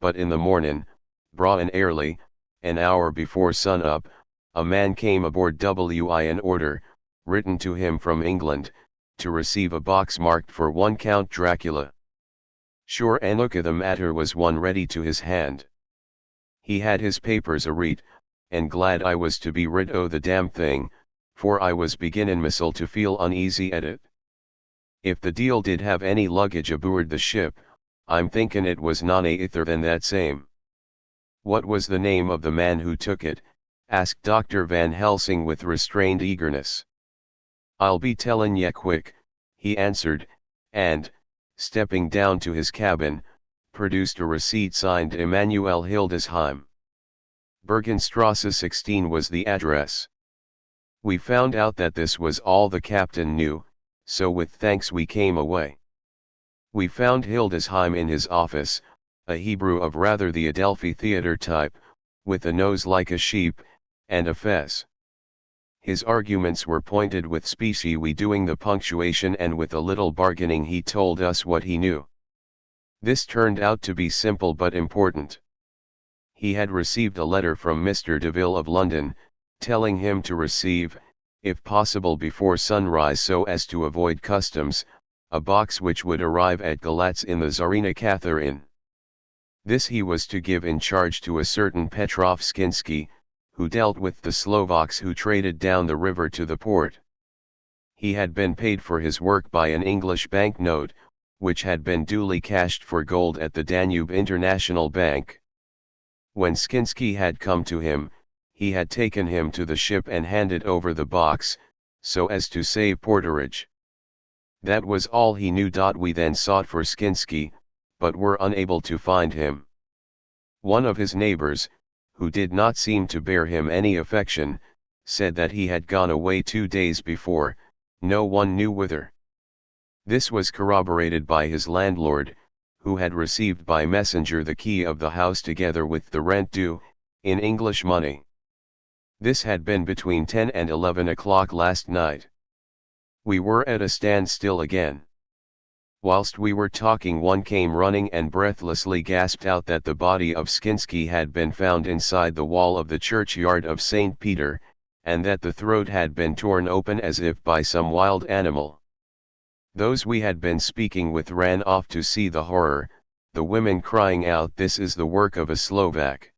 but in the mornin', braw and early, an hour before sun up, a man came aboard an order, written to him from England, to receive a box marked for one Count Dracula. Sure and look at the matter was one ready to his hand. He had his papers a-read, and glad I was to be rid o' the damn thing, for I was beginnin' mistle to feel uneasy at it. If the deal did have any luggage aboard the ship, I'm thinkin' it was none other than that same. What was the name of the man who took it? Asked Dr. Van Helsing with restrained eagerness. I'll be tellin' ye quick, he answered, and, stepping down to his cabin, produced a receipt signed Emanuel Hildesheim. Bergenstrasse 16 was the address. We found out that this was all the captain knew, so with thanks we came away. We found Hildesheim in his office, a Hebrew of rather the Adelphi theatre type, with a nose like a sheep, and a fez. His arguments were pointed with specie we doing the punctuation, and with a little bargaining he told us what he knew. This turned out to be simple but important. He had received a letter from Mr. Deville of London, telling him to receive, if possible before sunrise so as to avoid customs, a box which would arrive at Galatz in the Tsarina Catherine. This he was to give in charge to a certain Petrov Skinsky, who dealt with the Slovaks who traded down the river to the port. He had been paid for his work by an English banknote, which had been duly cashed for gold at the Danube International Bank. When Skinsky had come to him, he had taken him to the ship and handed over the box, so as to save porterage. That was all he knew. We then sought for Skinsky, but were unable to find him. One of his neighbors, who did not seem to bear him any affection, said that he had gone away 2 days before, no one knew whither. This was corroborated by his landlord, who had received by messenger the key of the house together with the rent due, in English money. This had been between 10 and 11 o'clock last night. We were at a standstill again. Whilst we were talking, one came running and breathlessly gasped out that the body of Skinsky had been found inside the wall of the churchyard of St. Peter, and that the throat had been torn open as if by some wild animal. Those we had been speaking with ran off to see the horror, the women crying out, "This is the work of a Slovak."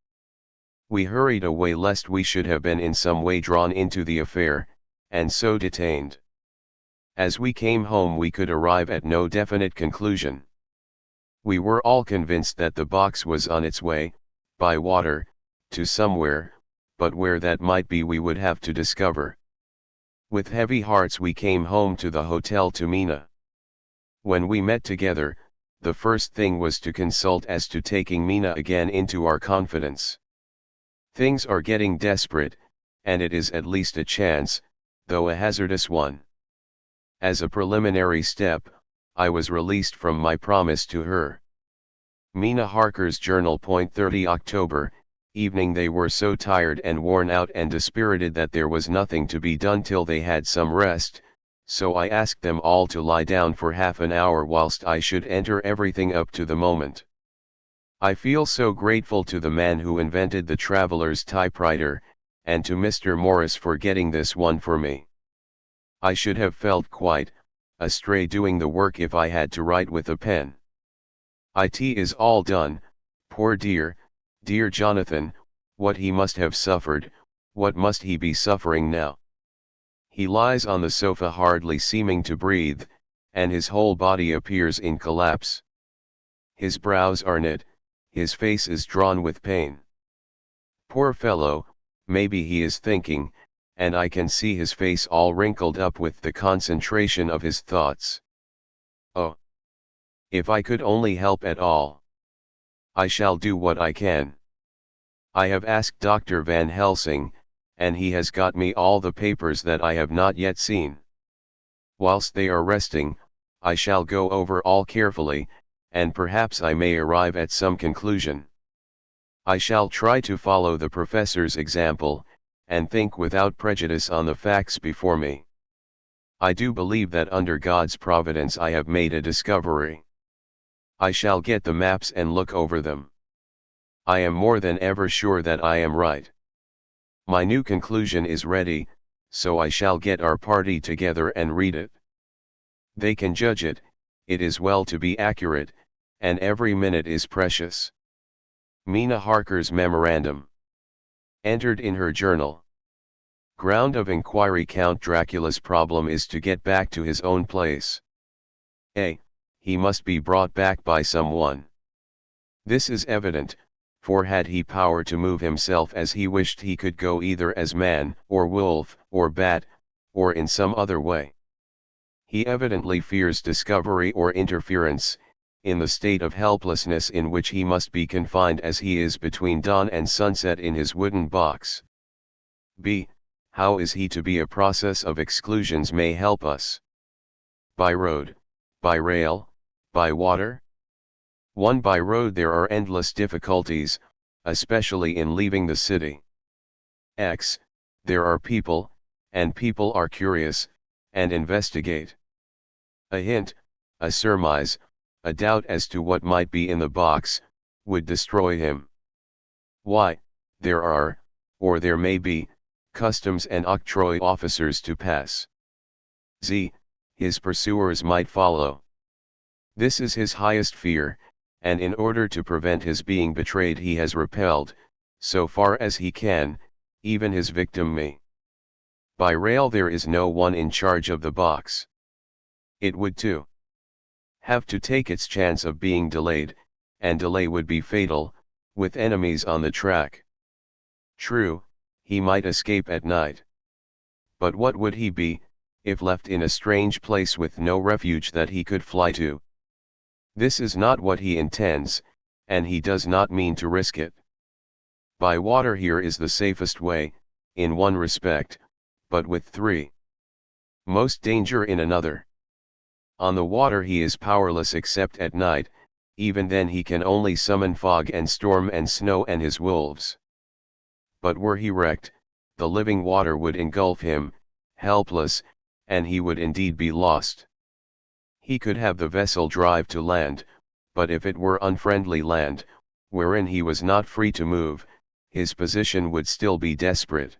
We hurried away lest we should have been in some way drawn into the affair, and so detained. As we came home we could arrive at no definite conclusion. We were all convinced that the box was on its way, by water, to somewhere, but where that might be we would have to discover. With heavy hearts we came home to the hotel to Mina. When we met together, the first thing was to consult as to taking Mina again into our confidence. Things are getting desperate, and it is at least a chance, though a hazardous one. As a preliminary step, I was released from my promise to her. Mina Harker's Journal. 30 October, evening. They were so tired and worn out and dispirited that there was nothing to be done till they had some rest, so I asked them all to lie down for half an hour whilst I should enter everything up to the moment. I feel so grateful to the man who invented the traveller's typewriter, and to Mr. Morris for getting this one for me. I should have felt quite astray doing the work if I had to write with a pen. It is all done. Poor dear Jonathan, what he must have suffered, what must he be suffering now? He lies on the sofa hardly seeming to breathe, and his whole body appears in collapse. His brows are knit, his face is drawn with pain. Poor fellow, maybe he is thinking, and I can see his face all wrinkled up with the concentration of his thoughts. Oh! If I could only help at all! I shall do what I can. I have asked Dr. Van Helsing, and he has got me all the papers that I have not yet seen. Whilst they are resting, I shall go over all carefully, and perhaps I may arrive at some conclusion. I shall try to follow the professor's example, and think without prejudice on the facts before me. I do believe that under God's providence I have made a discovery. I shall get the maps and look over them. I am more than ever sure that I am right. My new conclusion is ready, so I shall get our party together and read it. They can judge it. It is well to be accurate, and every minute is precious. Mina Harker's memorandum. Entered in her journal. Ground of inquiry: Count Dracula's problem is to get back to his own place. A. He must be brought back by someone. This is evident, for had he power to move himself as he wished, he could go either as man, or wolf, or bat, or in some other way. He evidently fears discovery or interference, in the state of helplessness in which he must be confined as he is between dawn and sunset in his wooden box. b. How is he to be? A process of exclusions may help us. By road, by rail, by water? 1. By road there are endless difficulties, especially in leaving the city. X. There are people, and people are curious, and investigate. A hint, a surmise, a doubt as to what might be in the box, would destroy him. Y. There are, or there may be, customs and octroi officers to pass. Z. His pursuers might follow. This is his highest fear, and in order to prevent his being betrayed he has repelled, so far as he can, even his victim me. By rail there is no one in charge of the box. It would too have to take its chance of being delayed, and delay would be fatal, with enemies on the track. True, he might escape at night. But what would he be, if left in a strange place with no refuge that he could fly to? This is not what he intends, and he does not mean to risk it. By water here is the safest way, in one respect, but with most danger in another. On the water he is powerless except at night, even then he can only summon fog and storm and snow and his wolves. But were he wrecked, the living water would engulf him, helpless, and he would indeed be lost. He could have the vessel drive to land, but if it were unfriendly land, wherein he was not free to move, his position would still be desperate.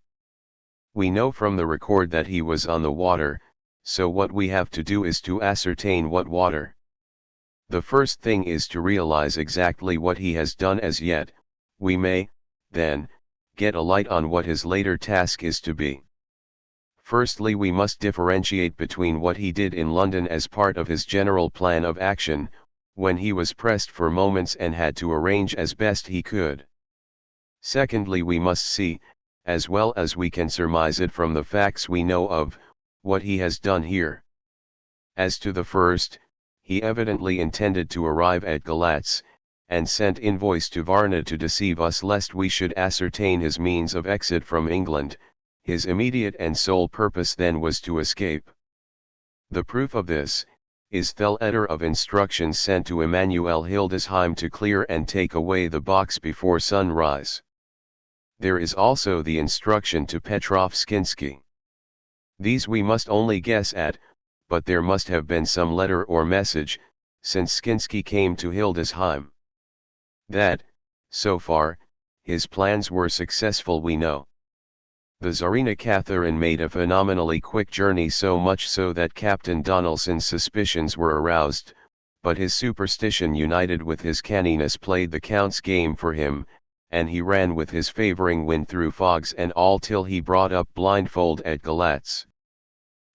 We know from the record that he was on the water, so what we have to do is to ascertain what water. The first thing is to realize exactly what he has done as yet. We may, then, get a light on what his later task is to be. Firstly, we must differentiate between what he did in London as part of his general plan of action, when he was pressed for moments and had to arrange as best he could. Secondly, we must see, as well as we can surmise it from the facts we know of, what he has done here. As to the first, he evidently intended to arrive at Galatz, and sent envoys to Varna to deceive us lest we should ascertain his means of exit from England. His immediate and sole purpose then was to escape. The proof of this, is the letter of instructions sent to Emanuel Hildesheim to clear and take away the box before sunrise. There is also the instruction to Petrov Skinsky. These we must only guess at, but there must have been some letter or message, since Skinsky came to Hildesheim. That, so far, his plans were successful we know. The Tsarina Catherine made a phenomenally quick journey, so much so that Captain Donelson's suspicions were aroused, but his superstition united with his canniness played the Count's game for him, and he ran with his favoring wind through fogs and all till he brought up blindfold at Galatz.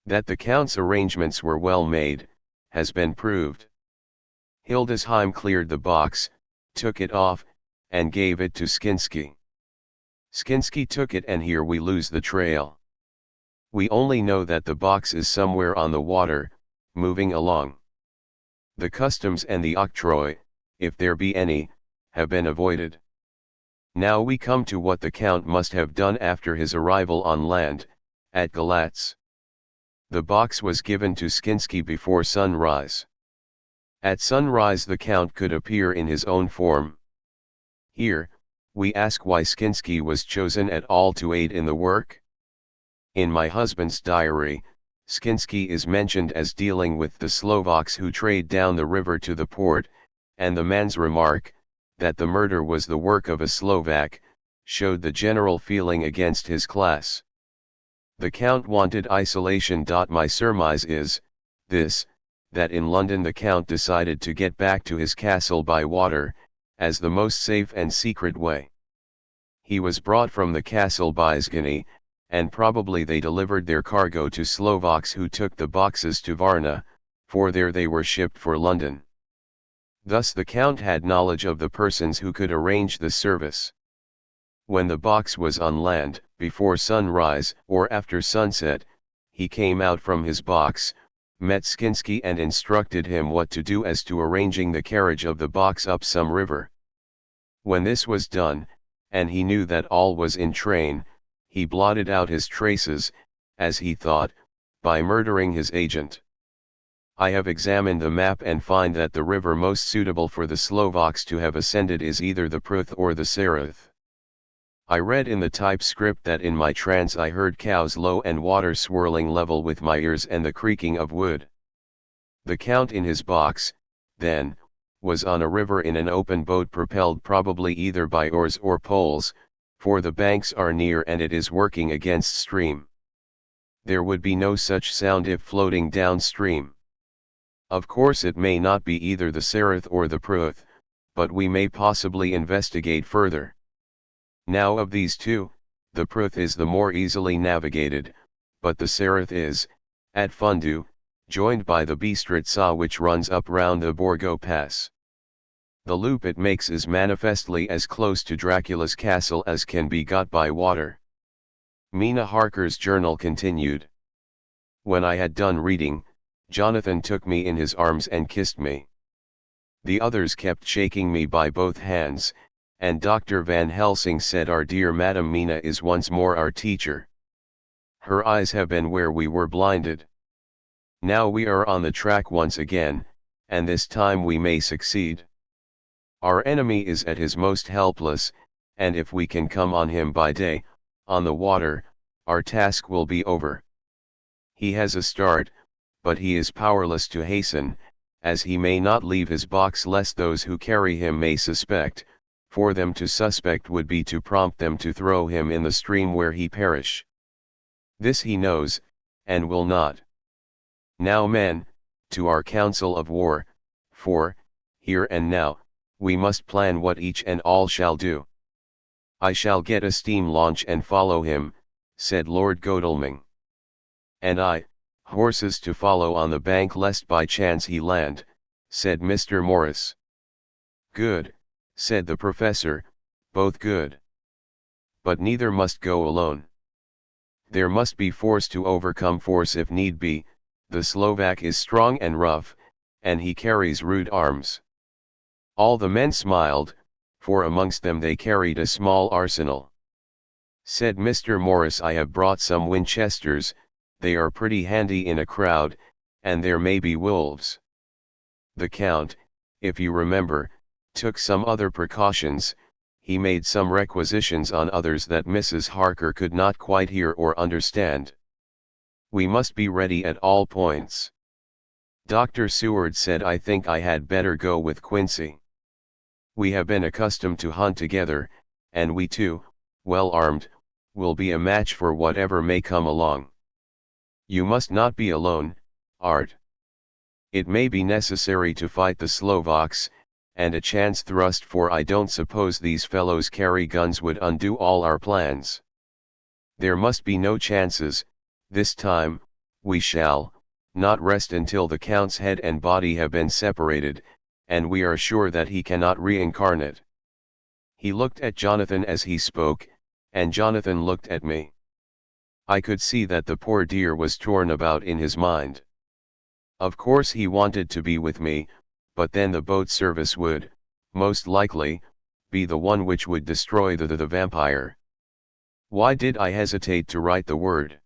That the Count's arrangements were well made, has been proved. Hildesheim cleared the box, took it off, and gave it to Skinsky. Skinsky took it, and here we lose the trail. We only know that the box is somewhere on the water, moving along. The customs and the octroi, if there be any, have been avoided. Now we come to what the Count must have done after his arrival on land, at Galatz. The box was given to Skinsky before sunrise. At sunrise the Count could appear in his own form. Here, we ask why Skinsky was chosen at all to aid in the work. In my husband's diary, Skinsky is mentioned as dealing with the Slovaks who trade down the river to the port, and the man's remark, that the murder was the work of a Slovak, showed the general feeling against his class. The Count wanted isolation. My surmise is, this, that in London the Count decided to get back to his castle by water, as the most safe and secret way. He was brought from the castle by Zgany, and probably they delivered their cargo to Slovaks who took the boxes to Varna, for there they were shipped for London. Thus the Count had knowledge of the persons who could arrange the service. When the box was on land, before sunrise or after sunset, he came out from his box, met Skinsky and instructed him what to do as to arranging the carriage of the box up some river. When this was done, and he knew that all was in train, he blotted out his traces, as he thought, by murdering his agent. I have examined the map and find that the river most suitable for the Slovaks to have ascended is either the Pruth or the Sarath. I read in the typescript that in my trance I heard cows low and water swirling level with my ears and the creaking of wood. The Count in his box, then, was on a river in an open boat propelled probably either by oars or poles, for the banks are near and it is working against stream. There would be no such sound if floating downstream. Of course it may not be either the Sarath or the Pruth, but we may possibly investigate further. Now of these two, the Pruth is the more easily navigated, but the Sarath is, at Fundu, joined by the Bistritsa which runs up round the Borgo Pass. The loop it makes is manifestly as close to Dracula's castle as can be got by water. Mina Harker's journal continued. When I had done reading, Jonathan took me in his arms and kissed me. The others kept shaking me by both hands, and Dr. Van Helsing said our dear Madam Mina is once more our teacher. Her eyes have been where we were blinded. Now we are on the track once again, and this time we may succeed. Our enemy is at his most helpless, and if we can come on him by day, on the water, our task will be over. He has a start, but he is powerless to hasten, as he may not leave his box lest those who carry him may suspect, for them to suspect would be to prompt them to throw him in the stream where he perish. This he knows, and will not. Now men, to our council of war, for, here and now, we must plan what each and all shall do. I shall get a steam launch and follow him, said Lord Godalming. And I, horses to follow on the bank lest by chance he land, said Mr. Morris. Good, said the professor, both good. But neither must go alone. There must be force to overcome force if need be. The Slovak is strong and rough, and he carries rude arms. All the men smiled, for amongst them they carried a small arsenal. Said Mr. Morris, I have brought some Winchesters, they are pretty handy in a crowd, and there may be wolves. The Count, if you remember, took some other precautions. He made some requisitions on others that Mrs. Harker could not quite hear or understand. We must be ready at all points. Dr. Seward said I think I had better go with Quincy. We have been accustomed to hunt together, and we too, well armed, will be a match for whatever may come along. You must not be alone, Art. It may be necessary to fight the Slovaks, and a chance thrust, for I don't suppose these fellows carry guns would undo all our plans. There must be no chances. This time, we shall not rest until the Count's head and body have been separated, and we are sure that he cannot reincarnate. He looked at Jonathan as he spoke, and Jonathan looked at me. I could see that the poor dear was torn about in his mind. Of course he wanted to be with me, but then the boat service would, most likely, be the one which would destroy the vampire. Why did I hesitate to write the word?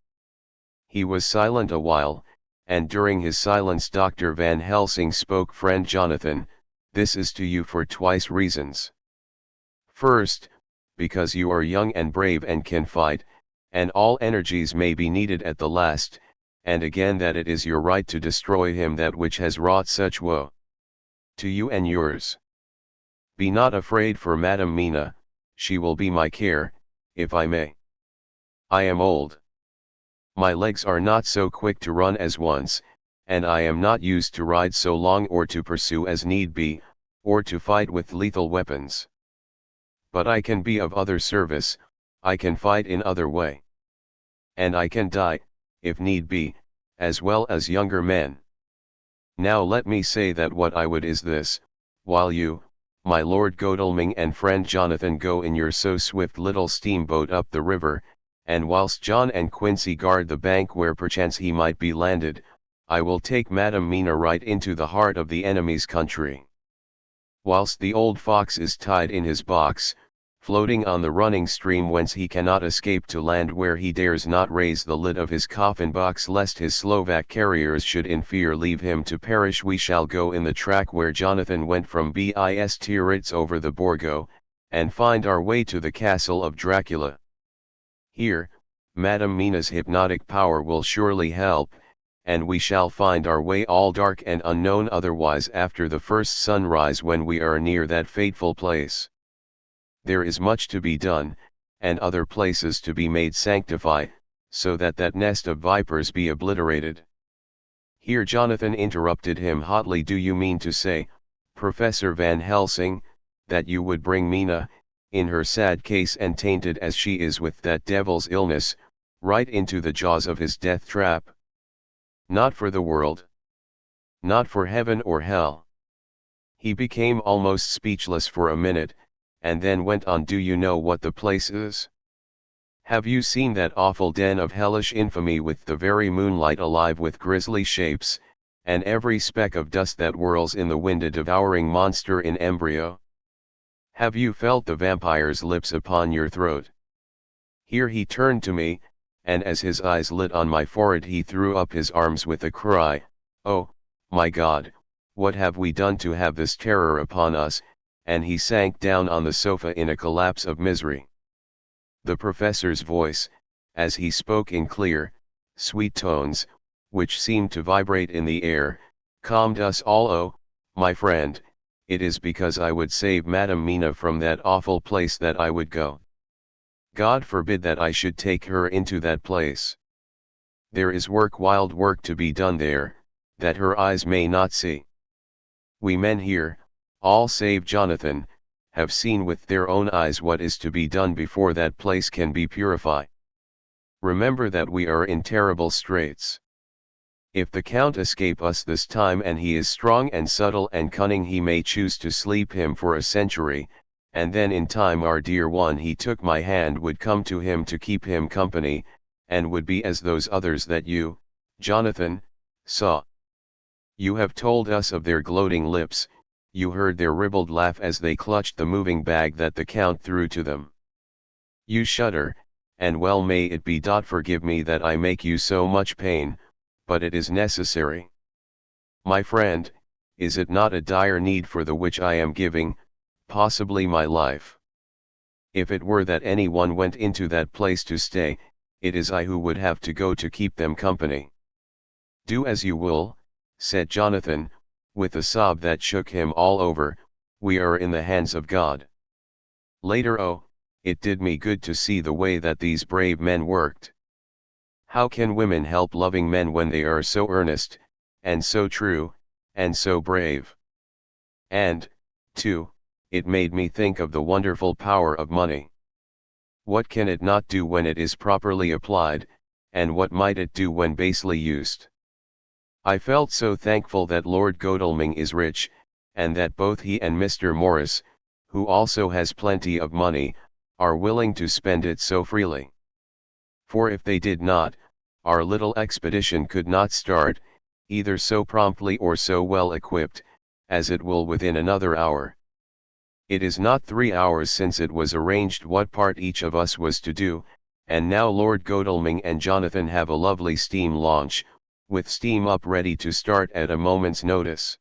He was silent a while, and during his silence Dr. Van Helsing spoke. Friend Jonathan, this is to you for twice reasons. First, because you are young and brave and can fight, and all energies may be needed at the last, and again that it is your right to destroy him that which has wrought such woe. To you and yours. Be not afraid for Madam Mina, she will be my care, if I may. I am old. My legs are not so quick to run as once, and I am not used to ride so long or to pursue as need be, or to fight with lethal weapons. But I can be of other service, I can fight in other way. And I can die, if need be, as well as younger men. Now let me say that what I would is this, while you, my Lord Godalming and friend Jonathan go in your so swift little steamboat up the river, and whilst John and Quincy guard the bank where perchance he might be landed, I will take Madam Mina right into the heart of the enemy's country. Whilst the old fox is tied in his box, floating on the running stream whence he cannot escape to land where he dares not raise the lid of his coffin box lest his Slovak carriers should in fear leave him to perish, we shall go in the track where Jonathan went from Bistiritz over the Borgo, and find our way to the castle of Dracula. Here, Madam Mina's hypnotic power will surely help, and we shall find our way all dark and unknown otherwise after the first sunrise when we are near that fateful place. There is much to be done, and other places to be made sanctify, so that that nest of vipers be obliterated. Here Jonathan interrupted him hotly. Do you mean to say, Professor Van Helsing, that you would bring Mina, in her sad case and tainted as she is with that devil's illness, right into the jaws of his death trap? Not for the world. Not for heaven or hell. He became almost speechless for a minute, and then went on. Do you know what the place is? Have you seen that awful den of hellish infamy with the very moonlight alive with grisly shapes, and every speck of dust that whirls in the wind a devouring monster in embryo? Have you felt the vampire's lips upon your throat? Here he turned to me, and as his eyes lit on my forehead he threw up his arms with a cry, "Oh, my God, what have we done to have this terror upon us?" and he sank down on the sofa in a collapse of misery. The professor's voice, as he spoke in clear, sweet tones, which seemed to vibrate in the air, calmed us all. "Oh, my friend, it is because I would save Madam Mina from that awful place that I would go. God forbid that I should take her into that place. There is work, wild work to be done there, that her eyes may not see. We men here, all save Jonathan, have seen with their own eyes what is to be done before that place can be purified. Remember that we are in terrible straits. If the Count escape us this time, and he is strong and subtle and cunning, he may choose to sleep him for a century, and then in time our dear one he took my hand would come to him to keep him company, and would be as those others that you, Jonathan, saw. You have told us of their gloating lips, you heard their ribald laugh as they clutched the moving bag that the Count threw to them. You shudder, and well may it be. Forgive me that I make you so much pain, but it is necessary. My friend, is it not a dire need for the which I am giving, possibly my life? If it were that any one went into that place to stay, it is I who would have to go to keep them company." "Do as you will," said Jonathan, with a sob that shook him all over, "we are in the hands of God." Later, oh, it did me good to see the way that these brave men worked. How can women help loving men when they are so earnest, and so true, and so brave? And, too, it made me think of the wonderful power of money. What can it not do when it is properly applied, and what might it do when basely used? I felt so thankful that Lord Godalming is rich, and that both he and Mr. Morris, who also has plenty of money, are willing to spend it so freely. For if they did not, our little expedition could not start, either so promptly or so well equipped, as it will within another hour. It is not 3 hours since it was arranged what part each of us was to do, and now Lord Godalming and Jonathan have a lovely steam launch, with steam up ready to start at a moment's notice.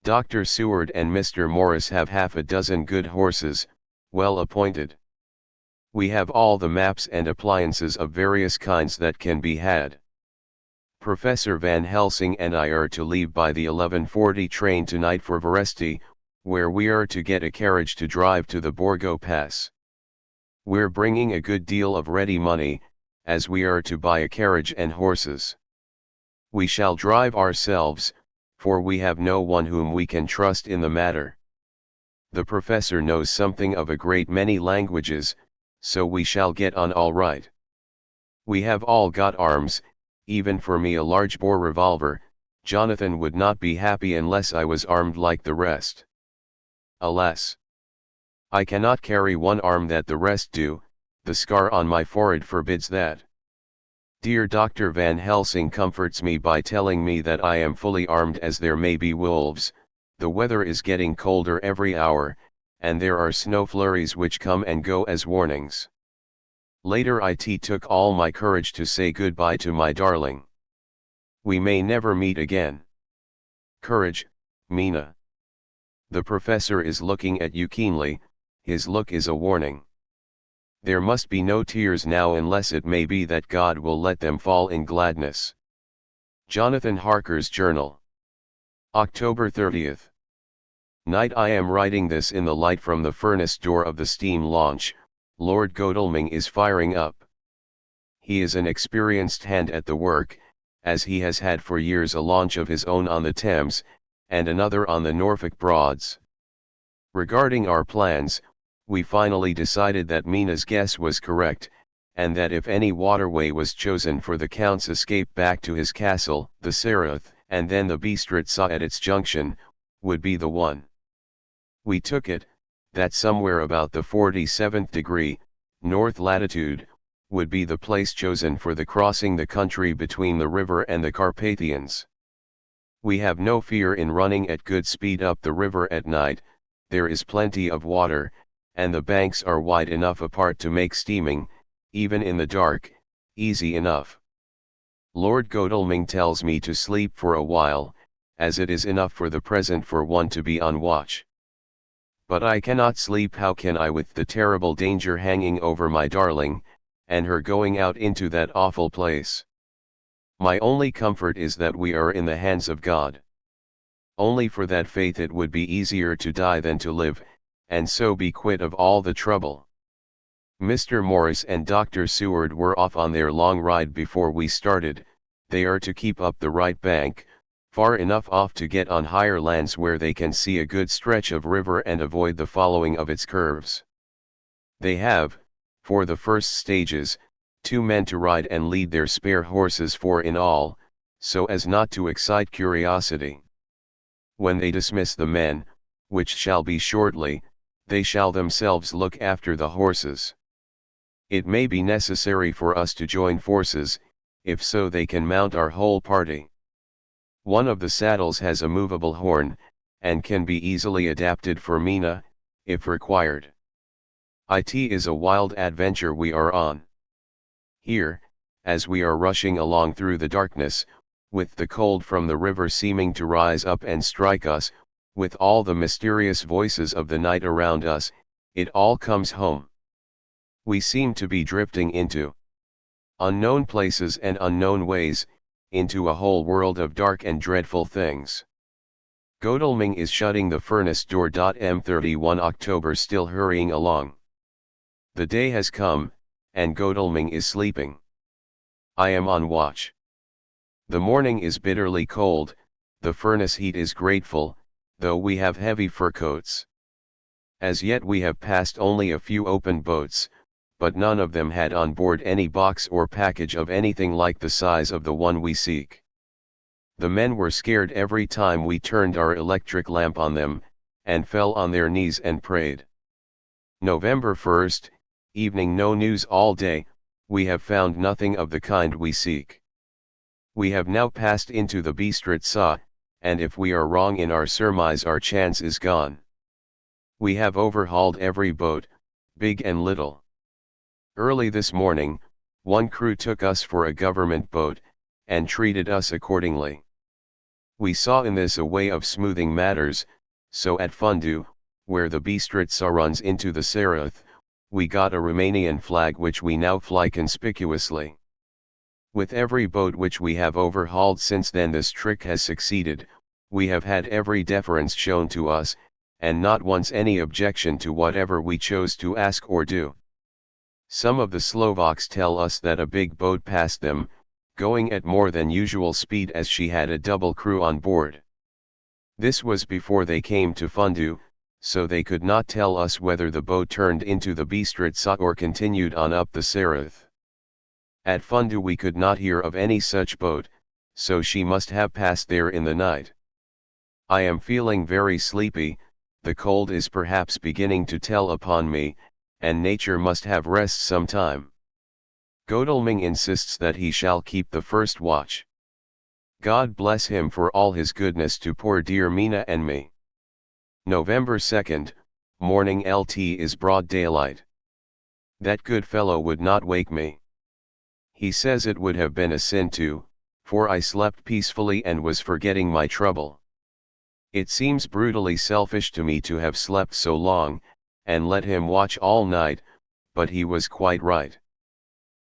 Dr. Seward and Mr. Morris have half a dozen good horses, well appointed. We have all the maps and appliances of various kinds that can be had. Professor Van Helsing and I are to leave by the 11:40 train tonight for Veresti, where we are to get a carriage to drive to the Borgo Pass. We're bringing a good deal of ready money, as we are to buy a carriage and horses. We shall drive ourselves, for we have no one whom we can trust in the matter. The professor knows something of a great many languages, so we shall get on all right. We have all got arms, even for me a large bore revolver. Jonathan would not be happy unless I was armed like the rest. Alas! I cannot carry one arm that the rest do, the scar on my forehead forbids that. Dear Dr. Van Helsing comforts me by telling me that I am fully armed as there may be wolves. The weather is getting colder every hour, and there are snow flurries which come and go as warnings. Later it took all my courage to say goodbye to my darling. We may never meet again. Courage, Mina. The professor is looking at you keenly, his look is a warning. There must be no tears now unless it may be that God will let them fall in gladness. Jonathan Harker's Journal. October 30th. Night. I am writing this in the light from the furnace door of the steam launch. Lord Godalming is firing up. He is an experienced hand at the work, as he has had for years a launch of his own on the Thames, and another on the Norfolk Broads. Regarding our plans, we finally decided that Mina's guess was correct, and that if any waterway was chosen for the Count's escape back to his castle, the Sereth, and then the Bistritza at its junction, would be the one. We took it, that somewhere about the 47th degree, north latitude, would be the place chosen for the crossing the country between the river and the Carpathians. We have no fear in running at good speed up the river at night, there is plenty of water, and the banks are wide enough apart to make steaming, even in the dark, easy enough. Lord Godalming tells me to sleep for a while, as it is enough for the present for one to be on watch. But I cannot sleep. How can I, with the terrible danger hanging over my darling, and her going out into that awful place? My only comfort is that we are in the hands of God. Only for that faith it would be easier to die than to live, and so be quit of all the trouble. Mr. Morris and Dr. Seward were off on their long ride before we started. They are to keep up the right bank, far enough off to get on higher lands where they can see a good stretch of river and avoid the following of its curves. They have, for the first stages, 2 men to ride and lead their spare horses, 4 in all, so as not to excite curiosity. When they dismiss the men, which shall be shortly, they shall themselves look after the horses. It may be necessary for us to join forces, if so they can mount our whole party. One of the saddles has a movable horn, and can be easily adapted for Mina, if required. It is a wild adventure we are on. Here, as we are rushing along through the darkness, with the cold from the river seeming to rise up and strike us, with all the mysterious voices of the night around us, it all comes home. We seem to be drifting into unknown places and unknown ways, into a whole world of dark and dreadful things. Godalming is shutting the furnace door. M31 October still hurrying along. The day has come, and Godalming is sleeping. I am on watch. The morning is bitterly cold, the furnace heat is grateful, though we have heavy fur coats. As yet we have passed only a few open boats, but none of them had on board any box or package of anything like the size of the one we seek. The men were scared every time we turned our electric lamp on them, and fell on their knees and prayed. November 1st, evening. No news all day. We have found nothing of the kind we seek. We have now passed into the Bistritza, and if we are wrong in our surmise our chance is gone. We have overhauled every boat, big and little. Early this morning, one crew took us for a government boat, and treated us accordingly. We saw in this a way of smoothing matters, so at Fundu, where the Bistritza runs into the Sereth, we got a Romanian flag which we now fly conspicuously. With every boat which we have overhauled since then this trick has succeeded. We have had every deference shown to us, and not once any objection to whatever we chose to ask or do. Some of the Slovaks tell us that a big boat passed them, going at more than usual speed as she had a double crew on board. This was before they came to Fundu, so they could not tell us whether the boat turned into the Bistritza or continued on up the Sereth. At Fundu we could not hear of any such boat, so she must have passed there in the night. I am feeling very sleepy, the cold is perhaps beginning to tell upon me, and nature must have rest some time. Godalming insists that he shall keep the first watch. God bless him for all his goodness to poor dear Mina and me. November 2nd, morning LT is broad daylight. That good fellow would not wake me. He says it would have been a sin too, for I slept peacefully and was forgetting my trouble. It seems brutally selfish to me to have slept so long, and let him watch all night, but he was quite right.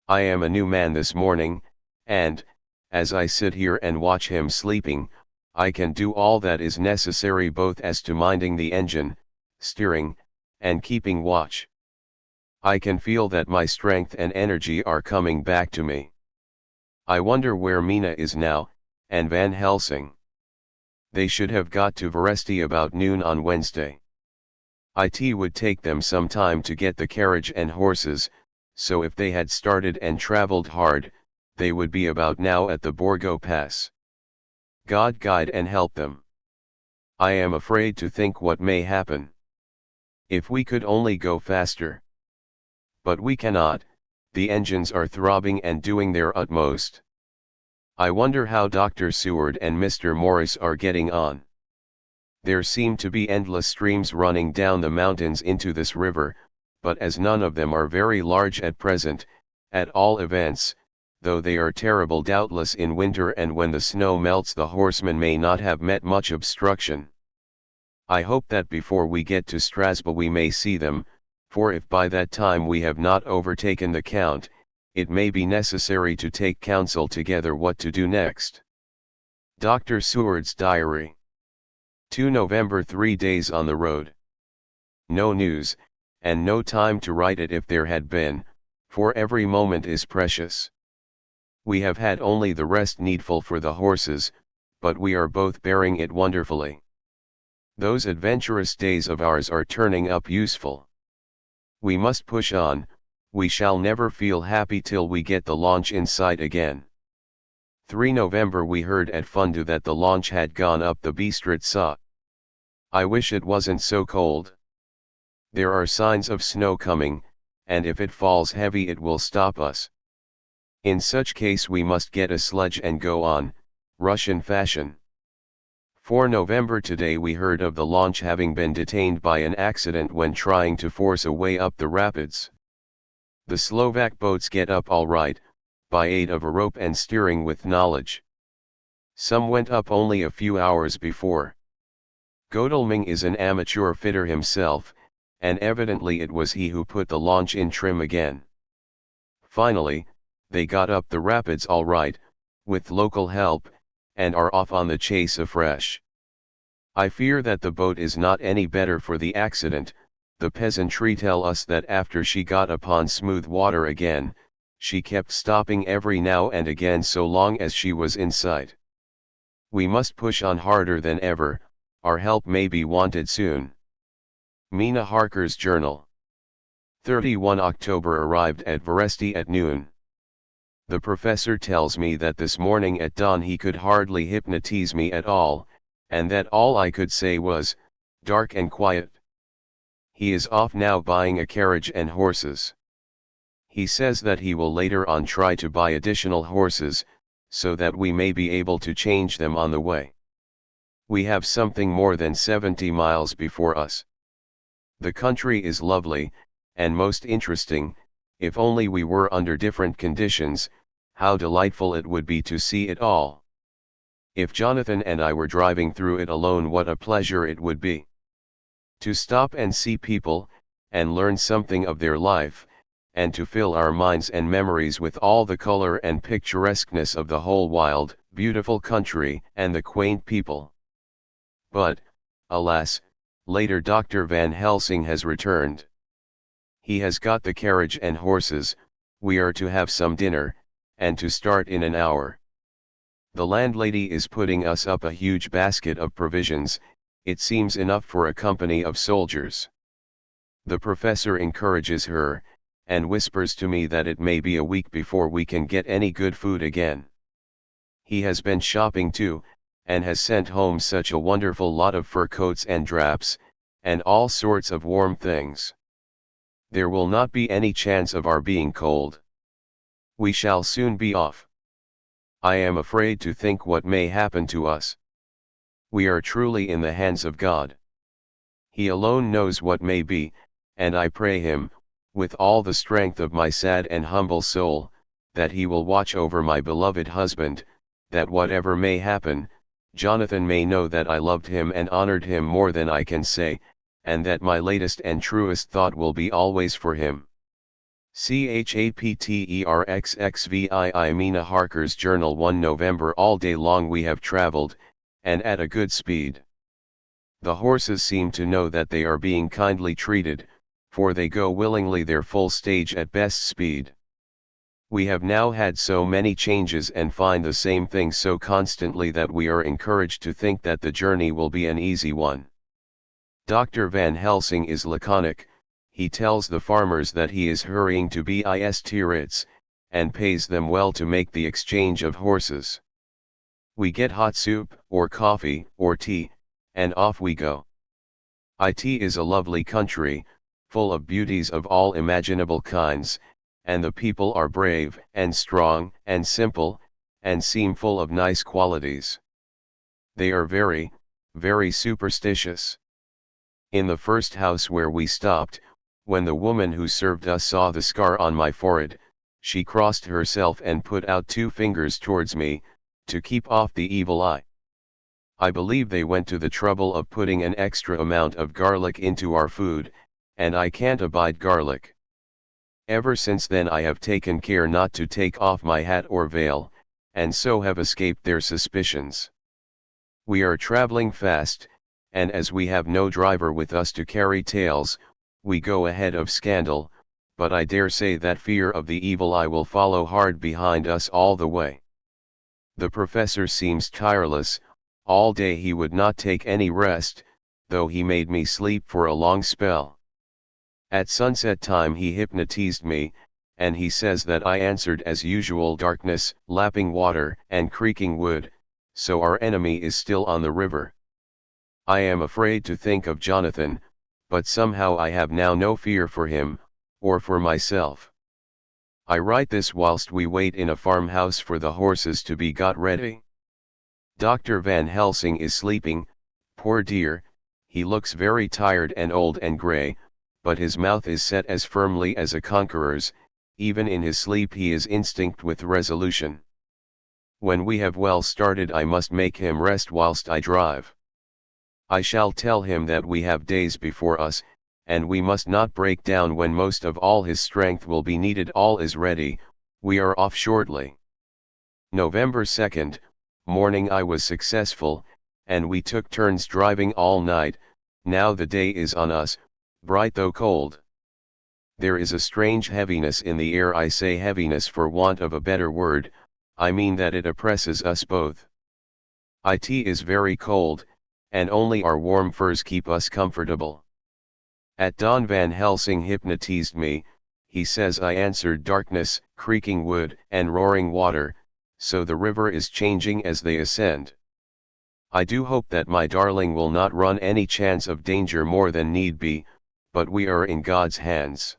I am a new man this morning, and, as I sit here and watch him sleeping, I can do all that is necessary both as to minding the engine, steering, and keeping watch. I can feel that my strength and energy are coming back to me. I wonder where Mina is now, and Van Helsing. They should have got to Veresti about noon on Wednesday. It would take them some time to get the carriage and horses, so if they had started and traveled hard, they would be about now at the Borgo Pass. God guide and help them. I am afraid to think what may happen. If we could only go faster. But we cannot, the engines are throbbing and doing their utmost. I wonder how Dr. Seward and Mr. Morris are getting on. There seem to be endless streams running down the mountains into this river, but as none of them are very large at present, at all events, though they are terrible doubtless in winter and when the snow melts the horsemen may not have met much obstruction. I hope that before we get to Strasbourg we may see them, for if by that time we have not overtaken the Count, it may be necessary to take counsel together what to do next. Dr. Seward's Diary. 2 November 3 days on the road. No news, and no time to write it if there had been, for every moment is precious. We have had only the rest needful for the horses, but we are both bearing it wonderfully. Those adventurous days of ours are turning up useful. We must push on, we shall never feel happy till we get the launch in sight again. 3 November we heard at Fundu that the launch had gone up the Bistritsa. I wish it wasn't so cold. There are signs of snow coming, and if it falls heavy it will stop us. In such case we must get a sledge and go on, Russian fashion. 4 November today we heard of the launch having been detained by an accident when trying to force a way up the rapids. The Slovak boats get up all right, by aid of a rope and steering with knowledge. Some went up only a few hours before. Godalming is an amateur fitter himself, and evidently it was he who put the launch in trim again. Finally, they got up the rapids all right, with local help, and are off on the chase afresh. I fear that the boat is not any better for the accident. The peasantry tell us that after she got upon smooth water again, she kept stopping every now and again so long as she was in sight. We must push on harder than ever, our help may be wanted soon. Mina Harker's Journal. 31 October arrived at Veresti at noon. The professor tells me that this morning at dawn he could hardly hypnotize me at all, and that all I could say was, dark and quiet. He is off now buying a carriage and horses. He says that he will later on try to buy additional horses, so that we may be able to change them on the way. We have something more than 70 miles before us. The country is lovely, and most interesting. If only we were under different conditions, how delightful it would be to see it all. If Jonathan and I were driving through it alone, what a pleasure it would be. To stop and see people, and learn something of their life, and to fill our minds and memories with all the color and picturesqueness of the whole wild, beautiful country, and the quaint people. But, alas, later Dr. Van Helsing has returned. He has got the carriage and horses, we are to have some dinner, and to start in an hour. The landlady is putting us up a huge basket of provisions, it seems enough for a company of soldiers. The professor encourages her, and whispers to me that it may be a week before we can get any good food again. He has been shopping too, and has sent home such a wonderful lot of fur coats and draps, and all sorts of warm things. There will not be any chance of our being cold. We shall soon be off. I am afraid to think what may happen to us. We are truly in the hands of God. He alone knows what may be, and I pray him, with all the strength of my sad and humble soul, that he will watch over my beloved husband, that whatever may happen, Jonathan may know that I loved him and honored him more than I can say, and that my latest and truest thought will be always for him. CHAPTERXXVII Mina Harker's Journal 1 November. All day long we have traveled, and at a good speed. The horses seem to know that they are being kindly treated, for they go willingly their full stage at best speed. We have now had so many changes and find the same thing so constantly that we are encouraged to think that the journey will be an easy one. Dr. Van Helsing is laconic. He tells the farmers that he is hurrying to Bistiritz, and pays them well to make the exchange of horses. We get hot soup, or coffee, or tea, and off we go. It is a lovely country, full of beauties of all imaginable kinds, and the people are brave, and strong, and simple, and seem full of nice qualities. They are very, very superstitious. In the first house where we stopped, when the woman who served us saw the scar on my forehead, she crossed herself and put out 2 fingers towards me, to keep off the evil eye. I believe they went to the trouble of putting an extra amount of garlic into our food, and I can't abide garlic. Ever since then I have taken care not to take off my hat or veil, and so have escaped their suspicions. We are traveling fast, and as we have no driver with us to carry tales, we go ahead of scandal, but I dare say that fear of the evil eye will follow hard behind us all the way. The professor seems tireless. All day he would not take any rest, though he made me sleep for a long spell. At sunset time he hypnotized me, and he says that I answered as usual: darkness, lapping water, and creaking wood, so our enemy is still on the river. I am afraid to think of Jonathan, but somehow I have now no fear for him, or for myself. I write this whilst we wait in a farmhouse for the horses to be got ready. Dr. Van Helsing is sleeping, poor dear. He looks very tired and old and grey, but his mouth is set as firmly as a conqueror's. Even in his sleep he is instinct with resolution. When we have well started I must make him rest whilst I drive. I shall tell him that we have days before us, and we must not break down when most of all his strength will be needed. All is ready, we are off shortly. November 2nd, morning. I was successful, and we took turns driving all night. Now the day is on us, bright though cold. There is a strange heaviness in the air. I say heaviness for want of a better word, I mean that it oppresses us both. It is very cold, and only our warm furs keep us comfortable. At dawn Van Helsing hypnotized me. He says I answered darkness, creaking wood, and roaring water, so the river is changing as they ascend. I do hope that my darling will not run any chance of danger more than need be, but we are in God's hands.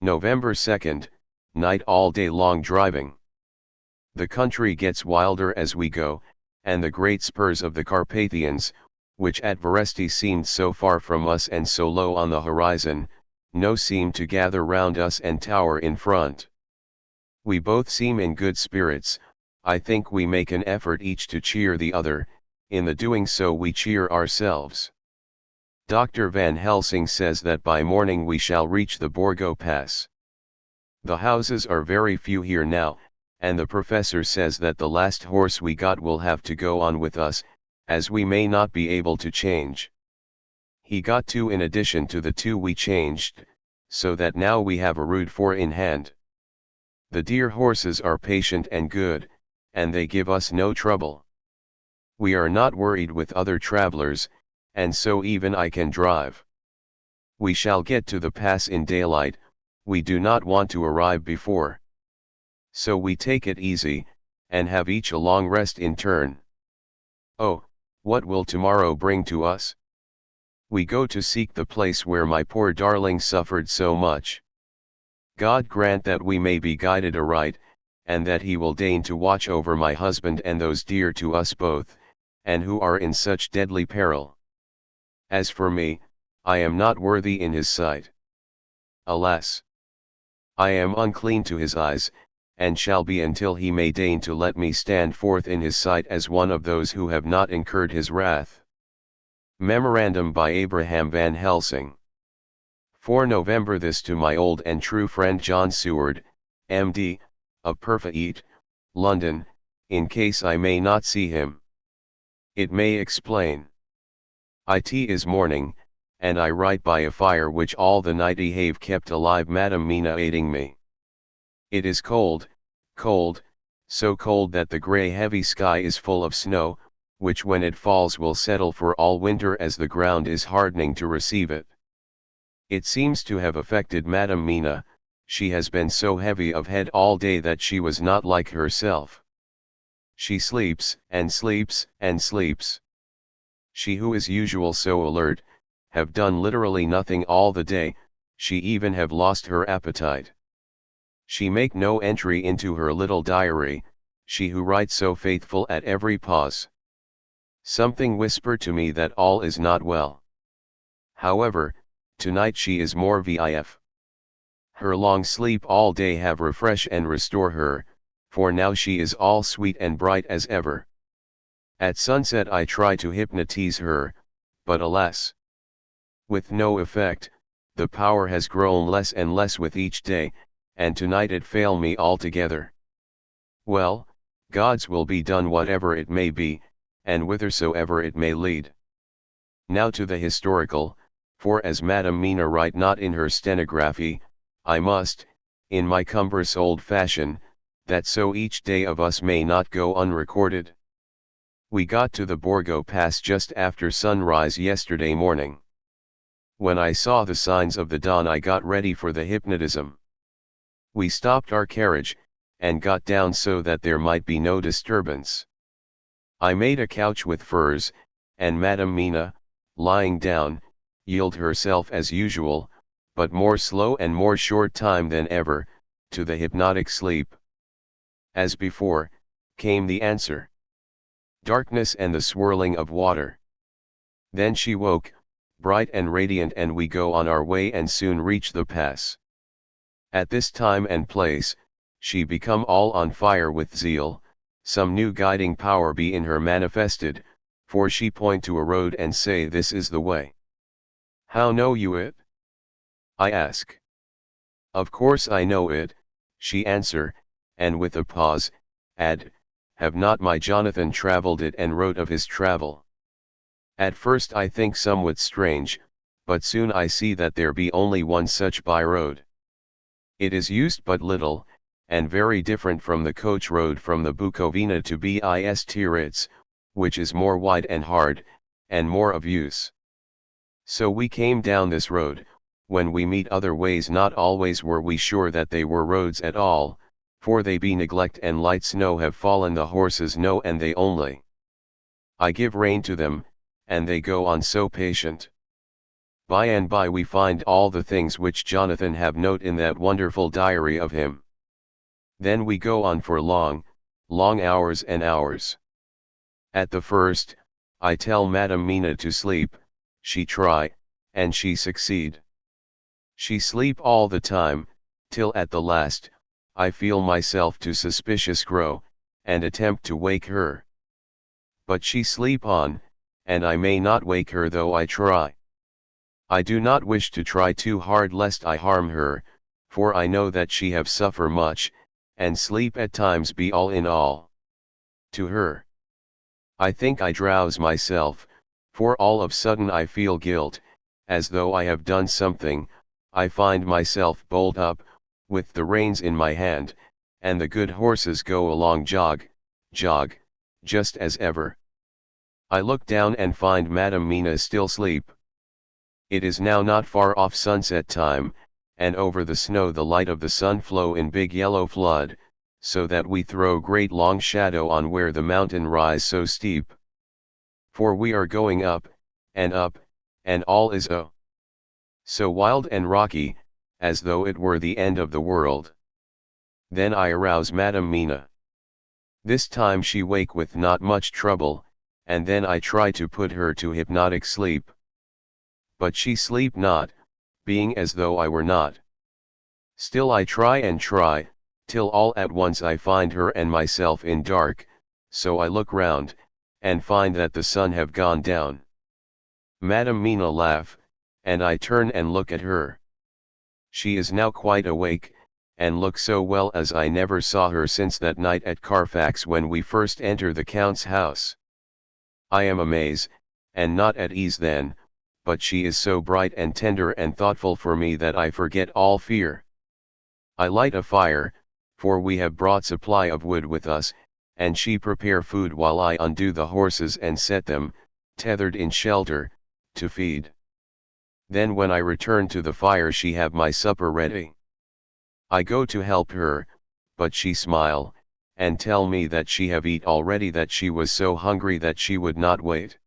November 2nd, night. All day long driving. The country gets wilder as we go, and the great spurs of the Carpathians, which at Veresti seemed so far from us and so low on the horizon, now seem to gather round us and tower in front. We both seem in good spirits. I think we make an effort each to cheer the other. In the doing so we cheer ourselves. Dr. Van Helsing says that by morning we shall reach the Borgo Pass. The houses are very few here now, and the professor says that the last horse we got will have to go on with us, as we may not be able to change. He got 2 in addition to the 2 we changed, so that now we have a rood 4 in hand. The dear horses are patient and good, and they give us no trouble. We are not worried with other travelers, and so even I can drive. We shall get to the pass in daylight. We do not want to arrive before. So we take it easy, and have each a long rest in turn. Oh, what will tomorrow bring to us? We go to seek the place where my poor darling suffered so much. God grant that we may be guided aright, and that he will deign to watch over my husband and those dear to us both, and who are in such deadly peril. As for me, I am not worthy in his sight. Alas! I am unclean to his eyes, and shall be until he may deign to let me stand forth in his sight as one of those who have not incurred his wrath. Memorandum by Abraham Van Helsing. 4 November. This to my old and true friend John Seward, M.D., of Perfeet, London, in case I may not see him. It may explain. It is morning, and I write by a fire which all the night I have kept alive, Madam Mina aiding me. It is cold, cold, so cold that the grey heavy sky is full of snow, which when it falls will settle for all winter as the ground is hardening to receive it. It seems to have affected Madam Mina. She has been so heavy of head all day that she was not like herself. She sleeps, and sleeps, and sleeps. She who is usual so alert, have done literally nothing all the day, she even have lost her appetite. She make no entry into her little diary, she who writes so faithful at every pause. Something whisper to me that all is not well. However, tonight she is more vif. Her long sleep all day have refresh and restore her, for now she is all sweet and bright as ever. At sunset I try to hypnotize her, but alas! With no effect, the power has grown less and less with each day, and tonight it fail me altogether. Well, God's will be done whatever it may be, and whithersoever it may lead. Now to the historical, for as Madam Mina write not in her stenography, I must, in my cumbrous old fashion, that so each day of us may not go unrecorded. We got to the Borgo Pass just after sunrise yesterday morning. When I saw the signs of the dawn I got ready for the hypnotism. We stopped our carriage, and got down so that there might be no disturbance. I made a couch with furs, and Madam Mina, lying down, yielded herself as usual, but more slow and more short time than ever, to the hypnotic sleep. As before, came the answer. Darkness and the swirling of water. Then she woke, bright and radiant, and we go on our way and soon reach the pass. At this time and place, she become all on fire with zeal, some new guiding power be in her manifested, for she point to a road and say, "This is the way." "How know you it?" I ask. "Of course I know it," she answer, and with a pause, add, "Have not my Jonathan travelled it and wrote of his travel?" At first I think somewhat strange, but soon I see that there be only one such by-road. It is used but little, and very different from the coach road from the Bukovina to Bistric, which is more wide and hard, and more of use. So we came down this road. When we meet other ways, not always were we sure that they were roads at all, for they be neglect and light snow have fallen, the horses know, and they only. I give rein to them, and they go on so patient. By and by we find all the things which Jonathan have note in that wonderful diary of him. Then we go on for long, long hours and hours. At the first, I tell Madam Mina to sleep, she try, and she succeed. She sleep all the time, till at the last, I feel myself to suspicious grow, and attempt to wake her. But she sleep on, and I may not wake her though I try. I do not wish to try too hard lest I harm her, for I know that she have suffer much, and sleep at times be all in all to her. I think I drowse myself, for all of sudden I feel guilt, as though I have done something. I find myself bolt up, with the reins in my hand, and the good horses go along jog, jog, just as ever. I look down and find Madam Mina still sleep. It is now not far off sunset time, and over the snow the light of the sun flow in big yellow flood, so that we throw great long shadow on where the mountain rise so steep. For we are going up, and all is so wild and rocky, as though it were the end of the world. Then I arouse Madam Mina. This time she wake with not much trouble, and then I try to put her to hypnotic sleep. But she sleep not, being as though I were not. Still I try and try, till all at once I find her and myself in dark, so I look round, and find that the sun have gone down. Madam Mina laugh, and I turn and look at her. She is now quite awake, and looks so well as I never saw her since that night at Carfax when we first entered the Count's house. I am amazed, and not at ease then, but she is so bright and tender and thoughtful for me that I forget all fear. I light a fire, for we have brought supply of wood with us, and she prepare food while I undo the horses and set them, tethered in shelter, to feed. Then when I return to the fire she have my supper ready. I go to help her, but she smile, and tell me that she have eat already, that she was so hungry that she would not wait.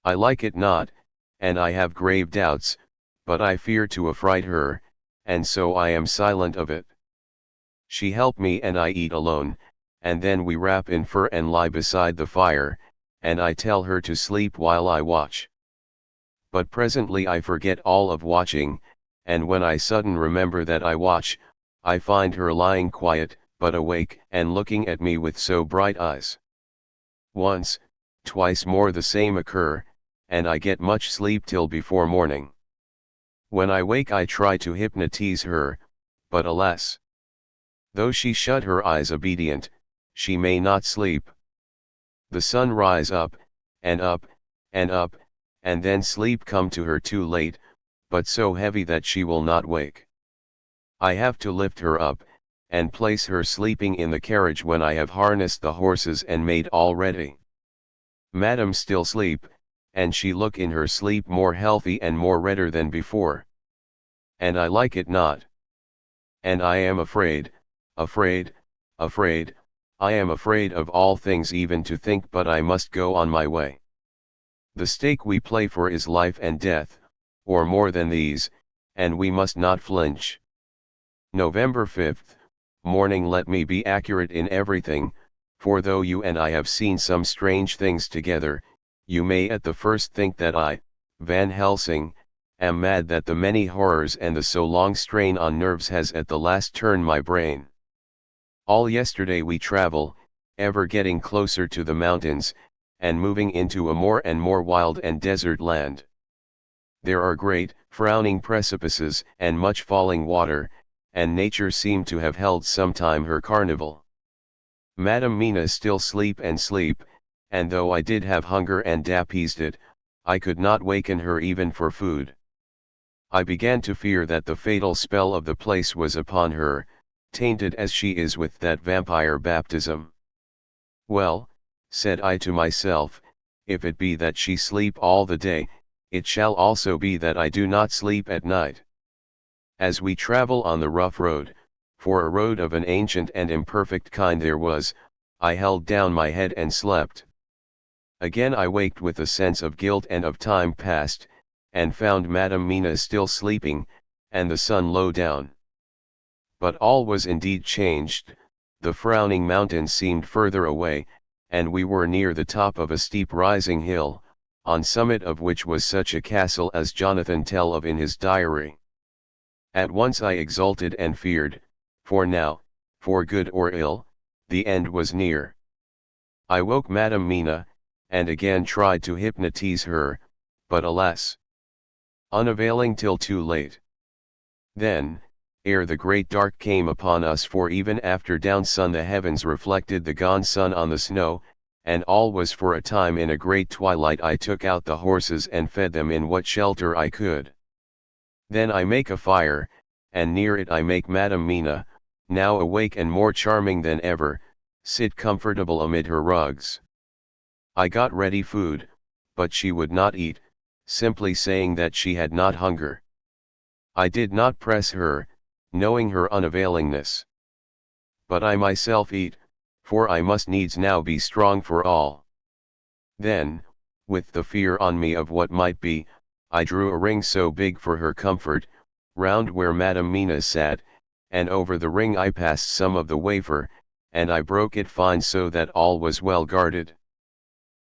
I like it not, and I have grave doubts, but I fear to affright her, and so I am silent of it. She help me and I eat alone, and then we wrap in fur and lie beside the fire, and I tell her to sleep while I watch. But presently I forget all of watching, and when I sudden remember that I watch, I find her lying quiet, but awake, and looking at me with so bright eyes. Once, twice more the same occur, and I get much sleep till before morning. When I wake I try to hypnotize her, but alas! Though she shut her eyes obedient, she may not sleep. The sun rise up, and up, and up, and then sleep come to her too late, but so heavy that she will not wake. I have to lift her up, and place her sleeping in the carriage when I have harnessed the horses and made all ready. Madam still sleep, and she look in her sleep more healthy and more redder than before. And I like it not. And I am afraid, afraid, afraid, I am afraid of all things even to think, but I must go on my way. The stake we play for is life and death, or more than these, and we must not flinch. November 5th, morning. Let me be accurate in everything, for though you and I have seen some strange things together, you may at the first think that I, Van Helsing, am mad, that the many horrors and the so long strain on nerves has at the last turned my brain. All yesterday we travel, ever getting closer to the mountains, and moving into a more and more wild and desert land. There are great, frowning precipices, and much falling water, and nature seemed to have held some time her carnival. Madam Mina still sleep and sleep, and though I did have hunger and appeased it, I could not waken her even for food. I began to fear that the fatal spell of the place was upon her, tainted as she is with that vampire baptism. Well, said I to myself, if it be that she sleep all the day, it shall also be that I do not sleep at night. As we travel on the rough road, for a road of an ancient and imperfect kind there was, I held down my head and slept. Again I waked with a sense of guilt and of time past, and found Madam Mina still sleeping, and the sun low down. But all was indeed changed, the frowning mountains seemed further away, and we were near the top of a steep rising hill, on summit of which was such a castle as Jonathan tell of in his diary. At once I exulted and feared, for now, for good or ill, the end was near. I woke Madam Mina, and again tried to hypnotize her, but alas! Unavailing till too late. Then, ere the great dark came upon us, for even after down sun the heavens reflected the gone sun on the snow, and all was for a time in a great twilight, I took out the horses and fed them in what shelter I could. Then I make a fire, and near it I make Madam Mina, now awake and more charming than ever, sit comfortable amid her rugs. I got ready food, but she would not eat, simply saying that she had not hunger. I did not press her, knowing her unavailingness. But I myself eat, for I must needs now be strong for all. Then, with the fear on me of what might be, I drew a ring so big for her comfort, round where Madam Mina sat, and over the ring I passed some of the wafer, and I broke it fine so that all was well guarded.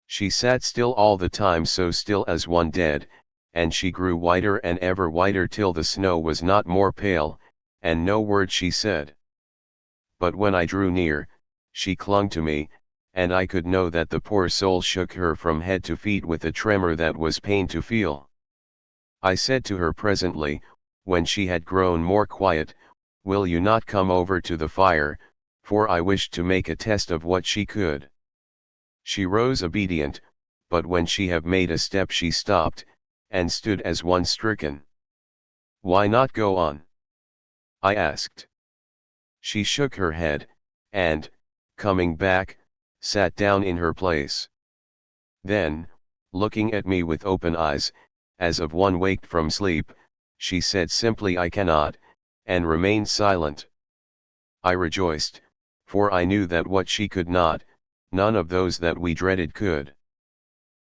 She sat still all the time, so still as one dead, and she grew whiter and ever whiter till the snow was not more pale, and no word she said. But when I drew near, she clung to me, and I could know that the poor soul shook her from head to feet with a tremor that was pain to feel. I said to her presently, when she had grown more quiet, "Will you not come over to the fire?" for I wished to make a test of what she could. She rose obedient, but when she had made a step she stopped, and stood as one stricken. "Why not go on?" I asked. She shook her head, and, coming back, sat down in her place. Then, looking at me with open eyes, as of one waked from sleep, she said simply, "I cannot," and remained silent. I rejoiced, for I knew that what she could not, none of those that we dreaded could.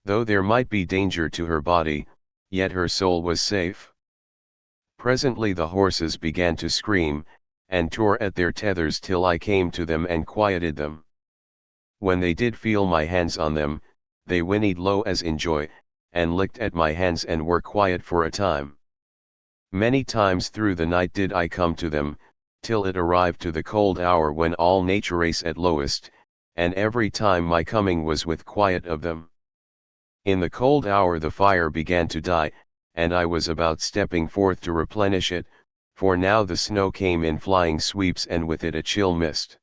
Though there might be danger to her body, yet her soul was safe. Presently the horses began to scream, and tore at their tethers till I came to them and quieted them. When they did feel my hands on them, they whinnied low as in joy, and licked at my hands and were quiet for a time. Many times through the night did I come to them, till it arrived to the cold hour when all nature is at lowest, and every time my coming was with quiet of them. In the cold hour the fire began to die, and I was about stepping forth to replenish it, for now the snow came in flying sweeps and with it a chill mist.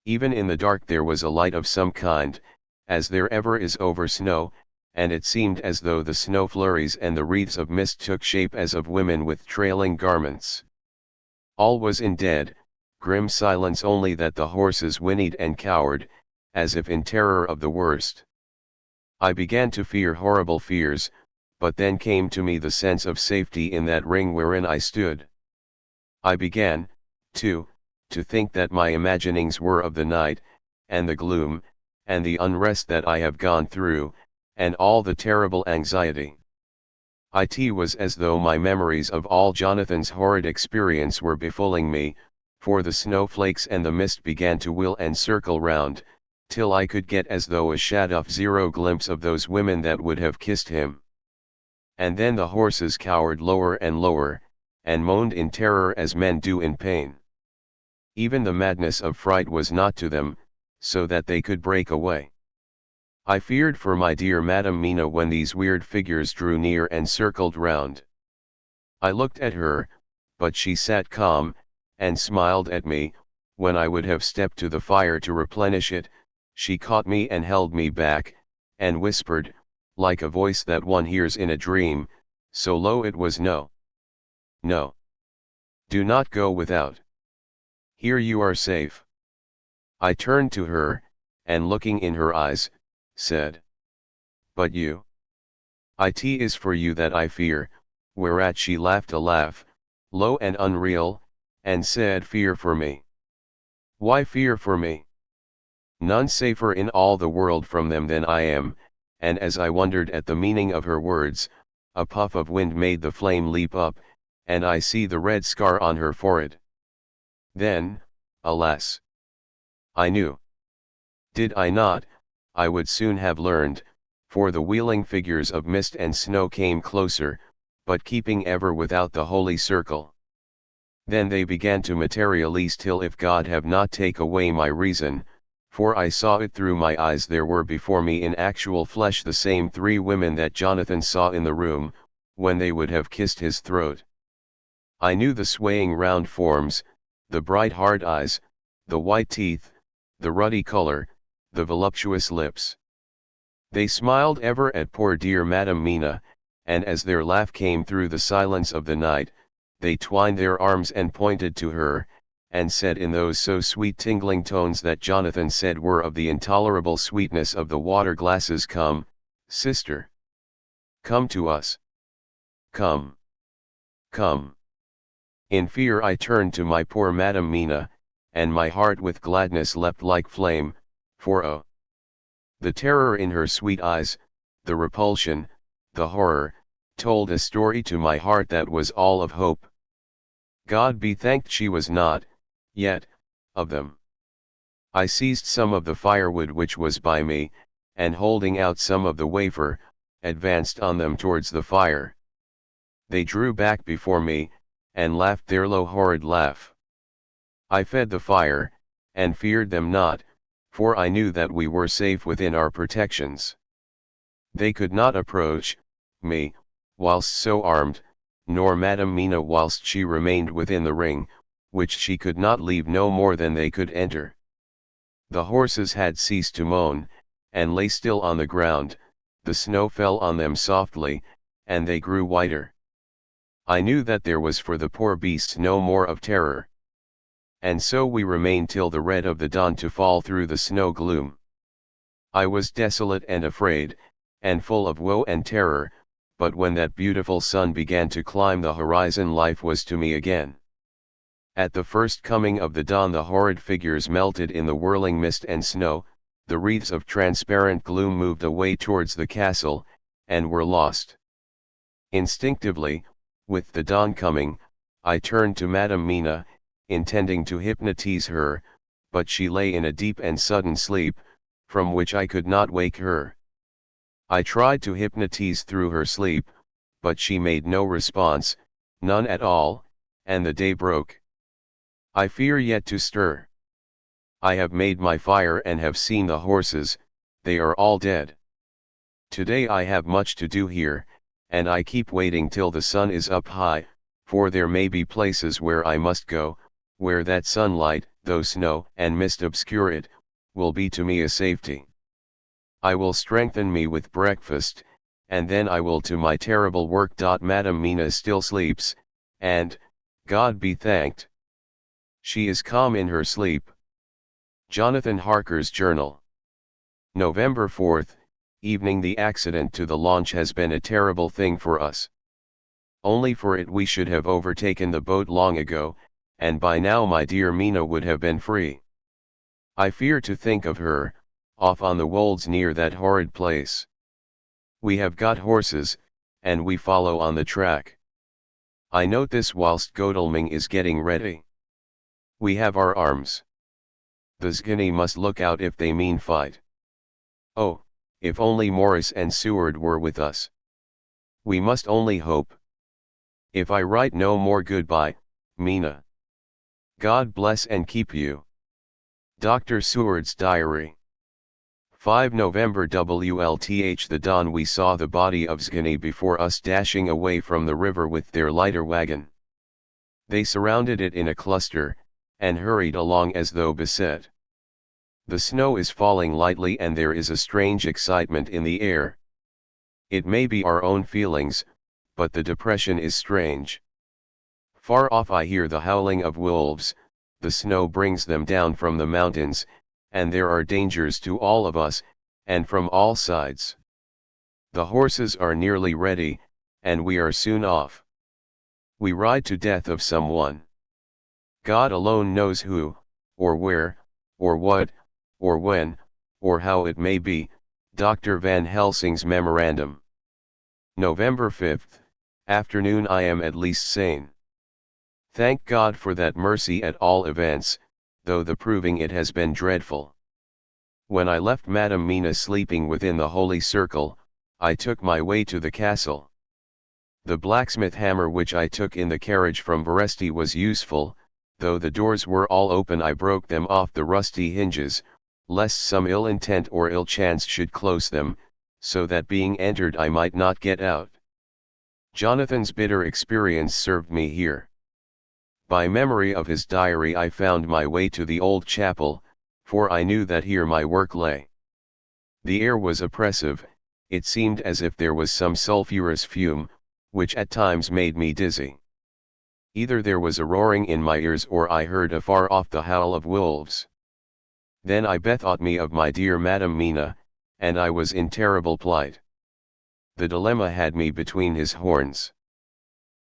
Even in the dark there was a light of some kind, as there ever is over snow, and it seemed as though the snow flurries and the wreaths of mist took shape as of women with trailing garments. All was in dead, grim silence, only that the horses whinnied and cowered, as if in terror of the worst. I began to fear horrible fears, but then came to me the sense of safety in that ring wherein I stood. I began, too, to think that my imaginings were of the night, and the gloom, and the unrest that I have gone through, and all the terrible anxiety. It was as though my memories of all Jonathan's horrid experience were befalling me, for the snowflakes and the mist began to wheel and circle round, till I could get as though a shadow glimpse of those women that would have kissed him. And then the horses cowered lower and lower, and moaned in terror as men do in pain. Even the madness of fright was not to them, so that they could break away. I feared for my dear Madam Mina when these weird figures drew near and circled round. I looked at her, but she sat calm, and smiled at me. When I would have stepped to the fire to replenish it, she caught me and held me back, and whispered, like a voice that one hears in a dream, so low it was, "No. No. Do not go without. Here you are safe." I turned to her, and looking in her eyes, said, "But you? It is for you that I fear," whereat she laughed a laugh, low and unreal, and said, "Fear for me? Why fear for me? None safer in all the world from them than I am," and as I wondered at the meaning of her words, a puff of wind made the flame leap up, and I see the red scar on her forehead. Then, alas! I knew. Did I not, I would soon have learned, for the wheeling figures of mist and snow came closer, but keeping ever without the holy circle. Then they began to materialize till if God have not take away my reason, for I saw it through my eyes, there were before me in actual flesh the same three women that Jonathan saw in the room, when they would have kissed his throat. I knew the swaying round forms, the bright hard eyes, the white teeth, the ruddy color, the voluptuous lips. They smiled ever at poor dear Madam Mina, and as their laugh came through the silence of the night, they twined their arms and pointed to her, and said in those so sweet tingling tones that Jonathan said were of the intolerable sweetness of the water glasses, "Come, sister. Come to us. Come. Come." In fear I turned to my poor Madam Mina, and my heart with gladness leapt like flame, for oh! the terror in her sweet eyes, the repulsion, the horror, told a story to my heart that was all of hope. God be thanked she was not, yet, of them. I seized some of the firewood which was by me, and holding out some of the wafer, advanced on them towards the fire. They drew back before me, and laughed their low horrid laugh. I fed the fire, and feared them not, for I knew that we were safe within our protections. They could not approach me, whilst so armed, nor Madam Mina whilst she remained within the ring, which she could not leave no more than they could enter. The horses had ceased to moan, and lay still on the ground, the snow fell on them softly, and they grew whiter. I knew that there was for the poor beasts no more of terror. And so we remained till the red of the dawn to fall through the snow gloom. I was desolate and afraid, and full of woe and terror, but when that beautiful sun began to climb the horizon, life was to me again. At the first coming of the dawn the horrid figures melted in the whirling mist and snow, the wreaths of transparent gloom moved away towards the castle, and were lost. Instinctively, with the dawn coming, I turned to Madam Mina, intending to hypnotize her, but she lay in a deep and sudden sleep, from which I could not wake her. I tried to hypnotize through her sleep, but she made no response, none at all, and the day broke. I fear yet to stir. I have made my fire and have seen the horses, they are all dead. Today I have much to do here, and I keep waiting till the sun is up high, for there may be places where I must go, where that sunlight, though snow and mist obscure it, will be to me a safety. I will strengthen me with breakfast, and then I will to my terrible work. Madam Mina still sleeps, and, God be thanked, she is calm in her sleep. Jonathan Harker's Journal. November 4th, evening. The accident to the launch has been a terrible thing for us. Only for it we should have overtaken the boat long ago, and by now my dear Mina would have been free. I fear to think of her, off on the wolds near that horrid place. We have got horses, and we follow on the track. I note this whilst Godalming is getting ready. We have our arms. The Zgani must look out if they mean fight. Oh, if only Morris and Seward were with us. We must only hope. If I write no more, goodbye, Mina. God bless and keep you. Dr. Seward's Diary. 5 November. WLTH. The dawn we saw the body of Zgani before us dashing away from the river with their lighter wagon. They surrounded it in a cluster, and hurried along as though beset. The snow is falling lightly and there is a strange excitement in the air. It may be our own feelings, but the depression is strange. Far off I hear the howling of wolves, the snow brings them down from the mountains, and there are dangers to all of us, and from all sides. The horses are nearly ready, and we are soon off. We ride to death of someone. God alone knows who, or where, or what, or when, or how it may be. Dr. Van Helsing's Memorandum. November 5th, afternoon. I am at least sane. Thank God for that mercy at all events, though the proving it has been dreadful. When I left Madam Mina sleeping within the holy circle, I took my way to the castle. The blacksmith hammer which I took in the carriage from Veresti was useful. Though the doors were all open, I broke them off the rusty hinges, lest some ill intent or ill chance should close them, so that being entered I might not get out. Jonathan's bitter experience served me here. By memory of his diary I found my way to the old chapel, for I knew that here my work lay. The air was oppressive, it seemed as if there was some sulphurous fume, which at times made me dizzy. Either there was a roaring in my ears or I heard afar off the howl of wolves. Then I bethought me of my dear Madam Mina, and I was in terrible plight. The dilemma had me between his horns.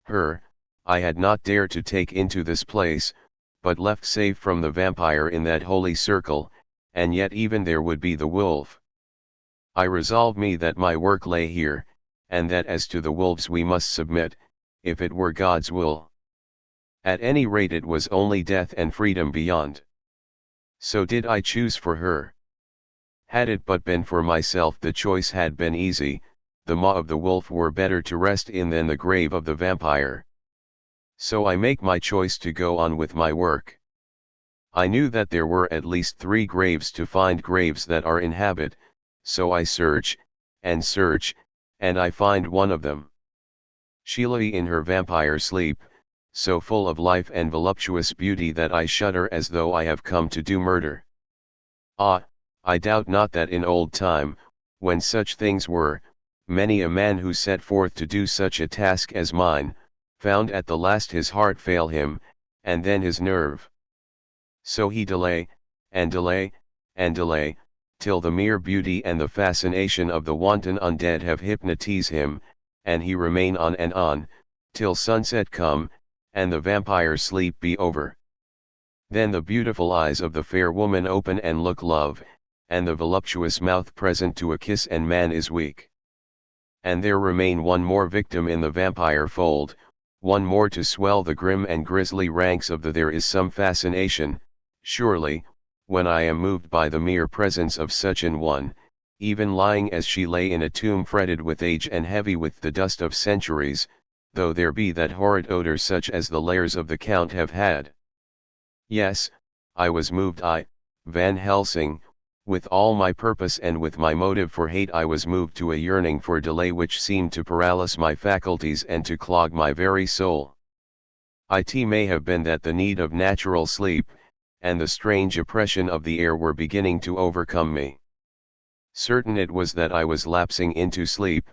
Her, I had not dared to take into this place, but left safe from the vampire in that holy circle, and yet even there would be the wolf. I resolved me that my work lay here, and that as to the wolves we must submit, if it were God's will. At any rate it was only death and freedom beyond. So did I choose for her. Had it but been for myself the choice had been easy, the maw of the wolf were better to rest in than the grave of the vampire. So I make my choice to go on with my work. I knew that there were at least 3 graves to find graves that are in habit, so I search, and I find one of them. She lay in her vampire sleep, so full of life and voluptuous beauty that I shudder as though I have come to do murder. Ah, I doubt not that in old time, when such things were, many a man who set forth to do such a task as mine, found at the last his heart fail him, and then his nerve. So he delay, and delay, and delay, till the mere beauty and the fascination of the wanton undead have hypnotized him, and he remain on and on, till sunset come, and the vampire sleep be over. Then the beautiful eyes of the fair woman open and look love, and the voluptuous mouth present to a kiss, and man is weak. And there remain one more victim in the vampire fold, one more to swell the grim and grisly ranks of the there is some fascination, surely, when I am moved by the mere presence of such an one, even lying as she lay in a tomb fretted with age and heavy with the dust of centuries, though there be that horrid odor such as the lairs of the Count have had. Yes, I was moved, Van Helsing, with all my purpose and with my motive for hate I was moved to a yearning for delay which seemed to paralyse my faculties and to clog my very soul. It may have been that the need of natural sleep, and the strange oppression of the air were beginning to overcome me. Certain it was that I was lapsing into sleep,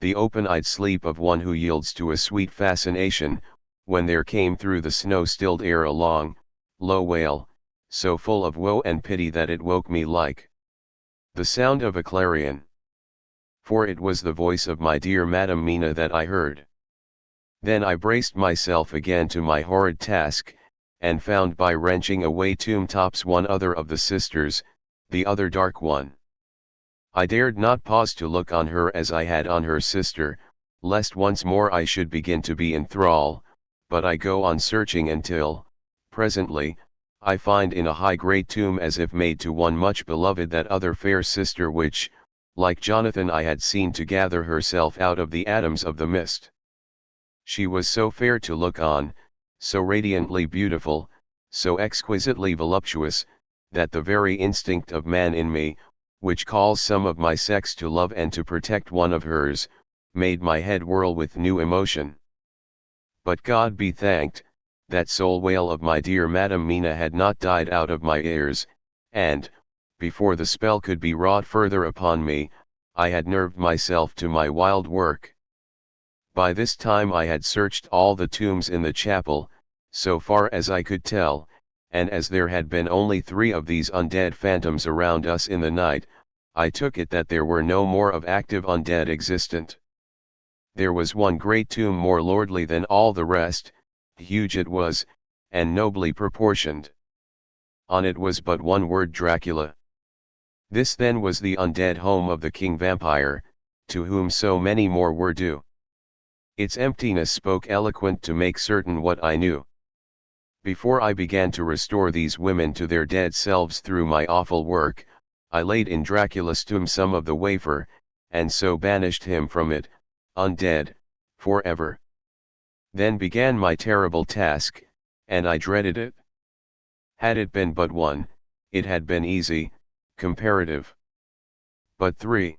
the open-eyed sleep of one who yields to a sweet fascination, when there came through the snow-stilled air a long, low wail, so full of woe and pity that it woke me like the sound of a clarion. For it was the voice of my dear Madam Mina that I heard. Then I braced myself again to my horrid task, and found by wrenching away tomb tops one other of the sisters, the other dark one. I dared not pause to look on her as I had on her sister, lest once more I should begin to be in thrall, but I go on searching until, presently, I find in a high great tomb as if made to one much beloved that other fair sister which, like Jonathan I had seen to gather herself out of the atoms of the mist. She was so fair to look on, so radiantly beautiful, so exquisitely voluptuous, that the very instinct of man in me, which calls some of my sex to love and to protect one of hers, made my head whirl with new emotion. But God be thanked, that soul wail of my dear Madam Mina had not died out of my ears, and, before the spell could be wrought further upon me, I had nerved myself to my wild work. By this time I had searched all the tombs in the chapel, so far as I could tell, and as there had been only 3 of these undead phantoms around us in the night, I took it that there were no more of active undead existent. There was one great tomb more lordly than all the rest, huge it was, and nobly proportioned. On it was but one word: Dracula. This then was the undead home of the king vampire, to whom so many more were due. Its emptiness spoke eloquent to make certain what I knew. Before I began to restore these women to their dead selves through my awful work, I laid in Dracula's tomb some of the wafer, and so banished him from it, undead, forever. Then began my terrible task, and I dreaded it. Had it been but one, it had been easy, comparative. But 3.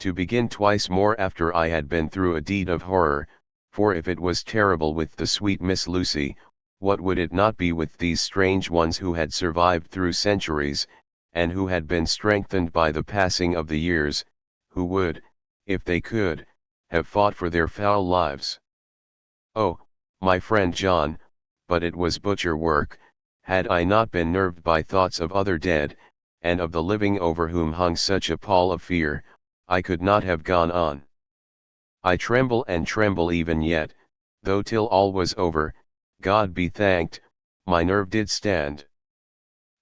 To begin twice more after I had been through a deed of horror, for if it was terrible with the sweet Miss Lucy, what would it not be with these strange ones who had survived through centuries, and who had been strengthened by the passing of the years, who would, if they could, have fought for their foul lives? Oh, my friend John, but it was butcher work, had I not been nerved by thoughts of other dead, and of the living over whom hung such a pall of fear, I could not have gone on. I tremble and tremble even yet, though till all was over, God be thanked, my nerve did stand.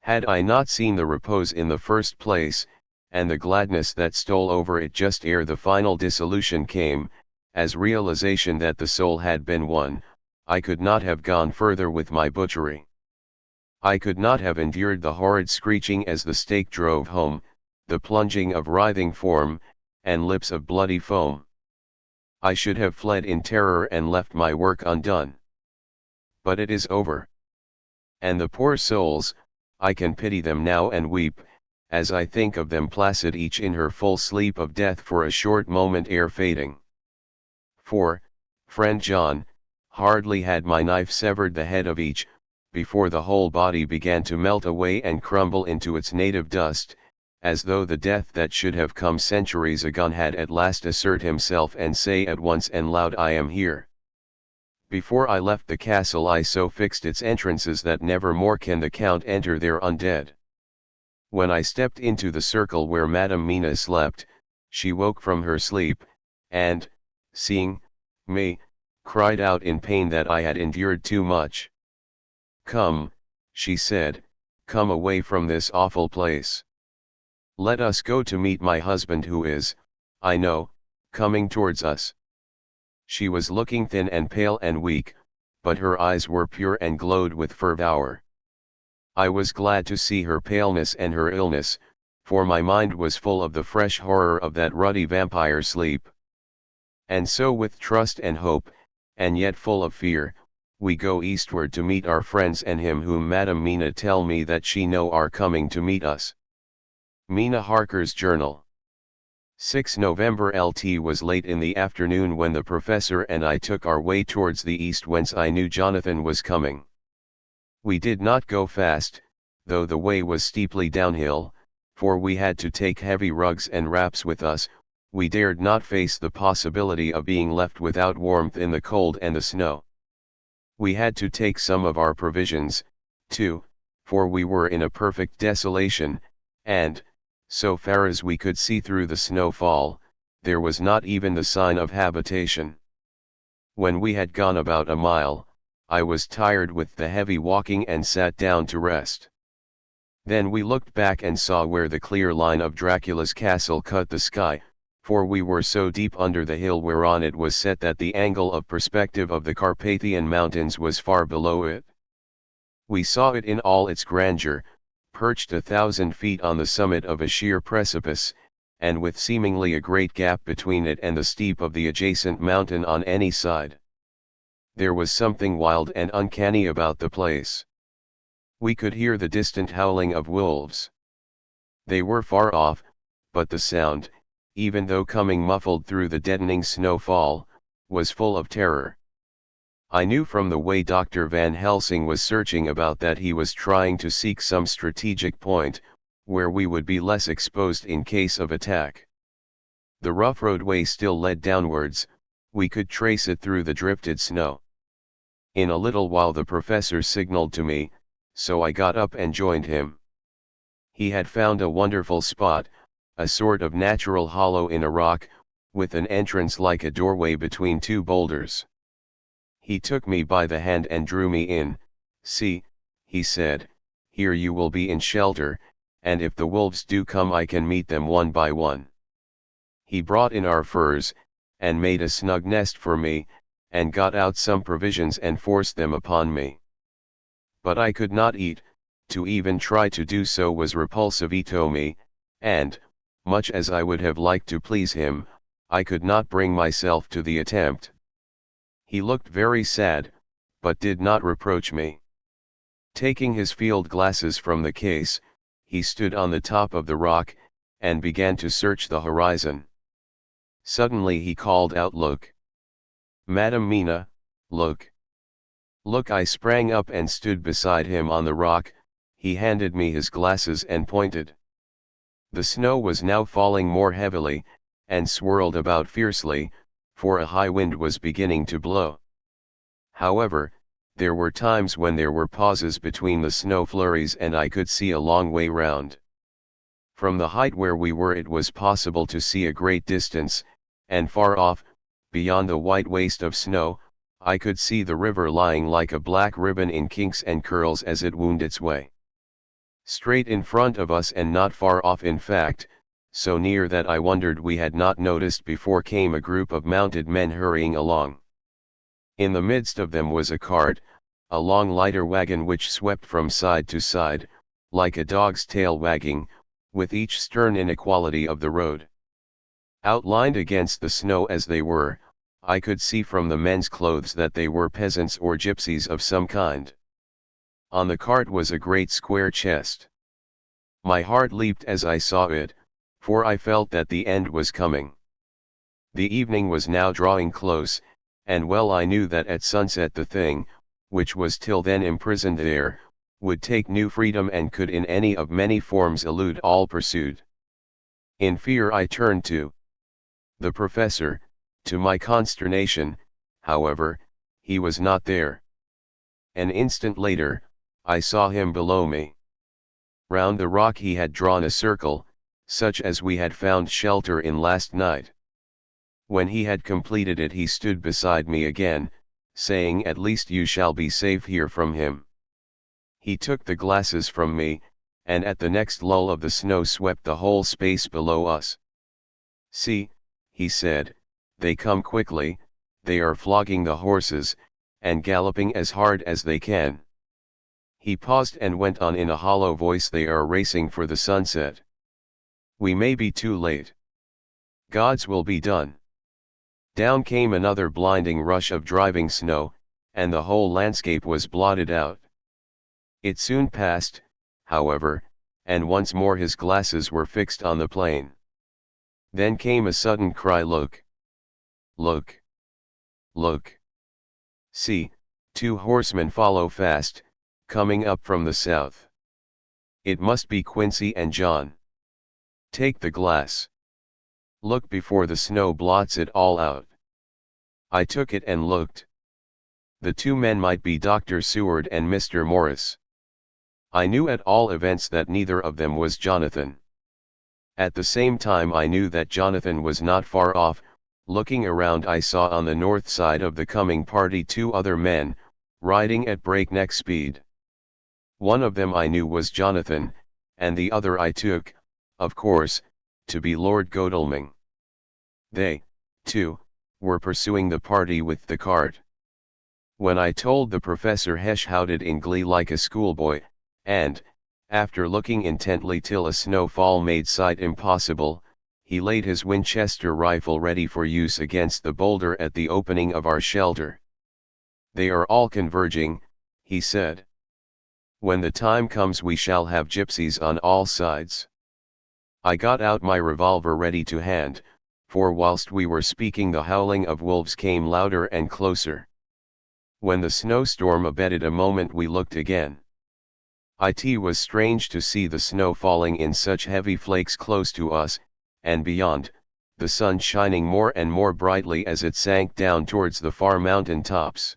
Had I not seen the repose in the first place, and the gladness that stole over it just ere the final dissolution came, as realization that the soul had been won, I could not have gone further with my butchery. I could not have endured the horrid screeching as the stake drove home, the plunging of writhing form, and lips of bloody foam. I should have fled in terror and left my work undone. But it is over. And the poor souls, I can pity them now and weep, as I think of them placid each in her full sleep of death for a short moment ere fading. For, friend John, hardly had my knife severed the head of each, before the whole body began to melt away and crumble into its native dust, as though the death that should have come centuries ago had at last assert himself and say at once and loud, I am here. Before I left the castle I so fixed its entrances that never more can the Count enter there undead. When I stepped into the circle where Madam Mina slept, she woke from her sleep, and, seeing me, cried out in pain that I had endured too much. Come, she said, come away from this awful place. Let us go to meet my husband who is, I know, coming towards us. She was looking thin and pale and weak, but her eyes were pure and glowed with fervour. I was glad to see her paleness and her illness, for my mind was full of the fresh horror of that ruddy vampire sleep. And so with trust and hope, and yet full of fear, we go eastward to meet our friends and him whom Madam Mina tell me that she know are coming to meet us. Mina Harker's Journal. 6 November LT was late in the afternoon when the professor and I took our way towards the east whence I knew Jonathan was coming. We did not go fast, though the way was steeply downhill, for we had to take heavy rugs and wraps with us. We dared not face the possibility of being left without warmth in the cold and the snow. We had to take some of our provisions, too, for we were in a perfect desolation, and, so far as we could see through the snowfall, there was not even the sign of habitation. When we had gone about a mile, I was tired with the heavy walking and sat down to rest. Then we looked back and saw where the clear line of Dracula's castle cut the sky, for we were so deep under the hill whereon it was set that the angle of perspective of the Carpathian Mountains was far below it. We saw it in all its grandeur, perched 1,000 feet on the summit of a sheer precipice, and with seemingly a great gap between it and the steep of the adjacent mountain on any side. There was something wild and uncanny about the place. We could hear the distant howling of wolves. They were far off, but the sound, even though coming muffled through the deadening snowfall, was full of terror. I knew from the way Dr. Van Helsing was searching about that he was trying to seek some strategic point, where we would be less exposed in case of attack. The rough roadway still led downwards, we could trace it through the drifted snow. In a little while the professor signaled to me, so I got up and joined him. He had found a wonderful spot, a sort of natural hollow in a rock, with an entrance like a doorway between two boulders. He took me by the hand and drew me in. See, he said, here you will be in shelter, and if the wolves do come I can meet them one by one. He brought in our furs, and made a snug nest for me, and got out some provisions and forced them upon me. But I could not eat, to even try to do so was repulsive to me, and, much as I would have liked to please him, I could not bring myself to the attempt. He looked very sad, but did not reproach me. Taking his field glasses from the case, he stood on the top of the rock, and began to search the horizon. Suddenly he called out, "Look! Madam Mina, look! Look!" I sprang up and stood beside him on the rock. He handed me his glasses and pointed. The snow was now falling more heavily, and swirled about fiercely, for a high wind was beginning to blow. However, there were times when there were pauses between the snow flurries and I could see a long way round. From the height where we were it was possible to see a great distance, and far off, beyond the white waste of snow, I could see the river lying like a black ribbon in kinks and curls as it wound its way. Straight in front of us and not far off, in fact, so near that I wondered we had not noticed before, came a group of mounted men hurrying along. In the midst of them was a cart, a long lighter wagon which swept from side to side, like a dog's tail wagging, with each stern inequality of the road. Outlined against the snow as they were, I could see from the men's clothes that they were peasants or gypsies of some kind. On the cart was a great square chest. My heart leaped as I saw it, for I felt that the end was coming. The evening was now drawing close, and well I knew that at sunset the thing, which was till then imprisoned there, would take new freedom and could in any of many forms elude all pursuit. In fear I turned to the professor. To my consternation, however, he was not there. An instant later, I saw him below me. Round the rock he had drawn a circle, such as we had found shelter in last night. When he had completed it he stood beside me again, saying, "At least you shall be safe here from him." He took the glasses from me, and at the next lull of the snow swept the whole space below us. "See," he said, "they come quickly, they are flogging the horses, and galloping as hard as they can." He paused and went on in a hollow voice, "They are racing for the sunset. We may be too late. God's will be done." Down came another blinding rush of driving snow, and the whole landscape was blotted out. It soon passed, however, and once more his glasses were fixed on the plain. Then came a sudden cry, "Look! Look! Look! See, two horsemen follow fast, coming up from the south. It must be Quincy and John. Take the glass. Look before the snow blots it all out." I took it and looked. The two men might be Dr. Seward and Mr. Morris. I knew at all events that neither of them was Jonathan. At the same time I knew that Jonathan was not far off. Looking around I saw on the north side of the coming party two other men, riding at breakneck speed. One of them I knew was Jonathan, and the other I took, of course, to be Lord Godalming. They, too, were pursuing the party with the cart. When I told the professor, he shouted in glee like a schoolboy, and, after looking intently till a snowfall made sight impossible, he laid his Winchester rifle ready for use against the boulder at the opening of our shelter. "They are all converging," he said. "When the time comes we shall have gypsies on all sides." I got out my revolver ready to hand, for whilst we were speaking the howling of wolves came louder and closer. When the snowstorm abated a moment we looked again. It was strange to see the snow falling in such heavy flakes close to us, and beyond, the sun shining more and more brightly as it sank down towards the far mountain tops.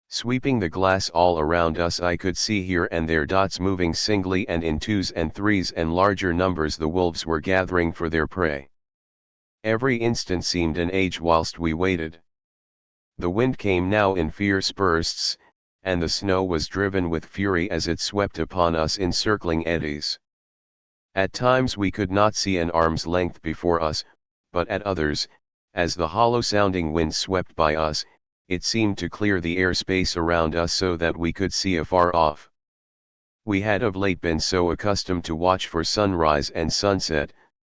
Sweeping the glass all around us I could see here and there dots moving singly and in twos and threes, and larger numbers the wolves were gathering for their prey. Every instant seemed an age whilst we waited. The wind came now in fierce bursts, and the snow was driven with fury as it swept upon us in circling eddies. At times we could not see an arm's length before us, but at others, as the hollow-sounding wind swept by us, it seemed to clear the air space around us so that we could see afar off. We had of late been so accustomed to watch for sunrise and sunset,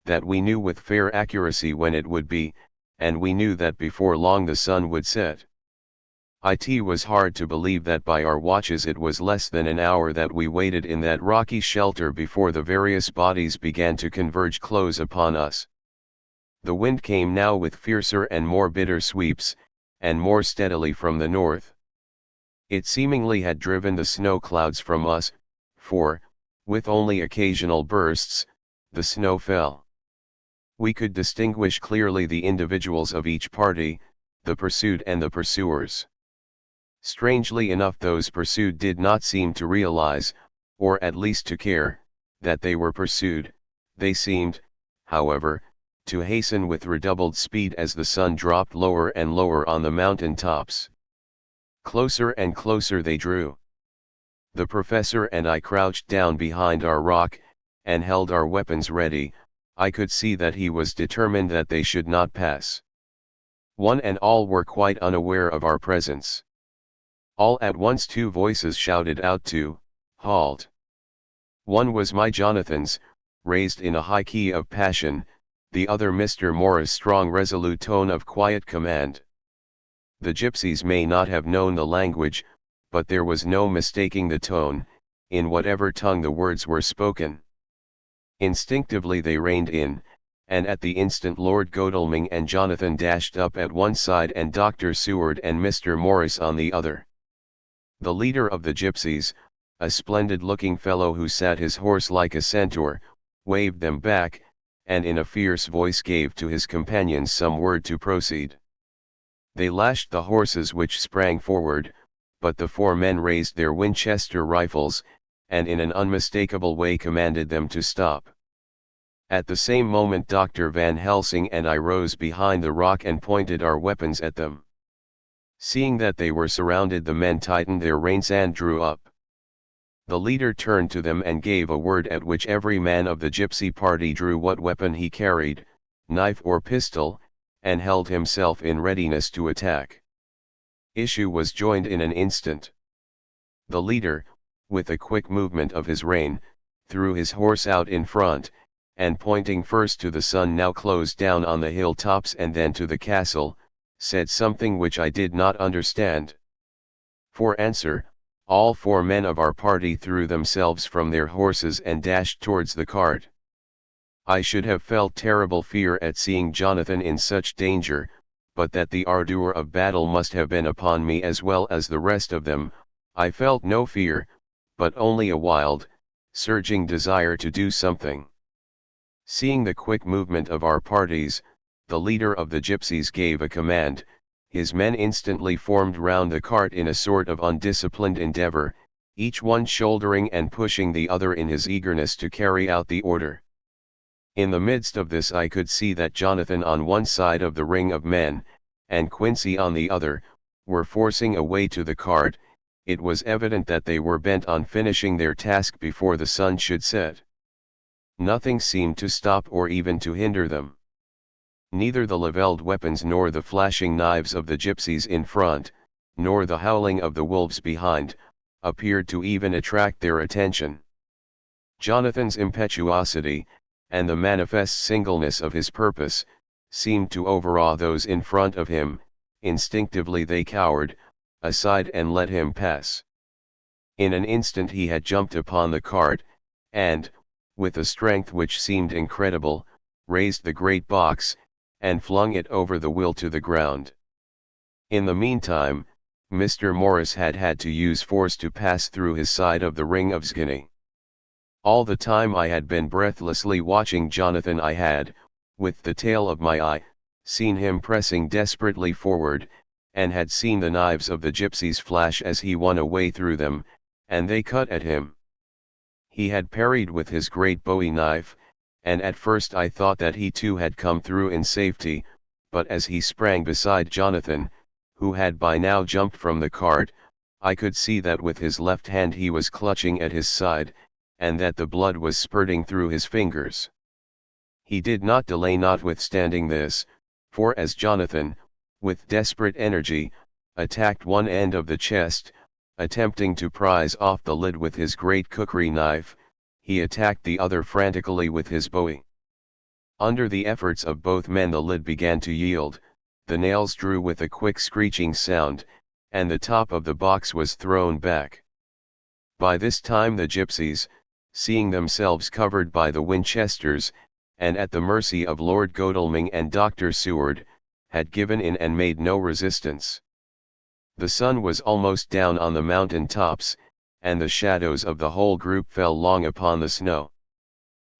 that we knew with fair accuracy when it would be, and we knew that before long the sun would set. It was hard to believe that by our watches it was less than an hour that we waited in that rocky shelter before the various bodies began to converge close upon us. The wind came now with fiercer and more bitter sweeps, and more steadily from the north. It seemingly had driven the snow clouds from us, for, with only occasional bursts, the snow fell. We could distinguish clearly the individuals of each party, the pursued and the pursuers. Strangely enough, those pursued did not seem to realize, or at least to care, that they were pursued. They seemed, however, to hasten with redoubled speed as the sun dropped lower and lower on the mountain tops. Closer and closer they drew. The professor and I crouched down behind our rock, and held our weapons ready. I could see that he was determined that they should not pass. One and all were quite unaware of our presence. All at once two voices shouted out to halt. One was my Jonathan's, raised in a high key of passion, the other Mr. Morris' strong resolute tone of quiet command. The gypsies may not have known the language, but there was no mistaking the tone, in whatever tongue the words were spoken. Instinctively they reined in, and at the instant Lord Godalming and Jonathan dashed up at one side and Dr. Seward and Mr. Morris on the other. The leader of the gypsies, a splendid-looking fellow who sat his horse like a centaur, waved them back, and in a fierce voice gave to his companions some word to proceed. They lashed the horses which sprang forward, but the four men raised their Winchester rifles, and in an unmistakable way commanded them to stop. At the same moment Dr. Van Helsing and I rose behind the rock and pointed our weapons at them. Seeing that they were surrounded, the men tightened their reins and drew up. The leader turned to them and gave a word, at which every man of the gypsy party drew what weapon he carried, knife or pistol, and held himself in readiness to attack. Issue was joined in an instant. The leader, with a quick movement of his rein, threw his horse out in front, and pointing first to the sun now closed down on the hilltops and then to the castle, said something which I did not understand. For answer, all four men of our party threw themselves from their horses and dashed towards the cart. I should have felt terrible fear at seeing Jonathan in such danger, but that the ardour of battle must have been upon me as well as the rest of them. I felt no fear, but only a wild, surging desire to do something. Seeing the quick movement of our parties, the leader of the gypsies gave a command. His men instantly formed round the cart in a sort of undisciplined endeavor, each one shouldering and pushing the other in his eagerness to carry out the order. In the midst of this I could see that Jonathan on one side of the ring of men, and Quincy on the other, were forcing a way to the cart. It was evident that they were bent on finishing their task before the sun should set. Nothing seemed to stop or even to hinder them. Neither the levelled weapons nor the flashing knives of the gypsies in front, nor the howling of the wolves behind, appeared to even attract their attention. Jonathan's impetuosity, and the manifest singleness of his purpose, seemed to overawe those in front of him. Instinctively they cowered aside and let him pass. In an instant he had jumped upon the cart, and, with a strength which seemed incredible, raised the great box, and flung it over the wheel to the ground. In the meantime, Mr. Morris had had to use force to pass through his side of the ring of Skinny. All the time I had been breathlessly watching Jonathan. I had, with the tail of my eye, seen him pressing desperately forward, and had seen the knives of the gypsies flash as he won a way through them, and they cut at him. He had parried with his great bowie knife, and at first I thought that he too had come through in safety, but as he sprang beside Jonathan, who had by now jumped from the cart, I could see that with his left hand he was clutching at his side, and that the blood was spurting through his fingers. He did not delay notwithstanding this, for as Jonathan, with desperate energy, attacked one end of the chest, attempting to prise off the lid with his great cookery knife, he attacked the other frantically with his bowie. Under the efforts of both men the lid began to yield, the nails drew with a quick screeching sound, and the top of the box was thrown back. By this time the gypsies, seeing themselves covered by the Winchesters, and at the mercy of Lord Godalming and Dr. Seward, had given in and made no resistance. The sun was almost down on the mountain tops, and the shadows of the whole group fell long upon the snow.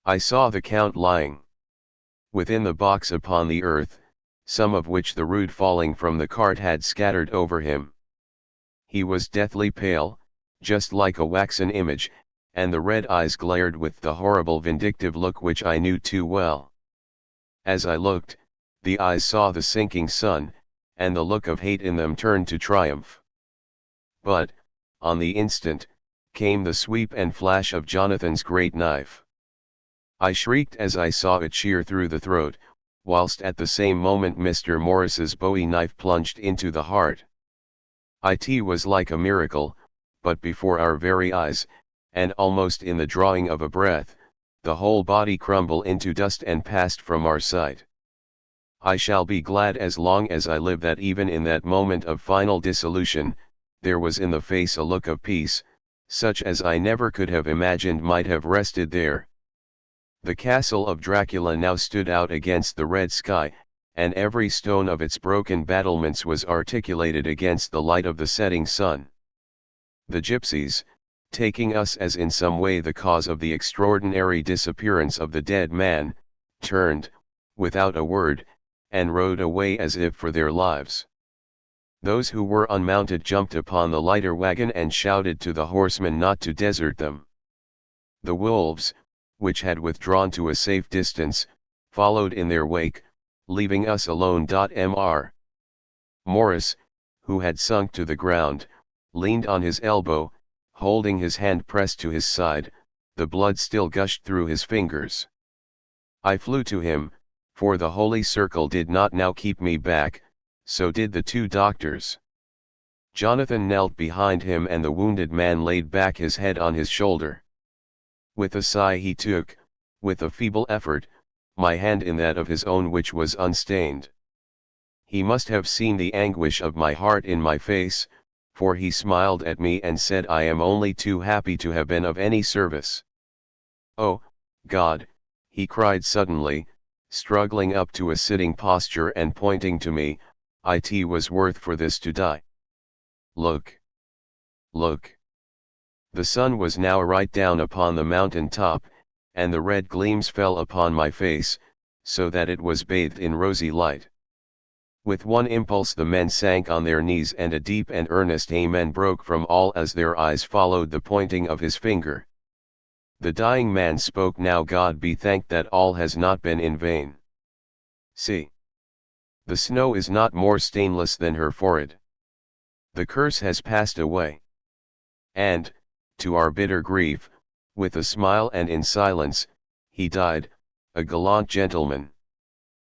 I saw the Count lying within the box upon the earth, some of which the root falling from the cart had scattered over him. He was deathly pale, just like a waxen image, and the red eyes glared with the horrible vindictive look which I knew too well. As I looked, the eyes saw the sinking sun, and the look of hate in them turned to triumph. But, on the instant, came the sweep and flash of Jonathan's great knife. I shrieked as I saw it shear through the throat, whilst at the same moment Mr. Morris's bowie knife plunged into the heart. It was like a miracle, but before our very eyes, and almost in the drawing of a breath, the whole body crumbled into dust and passed from our sight. I shall be glad as long as I live that even in that moment of final dissolution, there was in the face a look of peace, such as I never could have imagined might have rested there. The castle of Dracula now stood out against the red sky, and every stone of its broken battlements was articulated against the light of the setting sun. The gypsies, taking us as in some way the cause of the extraordinary disappearance of the dead man, turned, without a word, and rode away as if for their lives. Those who were unmounted jumped upon the lighter wagon and shouted to the horsemen not to desert them. The wolves, which had withdrawn to a safe distance, followed in their wake, leaving us alone. Mr. Morris, who had sunk to the ground, leaned on his elbow, holding his hand pressed to his side, the blood still gushed through his fingers. I flew to him, for the holy circle did not now keep me back, so did the two doctors. Jonathan knelt behind him and the wounded man laid back his head on his shoulder. With a sigh he took, with a feeble effort, my hand in that of his own which was unstained. He must have seen the anguish of my heart in my face, for he smiled at me and said, "I am only too happy to have been of any service." "Oh, God," he cried suddenly, struggling up to a sitting posture and pointing to me, "It was worth for this to die. Look! Look!" The sun was now right down upon the mountain top, and the red gleams fell upon my face, so that it was bathed in rosy light. With one impulse the men sank on their knees and a deep and earnest amen broke from all as their eyes followed the pointing of his finger. The dying man spoke now, "God be thanked that all has not been in vain. See! The snow is not more stainless than her forehead. The curse has passed away." And, to our bitter grief, with a smile and in silence, he died, a gallant gentleman.